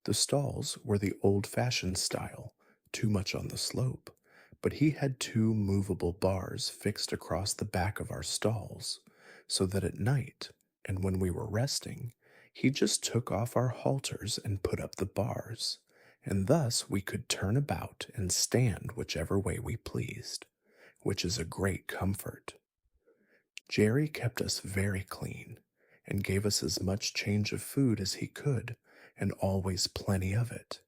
The stalls were the old-fashioned style, too much on the slope, but he had 2 movable bars fixed across the back of our stalls, so that at night, and when we were resting, he just took off our halters and put up the bars, and thus we could turn about and stand whichever way we pleased, which is a great comfort. Jerry kept us very clean, and gave us as much change of food as he could, and always plenty of it.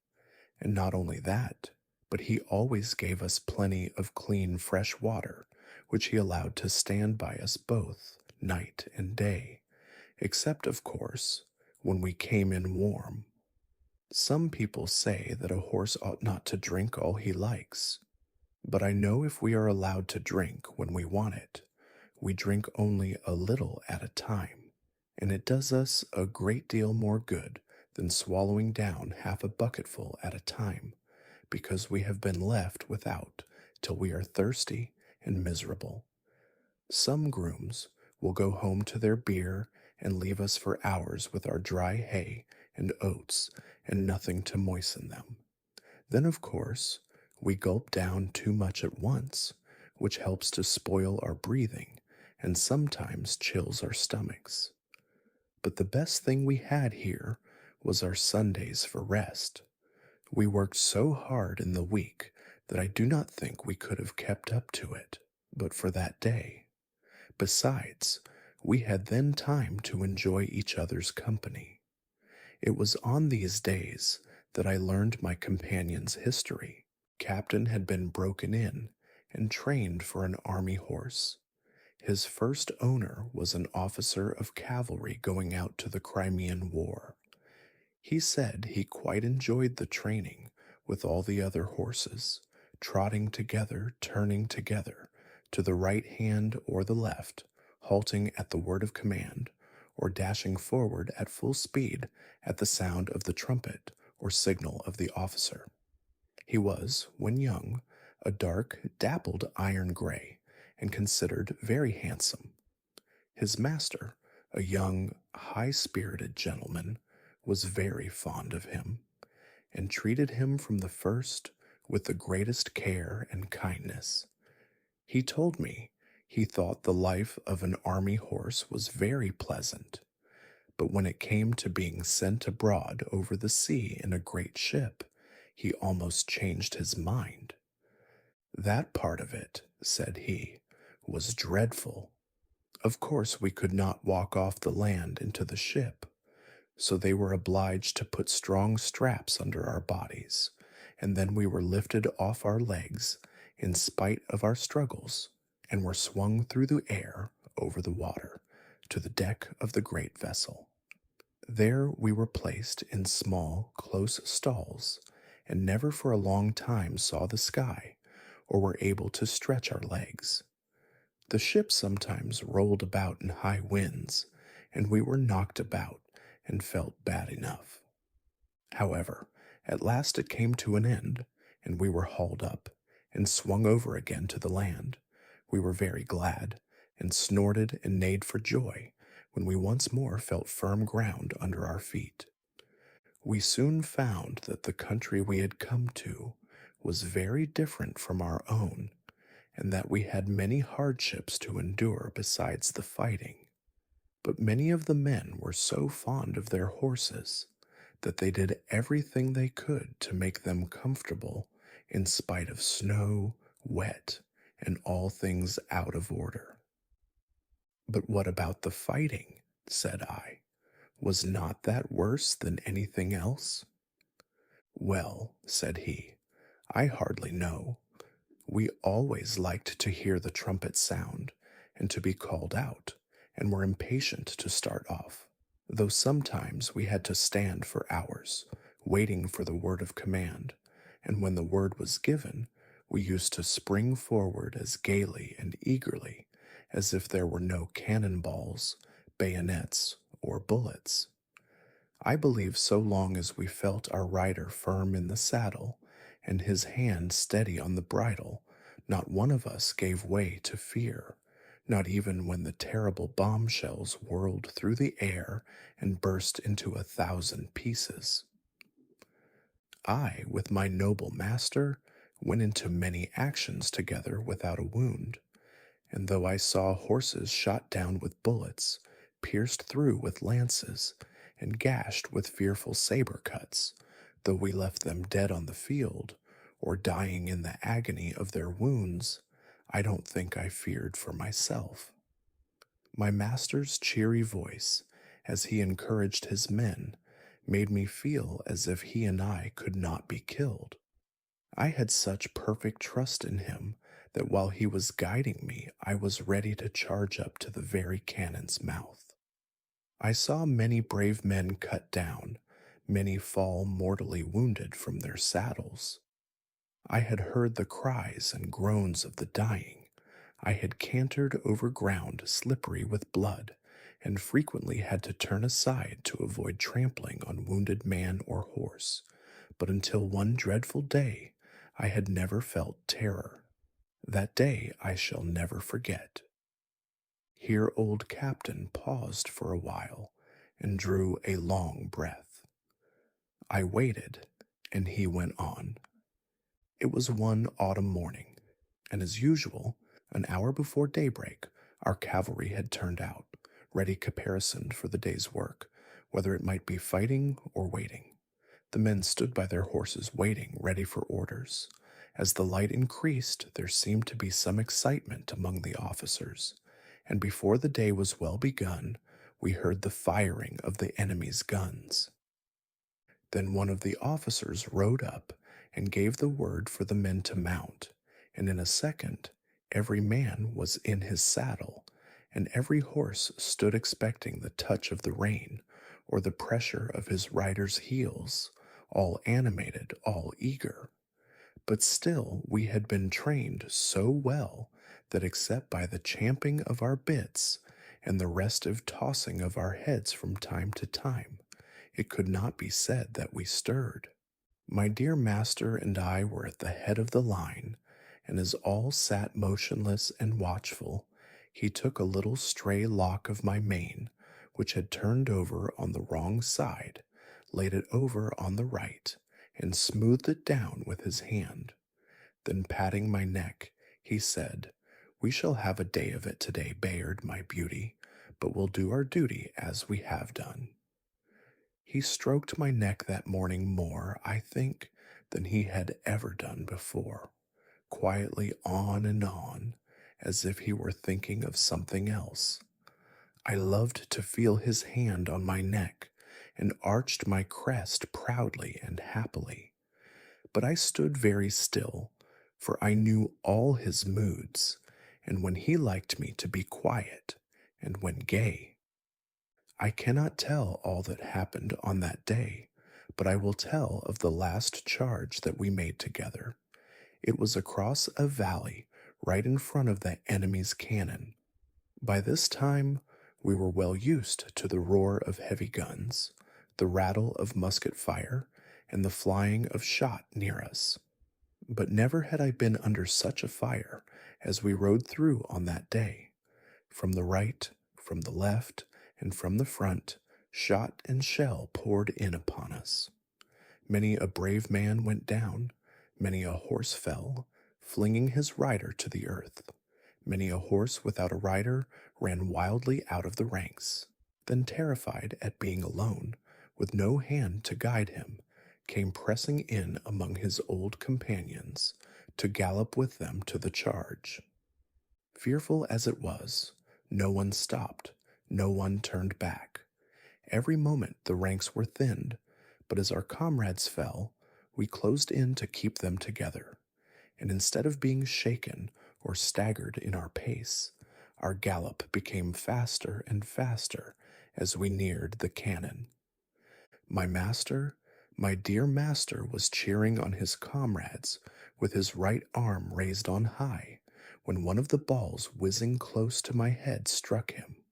And not only that, but he always gave us plenty of clean fresh water, which he allowed to stand by us both, night and day, except, of course, when we came in warm. Some people say that a horse ought not to drink all he likes, but I know if we are allowed to drink when we want it, we drink only a little at a time, and it does us a great deal more good than swallowing down half a bucketful at a time, because we have been left without till we are thirsty and miserable. Some grooms will go home to their beer and leave us for hours with our dry hay and oats and nothing to moisten them. Then, of course, we gulp down too much at once, which helps to spoil our breathing and sometimes chills our stomachs. But the best thing we had here was our Sundays for rest. We worked so hard in the week that I do not think we could have kept up to it but for that day. Besides, we had then time to enjoy each other's company. It was on these days that I learned my companion's history. Captain had been broken in and trained for an army horse. His first owner was an officer of cavalry going out to the Crimean War. He said he quite enjoyed the training with all the other horses, trotting together, turning together, to the right hand or the left, halting at the word of command, or dashing forward at full speed at the sound of the trumpet or signal of the officer. He was, when young, a dark, dappled iron gray, and considered very handsome. His master, a young, high-spirited gentleman, was very fond of him, and treated him from the first with the greatest care and kindness. He told me he thought the life of an army horse was very pleasant, but when it came to being sent abroad over the sea in a great ship, he almost changed his mind. That part of it, said he, was dreadful. Of course, we could not walk off the land into the ship, so they were obliged to put strong straps under our bodies, and then we were lifted off our legs in spite of our struggles, and were swung through the air over the water to the deck of the great vessel. There we were placed in small, close stalls, and never for a long time saw the sky, or were able to stretch our legs. The ship sometimes rolled about in high winds, and we were knocked about and felt bad enough. However, at last it came to an end, and we were hauled up and swung over again to the land. We were very glad, and snorted and neighed for joy when we once more felt firm ground under our feet. We soon found that the country we had come to was very different from our own, and that we had many hardships to endure besides the fighting. But many of the men were so fond of their horses that they did everything they could to make them comfortable in spite of snow, wet, and all things out of order. But what about the fighting? Said I. Was not that worse than anything else? Well, said he, I hardly know. We always liked to hear the trumpet sound and to be called out, and were impatient to start off, though sometimes we had to stand for hours, waiting for the word of command, and when the word was given, we used to spring forward as gaily and eagerly as if there were no cannonballs, bayonets, or bullets. I believe so long as we felt our rider firm in the saddle and his hand steady on the bridle, not one of us gave way to fear, not even when the terrible bombshells whirled through the air and burst into 1,000 pieces. I, with my noble master, went into many actions together without a wound, and though I saw horses shot down with bullets, pierced through with lances, and gashed with fearful saber cuts, though we left them dead on the field, or dying in the agony of their wounds, I don't think I feared for myself. My master's cheery voice, as he encouraged his men, made me feel as if he and I could not be killed. I had such perfect trust in him that while he was guiding me, I was ready to charge up to the very cannon's mouth. I saw many brave men cut down, many fall mortally wounded from their saddles. I had heard the cries and groans of the dying. I had cantered over ground slippery with blood, and frequently had to turn aside to avoid trampling on wounded man or horse. But until one dreadful day, I had never felt terror. That day I shall never forget. Here old Captain paused for a while and drew a long breath. I waited, and he went on. It was one autumn morning, and as usual, an hour before daybreak, our cavalry had turned out, ready caparisoned for the day's work, whether it might be fighting or waiting. The men stood by their horses waiting, ready for orders. As the light increased, there seemed to be some excitement among the officers, and before the day was well begun, we heard the firing of the enemy's guns. Then one of the officers rode up and gave the word for the men to mount, and in a second every man was in his saddle, and every horse stood expecting the touch of the rein or the pressure of his rider's heels, all animated, all eager. But still we had been trained so well that except by the champing of our bits and the restive tossing of our heads from time to time, it could not be said that we stirred. My dear master and I were at the head of the line, and as all sat motionless and watchful, he took a little stray lock of my mane, which had turned over on the wrong side, laid it over on the right, and smoothed it down with his hand. Then patting my neck, he said, "We shall have a day of it today, Bayard, my beauty, but we'll do our duty as we have done." He stroked my neck that morning more, I think, than he had ever done before, quietly on and on, as if he were thinking of something else. I loved to feel his hand on my neck, and arched my crest proudly and happily. But I stood very still, for I knew all his moods, and when he liked me to be quiet, and when gay. I cannot tell all that happened on that day, but I will tell of the last charge that we made together. It was across a valley right in front of the enemy's cannon. By this time, we were well used to the roar of heavy guns, the rattle of musket fire, and the flying of shot near us. But never had I been under such a fire as we rode through on that day. From the right, from the left, and from the front, shot and shell poured in upon us. Many a brave man went down, many a horse fell, flinging his rider to the earth. Many a horse without a rider ran wildly out of the ranks. Then, terrified at being alone, with no hand to guide him, came pressing in among his old companions, to gallop with them to the charge. Fearful as it was, no one stopped, no one turned back. Every moment the ranks were thinned, but as our comrades fell, we closed in to keep them together, and instead of being shaken or staggered in our pace, our gallop became faster and faster as we neared the cannon. My master, my dear master, was cheering on his comrades with his right arm raised on high, when one of the balls whizzing close to my head struck him.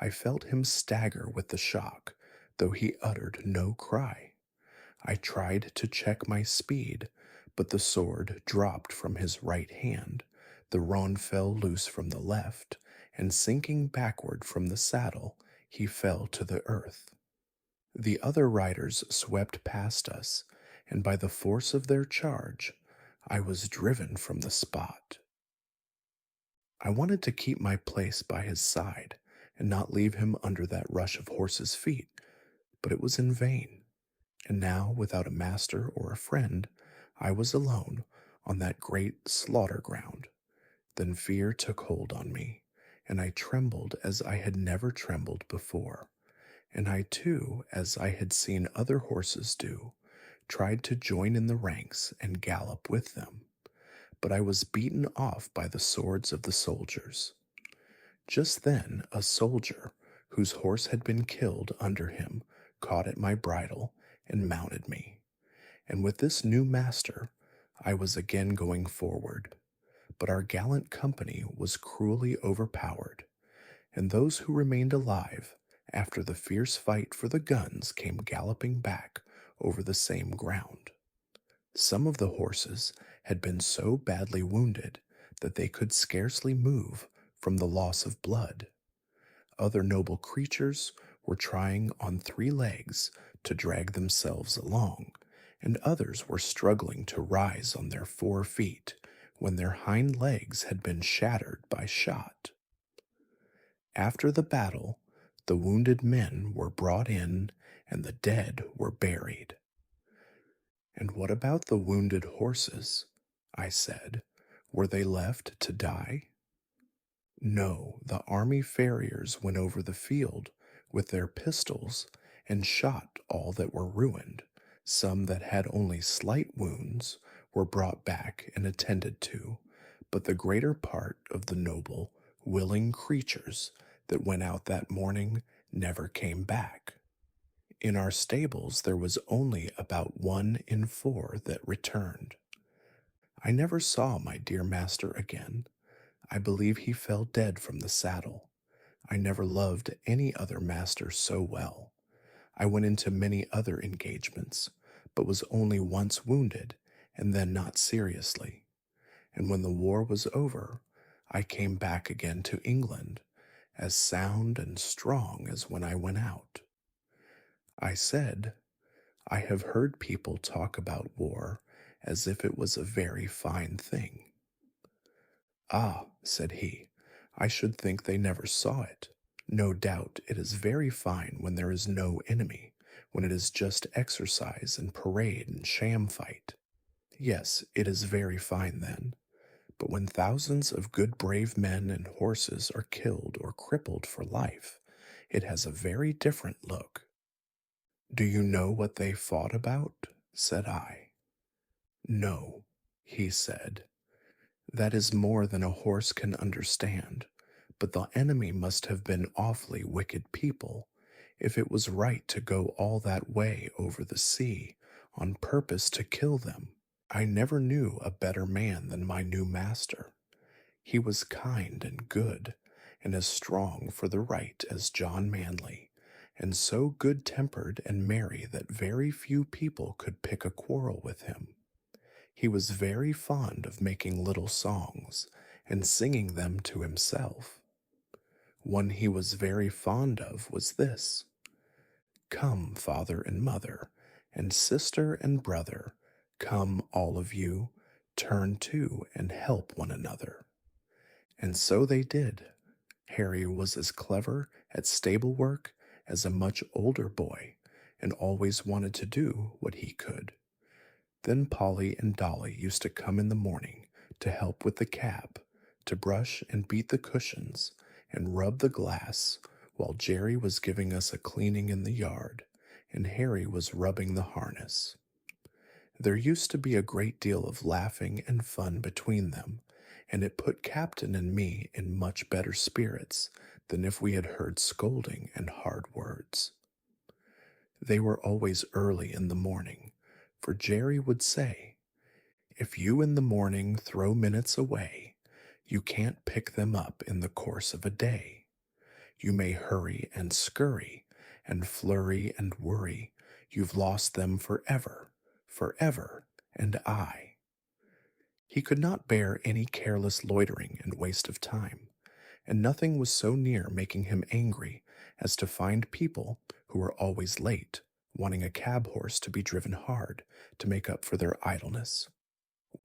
I felt him stagger with the shock, though he uttered no cry. I tried to check my speed, but the sword dropped from his right hand, the rond fell loose from the left, and sinking backward from the saddle, he fell to the earth. The other riders swept past us, and by the force of their charge, I was driven from the spot. I wanted to keep my place by his side, and not leave him under that rush of horses' feet, but it was in vain. And now, without a master or a friend, I was alone on that great slaughter ground. Then fear took hold on me, and I trembled as I had never trembled before. And I too, as I had seen other horses do, tried to join in the ranks and gallop with them. But I was beaten off by the swords of the soldiers. Just then a soldier, whose horse had been killed under him, caught at my bridle and mounted me. And with this new master, I was again going forward. But our gallant company was cruelly overpowered, and those who remained alive after the fierce fight for the guns came galloping back over the same ground. Some of the horses had been so badly wounded that they could scarcely move from the loss of blood. Other noble creatures were trying on 3 legs to drag themselves along, and others were struggling to rise on their 4 feet when their hind legs had been shattered by shot. After the battle, the wounded men were brought in and the dead were buried. And what about the wounded horses? I said. Were they left to die? No, the army farriers went over the field with their pistols and shot all that were ruined. Some that had only slight wounds were brought back and attended to, but the greater part of the noble, willing creatures that went out that morning never came back. In our stables there was only about 1 in 4 that returned. I never saw my dear master again. I believe he fell dead from the saddle. I never loved any other master so well. I went into many other engagements, but was only once wounded, and then not seriously. And when the war was over, I came back again to England, as sound and strong as when I went out. I said, I have heard people talk about war as if it was a very fine thing. Ah, said he, I should think they never saw it. No doubt it is very fine when there is no enemy, when it is just exercise and parade and sham fight. Yes, it is very fine then. But when thousands of good brave men and horses are killed or crippled for life, it has a very different look. Do you know what they fought about? Said I. No, he said. That is more than a horse can understand, but the enemy must have been awfully wicked people, if it was right to go all that way over the sea on purpose to kill them. I never knew a better man than my new master. He was kind and good, and as strong for the right as John Manly, and so good-tempered and merry that very few people could pick a quarrel with him. He was very fond of making little songs and singing them to himself. One he was very fond of was this: Come, father and mother, and sister and brother, come all of you, turn to and help one another. And so they did. Harry was as clever at stable work as a much older boy, and always wanted to do what he could. Then Polly and Dolly used to come in the morning to help with the cab, to brush and beat the cushions, and rub the glass, while Jerry was giving us a cleaning in the yard, and Harry was rubbing the harness. There used to be a great deal of laughing and fun between them, and it put Captain and me in much better spirits than if we had heard scolding and hard words. They were always early in the morning, for Jerry would say, If you in the morning throw minutes away, you can't pick them up in the course of a day. You may hurry and scurry, and flurry and worry, you've lost them forever, forever and aye. He could not bear any careless loitering and waste of time, and nothing was so near making him angry as to find people who were always late, wanting a cab horse to be driven hard to make up for their idleness.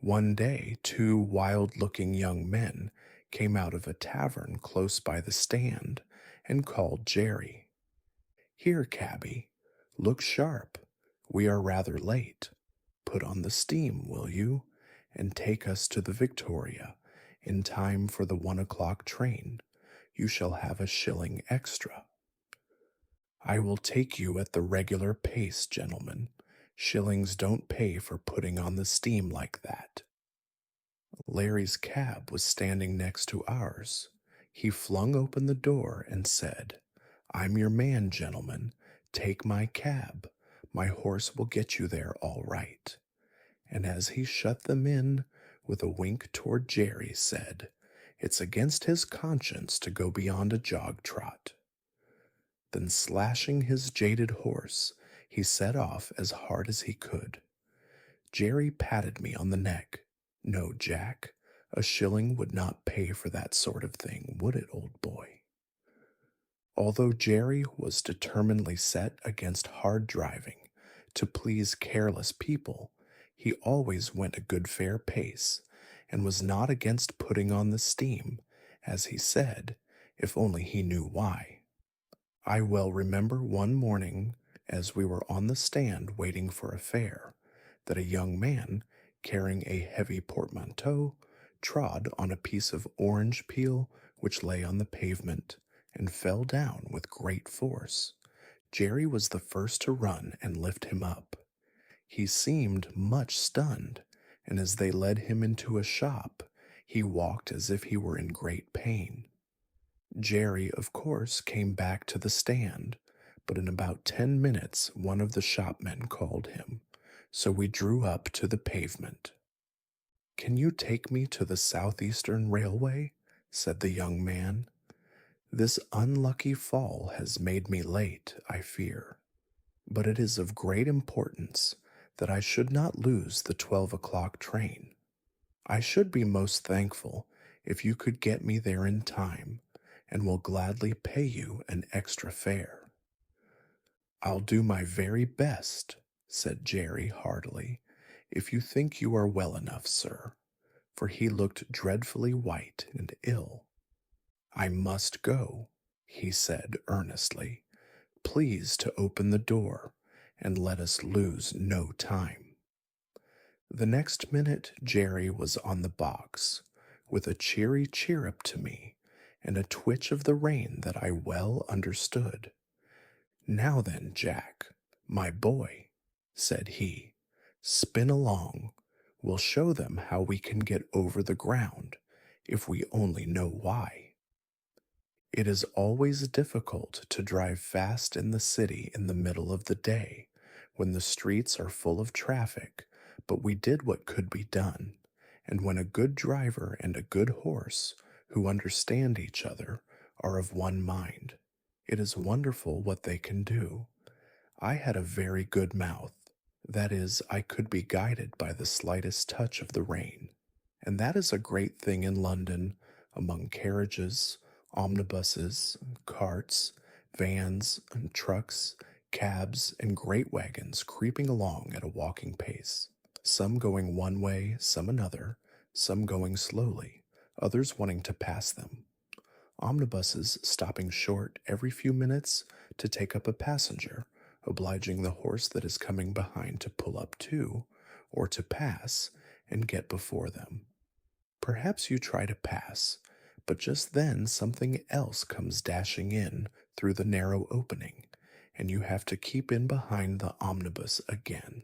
One day 2 wild-looking young men came out of a tavern close by the stand and called Jerry. Here, cabby, look sharp. We are rather late. Put on the steam, will you, and take us to the Victoria in time for the 1 o'clock train. You shall have a shilling extra. I will take you at the regular pace, gentlemen. Shillings don't pay for putting on the steam like that. Larry's cab was standing next to ours. He flung open the door and said, "I'm your man, gentlemen. Take my cab. My horse will get you there all right." And as he shut them in, with a wink toward Jerry, said, "It's against his conscience to go beyond a jog trot." Then, slashing his jaded horse, he set off as hard as he could. Jerry patted me on the neck. "No, Jack, a shilling would not pay for that sort of thing, would it, old boy?" Although Jerry was determinedly set against hard driving to please careless people, he always went a good fair pace, and was not against putting on the steam, as he said, if only he knew why. I well remember one morning, as we were on the stand waiting for a fare, that a young man, carrying a heavy portmanteau, trod on a piece of orange peel which lay on the pavement, and fell down with great force. Jerry was the first to run and lift him up. He seemed much stunned, and as they led him into a shop, he walked as if he were in great pain. Jerry, of course, came back to the stand, but in about 10 minutes one of the shopmen called him, so we drew up to the pavement. "Can you take me to the Southeastern Railway?" said the young man. "This unlucky fall has made me late, I fear, but it is of great importance that I should not lose the 12 o'clock train. I should be most thankful if you could get me there in time, and will gladly pay you an extra fare." "I'll do my very best," said Jerry heartily, "if you think you are well enough, sir," for he looked dreadfully white and ill. "I must go," he said earnestly. "Please to open the door, and let us lose no time." The next minute Jerry was on the box, with a cheery chirrup to me, and a twitch of the rein that I well understood. "Now then, Jack, my boy," said he, "spin along. We'll show them how we can get over the ground, if we only know why." It is always difficult to drive fast in the city in the middle of the day, when the streets are full of traffic, but we did what could be done, and when a good driver and a good horse, who understand each other, are of one mind, it is wonderful what they can do. I had a very good mouth, that is, I could be guided by the slightest touch of the rein, and that is a great thing in London, among carriages, omnibuses, carts, vans, and trucks, cabs, and great wagons creeping along at a walking pace, some going one way, some another, some going slowly, others wanting to pass them. Omnibuses stopping short every few minutes to take up a passenger, obliging the horse that is coming behind to pull up too, or to pass and get before them. Perhaps you try to pass, but just then something else comes dashing in through the narrow opening, and you have to keep in behind the omnibus again.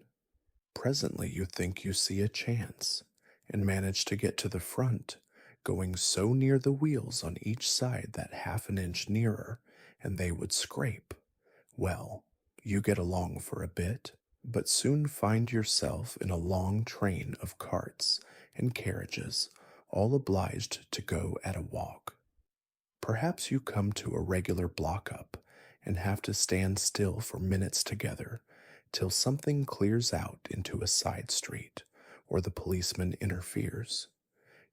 Presently you think you see a chance, and manage to get to the front, going so near the wheels on each side that half an inch nearer, and they would scrape. Well, you get along for a bit, but soon find yourself in a long train of carts and carriages, all obliged to go at a walk. Perhaps you come to a regular block-up, and have to stand still for minutes together, till something clears out into a side street, or the policeman interferes.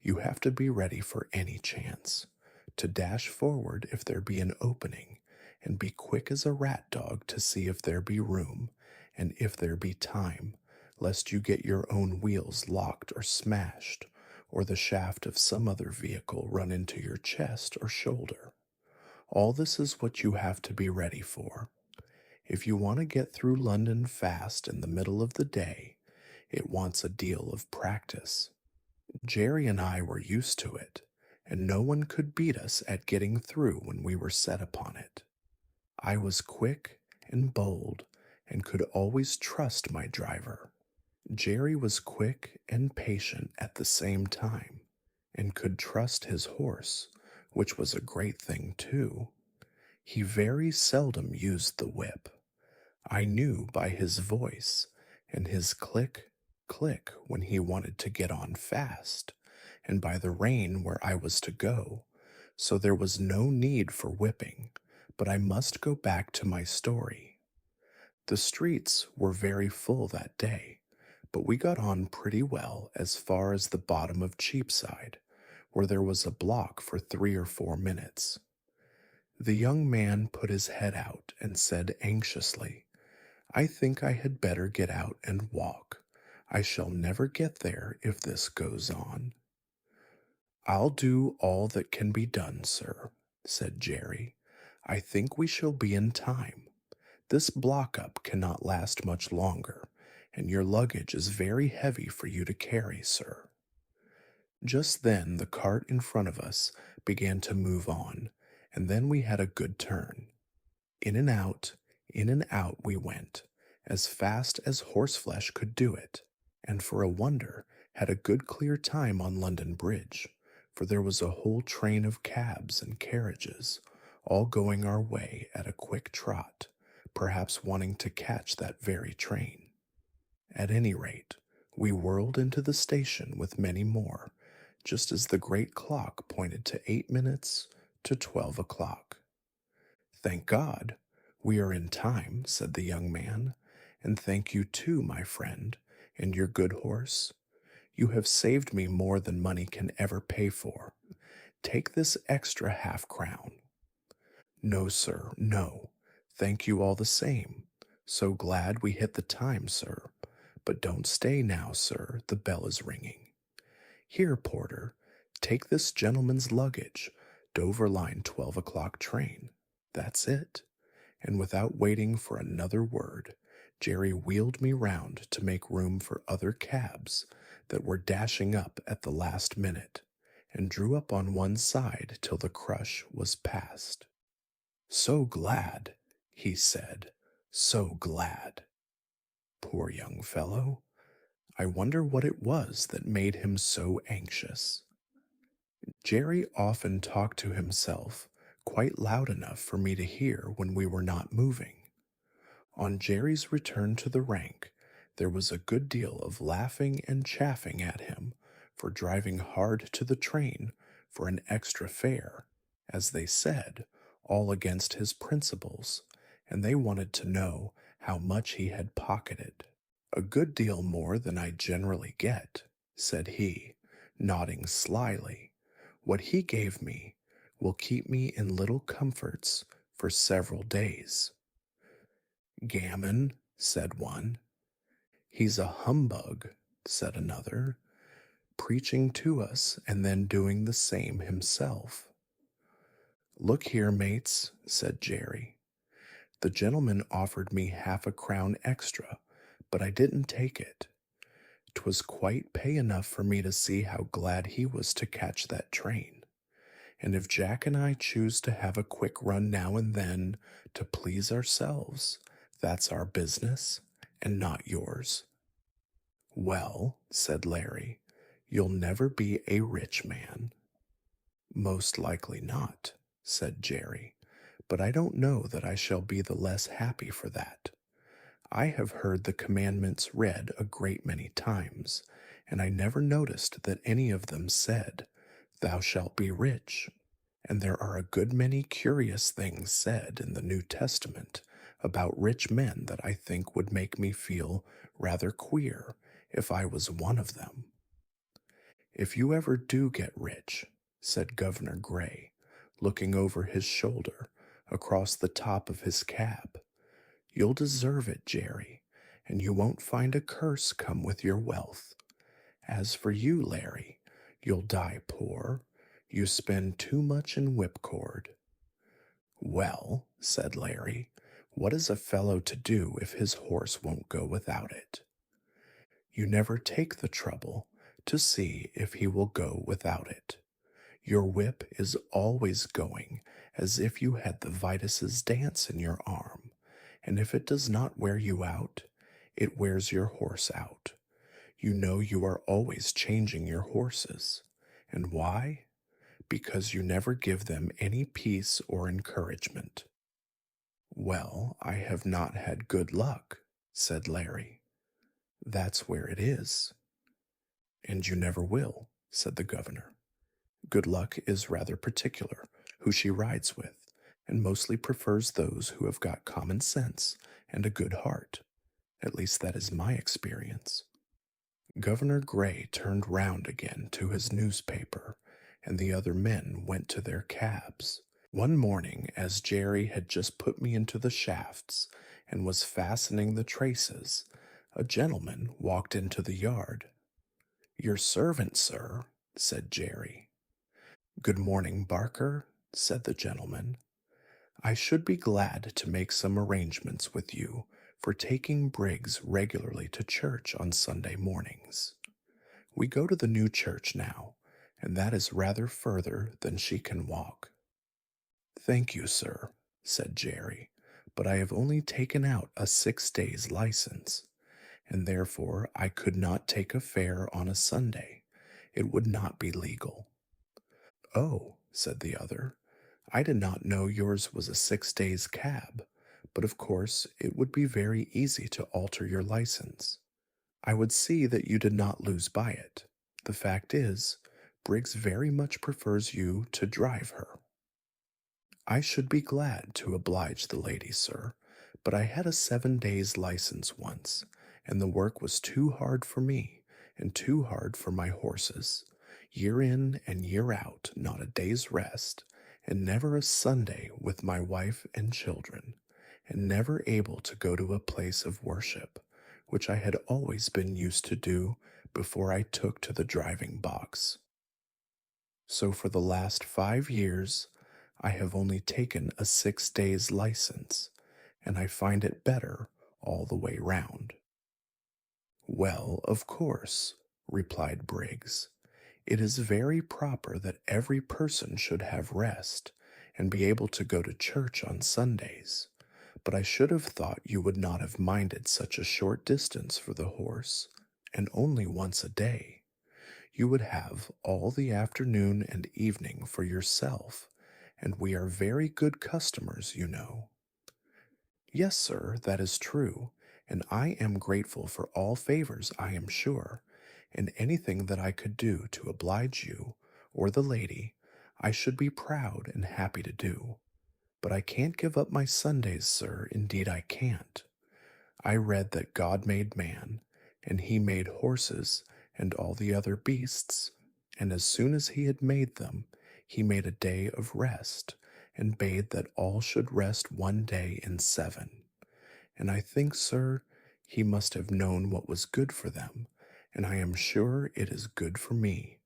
You have to be ready for any chance, to dash forward if there be an opening, and be quick as a rat dog to see if there be room, and if there be time, lest you get your own wheels locked or smashed, or the shaft of some other vehicle run into your chest or shoulder. All this is what you have to be ready for. If you want to get through London fast in the middle of the day, it wants a deal of practice. Jerry and I were used to it, and no one could beat us at getting through when we were set upon it. I was quick and bold, and could always trust my driver. Jerry was quick and patient at the same time, and could trust his horse, which was a great thing too. He very seldom used the whip. I knew by his voice and his click, click when he wanted to get on fast, and by the rein where I was to go, so there was no need for whipping. But I must go back to my story. The streets were very full that day, but we got on pretty well as far as the bottom of Cheapside, where there was a block for 3 or 4 minutes. The young man put his head out and said anxiously, "I think I had better get out and walk. I shall never get there if this goes on." "I'll do all that can be done, sir," said Jerry. "I think we shall be in time. This block-up cannot last much longer, and your luggage is very heavy for you to carry, sir." Just then the cart in front of us began to move on, and then we had a good turn. In and out we went, as fast as horseflesh could do it, and for a wonder had a good clear time on London Bridge, for there was a whole train of cabs and carriages, all going our way at a quick trot, perhaps wanting to catch that very train. At any rate, we whirled into the station with many more, just as the great clock pointed to 8 minutes to 12 o'clock. "Thank God, we are in time," said the young man, "and thank you too, my friend, and your good horse. You have saved me more than money can ever pay for. Take this extra half-crown." "No, sir, no. Thank you all the same. So glad we hit the time, sir. But don't stay now, sir, the bell is ringing. Here, porter, take this gentleman's luggage, Dover line 12 o'clock train. That's it." And without waiting for another word, Jerry wheeled me round to make room for other cabs that were dashing up at the last minute, and drew up on one side till the crush was past. "So glad," he said, "so glad." Poor young fellow. I wonder what it was that made him so anxious. Jerry often talked to himself quite loud enough for me to hear when we were not moving. On Jerry's return to the rank, there was a good deal of laughing and chaffing at him for driving hard to the train for an extra fare, as they said, all against his principles, and they wanted to know how much he had pocketed. "A good deal more than I generally get," said he, nodding slyly. "What he gave me will keep me in little comforts for several days." "Gammon," said one. "He's a humbug," said another, "preaching to us and then doing the same himself." "Look here, mates," said Jerry. "The gentleman offered me half-a-crown extra, but I didn't take it. 'Twas quite pay enough for me to see how glad he was to catch that train. And if Jack and I choose to have a quick run now and then to please ourselves, that's our business and not yours." "Well," said Larry, "you'll never be a rich man." "Most likely not," said Jerry, "but I don't know that I shall be the less happy for that. I have heard the commandments read a great many times, and I never noticed that any of them said, 'Thou shalt be rich.' And there are a good many curious things said in the New Testament about rich men that I think would make me feel rather queer if I was one of them." "If you ever do get rich," said Governor Gray, looking over his shoulder across the top of his cab, "you'll deserve it, Jerry, and you won't find a curse come with your wealth. As for you, Larry, you'll die poor. You spend too much in whipcord." "Well," said Larry, "what is a fellow to do if his horse won't go without it?" "You never take the trouble to see if he will go without it. Your whip is always going as if you had the Vitus's dance in your arm, and if it does not wear you out, it wears your horse out. You know you are always changing your horses. And why? Because you never give them any peace or encouragement. Well, I have not had good luck, said Larry. That's where it is. And you never will, said the governor. Good luck is rather particular who she rides with, and mostly prefers those who have got common sense and a good heart. At least that is my experience. Governor Gray turned round again to his newspaper, and the other men went to their cabs. One morning, as Jerry had just put me into the shafts and was fastening the traces, a gentleman walked into the yard. Your servant, sir, said Jerry. Good morning, Barker, said the gentleman. I should be glad to make some arrangements with you for taking Briggs regularly to church on Sunday mornings. We go to the new church now, and that is rather further than she can walk. Thank you, sir, said Jerry, but I have only taken out a 6 days license, and therefore I could not take a fare on a Sunday. It would not be legal. Oh, said the other, I did not know yours was a 6 days cab, but of course it would be very easy to alter your license. I would see that you did not lose by it. The fact is, Briggs very much prefers you to drive her. I should be glad to oblige the lady, sir, but I had a 7 days license once, and the work was too hard for me and too hard for my horses. Year in and year out, not a day's rest, and never a Sunday with my wife and children, and never able to go to a place of worship, which I had always been used to do before I took to the driving box. So for the last 5 years, I have only taken a 6 days license, and I find it better all the way round. Well, of course, replied Briggs, it is very proper that every person should have rest and be able to go to church on Sundays, but I should have thought you would not have minded such a short distance for the horse, and only once a day. You would have all the afternoon and evening for yourself, and we are very good customers, you know. Yes, sir, that is true, and I am grateful for all favors, I am sure, and anything that I could do to oblige you or the lady, I should be proud and happy to do. But I can't give up my Sundays, sir, indeed I can't. I read that God made man, and he made horses and all the other beasts, and as soon as he had made them, he made a day of rest, and bade that all should rest 1 day in 7. And I think, sir, he must have known what was good for them, and I am sure it is good for me.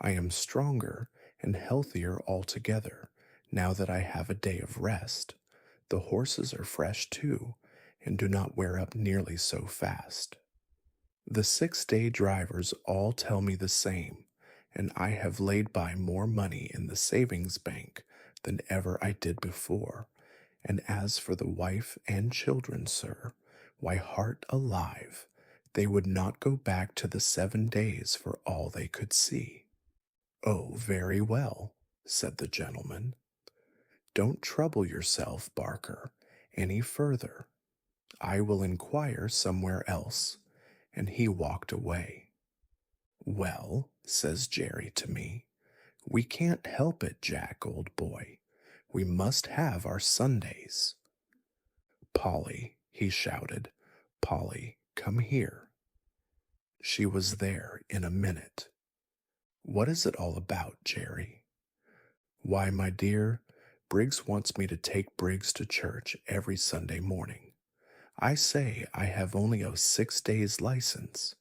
I am stronger and healthier altogether, now that I have a day of rest. The horses are fresh too, and do not wear up nearly so fast. The 6 day drivers all tell me the same, and I have laid by more money in the savings bank than ever I did before. And as for the wife and children, sir, why, heart alive, they would not go back to the 7 days for all they could see. Oh, very well, said the gentleman. Don't trouble yourself, Barker, any further. I will inquire somewhere else. And he walked away. Well, says Jerry to me, we can't help it, Jack, old boy. We must have our Sundays. Polly, he shouted, Polly, come here. She was there in a minute. What is it all about, Jerry? Why, my dear, Briggs wants me to take Briggs to church every Sunday morning. I say I have only a 6 days license.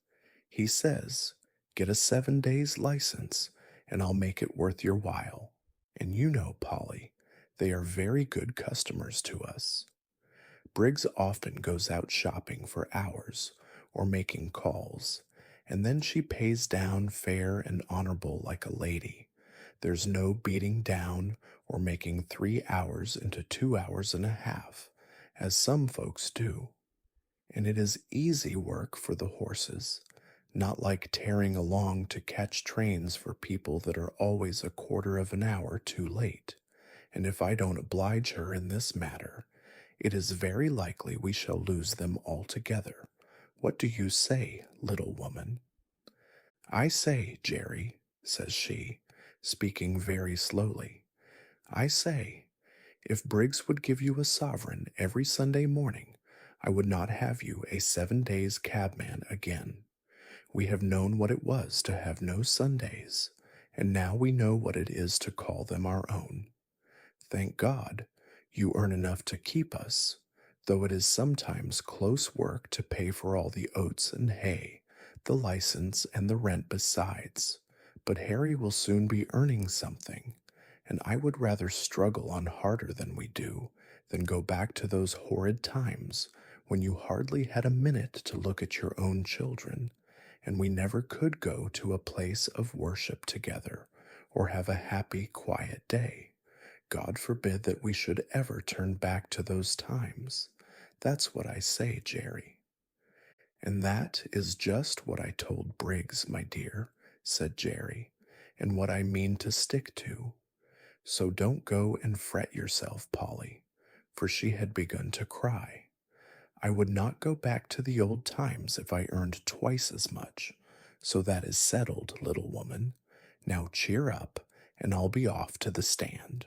He says, get a 7 days license, and I'll make it worth your while. And you know, Polly, they are very good customers to us. Briggs often goes out shopping for hours, or making calls, and then she pays down fair and honorable like a lady. There's no beating down or making 3 hours into 2 hours and a half, as some folks do. And it is easy work for the horses, not like tearing along to catch trains for people that are always a quarter of an hour too late. And if I don't oblige her in this matter, It is very likely we shall lose them altogether. What do you say, little woman? I say, Jerry, says she, speaking very slowly. I say, if Briggs would give you a sovereign every Sunday morning, I would not have you a 7 days cabman again. We have known what it was to have no Sundays, and now we know what it is to call them our own. Thank God, you earn enough to keep us, though it is sometimes close work to pay for all the oats and hay, the license and the rent besides. But Harry will soon be earning something, and I would rather struggle on harder than we do than go back to those horrid times when you hardly had a minute to look at your own children, and we never could go to a place of worship together or have a happy, quiet day. God forbid that we should ever turn back to those times. That's what I say, Jerry. And that is just what I told Briggs, my dear, said Jerry, and what I mean to stick to. So don't go and fret yourself, Polly, for she had begun to cry. I would not go back to the old times if I earned twice as much. So that is settled, little woman. Now cheer up, and I'll be off to the stand.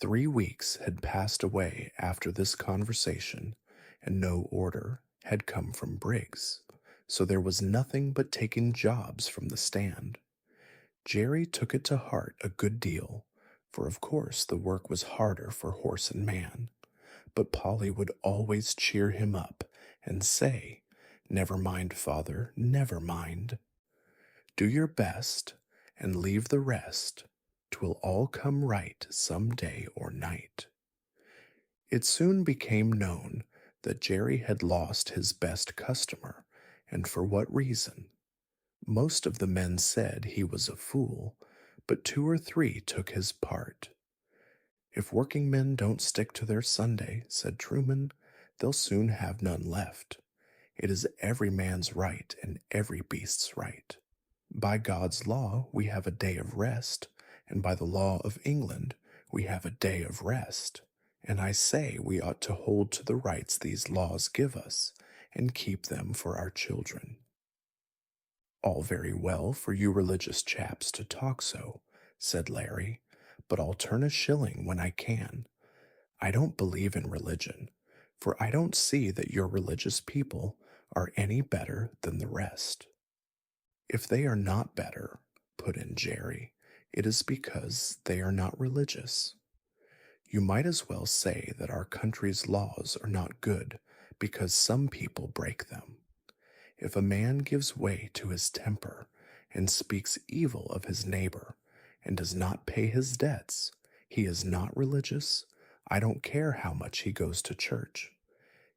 3 weeks had passed away after this conversation, and no order had come from Briggs, so there was nothing but taking jobs from the stand. Jerry took it to heart a good deal, for of course the work was harder for horse and man, but Polly would always cheer him up and say, "Never mind, father, never mind. Do your best, and leave the rest. 'Twill all come right some day or night." It soon became known that Jerry had lost his best customer, and for what reason. Most of the men said he was a fool, but 2 or 3 took his part. If working men don't stick to their Sunday, said Truman, they'll soon have none left. It is every man's right and every beast's right. By God's law, we have a day of rest, and by the law of England, we have a day of rest. And I say we ought to hold to the rights these laws give us and keep them for our children. All very well for you religious chaps to talk so, said Larry, but I'll turn a shilling when I can. I don't believe in religion, for I don't see that your religious people are any better than the rest. If they are not better, put in Jerry, it is because they are not religious. You might as well say that our country's laws are not good because some people break them. If a man gives way to his temper and speaks evil of his neighbor and does not pay his debts, he is not religious. I don't care how much he goes to church.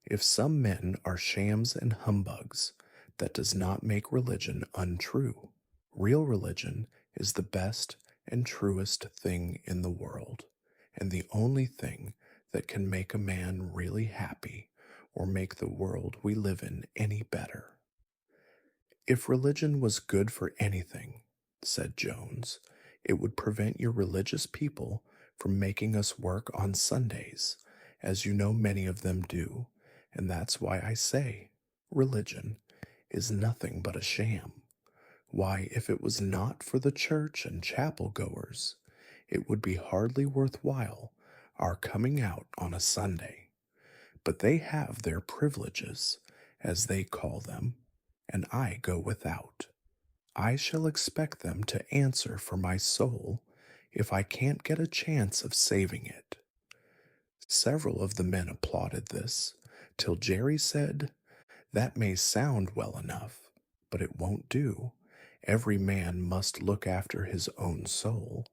If some men are shams and humbugs, that does not make religion untrue. Real religion is the best and truest thing in the world, and the only thing that can make a man really happy or make the world we live in any better. If religion was good for anything, said Jones, it would prevent your religious people from making us work on Sundays, as you know many of them do, and that's why I say religion is nothing but a sham. Why, if it was not for the church and chapel goers, it would be hardly worthwhile our coming out on a Sunday. But they have their privileges, as they call them, and I go without. I shall expect them to answer for my soul if I can't get a chance of saving it. Several of the men applauded this, till Jerry said, "That may sound well enough, but it won't do. Every man must look after his own soul.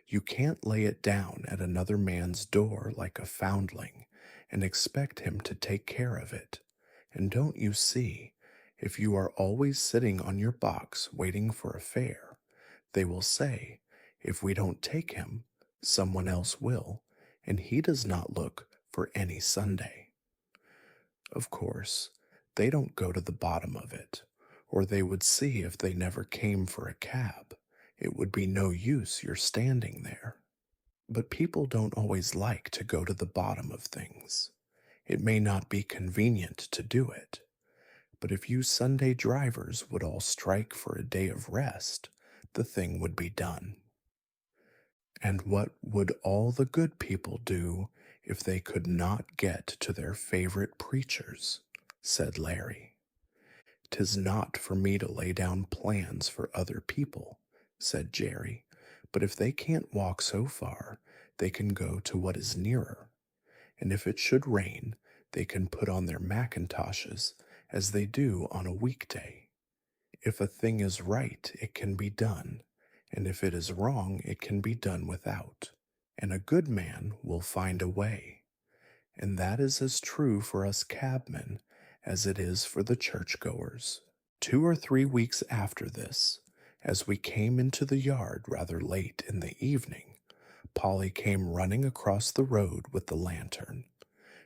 You can't lay it down at another man's door like a foundling and expect him to take care of it. And don't you see, if you are always sitting on your box waiting for a fare, they will say, if we don't take him, someone else will, and he does not look for any Sunday." Of course, they don't go to the bottom of it, or they would see if they never came for a cab. It would be no use your standing there. But people don't always like to go to the bottom of things. It may not be convenient to do it, but if you Sunday drivers would all strike for a day of rest, the thing would be done. And what would all the good people do if they could not get to their favorite preachers? Said Larry. "'Tis not for me to lay down plans for other people," said Jerry, "but if they can't walk so far, they can go to what is nearer. And if it should rain, they can put on their mackintoshes as they do on a weekday. If a thing is right, it can be done, and if it is wrong, it can be done without. And a good man will find a way. And that is as true for us cabmen as it is for the churchgoers." 2 or 3 weeks after this, as we came into the yard rather late in the evening, Polly came running across the road with the lantern.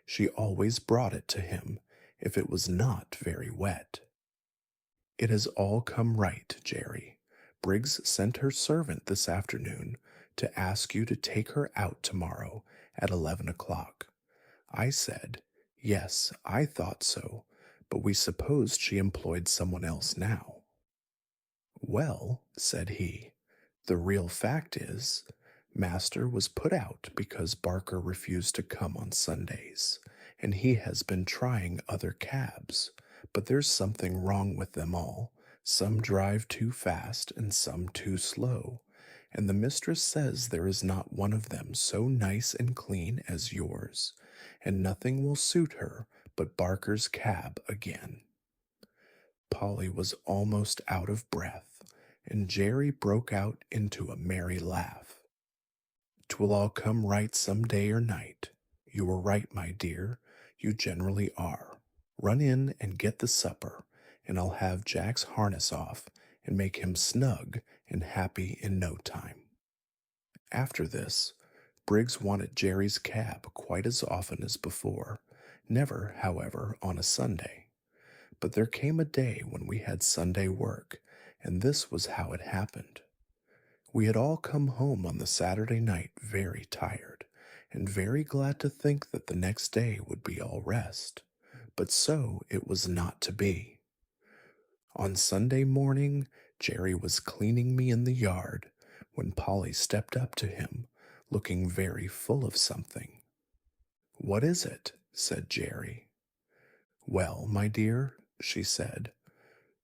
She always brought it to him if it was not very wet. "It has all come right, Jerry. Briggs sent her servant this afternoon to ask you to take her out tomorrow at 11 o'clock. I said, yes, I thought so, but we supposed she employed someone else now." "Well," said he, "the real fact is, Master was put out because Barker refused to come on Sundays, and he has been trying other cabs, but there's something wrong with them all. Some drive too fast and some too slow, and the mistress says there is not one of them so nice and clean as yours, and nothing will suit her but Barker's cab again." Polly was almost out of breath, and Jerry broke out into a merry laugh. "'Twill all come right some day or night. You were right, my dear, you generally are. Run in and get the supper, and I'll have Jack's harness off and make him snug and happy in no time." After this, Briggs wanted Jerry's cab quite as often as before, never, however, on a Sunday. But there came a day when we had Sunday work, and this was how it happened. We had all come home on the Saturday night very tired, and very glad to think that the next day would be all rest. But so it was not to be. On Sunday morning, Jerry was cleaning me in the yard when Polly stepped up to him, looking very full of something. "What is it?" said Jerry. "Well, my dear," she said,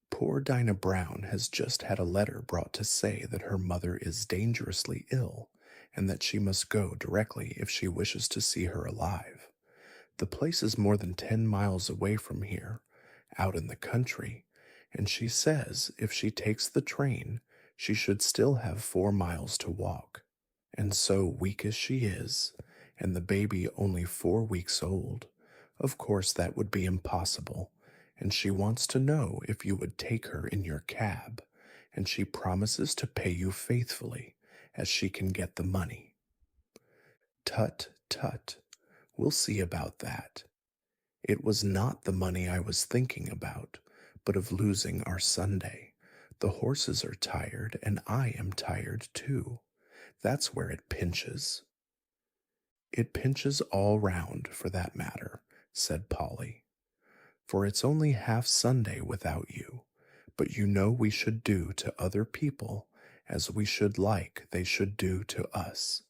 "poor Dinah Brown has just had a letter brought to say that her mother is dangerously ill, and that she must go directly if she wishes to see her alive. The place is more than 10 miles away from here, out in the country, and she says if she takes the train, she should still have 4 miles to walk. And so weak as she is, and the baby only 4 weeks old, of course that would be impossible, and she wants to know if you would take her in your cab, and she promises to pay you faithfully, as she can get the money." "Tut, tut, we'll see about that. It was not the money I was thinking about, but of losing our Sunday. The horses are tired, and I am tired too. That's where it pinches." "It pinches all round, for that matter," said Polly, "for it's only half Sunday without you, but you know we should do to other people as we should like they should do to us,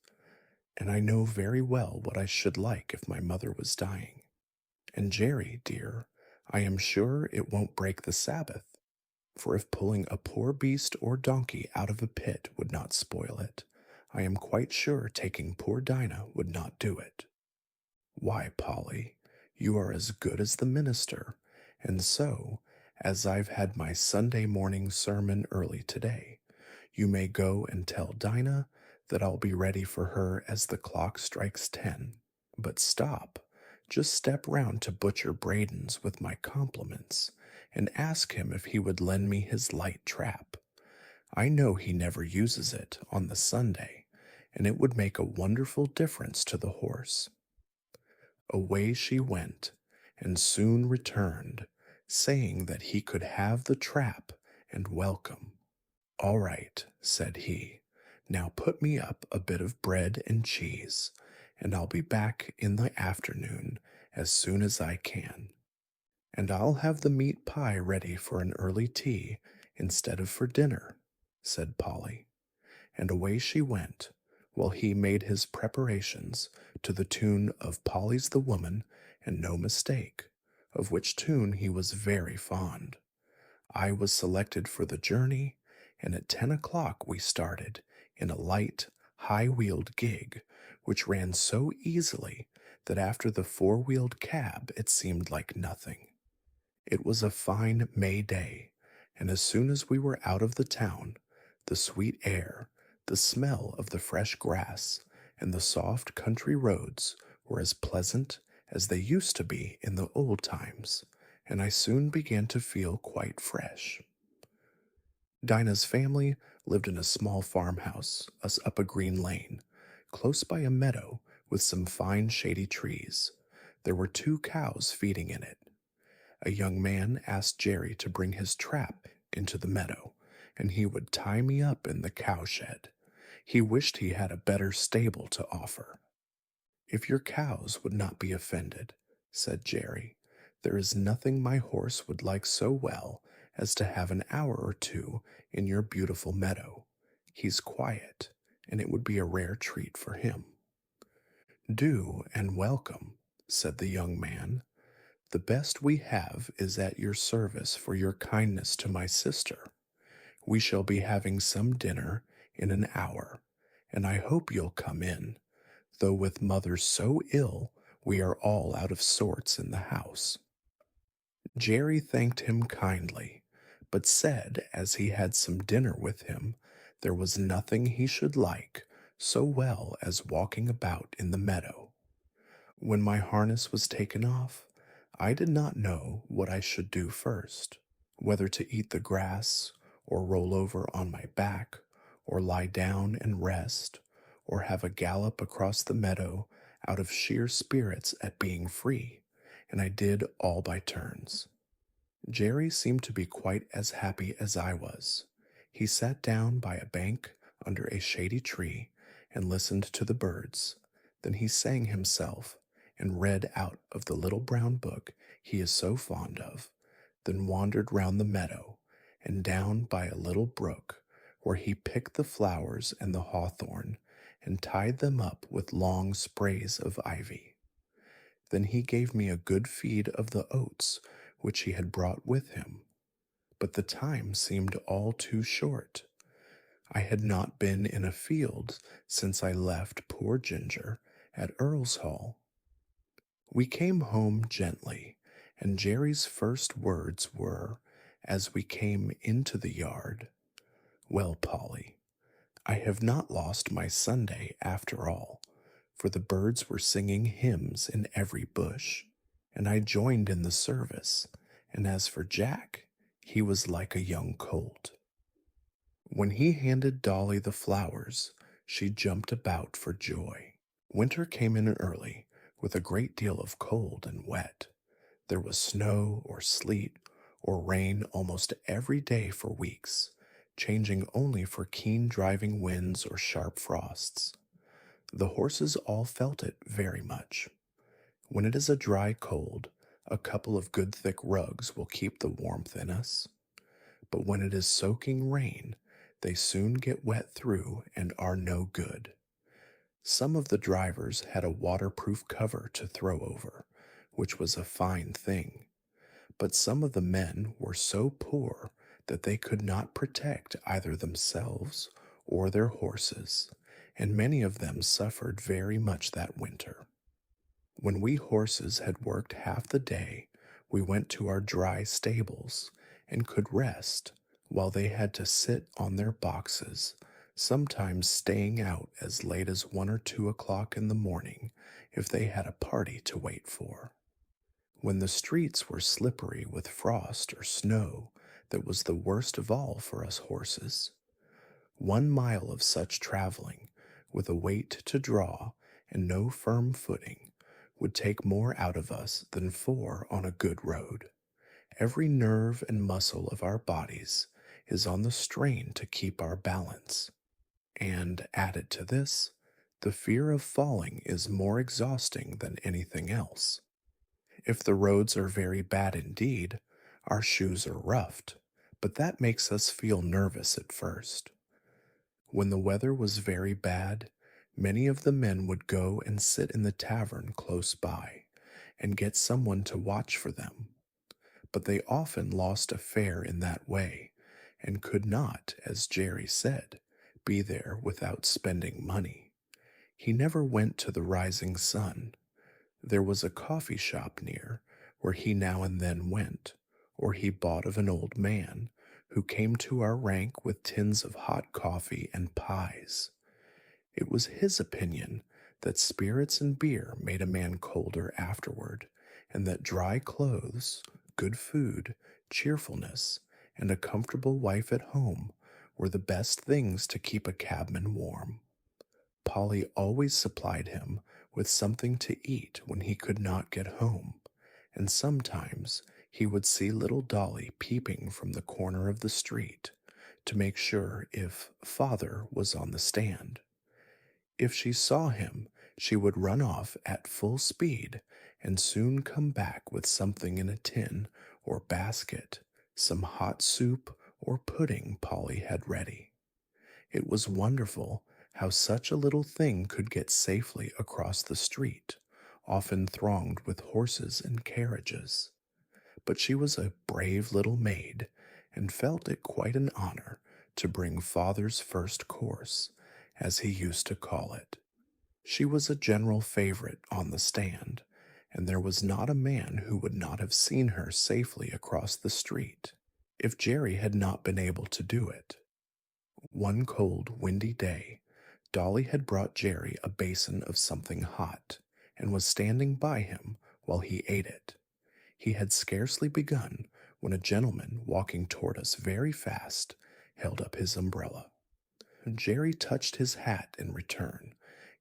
and I know very well what I should like if my mother was dying. And Jerry, dear, I am sure it won't break the Sabbath, for if pulling a poor beast or donkey out of a pit would not spoil it, I am quite sure taking poor Dinah would not do it. Why, Polly, you are as good as the minister, and so, as I've had my Sunday morning sermon early today, you may go and tell Dinah that I'll be ready for her as the clock strikes 10. But stop, just step round to Butcher Braden's with my compliments, and ask him if he would lend me his light trap. I know he never uses it on the Sunday, and it would make a wonderful difference to the horse." Away she went, and soon returned, saying that he could have the trap and welcome. "All right," said he. "Now put me up a bit of bread and cheese, and I'll be back in the afternoon as soon as I can. And I'll have the meat pie ready for an early tea instead of for dinner, said Polly. And away she went, while he made his preparations to the tune of Polly's the Woman and No Mistake, of which tune he was very fond. I was selected for the journey, and at 10 o'clock we started in a light, high-wheeled gig, which ran so easily that after the four-wheeled cab it seemed like nothing. It was a fine May day, and as soon as we were out of the town, the sweet air, the smell of the fresh grass, and the soft country roads were as pleasant as they used to be in the old times, and I soon began to feel quite fresh. Dinah's family lived in a small farmhouse up a green lane, close by a meadow with some fine shady trees. There were 2 cows feeding in it. A young man asked Jerry to bring his trap into the meadow, and he would tie me up in the cowshed. He wished he had a better stable to offer. If your cows would not be offended, said Jerry, there is nothing my horse would like so well as to have an hour or two in your beautiful meadow. He's quiet, and it would be a rare treat for him. Do and welcome, said the young man. The best we have is at your service for your kindness to my sister. We shall be having some dinner in an hour, and I hope you'll come in, though with mother so ill we are all out of sorts in the house. Jerry thanked him kindly, but said as he had some dinner with him, there was nothing he should like so well as walking about in the meadow. When my harness was taken off, I did not know what I should do first, whether to eat the grass, or roll over on my back, or lie down and rest, or have a gallop across the meadow out of sheer spirits at being free, and I did all by turns. Jerry seemed to be quite as happy as I was. He sat down by a bank under a shady tree and listened to the birds. Then he sang himself and read out of the little brown book he is so fond of, then wandered round the meadow and down by a little brook, where he picked the flowers and the hawthorn and tied them up with long sprays of ivy. Then he gave me a good feed of the oats which he had brought with him. But the time seemed all too short. I had not been in a field since I left poor Ginger at Earl's Hall. We came home gently, and Jerry's first words were, as we came into the yard, "Well, Polly, I have not lost my Sunday after all, for the birds were singing hymns in every bush, and I joined in the service, and as for Jack, he was like a young colt." When he handed Dolly the flowers, she jumped about for joy. Winter came in early, with a great deal of cold and wet. There was snow or sleet or rain almost every day for weeks, changing only for keen driving winds or sharp frosts. The horses all felt it very much. When it is a dry cold, a couple of good thick rugs will keep the warmth in us. But when it is soaking rain, they soon get wet through and are no good. Some of the drivers had a waterproof cover to throw over, which was a fine thing. But some of the men were so poor that they could not protect either themselves or their horses, and many of them suffered very much that winter. When we horses had worked half the day, we went to our dry stables and could rest, while they had to sit on their boxes, sometimes staying out as late as 1 or 2 o'clock in the morning if they had a party to wait for. When the streets were slippery with frost or snow, that was the worst of all for us horses. 1 mile of such traveling, with a weight to draw and no firm footing, would take more out of us than 4 on a good road. Every nerve and muscle of our bodies is on the strain to keep our balance. And added to this, the fear of falling is more exhausting than anything else. If the roads are very bad indeed, our shoes are roughed, but that makes us feel nervous at first. When the weather was very bad, many of the men would go and sit in the tavern close by and get someone to watch for them, but they often lost a fare in that way and could not, as Jerry said, be there without spending money. He never went to the Rising Sun. There was a coffee shop near where he now and then went, or he bought of an old man who came to our rank with tins of hot coffee and pies. It was his opinion that spirits and beer made a man colder afterward, and that dry clothes, good food, cheerfulness, and a comfortable wife at home were the best things to keep a cabman warm. Polly always supplied him with something to eat when he could not get home, and sometimes he would see little Dolly peeping from the corner of the street to make sure if father was on the stand. If she saw him, she would run off at full speed and soon come back with something in a tin or basket, some hot soup or pudding Polly had ready. It was wonderful how such a little thing could get safely across the street, often thronged with horses and carriages. But she was a brave little maid, and felt it quite an honor to bring father's first course, as he used to call it. She was a general favorite on the stand, and there was not a man who would not have seen her safely across the street, if Jerry had not been able to do it. One cold, windy day, Dolly had brought Jerry a basin of something hot, and was standing by him while he ate it. He had scarcely begun when a gentleman walking toward us very fast held up his umbrella. Jerry touched his hat in return,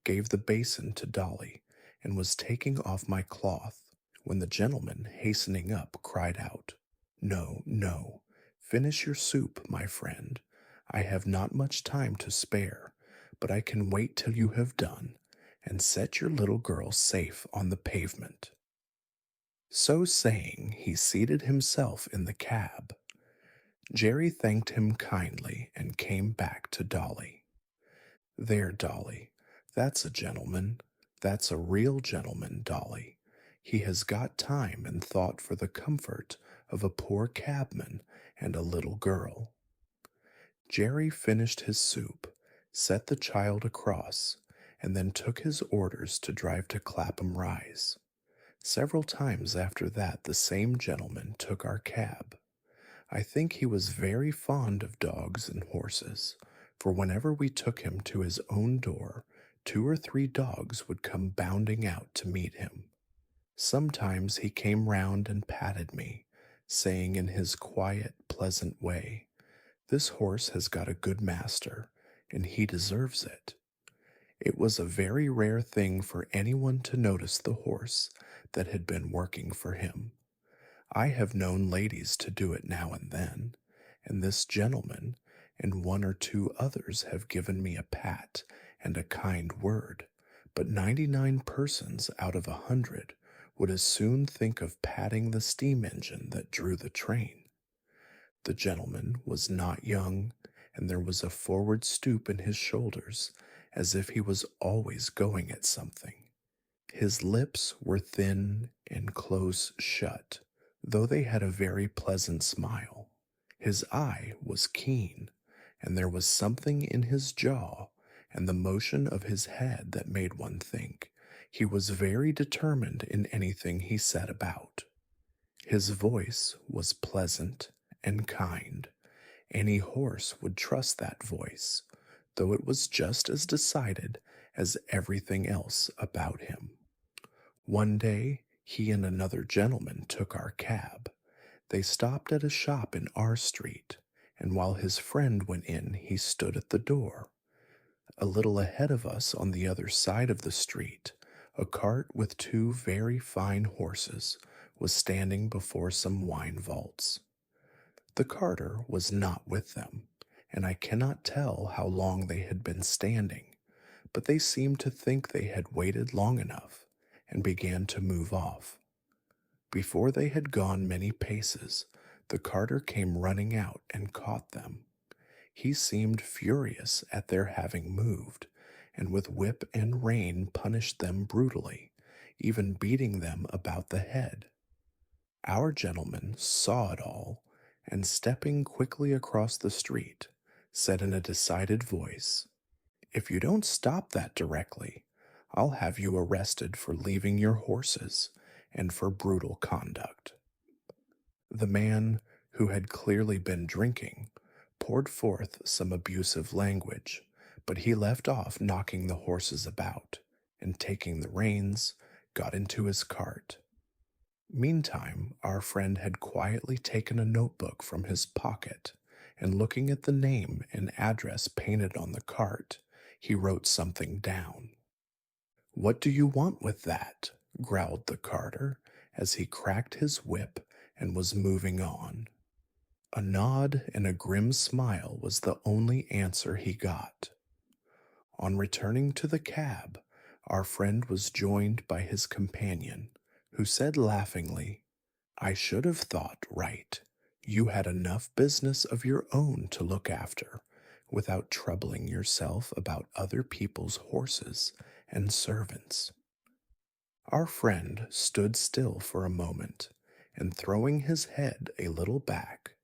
gave the basin to Dolly, and was taking off my cloth when the gentleman, hastening up, cried out, "No, no, finish your soup, my friend. I have not much time to spare, but I can wait till you have done, and set your little girl safe on the pavement." So saying, he seated himself in the cab. Jerry thanked him kindly and came back to Dolly. "There, Dolly, that's a gentleman. That's a real gentleman, Dolly. He has got time and thought for the comfort of a poor cabman and a little girl." Jerry finished his soup, set the child across, and then took his orders to drive to Clapham Rise. Several times after that the same gentleman took our cab. I think he was very fond of dogs and horses, for whenever we took him to his own door, 2 or 3 dogs would come bounding out to meet him. Sometimes he came round and patted me, saying in his quiet, pleasant way, "This horse has got a good master, and he deserves it." It was a very rare thing for anyone to notice the horse that had been working for him. I have known ladies to do it now and then, and this gentleman and 1 or 2 others have given me a pat and a kind word, but 99 persons out of 100 would as soon think of patting the steam engine that drew the train. The gentleman was not young, and there was a forward stoop in his shoulders, as if he was always going at something. His lips were thin and close shut, though they had a very pleasant smile. His eye was keen, and there was something in his jaw and the motion of his head that made one think he was very determined in anything he set about. His voice was pleasant and kind. Any horse would trust that voice, though it was just as decided as everything else about him. One day, he and another gentleman took our cab. They stopped at a shop in our street, and while his friend went in, he stood at the door. A little ahead of us on the other side of the street, a cart with 2 very fine horses was standing before some wine vaults. The carter was not with them, and I cannot tell how long they had been standing, but they seemed to think they had waited long enough, and began to move off. Before they had gone many paces, the carter came running out and caught them. He seemed furious at their having moved, and with whip and rein punished them brutally, even beating them about the head. Our gentleman saw it all, and stepping quickly across the street, said in a decided voice, "If you don't stop that directly, I'll have you arrested for leaving your horses and for brutal conduct." The man, who had clearly been drinking, poured forth some abusive language, but he left off knocking the horses about, and taking the reins, got into his cart. Meantime, our friend had quietly taken a notebook from his pocket, and looking at the name and address painted on the cart, he wrote something down. "What do you want with that?" growled the carter, as he cracked his whip and was moving on. A nod and a grim smile was the only answer he got. On returning to the cab, our friend was joined by his companion, who said laughingly, "I should have thought right. You had enough business of your own to look after, without troubling yourself about other people's horses and servants." Our friend stood still for a moment, and throwing his head a little back,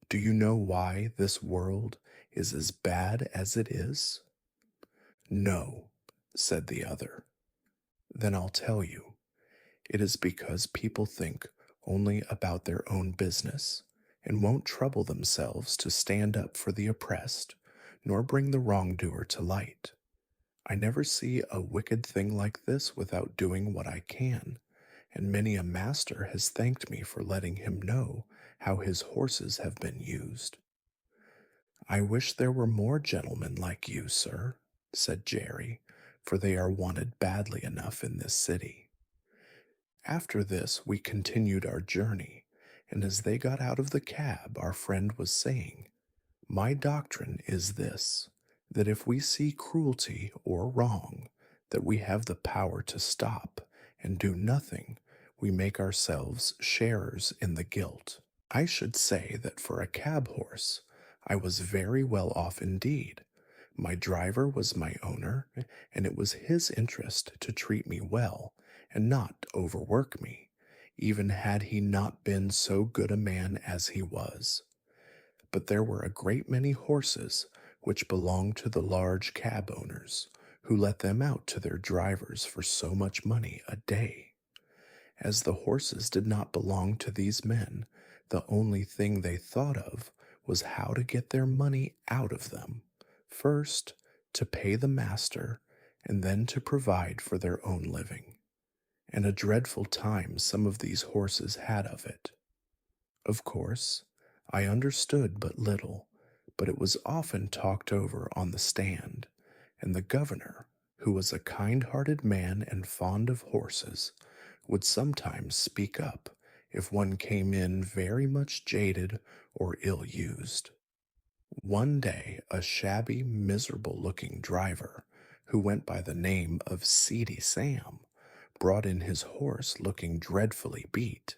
"Do you know why this world is as bad as it is?" "No," said the other. "Then I'll tell you. It is because people think only about their own business, and won't trouble themselves to stand up for the oppressed, nor bring the wrongdoer to light. I never see a wicked thing like this without doing what I can, and many a master has thanked me for letting him know how his horses have been used." "I wish there were more gentlemen like you, sir," said Jerry, "for they are wanted badly enough in this city." After this, we continued our journey, and as they got out of the cab, our friend was saying, "My doctrine is this, that if we see cruelty or wrong, that we have the power to stop and do nothing, we make ourselves sharers in the guilt. I should say that for a cab horse, I was very well off indeed. My driver was my owner, and it was his interest to treat me well and not overwork me, even had he not been so good a man as he was. But there were a great many horses which belonged to the large cab owners, who let them out to their drivers for so much money a day. As the horses did not belong to these men, the only thing they thought of was how to get their money out of them, first to pay the master, and then to provide for their own living. And a dreadful time some of these horses had of it. Of course, I understood but little, but it was often talked over on the stand, and the governor, who was a kind-hearted man and fond of horses, would sometimes speak up if one came in very much jaded or ill-used. One day a shabby, miserable-looking driver, who went by the name of Seedy Sam, brought in his horse looking dreadfully beat,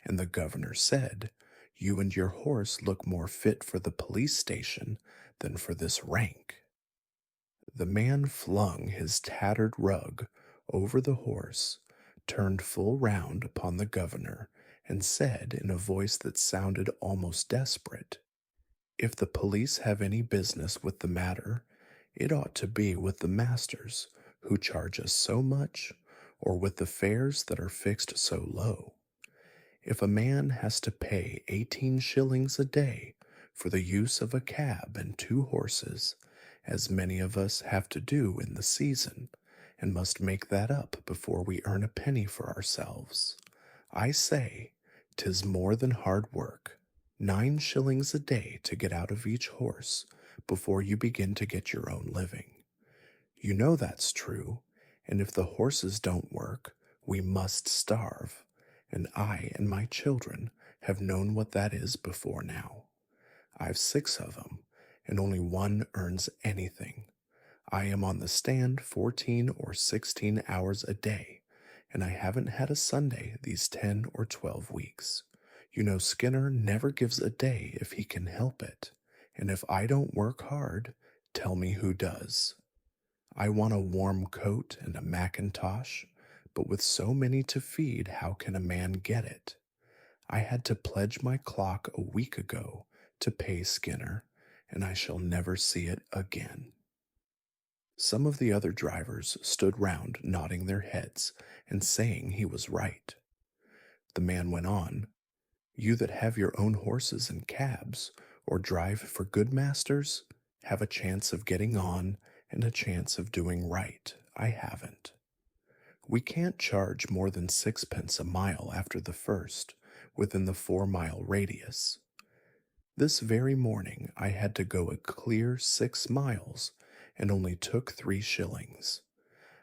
and the governor said, "You and your horse look more fit for the police station than for this rank." The man flung his tattered rug over the horse, turned full round upon the governor, and said in a voice that sounded almost desperate, "If the police have any business with the matter, it ought to be with the masters, who charge us so much, or with the fares that are fixed so low. If a man has to pay 18 shillings a day for the use of a cab and 2 horses, as many of us have to do in the season, and must make that up before we earn a penny for ourselves, I say 'tis more than hard work. 9 shillings a day to get out of each horse before you begin to get your own living. You know that's true, and if the horses don't work, we must starve, and I and my children have known what that is before now. I've 6 of them, and only one earns anything. I am on the stand 14 or 16 hours a day, and I haven't had a Sunday these 10 or 12 weeks. You know, Skinner never gives a day if he can help it, and if I don't work hard, tell me who does. I want a warm coat and a mackintosh, but with so many to feed, how can a man get it? I had to pledge my clock a week ago to pay Skinner, and I shall never see it again. Some of the other drivers stood round nodding their heads and saying he was right. The man went on, "You that have your own horses and cabs, or drive for good masters, have a chance of getting on and a chance of doing right. I haven't. We can't charge more than sixpence a mile after the first, within the 4 mile radius. This very morning I had to go a clear 6 miles and only took 3 shillings.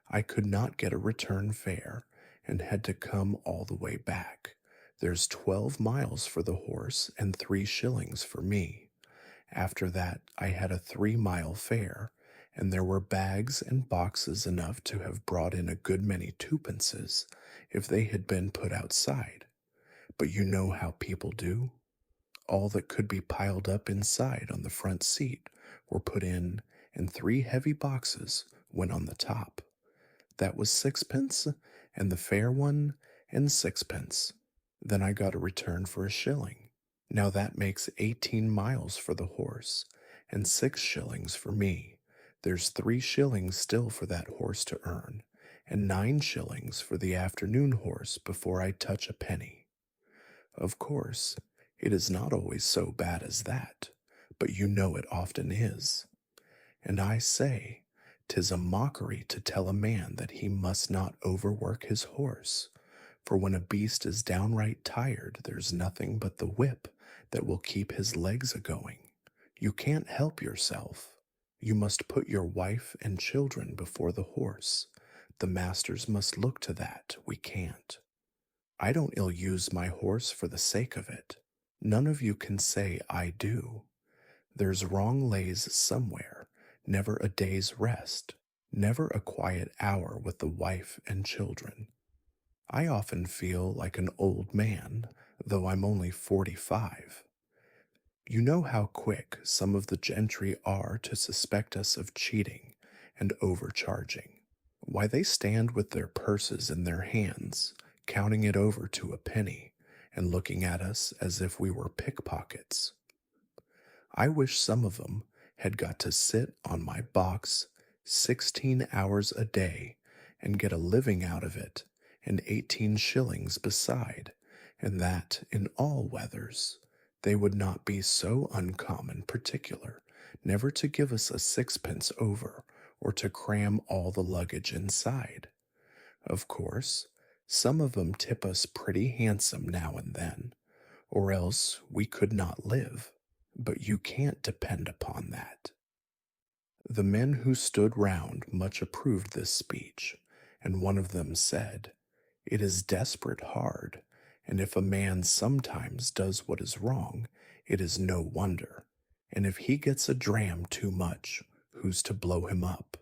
I could not get a return fare and had to come all the way back. There's 12 miles for the horse and 3 shillings for me. After that, I had a 3 mile fare, and there were bags and boxes enough to have brought in a good many twopences if they had been put outside. But you know how people do. All that could be piled up inside on the front seat were put in, and 3 heavy boxes went on the top. That was sixpence, and the fair one, and sixpence. Then I got a return for a shilling. Now that makes 18 miles for the horse, and 6 shillings for me. There's 3 shillings still for that horse to earn, and 9 shillings for the afternoon horse before I touch a penny. Of course, it is not always so bad as that, but you know it often is. And I say, 'tis a mockery to tell a man that he must not overwork his horse, for when a beast is downright tired, there's nothing but the whip that will keep his legs a-going. You can't help yourself. You must put your wife and children before the horse. The masters must look to that. We can't. I don't ill-use my horse for the sake of it. None of you can say I do. There's wrong lays somewhere, never a day's rest, never a quiet hour with the wife and children. I often feel like an old man, though I'm only 45. You know how quick some of the gentry are to suspect us of cheating and overcharging. Why, they stand with their purses in their hands, counting it over to a penny, and looking at us as if we were pickpockets. I wish some of them had got to sit on my box 16 hours a day and get a living out of it, and 18 shillings beside, and that in all weathers. They would not be so uncommon particular, never to give us a sixpence over, or to cram all the luggage inside. Of course, some of them tip us pretty handsome now and then, or else we could not live, but you can't depend upon that. The men who stood round much approved this speech, and one of them said, "It is desperate hard, and if a man sometimes does what is wrong, it is no wonder, and if he gets a dram too much, who's to blow him up?"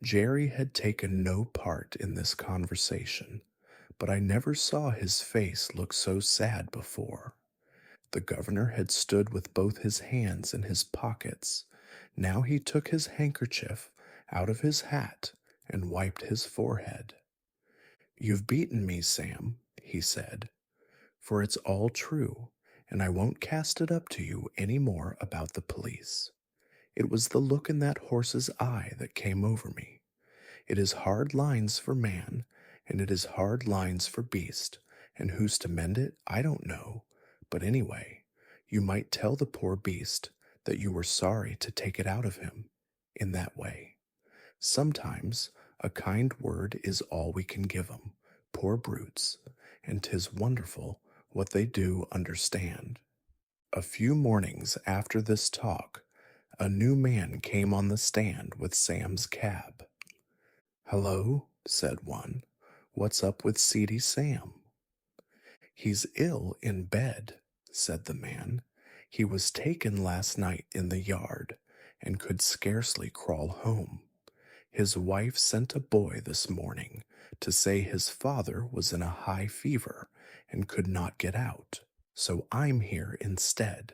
Jerry had taken no part in this conversation, but I never saw his face look so sad before. The governor had stood with both his hands in his pockets. Now he took his handkerchief out of his hat and wiped his forehead. "You've beaten me, Sam," he said, "for it's all true, and I won't cast it up to you any more about the police. It was the look in that horse's eye that came over me. It is hard lines for man, and it is hard lines for beast, and who's to mend it, I don't know, but anyway, you might tell the poor beast that you were sorry to take it out of him in that way. Sometimes a kind word is all we can give 'em, poor brutes, and 'tis wonderful what they do understand." A few mornings after this talk, a new man came on the stand with Sam's cab. "Hello," said one, "what's up with Seedy Sam?" "He's ill in bed," said the man. "He was taken last night in the yard, and could scarcely crawl home. His wife sent a boy this morning to say his father was in a high fever and could not get out, so I'm here instead.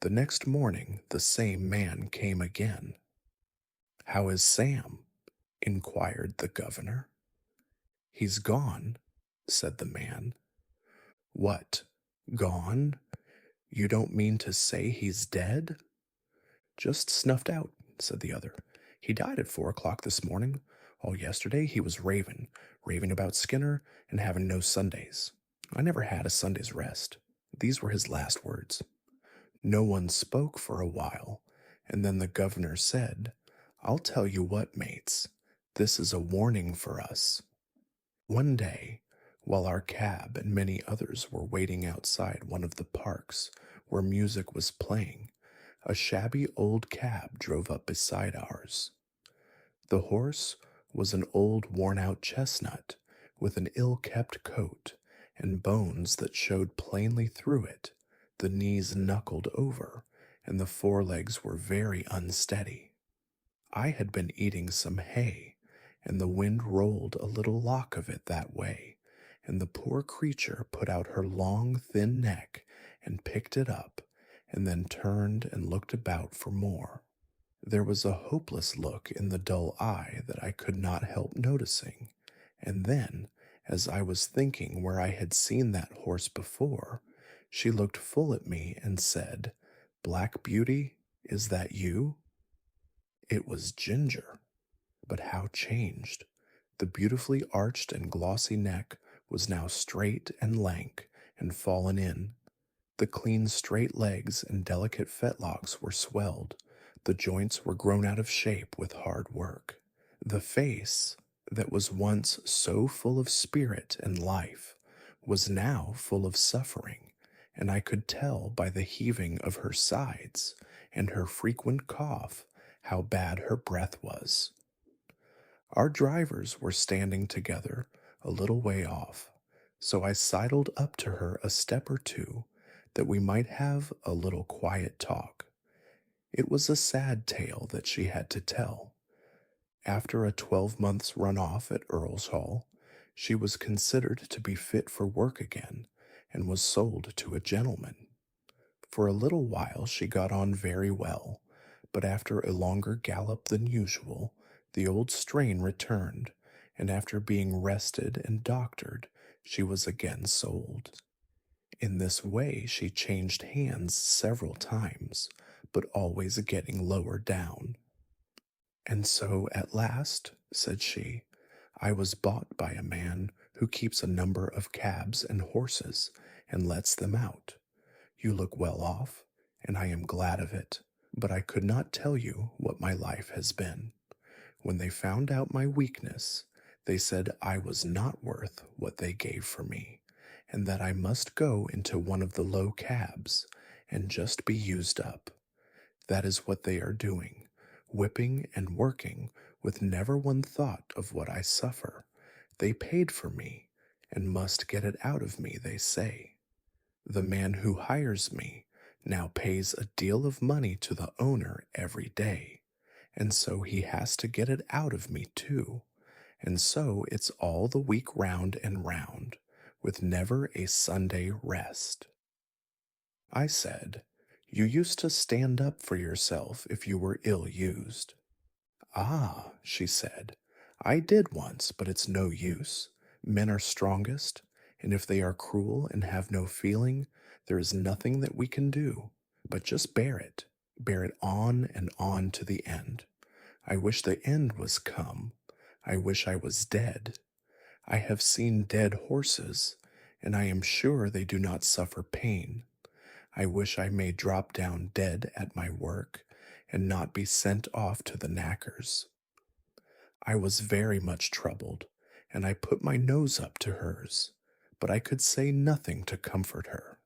The next morning, the same man came again. How is Sam? Inquired the governor. He's gone, said the man. What? Gone? You don't mean to say he's dead? Just snuffed out, said the other. He died at 4 o'clock this morning. All yesterday he was raving about Skinner and having no Sundays. I never had a Sunday's rest. These were his last words. No one spoke for a while, and then the governor said, I'll tell you what, mates, this is a warning for us. One day, while our cab and many others were waiting outside one of the parks where music was playing, a shabby old cab drove up beside ours. The horse was an old worn-out chestnut with an ill-kept coat and bones that showed plainly through it. The knees knuckled over, and the forelegs were very unsteady. I had been eating some hay, and the wind rolled a little lock of it that way, and the poor creature put out her long, thin neck and picked it up, and then turned and looked about for more. There was a hopeless look in the dull eye that I could not help noticing, and then, as I was thinking where I had seen that horse before, she looked full at me and said, Black Beauty, is that you? It was Ginger. But how changed! The beautifully arched and glossy neck was now straight and lank and fallen in. The clean straight legs and delicate fetlocks were swelled. The joints were grown out of shape with hard work. The face, that was once so full of spirit and life, was now full of suffering, and I could tell by the heaving of her sides and her frequent cough how bad her breath was. Our drivers were standing together a little way off, so I sidled up to her a step or two that we might have a little quiet talk. It was a sad tale that she had to tell. After a 12 months run off at Earl's Hall, she was considered to be fit for work again and was sold to a gentleman. For a little while she got on very well, but after a longer gallop than usual, the old strain returned, and after being rested and doctored, she was again sold. In this way she changed hands several times, but always getting lower down. And so at last, said she, I was bought by a man who keeps a number of cabs and horses and lets them out. You look well off, and I am glad of it, but I could not tell you what my life has been. When they found out my weakness, they said I was not worth what they gave for me, and that I must go into one of the low cabs and just be used up. That is what they are doing, whipping and working with never one thought of what I suffer. They paid for me and must get it out of me, they say. The man who hires me now pays a deal of money to the owner every day, and so he has to get it out of me too, and so it's all the week round and round, with never a Sunday rest. I said, You used to stand up for yourself if you were ill used. Ah, she said, I did once, but it's no use. Men are strongest, and if they are cruel and have no feeling, there is nothing that we can do, but just bear it on and on to the end. I wish the end was come. I wish I was dead. I have seen dead horses, and I am sure they do not suffer pain. I wish I may drop down dead at my work and not be sent off to the knackers. I was very much troubled, and I put my nose up to hers, but I could say nothing to comfort her.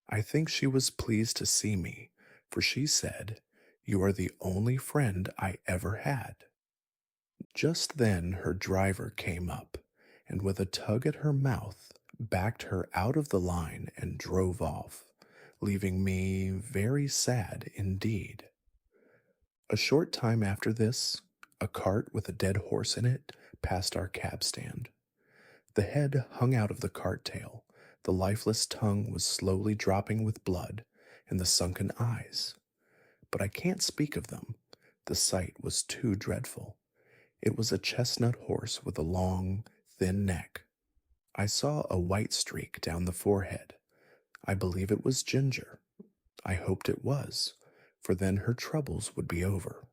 I think she was pleased to see me, for she said, You are the only friend I ever had. Just then her driver came up, and with a tug at her mouth, backed her out of the line and drove off, leaving me very sad indeed. A short time after this, A cart with a dead horse in it passed our cab stand. The head hung out of the cart tail, the lifeless tongue was slowly dropping with blood, and the sunken eyes. But I can't speak of them. The sight was too dreadful. It was a chestnut horse with a long, thin neck. I saw a white streak down the forehead. I believe it was Ginger. I hoped it was, for then her troubles would be over.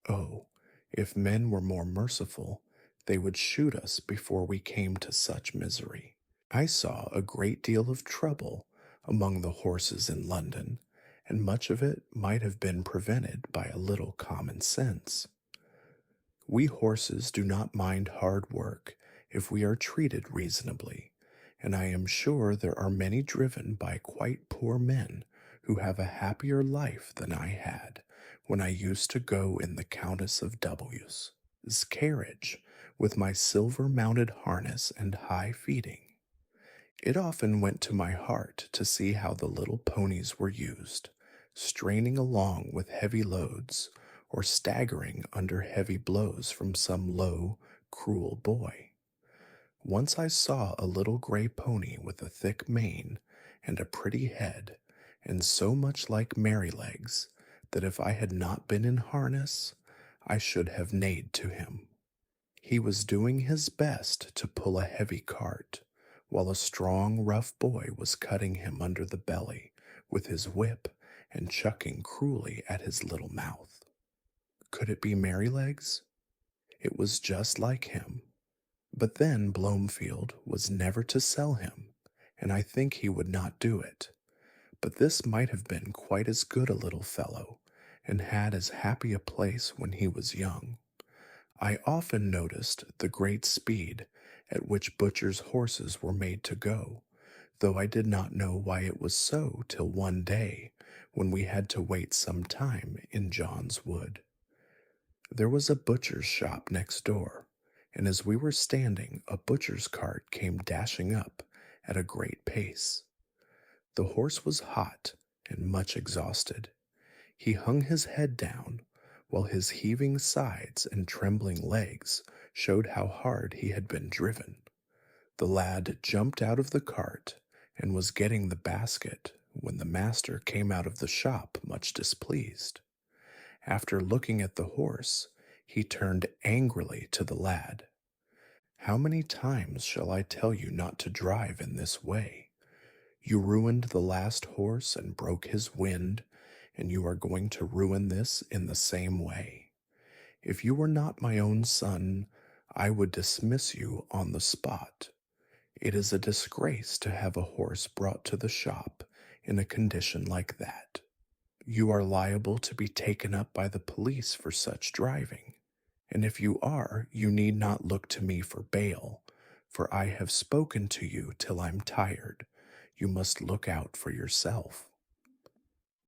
Oh, if men were more merciful, they would shoot us before we came to such misery. I saw a great deal of trouble among the horses in London, and much of it might have been prevented by a little common sense. We horses do not mind hard work if we are treated reasonably, and I am sure there are many driven by quite poor men who have a happier life than I had when I used to go in the Countess of W's carriage with my silver-mounted harness and high feeding. It often went to my heart to see how the little ponies were used, straining along with heavy loads, or staggering under heavy blows from some low, cruel boy. Once I saw a little gray pony with a thick mane and a pretty head, and so much like Merrylegs that if I had not been in harness, I should have neighed to him. He was doing his best to pull a heavy cart, while a strong, rough boy was cutting him under the belly with his whip and chucking cruelly at his little mouth. Could it be Merrylegs? It was just like him. But then Blomefield was never to sell him, and I think he would not do it. But this might have been quite as good a little fellow, and had as happy a place when he was young. I often noticed the great speed at which butchers' horses were made to go, though I did not know why it was so till one day, when we had to wait some time in John's Wood. There was a butcher's shop next door, and as we were standing, a butcher's cart came dashing up at a great pace. The horse was hot and much exhausted. He hung his head down, while his heaving sides and trembling legs showed how hard he had been driven. The lad jumped out of the cart and was getting the basket when the master came out of the shop much displeased. After looking at the horse, he turned angrily to the lad. "How many times shall I tell you not to drive in this way? You ruined the last horse and broke his wind, and you are going to ruin this in the same way. If you were not my own son, I would dismiss you on the spot. It is a disgrace to have a horse brought to the shop in a condition like that. You are liable to be taken up by the police for such driving, and if you are, you need not look to me for bail, for I have spoken to you till I'm tired. You must look out for yourself."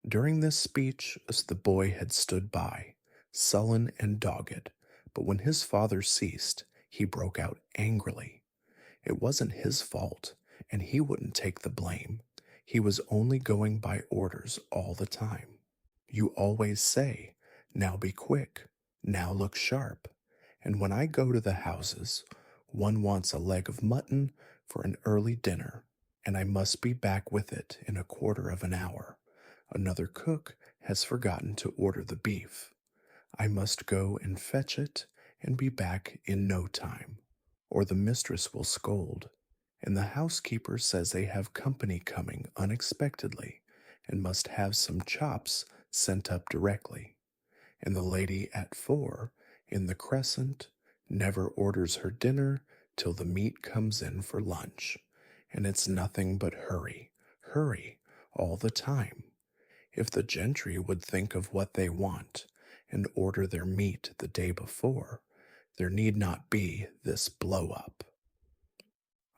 During this speech, as the boy had stood by, sullen and dogged, but when his father ceased, he broke out angrily. It wasn't his fault, and he wouldn't take the blame. He was only going by orders all the time. You always say, "Now be quick, now look sharp," and when I go to the houses, one wants a leg of mutton for an early dinner, and I must be back with it in a quarter of an hour. Another cook has forgotten to order the beef. I must go and fetch it and be back in no time, or the mistress will scold, and the housekeeper says they have company coming unexpectedly and must have some chops sent up directly, and the lady at 4 in the Crescent never orders her dinner till the meat comes in for lunch, and it's nothing but hurry, hurry all the time. If the gentry would think of what they want and order their meat the day before, there need not be this blow-up.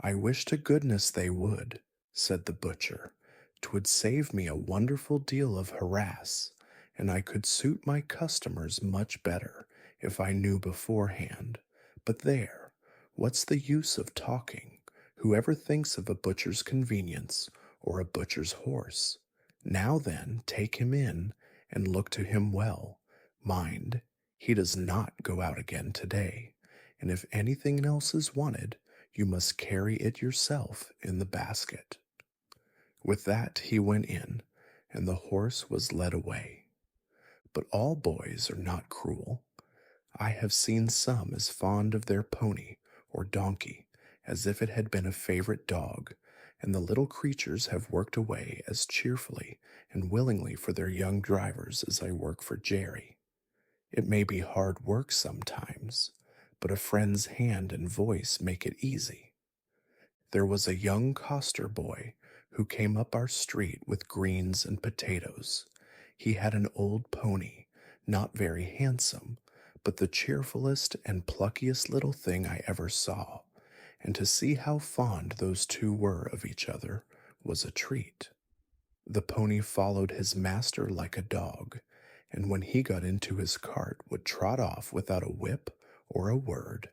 "I wish to goodness they would," said the butcher. "'Twould save me a wonderful deal of harass, and I could suit my customers much better if I knew beforehand. But there, what's the use of talking? Whoever thinks of a butcher's convenience or a butcher's horse? Now then, take him in and look to him well. Mind, He does not go out again today, and if anything else is wanted, you must carry it yourself in the basket." With that he went in, and the horse was led away. But all boys are not cruel. I have seen some as fond of their pony or donkey as if it had been a favorite dog, and the little creatures have worked away as cheerfully and willingly for their young drivers as I work for Jerry. It may be hard work sometimes, but a friend's hand and voice make it easy. There was a young coster boy who came up our street with greens and potatoes. He had an old pony, not very handsome, but the cheerfulest and pluckiest little thing I ever saw, and to see how fond those two were of each other was a treat. The pony followed his master like a dog, and when he got into his cart would trot off without a whip or a word,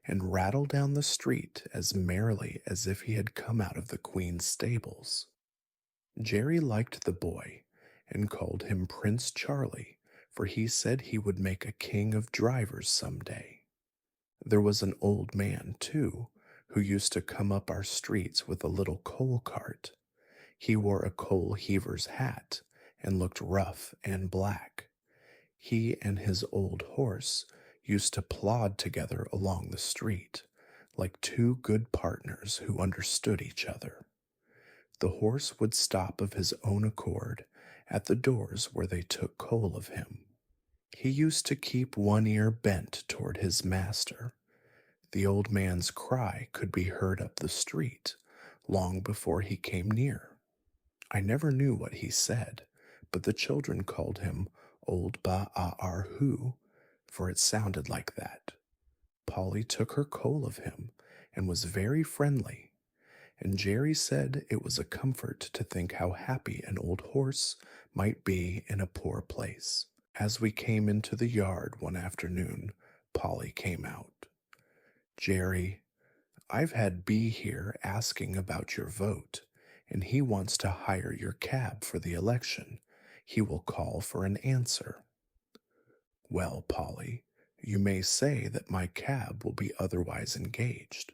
and rattle down the street as merrily as if he had come out of the Queen's stables. Jerry liked the boy, and called him Prince Charlie, for he said he would make a king of drivers some day. There was an old man, too, who used to come up our streets with a little coal cart. He wore a coal heaver's hat, and looked rough and black. He and his old horse used to plod together along the street, like two good partners who understood each other. The horse would stop of his own accord at the doors where they took coal of him. He used to keep one ear bent toward his master. The old man's cry could be heard up the street long before he came near. I never knew what he said, but the children called him Old Ba-a-ar-hoo, for it sounded like that. Polly took her coal of him and was very friendly, and Jerry said it was a comfort to think how happy an old horse might be in a poor place. As we came into the yard one afternoon, Polly came out. "Jerry, I've had B here asking about your vote, and he wants to hire your cab for the election. He will call for an answer." "Well, Polly, you may say that my cab will be otherwise engaged.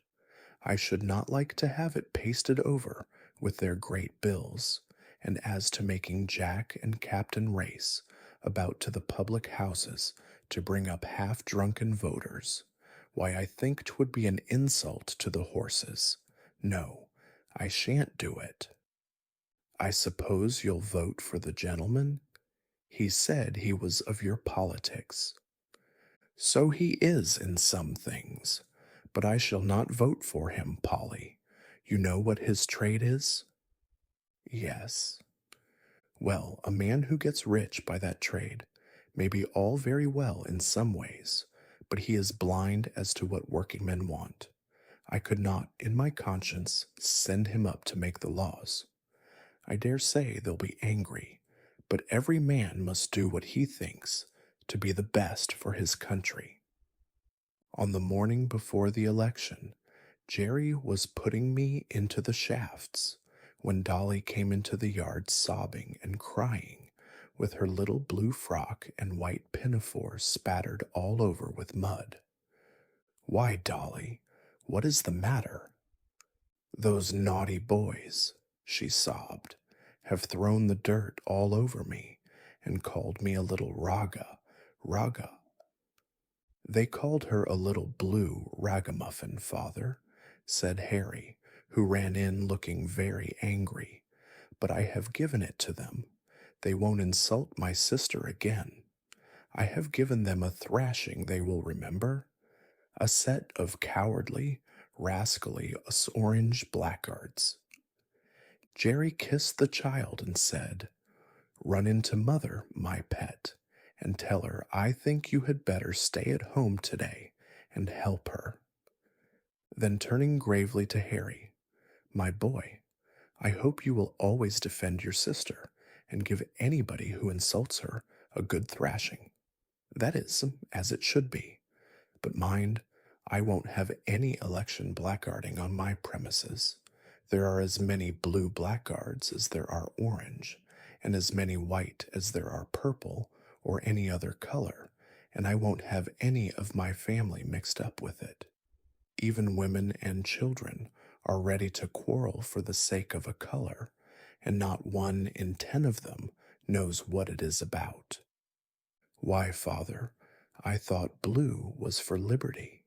I should not like to have it pasted over with their great bills, and as to making Jack and Captain Race about to the public houses to bring up half-drunken voters, why, I think 'twould be an insult to the horses. No, I shan't do it." "I suppose you'll vote for the gentleman? He said he was of your politics." "So he is in some things, but I shall not vote for him, Polly. You know what his trade is?" "Yes." "Well, a man who gets rich by that trade may be all very well in some ways, but he is blind as to what workingmen want. I could not, in my conscience, send him up to make the laws. I dare say they'll be angry, but every man must do what he thinks to be the best for his country." On the morning before the election, Jerry was putting me into the shafts when Dolly came into the yard sobbing and crying, with her little blue frock and white pinafore spattered all over with mud. "Why, Dolly, what is the matter?" "Those naughty boys," she sobbed, "have thrown the dirt all over me and called me a little Raga. "They called her a little blue ragamuffin, father," said Harry, who ran in looking very angry, "but I have given it to them. They won't insult my sister again. I have given them a thrashing they will remember. A set of cowardly, rascally orange blackguards." Jerry kissed the child and said, "Run into mother, my pet, and tell her I think you had better stay at home today and help her." Then turning gravely to Harry, "My boy, I hope you will always defend your sister and give anybody who insults her a good thrashing. That is, as it should be. But mind, I won't have any election blackguarding on my premises. There are as many blue blackguards as there are orange, and as many white as there are purple or any other color, and I won't have any of my family mixed up with it. Even women and children are ready to quarrel for the sake of a color, and not 1 in 10 of them knows what it is about. Why, Father, I thought blue was for liberty.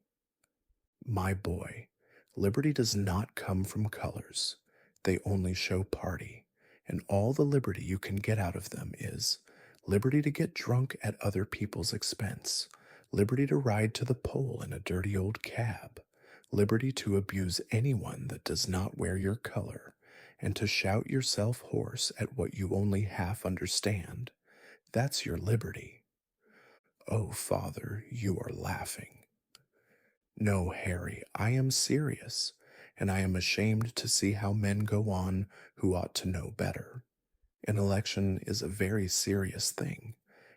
My boy, liberty does not come from colors. They only show party, and all the liberty you can get out of them is liberty to get drunk at other people's expense, liberty to ride to the pole in a dirty old cab, liberty to abuse anyone that does not wear your color, and to shout yourself hoarse at what you only half understand. That's your liberty. Oh, Father, you are laughing. No, Harry, I am serious, and I am ashamed to see how men go on who ought to know better. An election is a very serious thing,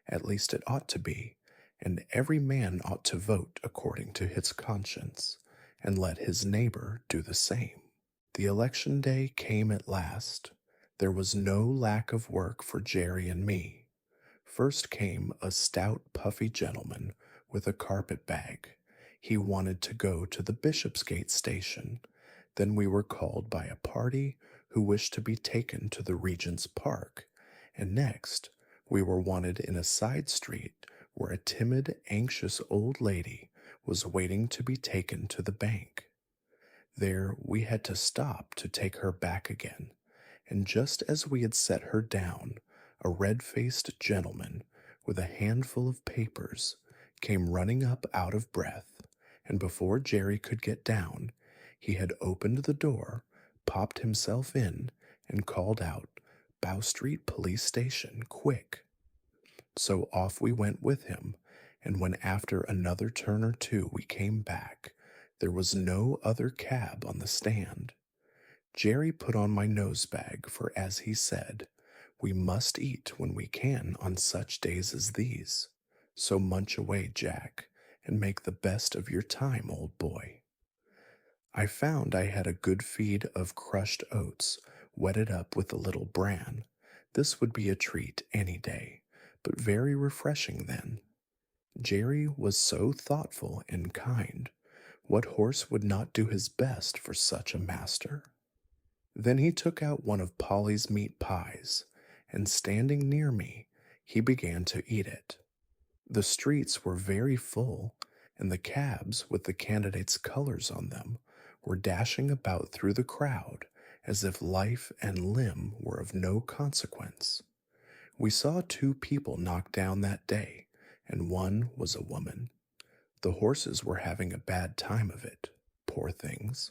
at least it ought to be, and every man ought to vote according to his conscience, and let his neighbor do the same. The election day came at last. There was no lack of work for Jerry and me. First came a stout, puffy gentleman with a carpet bag. He wanted to go to the Bishopsgate station. Then we were called by a party who wished to be taken to the Regent's Park. And next, we were wanted in a side street where a timid, anxious old lady was waiting to be taken to the bank. There we had to stop to take her back again, and just as we had set her down, a red-faced gentleman with a handful of papers came running up out of breath, and before Jerry could get down, he had opened the door, popped himself in, and called out, "Bow Street Police Station, quick!" So off we went with him, and when after another turn or two we came back, there was no other cab on the stand. Jerry put on my nose bag, for as he said, we must eat when we can on such days as these. So munch away, Jack, and make the best of your time, old boy. I found I had a good feed of crushed oats, wetted up with a little bran. This would be a treat any day, but very refreshing then. Jerry was so thoughtful and kind. What horse would not do his best for such a master? Then he took out one of Polly's meat pies, and standing near me, he began to eat it. The streets were very full, and the cabs with the candidates' colors on them were dashing about through the crowd as if life and limb were of no consequence. We saw 2 people knocked down that day, and one was a woman. The horses were having a bad time of it, poor things.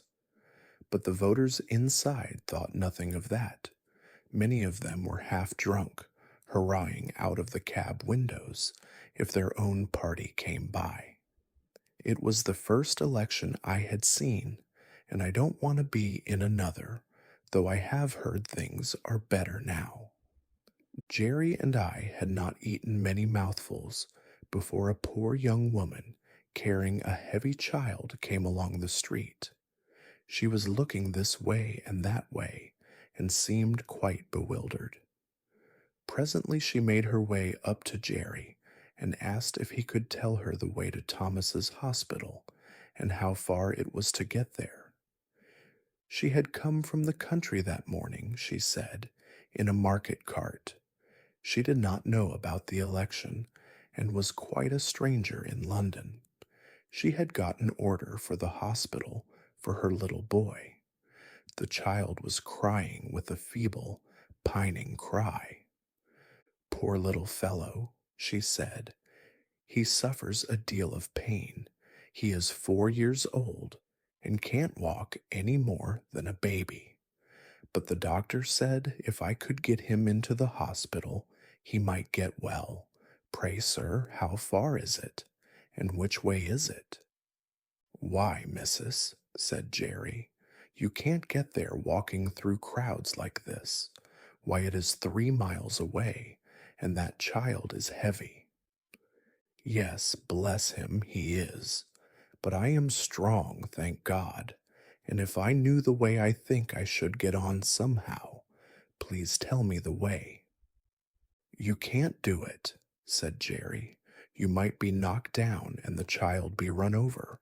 But the voters inside thought nothing of that. Many of them were half drunk, hurrahing out of the cab windows if their own party came by. It was the first election I had seen, and I don't want to be in another, though I have heard things are better now. Jerry and I had not eaten many mouthfuls before a poor young woman carrying a heavy child came along the street. She was looking this way and that way, and seemed quite bewildered. Presently she made her way up to Jerry, and asked if he could tell her the way to Thomas's hospital, and how far it was to get there. She had come from the country that morning, she said, in a market cart. She did not know about the election, and was quite a stranger in London. She had got an order for the hospital for her little boy. The child was crying with a feeble, pining cry. Poor little fellow, she said. He suffers a deal of pain. He is 4 years old and can't walk any more than a baby. But the doctor said if I could get him into the hospital, he might get well. Pray, sir, how far is it? And which way is it? Why, missus, said Jerry, you can't get there walking through crowds like this. Why, it is 3 miles away, and that child is heavy. Yes, bless him, he is. But I am strong, thank God, and if I knew the way I think I should get on somehow. Please tell me the way. You can't do it, said Jerry. You might be knocked down and the child be run over.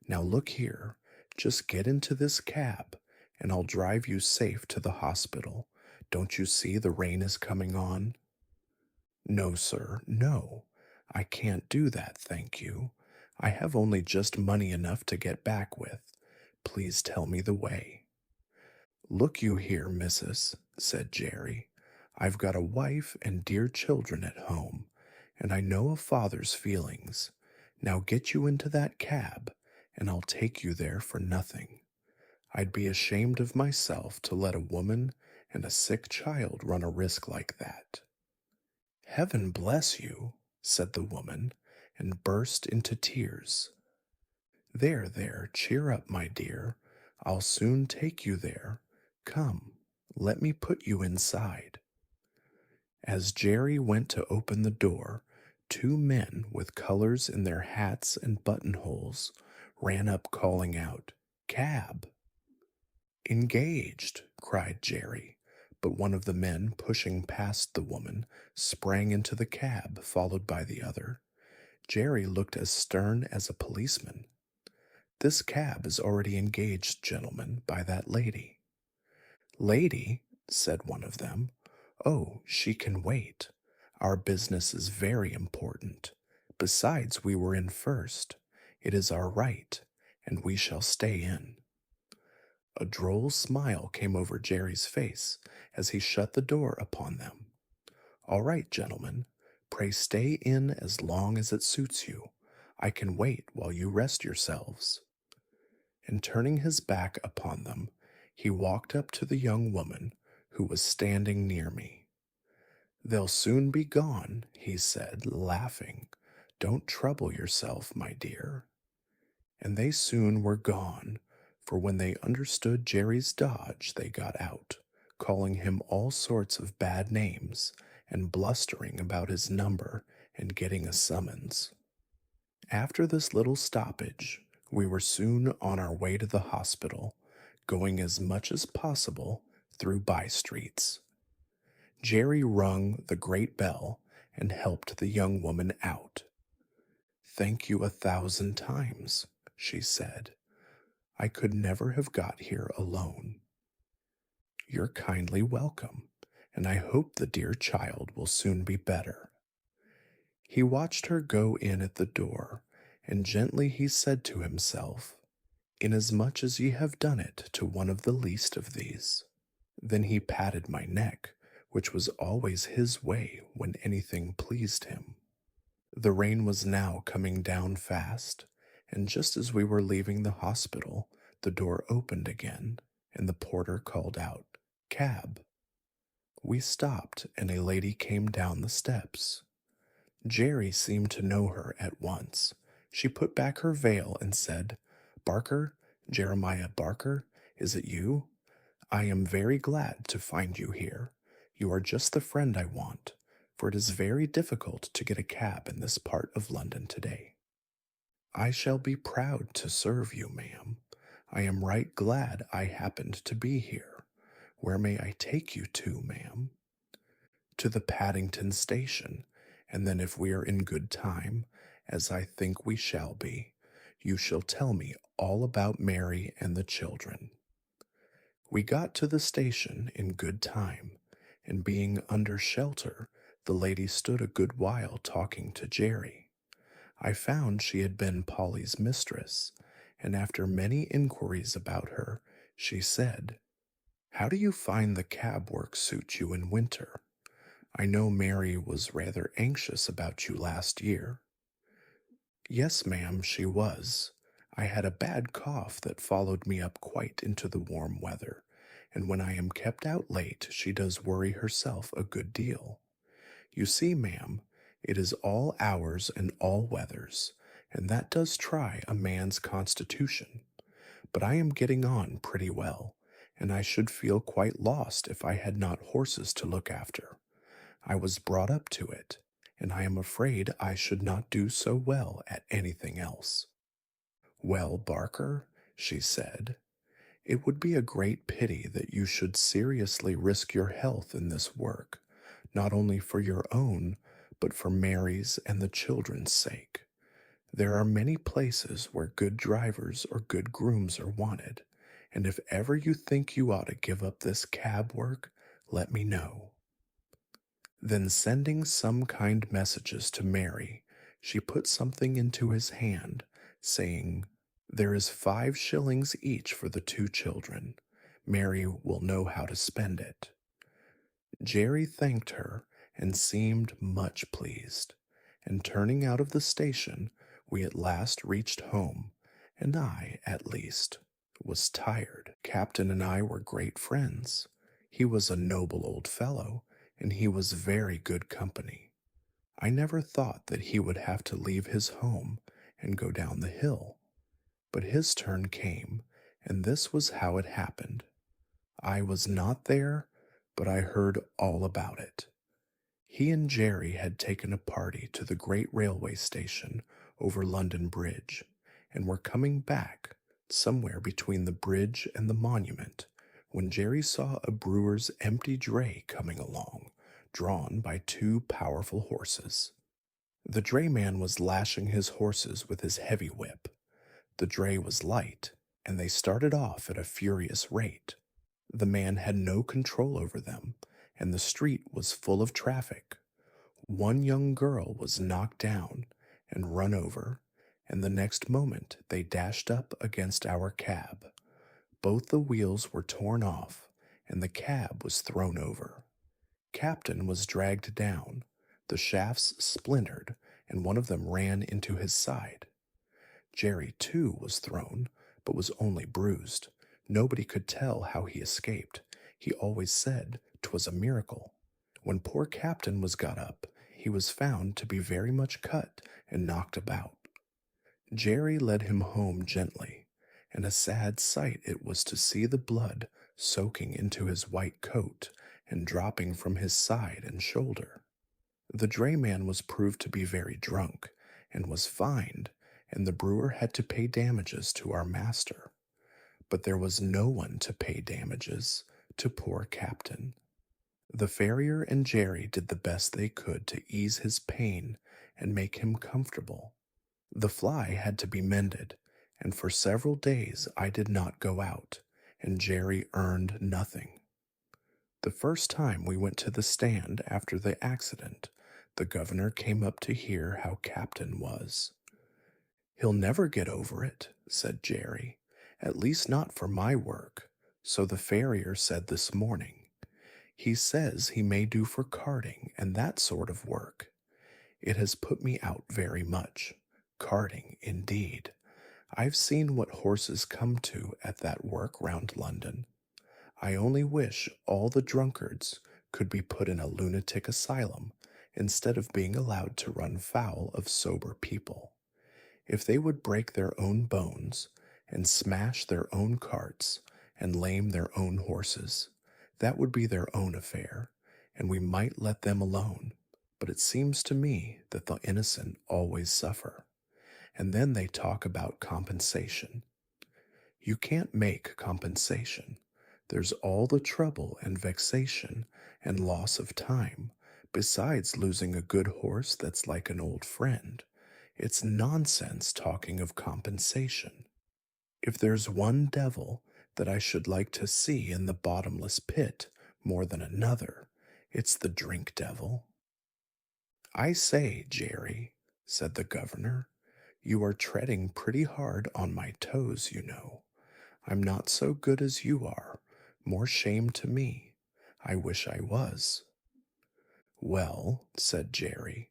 Now look here, just get into this cab, and I'll drive you safe to the hospital. Don't you see the rain is coming on? No, sir, no. I can't do that, thank you. I have only just money enough to get back with. Please tell me the way. Look you here, missus, said Jerry. I've got a wife and dear children at home, and I know a father's feelings. Now get you into that cab, and I'll take you there for nothing. I'd be ashamed of myself to let a woman and a sick child run a risk like that. Heaven bless you, said the woman, and burst into tears. There, there, cheer up, my dear. I'll soon take you there. Come, let me put you inside. As Jerry went to open the door, two men with colors in their hats and buttonholes ran up calling out, "Cab!" "Engaged!" cried Jerry, but one of the men pushing past the woman sprang into the cab, followed by the other. Jerry looked as stern as a policeman. "This cab is already engaged, gentlemen, by that lady." "Lady?" said one of them. "Oh, she can wait. Our business is very important. Besides, we were in first. It is our right, and we shall stay in." A droll smile came over Jerry's face as he shut the door upon them. "All right, gentlemen, pray stay in as long as it suits you. I can wait while you rest yourselves." And turning his back upon them, he walked up to the young woman who was standing near me. "They'll soon be gone," he said, laughing. "Don't trouble yourself, my dear." And they soon were gone, for when they understood Jerry's dodge, they got out, calling him all sorts of bad names and blustering about his number and getting a summons. After this little stoppage, we were soon on our way to the hospital, going as much as possible through by streets. Jerry rung the great bell and helped the young woman out. "Thank you 1,000 times," she said. "I could never have got here alone." "You're kindly welcome, and I hope the dear child will soon be better." He watched her go in at the door, and gently he said to himself, "Inasmuch as ye have done it to one of the least of these." Then he patted my neck, which was always his way when anything pleased him. The rain was now coming down fast, and just as we were leaving the hospital, the door opened again, and the porter called out, "Cab." We stopped, and a lady came down the steps. Jerry seemed to know her at once. She put back her veil and said, "Barker, Jeremiah Barker, is it you? I am very glad to find you here. You are just the friend I want, for it is very difficult to get a cab in this part of London today." "I shall be proud to serve you, ma'am. I am right glad I happened to be here. Where may I take you to, ma'am?" "To the Paddington station, and then if we are in good time, as I think we shall be, you shall tell me all about Mary and the children." We got to the station in good time, and being under shelter, the lady stood a good while talking to Jerry. I found she had been Polly's mistress, and after many inquiries about her, she said, "How do you find the cab work suit you in winter? I know Mary was rather anxious about you last year." "Yes, ma'am, she was. I had a bad cough that followed me up quite into the warm weather, and when I am kept out late, she does worry herself a good deal. You see, ma'am, it is all hours and all weathers, and that does try a man's constitution. But I am getting on pretty well, and I should feel quite lost if I had not horses to look after. I was brought up to it, and I am afraid I should not do so well at anything else." "Well, Barker," she said, "it would be a great pity that you should seriously risk your health in this work, not only for your own, but for Mary's and the children's sake. There are many places where good drivers or good grooms are wanted, and if ever you think you ought to give up this cab work, let me know." Then, sending some kind messages to Mary, she put something into his hand, saying, "There is 5 shillings each for the 2 children. Mary will know how to spend it." Jerry thanked her and seemed much pleased, and turning out of the station, we at last reached home, and I, at least, was tired. Captain and I were great friends. He was a noble old fellow, and he was very good company. I never thought that he would have to leave his home and go down the hill, but his turn came, and this was how it happened. I was not there, but I heard all about it. He and Jerry had taken a party to the great railway station over London Bridge, and were coming back, somewhere between the bridge and the monument, when Jerry saw a brewer's empty dray coming along, drawn by 2 powerful horses. The drayman was lashing his horses with his heavy whip. The dray was light, and they started off at a furious rate. The man had no control over them, and the street was full of traffic. One young girl was knocked down and run over, and the next moment they dashed up against our cab. Both the wheels were torn off, and the cab was thrown over. Captain was dragged down, the shafts splintered, and one of them ran into his side. Jerry, too, was thrown, but was only bruised. Nobody could tell how he escaped. He always said 'twas a miracle. When poor Captain was got up, he was found to be very much cut and knocked about. Jerry led him home gently, and a sad sight it was to see the blood soaking into his white coat and dropping from his side and shoulder. The drayman was proved to be very drunk, and was fined, and the brewer had to pay damages to our master. But there was no one to pay damages to poor Captain. The farrier and Jerry did the best they could to ease his pain and make him comfortable. The fly had to be mended, and for several days I did not go out, and Jerry earned nothing. The first time we went to the stand after the accident, the governor came up to hear how Captain was. "He'll never get over it," said Jerry, "at least not for my work, so the farrier said this morning. He says he may do for carting and that sort of work. It has put me out very much. Carting, indeed. I've seen what horses come to at that work round London. I only wish all the drunkards could be put in a lunatic asylum instead of being allowed to run foul of sober people. If they would break their own bones and smash their own carts and lame their own horses, that would be their own affair, and we might let them alone. But it seems to me that the innocent always suffer. And then they talk about compensation. You can't make compensation. There's all the trouble and vexation and loss of time, besides losing a good horse that's like an old friend. It's nonsense talking of compensation. If there's one devil that I should like to see in the bottomless pit more than another, it's the drink devil." "I say, Jerry," said the governor, "you are treading pretty hard on my toes, you know. I'm not so good as you are. More shame to me. I wish I was." "Well," said Jerry,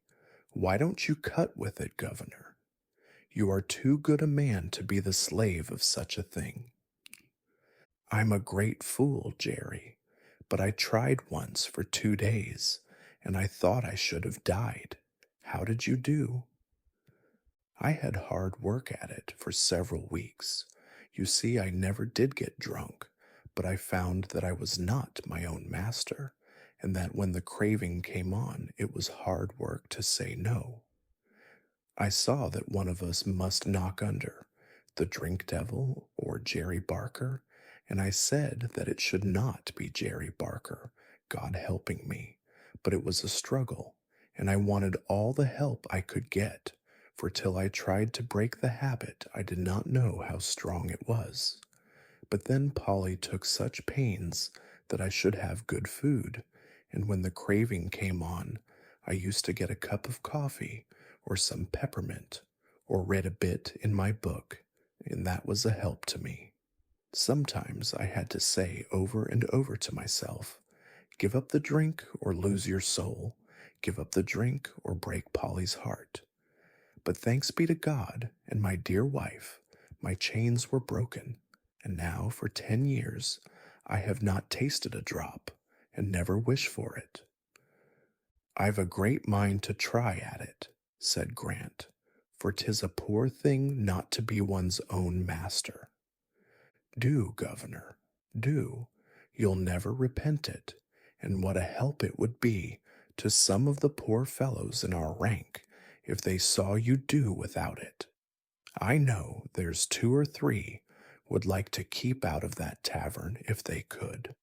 "why don't you cut with it, governor? You are too good a man to be the slave of such a thing." "I'm a great fool, Jerry, but I tried once for 2 days, and I thought I should have died. How did you do?" "I had hard work at it for several weeks. You see, I never did get drunk, but I found that I was not my own master, and that when the craving came on, it was hard work to say no. I saw that one of us must knock under, the drink devil or Jerry Barker, and I said that it should not be Jerry Barker, God helping me, but it was a struggle, and I wanted all the help I could get, for till I tried to break the habit, I did not know how strong it was. But then Polly took such pains that I should have good food, and when the craving came on, I used to get a cup of coffee or some peppermint, or read a bit in my book, and that was a help to me. Sometimes I had to say over and over to myself, give up the drink or lose your soul, give up the drink or break Polly's heart. But thanks be to God and my dear wife, my chains were broken, and now for 10 years I have not tasted a drop and never wish for it. I've a great mind to try at it, said Grant, for 'tis a poor thing not to be one's own master. Do, governor, do. You'll never repent it, and what a help it would be to some of the poor fellows in our rank if they saw you do without it. I know there's 2 or 3 would like to keep out of that tavern if they could.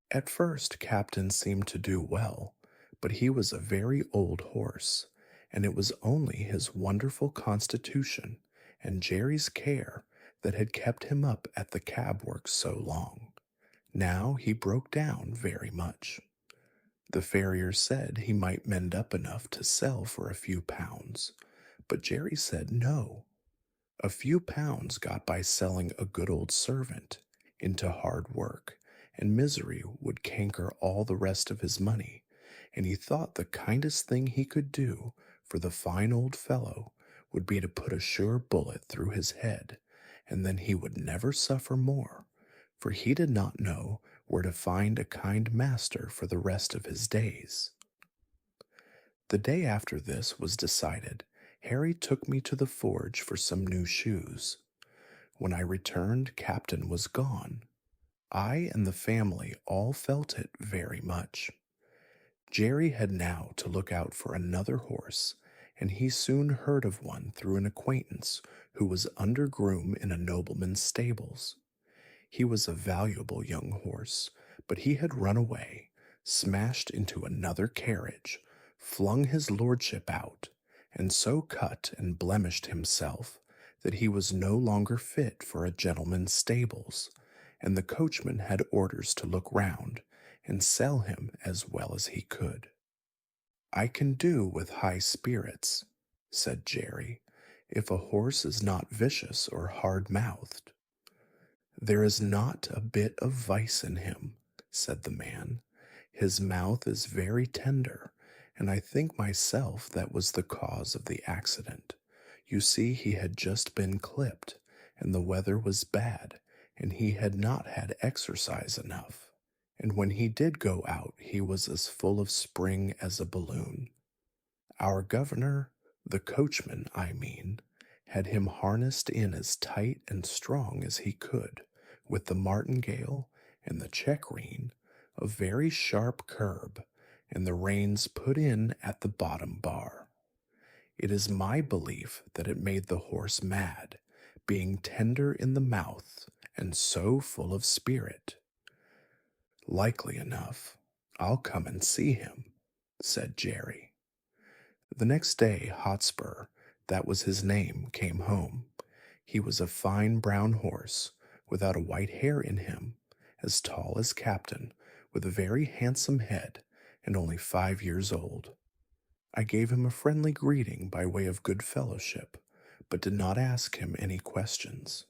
At first, Captain seemed to do well, but he was a very old horse, and it was only his wonderful constitution and Jerry's care that had kept him up at the cab work so long. Now he broke down very much. The farrier said he might mend up enough to sell for a few pounds, but Jerry said no. A few pounds got by selling a good old servant into hard work, and misery would canker all the rest of his money, and he thought the kindest thing he could do for the fine old fellow would be to put a sure bullet through his head, and then he would never suffer more, for he did not know where to find a kind master for the rest of his days. The day after this was decided, Harry took me to the forge for some new shoes. When I returned, Captain was gone. I and the family all felt it very much. Jerry had now to look out for another horse, and he soon heard of one through an acquaintance who was under groom in a nobleman's stables. He was a valuable young horse, but he had run away, smashed into another carriage, flung his lordship out, and so cut and blemished himself that he was no longer fit for a gentleman's stables, and the coachman had orders to look round and sell him as well as he could. I can do with high spirits, said Jerry, if a horse is not vicious or hard-mouthed. There is not a bit of vice in him, said the man. His mouth is very tender, and I think myself that was the cause of the accident. You see, he had just been clipped, and the weather was bad, and he had not had exercise enough. And when he did go out, he was as full of spring as a balloon. Our governor, the coachman, I mean, had him harnessed in as tight and strong as he could, with the martingale and the check rein, a very sharp curb, and the reins put in at the bottom bar. It is my belief that it made the horse mad, being tender in the mouth and so full of spirit. Likely enough, I'll come and see him, said Jerry. The next day, Hotspur, that was his name, came home. He was a fine brown horse, without a white hair in him, as tall as Captain, with a very handsome head, and only 5 years old. I gave him a friendly greeting by way of good fellowship, but did not ask him any questions.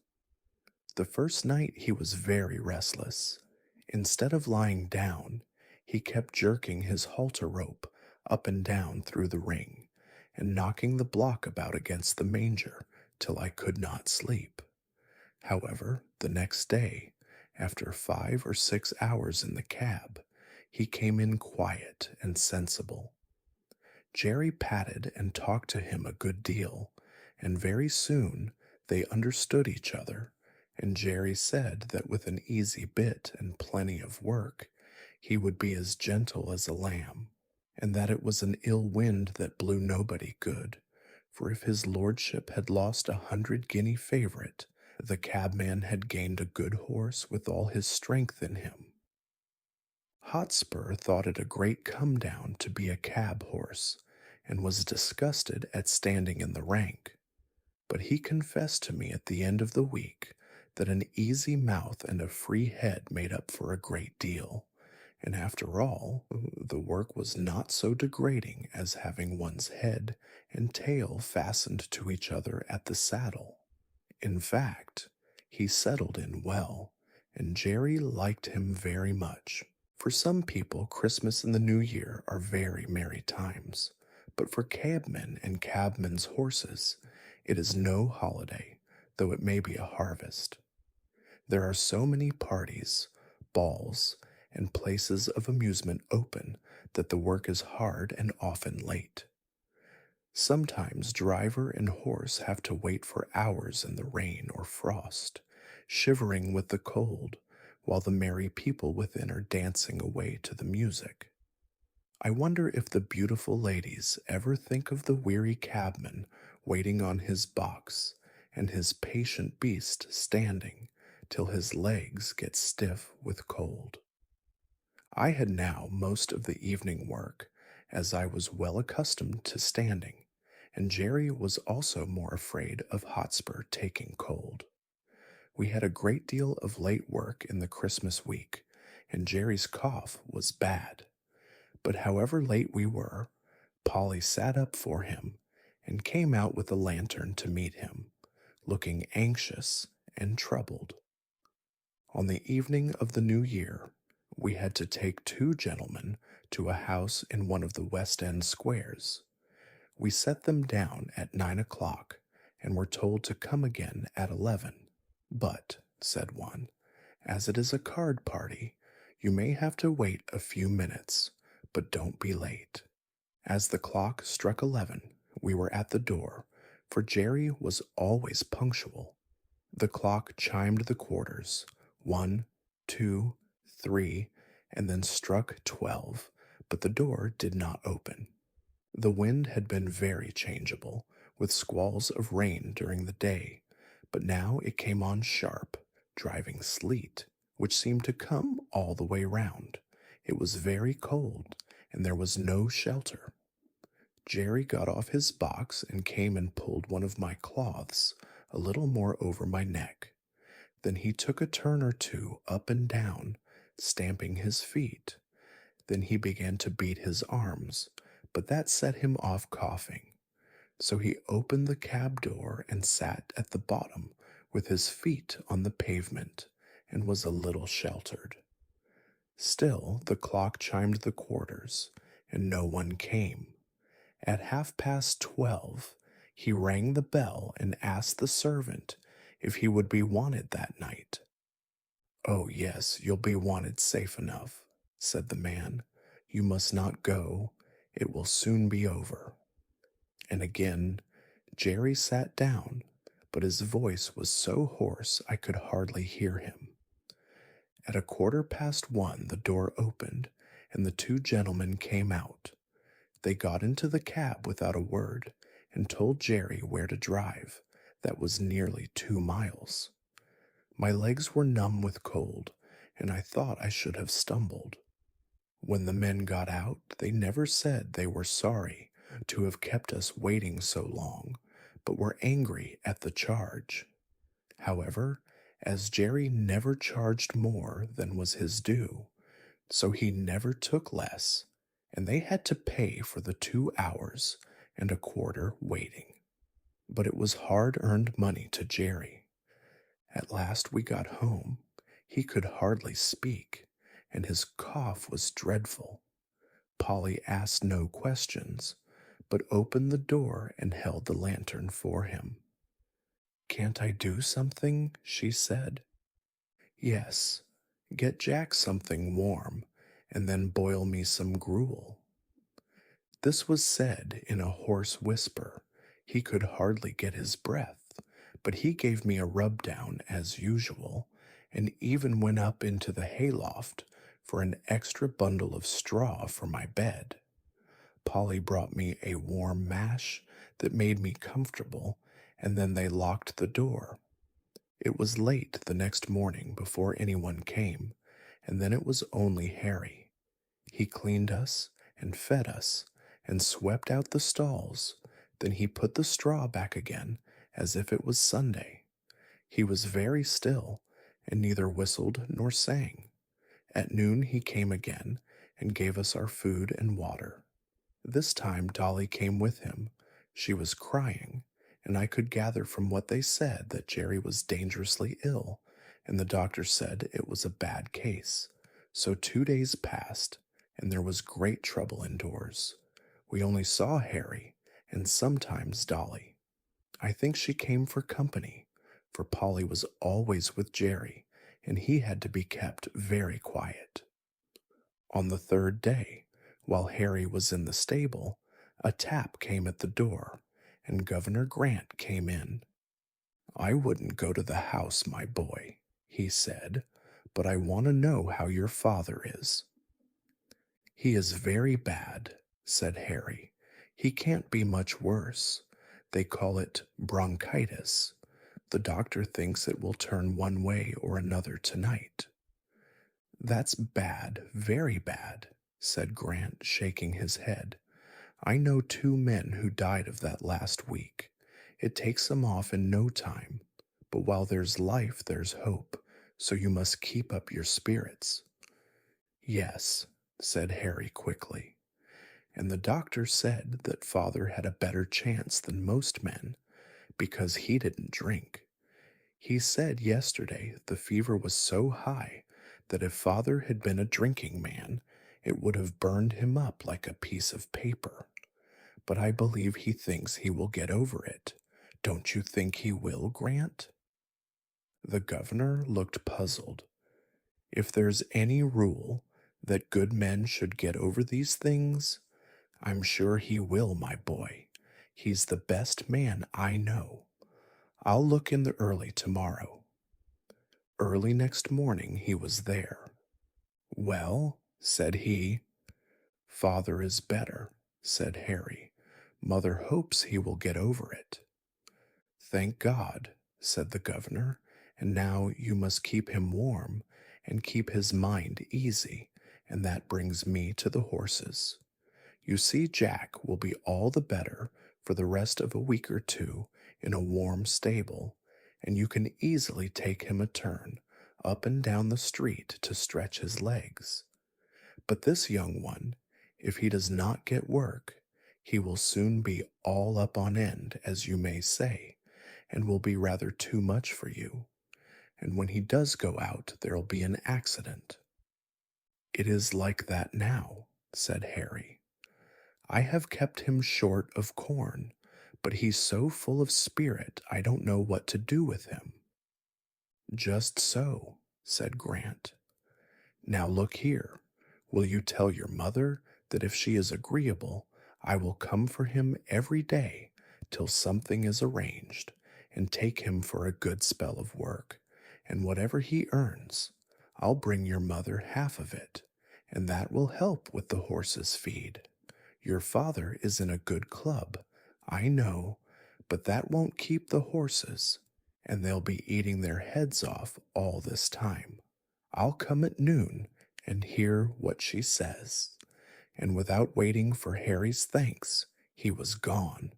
The first night he was very restless. Instead of lying down, he kept jerking his halter rope up and down through the ring, and knocking the block about against the manger till I could not sleep. However, the next day, after 5 or 6 hours in the cab, he came in quiet and sensible. Jerry patted and talked to him a good deal, and very soon they understood each other, and Jerry said that with an easy bit and plenty of work, he would be as gentle as a lamb, and that it was an ill wind that blew nobody good, for if his lordship had lost 100-guinea favorite, the cabman had gained a good horse with all his strength in him. Hotspur thought it a great come down to be a cab horse, and was disgusted at standing in the rank. But he confessed to me at the end of the week that an easy mouth and a free head made up for a great deal, and after all, the work was not so degrading as having one's head and tail fastened to each other at the saddle. In fact, he settled in well, and Jerry liked him very much. For some people, Christmas and the New Year are very merry times, but for cabmen and cabmen's horses, it is no holiday, though it may be a harvest. There are so many parties, balls, and places of amusement open that the work is hard and often late. Sometimes driver and horse have to wait for hours in the rain or frost, shivering with the cold, while the merry people within are dancing away to the music. I wonder if the beautiful ladies ever think of the weary cabman waiting on his box and his patient beast standing till his legs get stiff with cold. I had now most of the evening work, as I was well accustomed to standing, and Jerry was also more afraid of Hotspur taking cold. We had a great deal of late work in the Christmas week, and Jerry's cough was bad. But however late we were, Polly sat up for him and came out with a lantern to meet him, looking anxious and troubled. On the evening of the New Year, we had to take two gentlemen to a house in one of the West End squares. We set them down at 9 o'clock and were told to come again at 11. But, said one, as it is a card party, you may have to wait a few minutes, but don't be late. As the clock struck 11, we were at the door, for Jerry was always punctual. The clock chimed the quarters, 1, 2, 3, and then struck 12, but the door did not open. The wind had been very changeable, with squalls of rain during the day, but now it came on sharp, driving sleet, which seemed to come all the way round. It was very cold, and there was no shelter. Jerry got off his box and came and pulled one of my cloths a little more over my neck. Then he took a turn or two up and down, stamping his feet. Then he began to beat his arms, but that set him off coughing. So he opened the cab door and sat at the bottom with his feet on the pavement and was a little sheltered. Still, the clock chimed the quarters, and no one came. At 12:30, he rang the bell and asked the servant if he would be wanted that night. "Oh, yes, you'll be wanted safe enough," said the man. "You must not go. It will soon be over." And again, Jerry sat down, but his voice was so hoarse I could hardly hear him. At 1:15 the door opened, and the two gentlemen came out. They got into the cab without a word, and told Jerry where to drive. That was nearly 2 miles. My legs were numb with cold, and I thought I should have stumbled. When the men got out, they never said they were sorry to have kept us waiting so long, but were angry at the charge. However, as Jerry never charged more than was his due, so he never took less, and they had to pay for the 2 hours and a quarter waiting. But it was hard-earned money to Jerry. At last we got home. He could hardly speak, and his cough was dreadful. Polly asked no questions, but opened the door and held the lantern for him. "Can't I do something?" she said. "Yes, get Jack something warm, and then boil me some gruel." This was said in a hoarse whisper. He could hardly get his breath, but he gave me a rub-down as usual, and even went up into the hayloft for an extra bundle of straw for my bed. Polly brought me a warm mash that made me comfortable, and then they locked the door. It was late the next morning before anyone came, and then it was only Harry. He cleaned us and fed us and swept out the stalls. Then he put the straw back again as if it was Sunday. He was very still and neither whistled nor sang. At noon he came again and gave us our food and water. This time Dolly came with him. She was crying, and I could gather from what they said that Jerry was dangerously ill, and the doctor said it was a bad case. So 2 days passed, and there was great trouble indoors. We only saw Harry, and sometimes Dolly. I think she came for company, for Polly was always with Jerry, and he had to be kept very quiet. On the third day, while Harry was in the stable, a tap came at the door, and Governor Grant came in. "I wouldn't go to the house, my boy," he said, "but I want to know how your father is." "He is very bad," said Harry. "He can't be much worse. They call it bronchitis. The doctor thinks it will turn one way or another tonight." "That's bad, very bad," said Grant, shaking his head. "I know 2 men who died of that last week. It takes 'em off in no time, but while there's life, there's hope, so you must keep up your spirits." "Yes," said Harry quickly. "And the doctor said that father had a better chance than most men, because he didn't drink. He said yesterday the fever was so high that if father had been a drinking man, it would have burned him up like a piece of paper. But I believe he thinks he will get over it. Don't you think he will, Grant?" The governor looked puzzled. "If there's any rule that good men should get over these things, I'm sure he will, my boy. He's the best man I know. I'll look in the early tomorrow." Early next morning he was there. "Well," said he. "Father is better," said Harry. "Mother hopes he will get over it." "Thank God," said the governor, "and now you must keep him warm and keep his mind easy, and that brings me to the horses. You see, Jack will be all the better for the rest of a week or 2 in a warm stable, and you can easily take him a turn up and down the street to stretch his legs. But this young one, if he does not get work, he will soon be all up on end, as you may say, and will be rather too much for you. And when he does go out, there'll be an accident." "It is like that now," said Harry. "I have kept him short of corn, but he's so full of spirit I don't know what to do with him." "Just so," said Grant. "Now look here. Will you tell your mother that if she is agreeable, I will come for him every day till something is arranged, and take him for a good spell of work, and whatever he earns, I'll bring your mother half of it, and that will help with the horses' feed. Your father is in a good club, I know, but that won't keep the horses, and they'll be eating their heads off all this time. I'll come at noon and hear what she says." And without waiting for Harry's thanks, he was gone.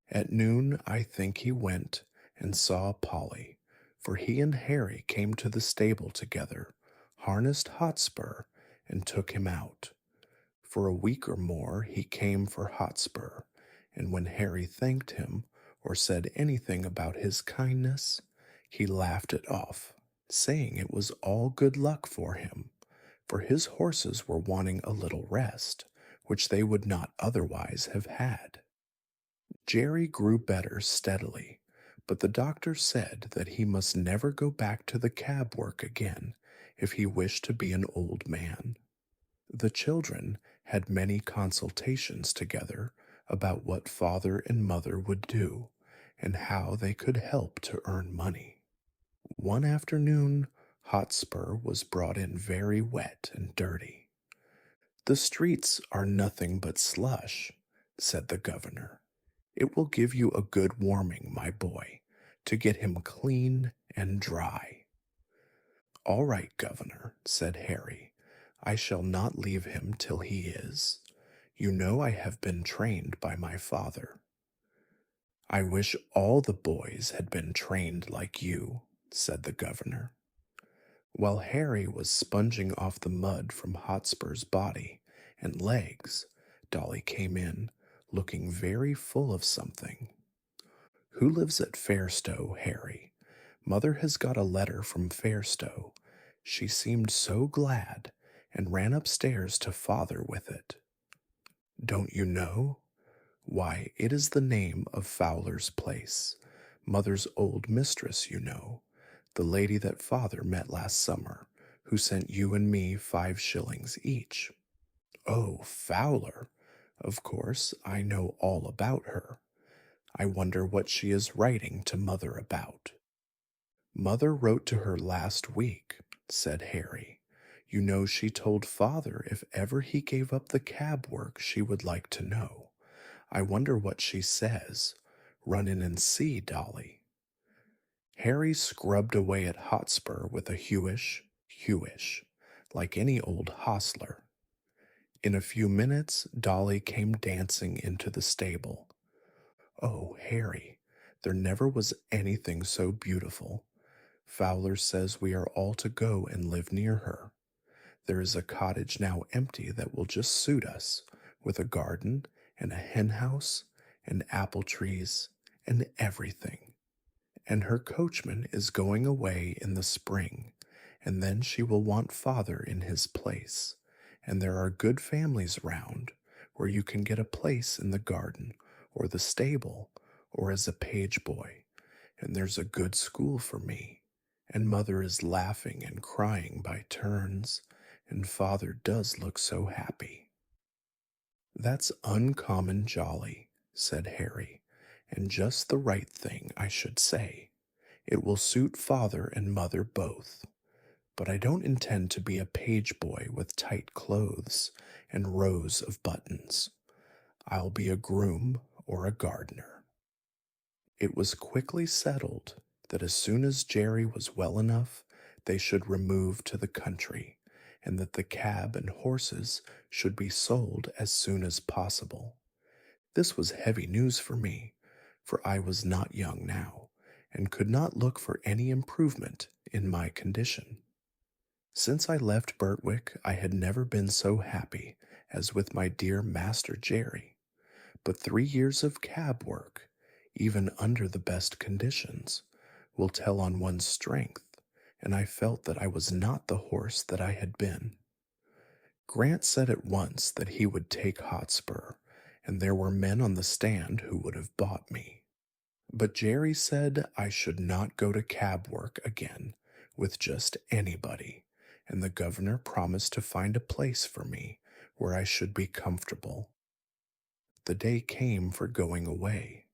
At noon, I think he went and saw Polly, for he and Harry came to the stable together, harnessed Hotspur, and took him out. For a week or more he came for Hotspur, and when Harry thanked him or said anything about his kindness, he laughed it off, saying it was all good luck for him, for his horses were wanting a little rest, which they would not otherwise have had. Jerry grew better steadily, but the doctor said that he must never go back to the cab work again if he wished to be an old man. The children had many consultations together about what father and mother would do and how they could help to earn money. One afternoon, Hotspur was brought in very wet and dirty. "The streets are nothing but slush," said the governor. "It will give you a good warming, my boy, to get him clean and dry." "All right, governor," said Harry. I shall not leave him till he is. You know I have been trained by my father. I wish all the boys had been trained like you, said the governor. While Harry was sponging off the mud from Hotspur's body and legs, Dolly came in, looking very full of something. Who lives at Fairstowe, Harry? Mother has got a letter from Fairstowe. She seemed so glad and ran upstairs to father with it. Don't you know? Why, it is the name of Fowler's place, Mother's old mistress, you know, the lady that father met last summer, who sent you and me 5 shillings each. Oh, Fowler! Of course, I know all about her. I wonder what she is writing to Mother about. Mother wrote to her last week, said Harry. You know she told father if ever he gave up the cab work she would like to know. I wonder what she says. Run in and see, Dolly. Harry scrubbed away at Hotspur with a hewish, like any old hostler. In a few minutes, Dolly came dancing into the stable. Oh, Harry, there never was anything so beautiful. Fowler says we are all to go and live near her. There is a cottage now empty that will just suit us, with a garden and a hen house and apple trees and everything. And her coachman is going away in the spring, and then she will want father in his place. And there are good families round, where you can get a place in the garden or the stable or as a page boy. And there's a good school for me. And mother is laughing and crying by turns, and father does look so happy. That's uncommon jolly, said Harry, and just the right thing, I should say. It will suit father and mother both. But I don't intend to be a page boy with tight clothes and rows of buttons. I'll be a groom or a gardener. It was quickly settled that as soon as Jerry was well enough, they should remove to the country, and that the cab and horses should be sold as soon as possible. This was heavy news for me, for I was not young now, and could not look for any improvement in my condition. Since I left Birtwick, I had never been so happy as with my dear Master Jerry. But 3 years of cab work, even under the best conditions, will tell on one's strength, and I felt that I was not the horse that I had been. Grant said at once that he would take Hotspur, and there were men on the stand who would have bought me. But Jerry said I should not go to cab work again with just anybody, and the governor promised to find a place for me where I should be comfortable. The day came for going away.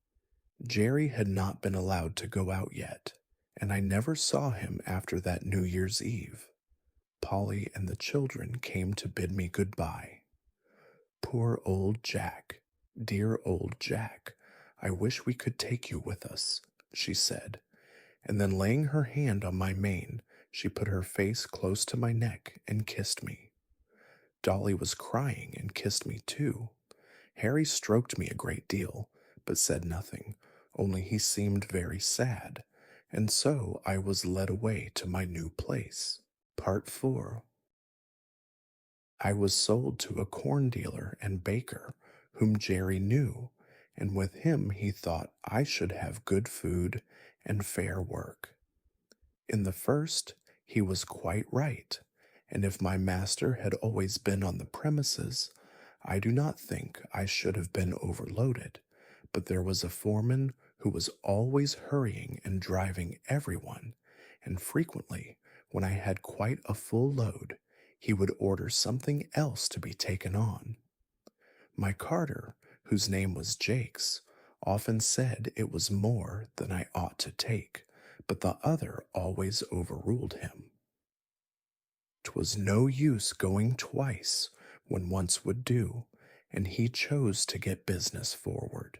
Jerry had not been allowed to go out yet, and I never saw him after that New Year's Eve. Polly and the children came to bid me good-bye. Poor old Jack, dear old Jack, I wish we could take you with us, she said, and then laying her hand on my mane, she put her face close to my neck and kissed me. Dolly was crying and kissed me too. Harry stroked me a great deal, but said nothing, only he seemed very sad, and so I was led away to my new place. Part 4. I was sold to a corn dealer and baker, whom Jerry knew, and with him he thought I should have good food and fair work. In the first, he was quite right, and if my master had always been on the premises, I do not think I should have been overloaded, but there was a foreman who was always hurrying and driving everyone, and frequently, when I had quite a full load, he would order something else to be taken on. My carter, whose name was Jakes, often said it was more than I ought to take, but the other always overruled him. 'Twas no use going twice when once would do, and he chose to get business forward.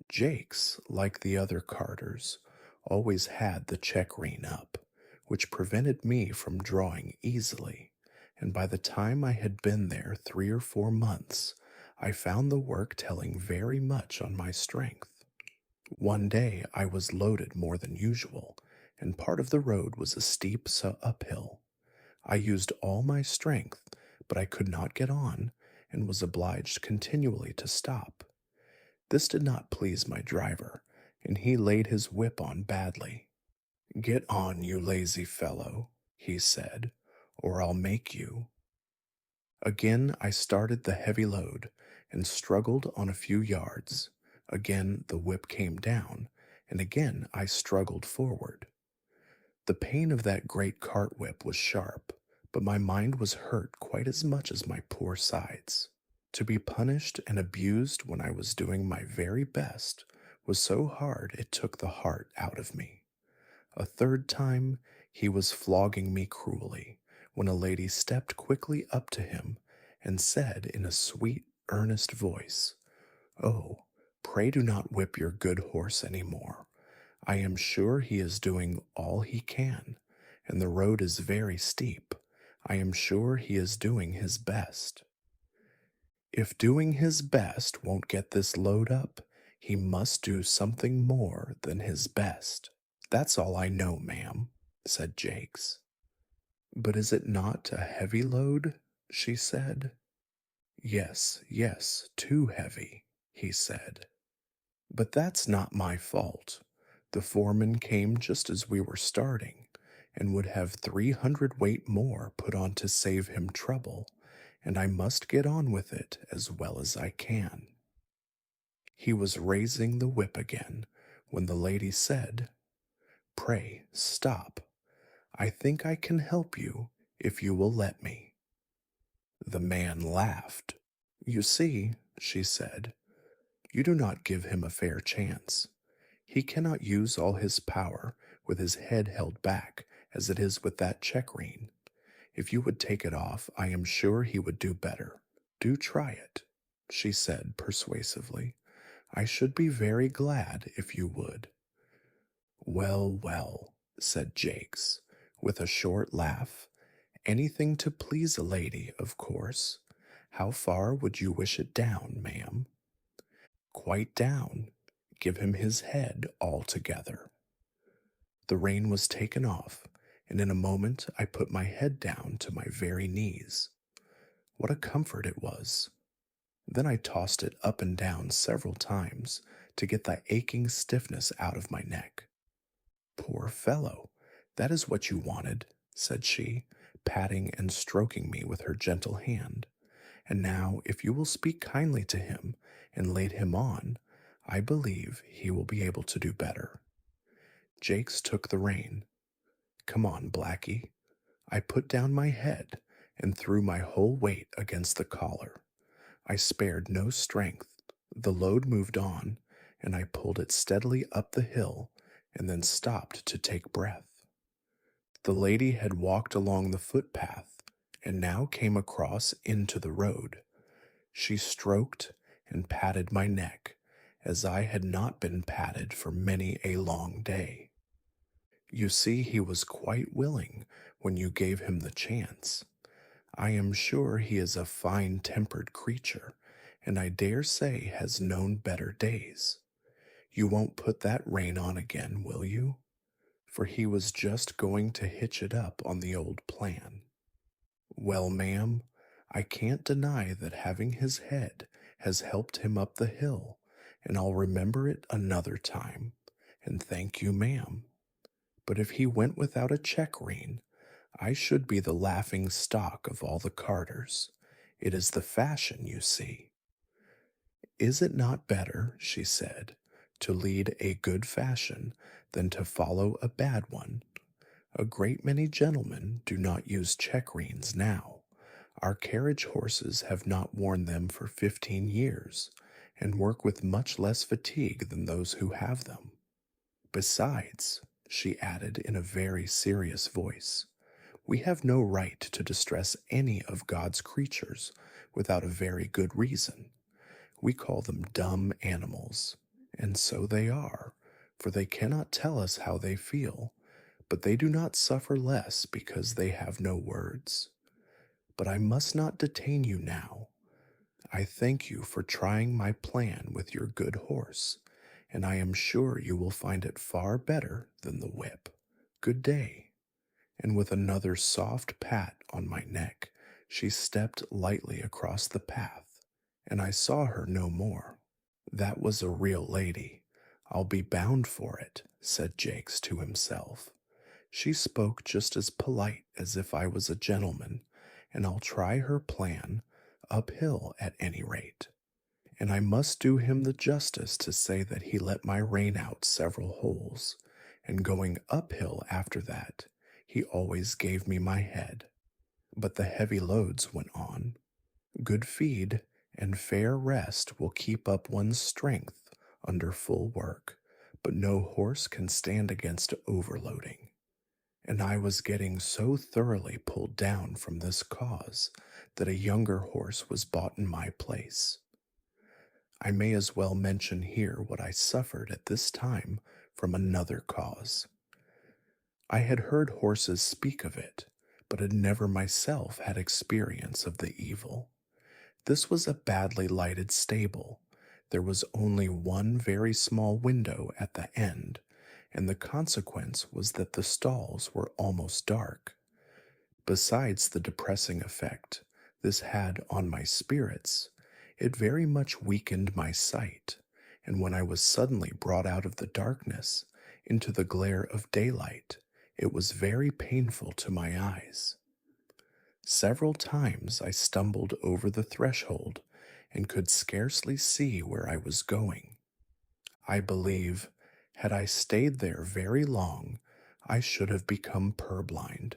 Jakes, like the other carters, always had the check rein up, which prevented me from drawing easily, and by the time I had been there 3 or 4 months, I found the work telling very much on my strength. One day I was loaded more than usual, and part of the road was a steep uphill. I used all my strength, but I could not get on, and was obliged continually to stop. This did not please my driver, and he laid his whip on badly. "Get on, you lazy fellow," he said, "or I'll make you." Again I started the heavy load, and struggled on a few yards. Again the whip came down, and again I struggled forward. The pain of that great cart whip was sharp, but my mind was hurt quite as much as my poor sides. To be punished and abused when I was doing my very best was so hard it took the heart out of me. A third time he was flogging me cruelly, when a lady stepped quickly up to him and said in a sweet, earnest voice, "Oh, pray do not whip your good horse any more. I am sure he is doing all he can, and the road is very steep. I am sure he is doing his best. If doing his best won't get this load up, he must do something more than his best. That's all I know, ma'am," said Jakes. "But is it not a heavy load?" she said. "Yes, yes, too heavy," he said. "But that's not my fault. The foreman came just as we were starting, and would have 300 weight more put on to save him trouble, and I must get on with it as well as I can." He was raising the whip again when the lady said, "Pray stop. I think I can help you if you will let me." The man laughed. "You see," she said, "you do not give him a fair chance. He cannot use all his power with his head held back as it is with that check rein. If you would take it off, I am sure he would do better. Do try it," she said persuasively. "I should be very glad if you would." "Well, well," said Jakes, with a short laugh. "Anything to please a lady, of course. How far would you wish it down, ma'am?" "Quite down. Give him his head altogether." The rein was taken off, and in a moment I put my head down to my very knees. What a comfort it was! Then I tossed it up and down several times to get the aching stiffness out of my neck. "Poor fellow, that is what you wanted," said she, patting and stroking me with her gentle hand. "And now, if you will speak kindly to him and lead him on, I believe he will be able to do better." Jakes took the rein. "Come on, Blackie." I put down my head and threw my whole weight against the collar. I spared no strength. The load moved on, and I pulled it steadily up the hill and then stopped to take breath. The lady had walked along the footpath and now came across into the road. She stroked and patted my neck as I had not been patted for many a long day. "You see, he was quite willing when you gave him the chance. I am sure he is a fine-tempered creature, and I dare say has known better days. You won't put that rein on again, will you?" For he was just going to hitch it up on the old plan. "Well, ma'am, I can't deny that having his head has helped him up the hill, and I'll remember it another time, and thank you, ma'am. But if he went without a check rein, I should be the laughing stock of all the carters. It is the fashion, you see." "Is it not better," she said, "to lead a good fashion than to follow a bad one? A great many gentlemen do not use check reins now. Our carriage horses have not worn them for 15 years, and work with much less fatigue than those who have them. Besides," she added in a very serious voice, "we have no right to distress any of God's creatures without a very good reason. We call them dumb animals, and so they are, for they cannot tell us how they feel, but they do not suffer less because they have no words. But I must not detain you now. I thank you for trying my plan with your good horse, and I am sure you will find it far better than the whip. Good day." And with another soft pat on my neck, she stepped lightly across the path, and I saw her no more. "That was a real lady. I'll be bound for it," said Jakes to himself. "She spoke just as polite as if I was a gentleman, and I'll try her plan, uphill at any rate." And I must do him the justice to say that he let my rein out several holes, and going uphill after that, he always gave me my head. But the heavy loads went on. Good feed and fair rest will keep up one's strength under full work, but no horse can stand against overloading. And I was getting so thoroughly pulled down from this cause that a younger horse was bought in my place. I may as well mention here what I suffered at this time from another cause. I had heard horses speak of it, but had never myself had experience of the evil. This was a badly lighted stable. There was only one very small window at the end, and the consequence was that the stalls were almost dark. Besides the depressing effect this had on my spirits, it very much weakened my sight, and when I was suddenly brought out of the darkness into the glare of daylight, it was very painful to my eyes. Several times I stumbled over the threshold and could scarcely see where I was going. I believe, had I stayed there very long, I should have become purblind,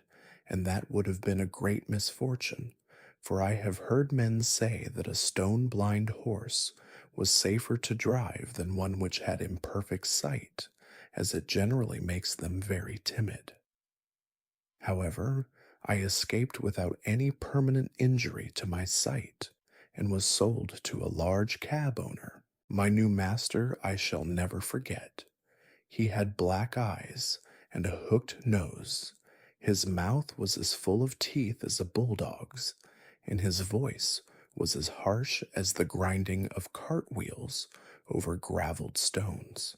and that would have been a great misfortune, for I have heard men say that a stone-blind horse was safer to drive than one which had imperfect sight, as it generally makes them very timid. However, I escaped without any permanent injury to my sight, and was sold to a large cab owner. My new master I shall never forget. He had black eyes and a hooked nose. His mouth was as full of teeth as a bulldog's, and his voice was as harsh as the grinding of cartwheels over graveled stones.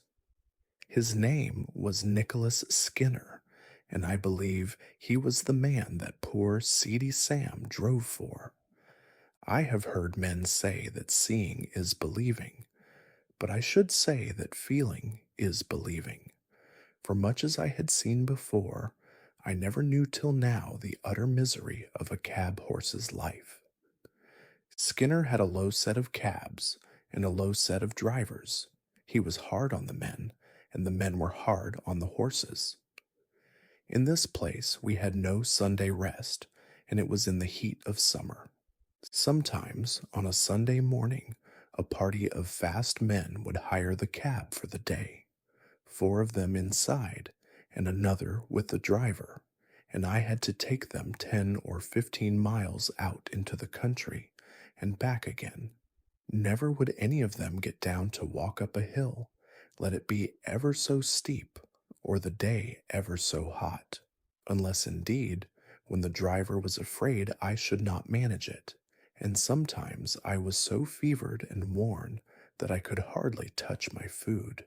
His name was Nicholas Skinner, and I believe he was the man that poor seedy Sam drove for. I have heard men say that seeing is believing, but I should say that feeling is believing. For much as I had seen before, I never knew till now the utter misery of a cab horse's life. Skinner had a low set of cabs and a low set of drivers. He was hard on the men, and the men were hard on the horses. In this place we had no Sunday rest, and it was in the heat of summer. Sometimes, on a Sunday morning, a party of fast men would hire the cab for the day, 4 of them inside, and another with the driver, and I had to take them 10 or 15 miles out into the country and back again. Never would any of them get down to walk up a hill, let it be ever so steep or the day ever so hot, unless indeed when the driver was afraid I should not manage it, and sometimes I was so fevered and worn that I could hardly touch my food.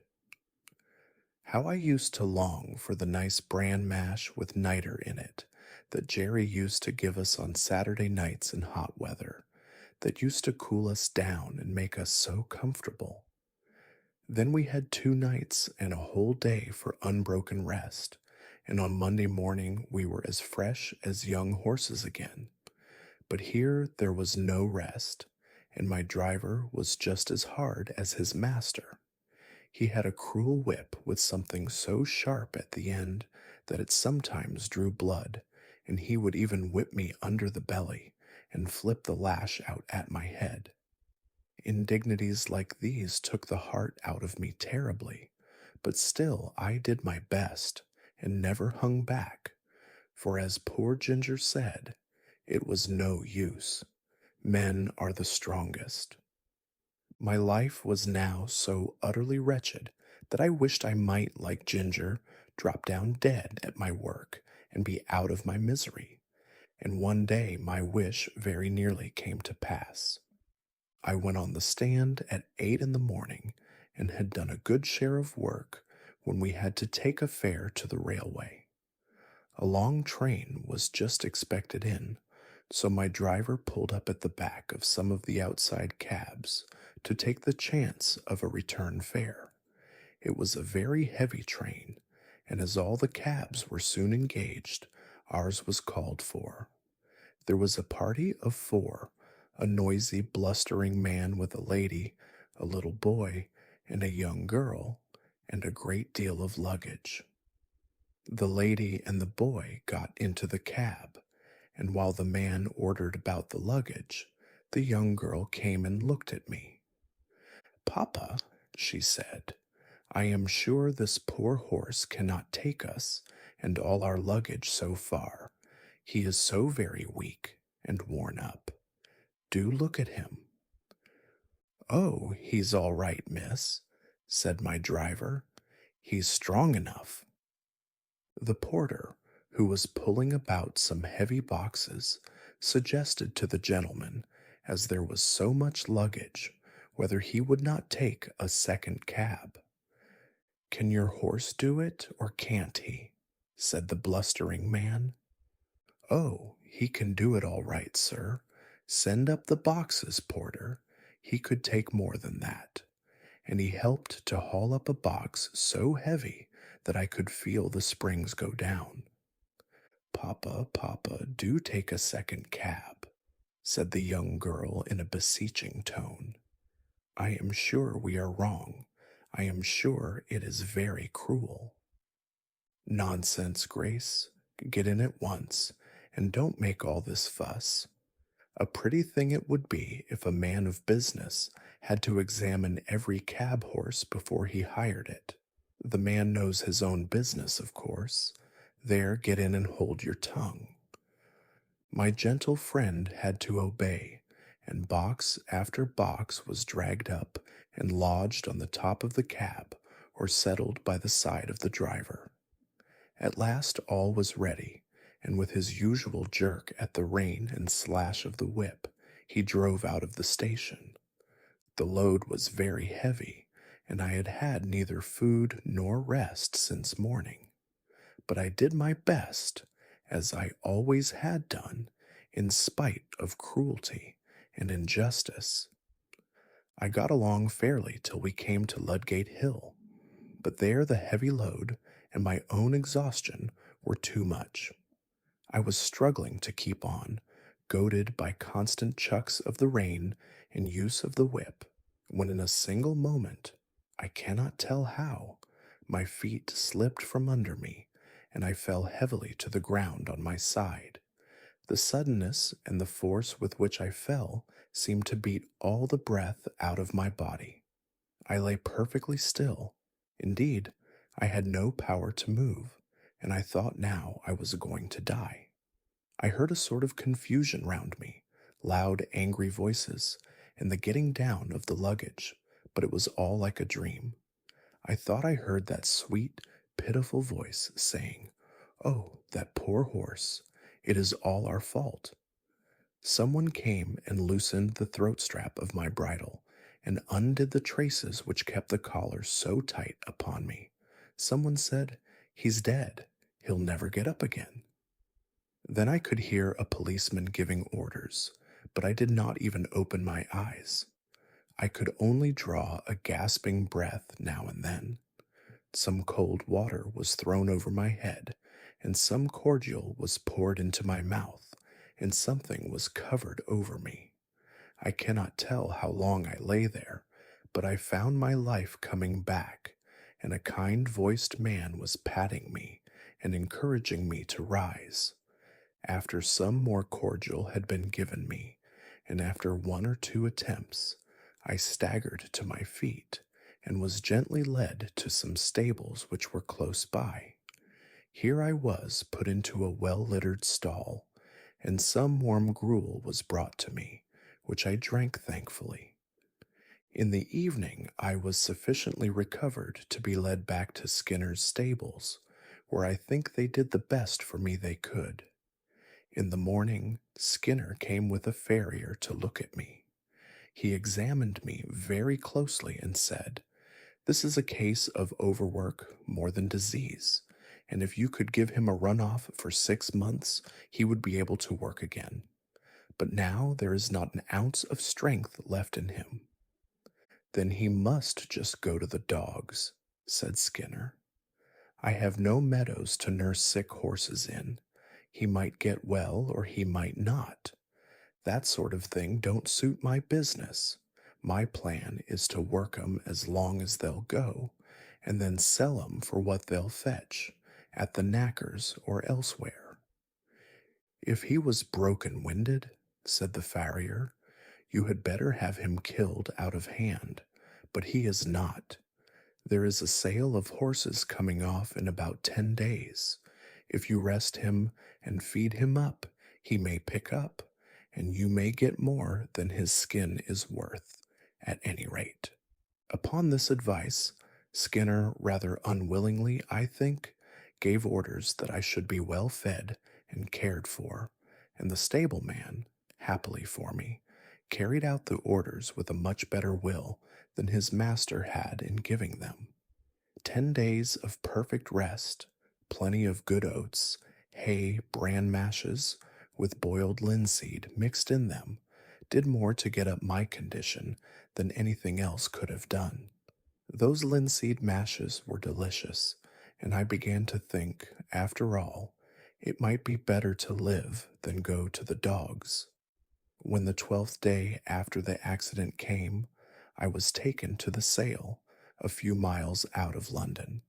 How I used to long for the nice bran mash with niter in it that Jerry used to give us on Saturday nights in hot weather, that used to cool us down and make us so comfortable. Then we had 2 nights and a whole day for unbroken rest, and on Monday morning we were as fresh as young horses again. But here there was no rest, and my driver was just as hard as his master. He had a cruel whip with something so sharp at the end that it sometimes drew blood, and he would even whip me under the belly and flip the lash out at my head. Indignities like these took the heart out of me terribly, but still I did my best and never hung back, for as poor Ginger said, it was no use. Men are the strongest. My life was now so utterly wretched that I wished I might, like Ginger, drop down dead at my work and be out of my misery. and one day my wish very nearly came to pass. I went on the stand at 8 in the morning and had done a good share of work when we had to take a fare to the railway. A long train was just expected in, so my driver pulled up at the back of some of the outside cabs to take the chance of a return fare. It was a very heavy train, and as all the cabs were soon engaged, ours was called for. There was a party of four, a noisy, blustering man with a lady, a little boy, and a young girl, and a great deal of luggage. The lady and the boy got into the cab, and while the man ordered about the luggage, the young girl came and looked at me. "Papa," she said, "I am sure this poor horse cannot take us and all our luggage so far. He is so very weak and worn up. Do look at him." "Oh, he's all right, miss," said my driver. "He's strong enough." The porter, who was pulling about some heavy boxes, suggested to the gentleman, as there was so much luggage, whether he would not take a second cab. "Can your horse do it, or can't he?" said the blustering man. "Oh, he can do it all right, sir. Send up the boxes, porter. He could take more than that." And he helped to haul up a box so heavy that I could feel the springs go down. "Papa, papa, do take a second cab," said the young girl in a beseeching tone. "I am sure we are wrong. I am sure it is very cruel." "Nonsense, Grace. Get in at once, and don't make all this fuss. A pretty thing it would be if a man of business had to examine every cab horse before he hired it. The man knows his own business, of course. There, get in and hold your tongue." My gentle friend had to obey, and box after box was dragged up and lodged on the top of the cab or settled by the side of the driver. At last all was ready, and with his usual jerk at the rein and slash of the whip, he drove out of the station. The load was very heavy, and I had had neither food nor rest since morning. But I did my best, as I always had done, in spite of cruelty and injustice. I got along fairly till we came to Ludgate Hill, but there the heavy load and my own exhaustion were too much. I was struggling to keep on, goaded by constant chucks of the rein and use of the whip, when in a single moment, I cannot tell how, my feet slipped from under me, and I fell heavily to the ground on my side. The suddenness and the force with which I fell seemed to beat all the breath out of my body. I lay perfectly still. Indeed, I had no power to move, and I thought now I was going to die. I heard a sort of confusion round me, loud, angry voices, and the getting down of the luggage, but it was all like a dream. I thought I heard that sweet, pitiful voice saying, "Oh, that poor horse! It is all our fault." Someone came and loosened the throat strap of my bridle and undid the traces which kept the collar so tight upon me. Someone said, "He's dead. He'll never get up again." Then I could hear a policeman giving orders, but I did not even open my eyes. I could only draw a gasping breath now and then. Some cold water was thrown over my head, and some cordial was poured into my mouth, and something was covered over me. I cannot tell how long I lay there, but I found my life coming back, and a kind-voiced man was patting me and encouraging me to rise. After some more cordial had been given me, and after one or two attempts, I staggered to my feet and was gently led to some stables which were close by. Here I was put into a well-littered stall, and some warm gruel was brought to me, which I drank thankfully. In the evening I was sufficiently recovered to be led back to Skinner's stables, where I think they did the best for me they could. In the morning, Skinner came with a farrier to look at me. He examined me very closely and said, "This is a case of overwork more than disease, and if you could give him a run off for 6 months, he would be able to work again. But now there is not an ounce of strength left in him." "Then he must just go to the dogs," said Skinner. "I have no meadows to nurse sick horses in. He might get well or he might not. That sort of thing don't suit my business. My plan is to work 'em as long as they'll go, and then sell 'em for what they'll fetch, at the knacker's or elsewhere." "If he was broken-winded," said the farrier, "you had better have him killed out of hand, but he is not. There is a sale of horses coming off in about 10 days. If you rest him and feed him up, he may pick up, and you may get more than his skin is worth, at any rate." Upon this advice, Skinner, rather unwillingly, I think, gave orders that I should be well fed and cared for, and the stableman, happily for me, carried out the orders with a much better will than his master had in giving them. 10 days of perfect rest, plenty of good oats, hay, bran mashes, with boiled linseed mixed in them, did more to get up my condition than anything else could have done. Those linseed mashes were delicious, and I began to think, after all, it might be better to live than go to the dogs. When the 12th day after the accident came, I was taken to the sale, a few miles out of London.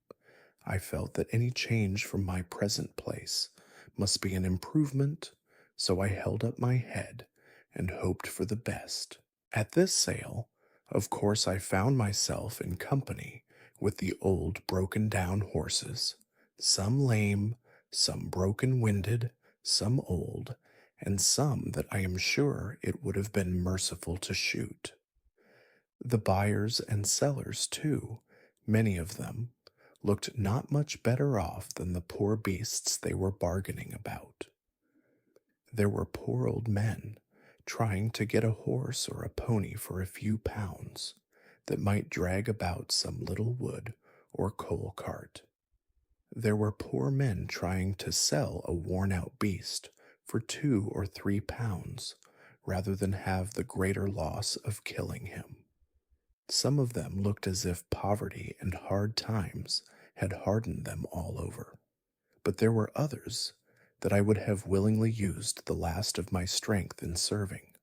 I felt that any change from my present place must be an improvement, so I held up my head and hoped for the best. At this sale, of course, I found myself in company with the old broken-down horses, some lame, some broken-winded, some old, and some that I am sure it would have been merciful to shoot. The buyers and sellers, too, many of them, looked not much better off than the poor beasts they were bargaining about. There were poor old men trying to get a horse or a pony for a few pounds that might drag about some little wood or coal cart. There were poor men trying to sell a worn-out beast for 2 or 3 pounds rather than have the greater loss of killing him. Some of them looked as if poverty and hard times had hardened them all over, but there were others that I would have willingly used the last of my strength in serving,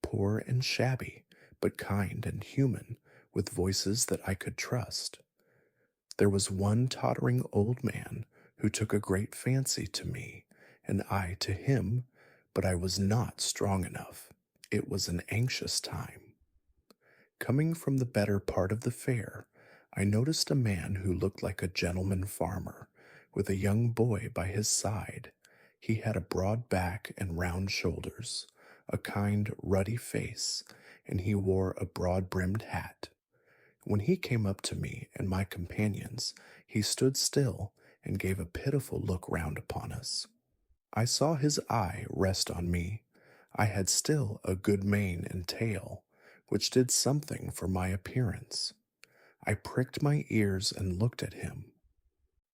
poor and shabby, but kind and human, with voices that I could trust. There was one tottering old man who took a great fancy to me, and I to him, but I was not strong enough. It was an anxious time. Coming from the better part of the fair, I noticed a man who looked like a gentleman farmer, with a young boy by his side. He had a broad back and round shoulders, a kind, ruddy face, and he wore a broad-brimmed hat. When he came up to me and my companions, he stood still and gave a pitiful look round upon us. I saw his eye rest on me. I had still a good mane and tail, which did something for my appearance. I pricked my ears and looked at him.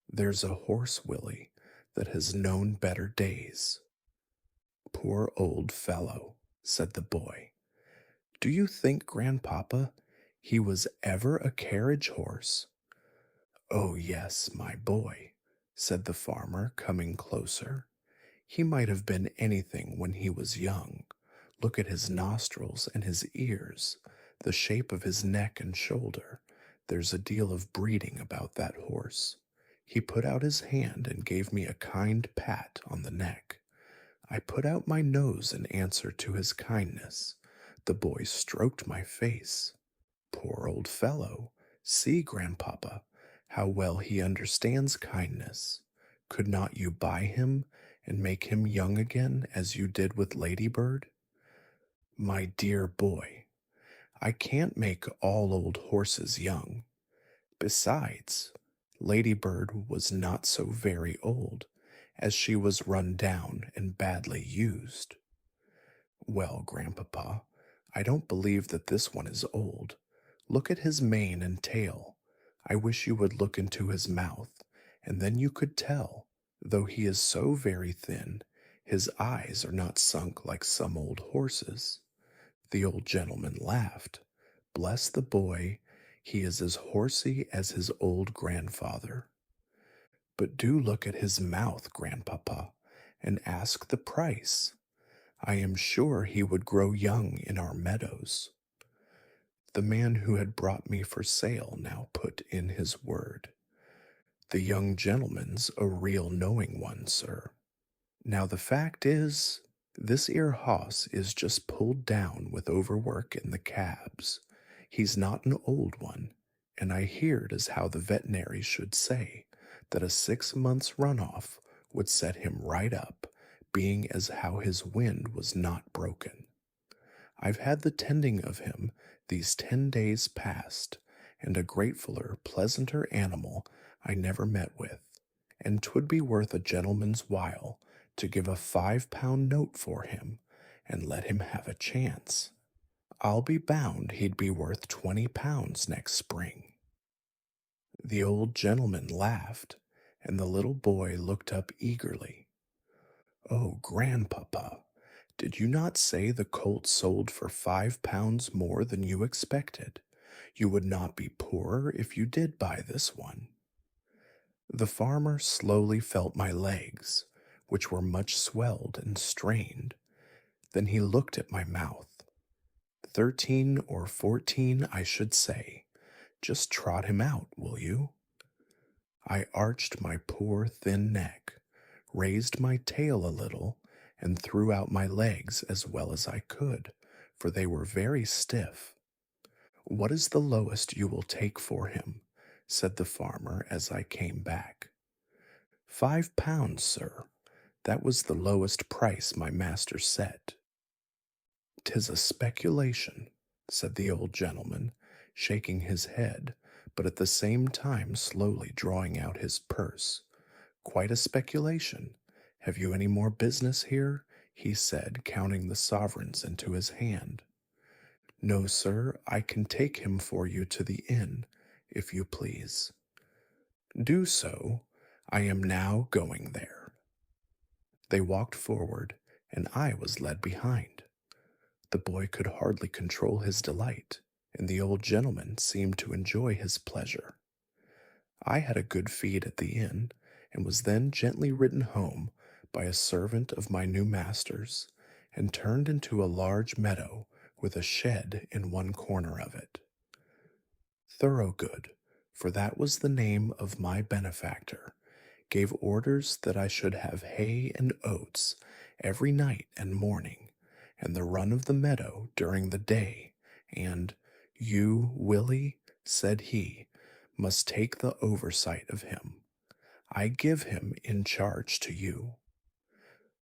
"There's a horse, Willie, that has known better days." "Poor old fellow," said the boy. "Do you think, Grandpapa, he was ever a carriage horse?" "Oh, yes, my boy," said the farmer, coming closer. "He might have been anything when he was young. Look at his nostrils and his ears, the shape of his neck and shoulder. There's a deal of breeding about that horse." He put out his hand and gave me a kind pat on the neck. I put out my nose in answer to his kindness. The boy stroked my face. "Poor old fellow! See, Grandpapa, how well he understands kindness. Could not you buy him and make him young again as you did with Ladybird?" "My dear boy, I can't make all old horses young. Besides, Ladybird was not so very old, as she was run down and badly used. Well, Grandpapa, I don't believe that this one is old. Look at his mane and tail. I wish you would look into his mouth, and then you could tell. Though he is so very thin, his eyes are not sunk like some old horses. The old gentleman laughed. Bless the boy, he is as horsey as his old grandfather. But do look at his mouth, Grandpapa, and ask the price. I am sure he would grow young in our meadows. The man who had brought me for sale now put in his word. The young gentleman's a real knowing one, sir. Now the fact is, this 'ere hoss is just pulled down with overwork in the cabs. He's not an old one, and I heard as how the veterinary should say that a 6 months run-off would set him right up, being as how his wind was not broken. I've had the tending of him these 10 days past, and a gratefuller, pleasanter animal I never met with, and 'twould be worth a gentleman's while to give a £5 note for him and let him have a chance. I'll be bound he'd be worth £20 next spring. The old gentleman laughed, and the little boy looked up eagerly. Oh, Grandpapa, did you not say the colt sold for £5 more than you expected? You would not be poorer if you did buy this one. The farmer slowly felt my legs, which were much swelled and strained. Then he looked at my mouth. 13 or 14, I should say. Just trot him out, will you? I arched my poor thin neck, raised my tail a little, and threw out my legs as well as I could, for they were very stiff. What is the lowest you will take for him? Said the farmer as I came back. £5, sir. That was the lowest price my master set. 'Tis a speculation, said the old gentleman, shaking his head, but at the same time slowly drawing out his purse. Quite a speculation. Have you any more business here? He said, counting the sovereigns into his hand. No, sir, I can take him for you to the inn, if you please. Do so. I am now going there. They walked forward, and I was led behind. The boy could hardly control his delight, and the old gentleman seemed to enjoy his pleasure. I had a good feed at the inn, and was then gently ridden home by a servant of my new master's, and turned into a large meadow with a shed in one corner of it. Thoroughgood, for that was the name of my benefactor, gave orders that I should have hay and oats every night and morning, and the run of the meadow during the day, and you, Willie, said he, must take the oversight of him. I give him in charge to you.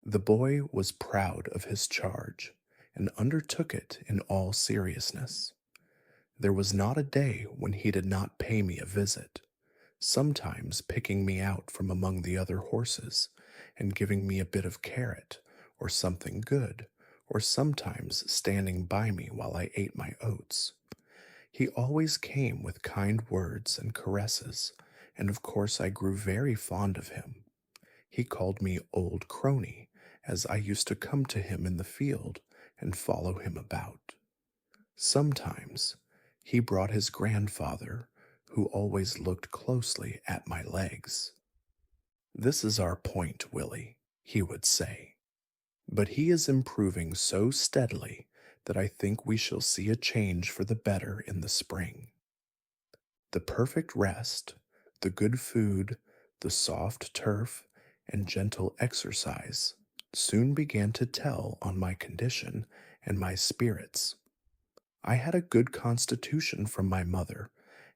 The boy was proud of his charge, and undertook it in all seriousness. There was not a day when he did not pay me a visit, sometimes picking me out from among the other horses, and giving me a bit of carrot, or something good, or sometimes standing by me while I ate my oats. He always came with kind words and caresses, and of course I grew very fond of him. He called me Old Crony, as I used to come to him in the field and follow him about. Sometimes he brought his grandfather, who always looked closely at my legs. This is our point, Willie, he would say. But he is improving so steadily that I think we shall see a change for the better in the spring. The perfect rest, the good food, the soft turf, and gentle exercise soon began to tell on my condition and my spirits. I had a good constitution from my mother,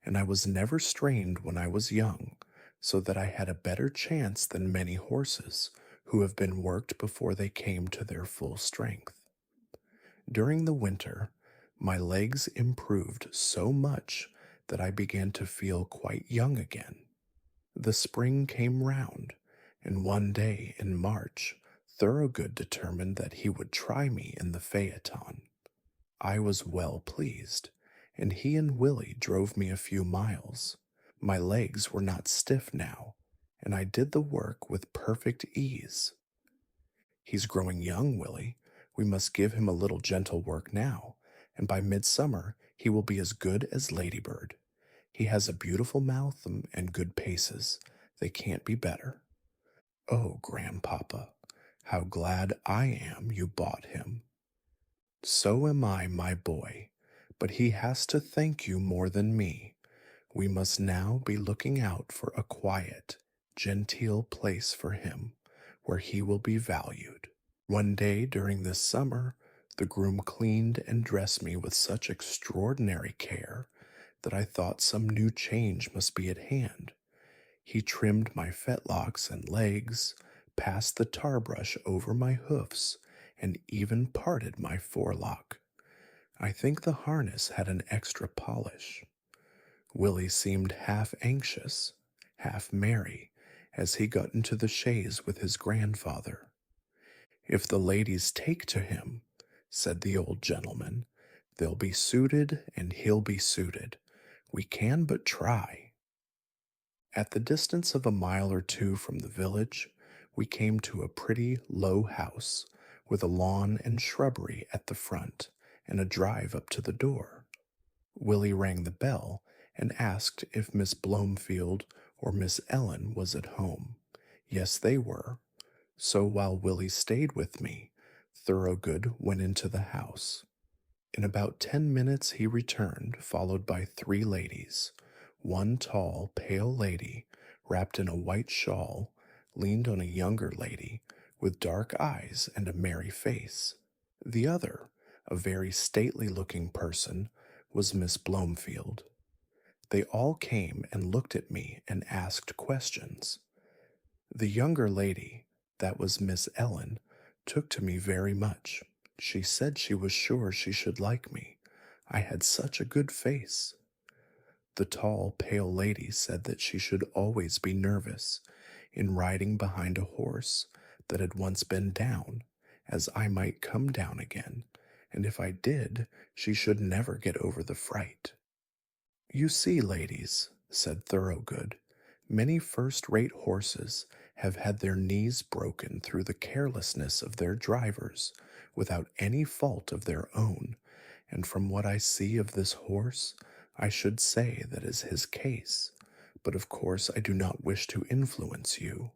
and I was never strained when I was young, so that I had a better chance than many horses who have been worked before they came to their full strength. During the winter, my legs improved so much that I began to feel quite young again. The spring came round, And one day in March, Thorogood determined that he would try me in the phaeton. I was well pleased, and he and Willie drove me a few miles. My legs were not stiff now, and I did the work with perfect ease. He's growing young, Willie. We must give him a little gentle work now, and by midsummer he will be as good as Ladybird. He has a beautiful mouth and good paces. They can't be better. Oh, Grandpapa, how glad I am you bought him. So am I, my boy, but he has to thank you more than me. We must now be looking out for a quiet, genteel place for him, where he will be valued. One day during this summer, the groom cleaned and dressed me with such extraordinary care that I thought some new change must be at hand. He trimmed my fetlocks and legs, passed the tar brush over my hoofs, and even parted my forelock. I think the harness had an extra polish. Willie seemed half anxious, half merry, as he got into the chaise with his grandfather. If the ladies take to him, said the old gentleman, they'll be suited and he'll be suited. We can but try. At the distance of a mile or two from the village, we came to a pretty low house with a lawn and shrubbery at the front and a drive up to the door. Willie rang the bell and asked if Miss Blomefield or Miss Ellen was at home. Yes, they were. So while Willie stayed with me, Thorogood went into the house. In about 10 minutes he returned, followed by 3 ladies. One tall, pale lady, wrapped in a white shawl, leaned on a younger lady with dark eyes and a merry face. The other, a very stately-looking person, was Miss Blomefield. They all came and looked at me and asked questions. The younger lady, that was Miss Ellen, took to me very much. She said she was sure she should like me. I had such a good face. The tall, pale lady said that she should always be nervous in riding behind a horse that had once been down, as I might come down again, and if I did, she should never get over the fright. You see, ladies, said Thorogood, many first-rate horses have had their knees broken through the carelessness of their drivers, without any fault of their own, and from what I see of this horse, I should say that is his case, but of course I do not wish to influence you.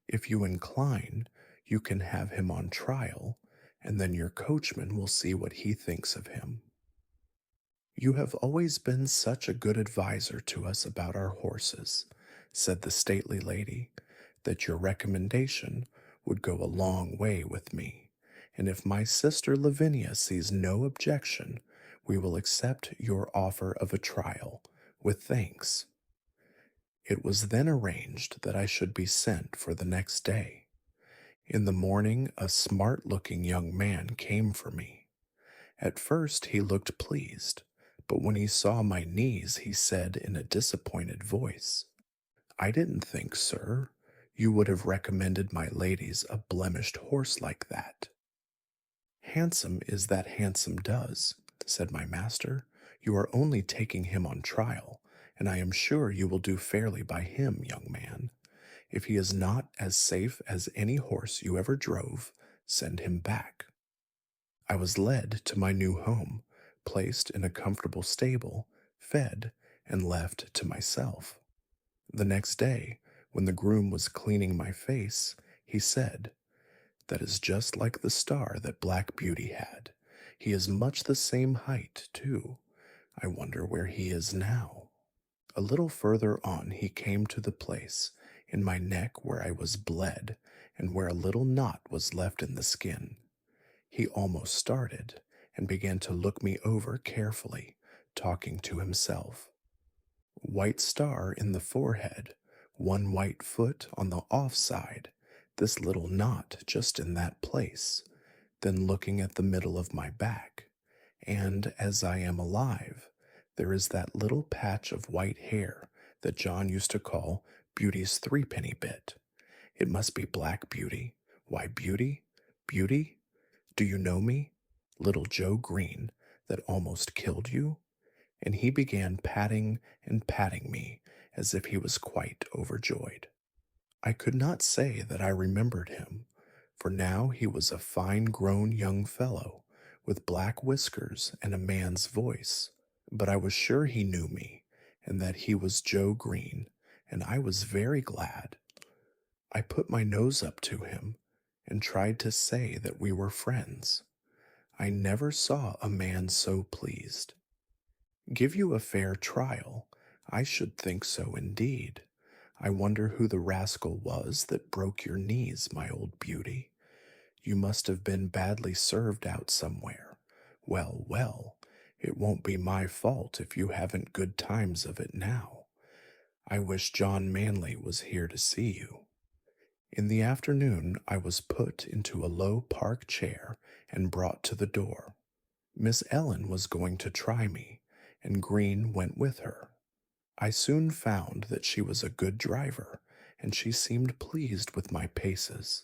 If you incline, you can have him on trial, and then your coachman will see what he thinks of him. You have always been such a good adviser to us about our horses, said the stately lady, that your recommendation would go a long way with me, and if my sister Lavinia sees no objection, we will accept your offer of a trial, with thanks. It was then arranged that I should be sent for the next day. In the morning, a smart-looking young man came for me. At first he looked pleased, but when he saw my knees, he said in a disappointed voice, I didn't think, sir, you would have recommended my ladies a blemished horse like that. Handsome is that handsome does, said my master. You are only taking him on trial, and I am sure you will do fairly by him, young man. If he is not as safe as any horse you ever drove, send him back. I was led to my new home, placed in a comfortable stable, fed, and left to myself. The next day, when the groom was cleaning my face, he said, That is just like the star that Black Beauty had. He is much the same height, too. I wonder where he is now. A little further on he came to the place in my neck where I was bled, and where a little knot was left in the skin. He almost started, and began to look me over carefully, talking to himself. White star in the forehead, one white foot on the off side, this little knot just in that place, then looking at the middle of my back, and as I am alive, there is that little patch of white hair that John used to call Beauty's threepenny bit. It must be Black Beauty. Why, Beauty? Beauty? Do you know me? Little Joe Green that almost killed you? And he began patting and patting me as if he was quite overjoyed. I could not say that I remembered him, for now he was a fine grown young fellow with black whiskers and a man's voice. But I was sure he knew me and that he was Joe Green, and I was very glad. I put my nose up to him and tried to say that we were friends. I never saw a man so pleased. Give you a fair trial? I should think so indeed. I wonder who the rascal was that broke your knees, my old beauty. You must have been badly served out somewhere. Well, well, it won't be my fault if you haven't good times of it now. I wish John Manley was here to see you. In the afternoon, I was put into a low park chair and brought to the door. Miss Ellen was going to try me, and Green went with her. I soon found that she was a good driver, and she seemed pleased with my paces.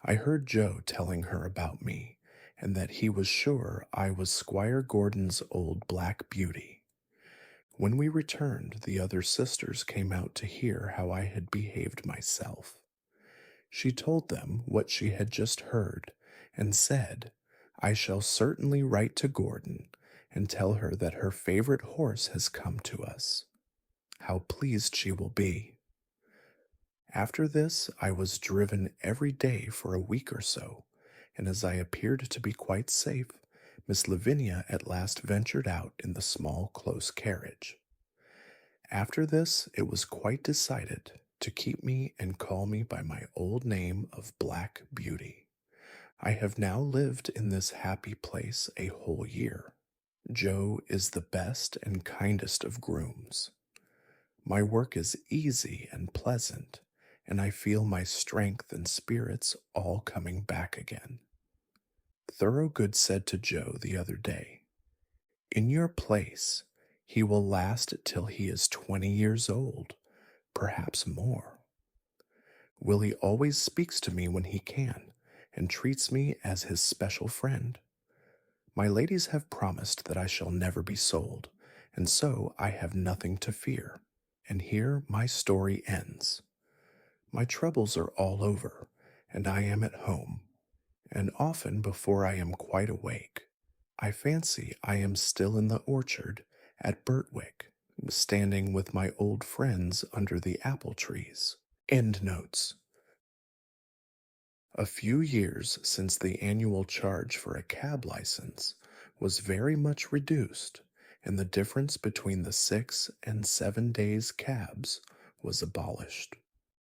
I heard Joe telling her about me, and that he was sure I was Squire Gordon's old Black Beauty. When we returned, the other sisters came out to hear how I had behaved myself. She told them what she had just heard, and said, I shall certainly write to Gordon and tell her that her favorite horse has come to us. How pleased she will be. After this, I was driven every day for a week or so, and as I appeared to be quite safe, Miss Lavinia at last ventured out in the small, close carriage. After this, it was quite decided to keep me and call me by my old name of Black Beauty. I have now lived in this happy place a whole year. Joe is the best and kindest of grooms. My work is easy and pleasant, and I feel my strength and spirits all coming back again. Thoroughgood said to Joe the other day, in your place, he will last till he is 20 years old, perhaps more. Willie always speaks to me when he can, and treats me as his special friend. My ladies have promised that I shall never be sold, and so I have nothing to fear. And here my story ends. My troubles are all over, and I am at home, and often before I am quite awake, I fancy I am still in the orchard at Birtwick, standing with my old friends under the apple trees. End notes. A few years since the annual charge for a cab license was very much reduced, and the difference between the 6 and 7 days cabs was abolished.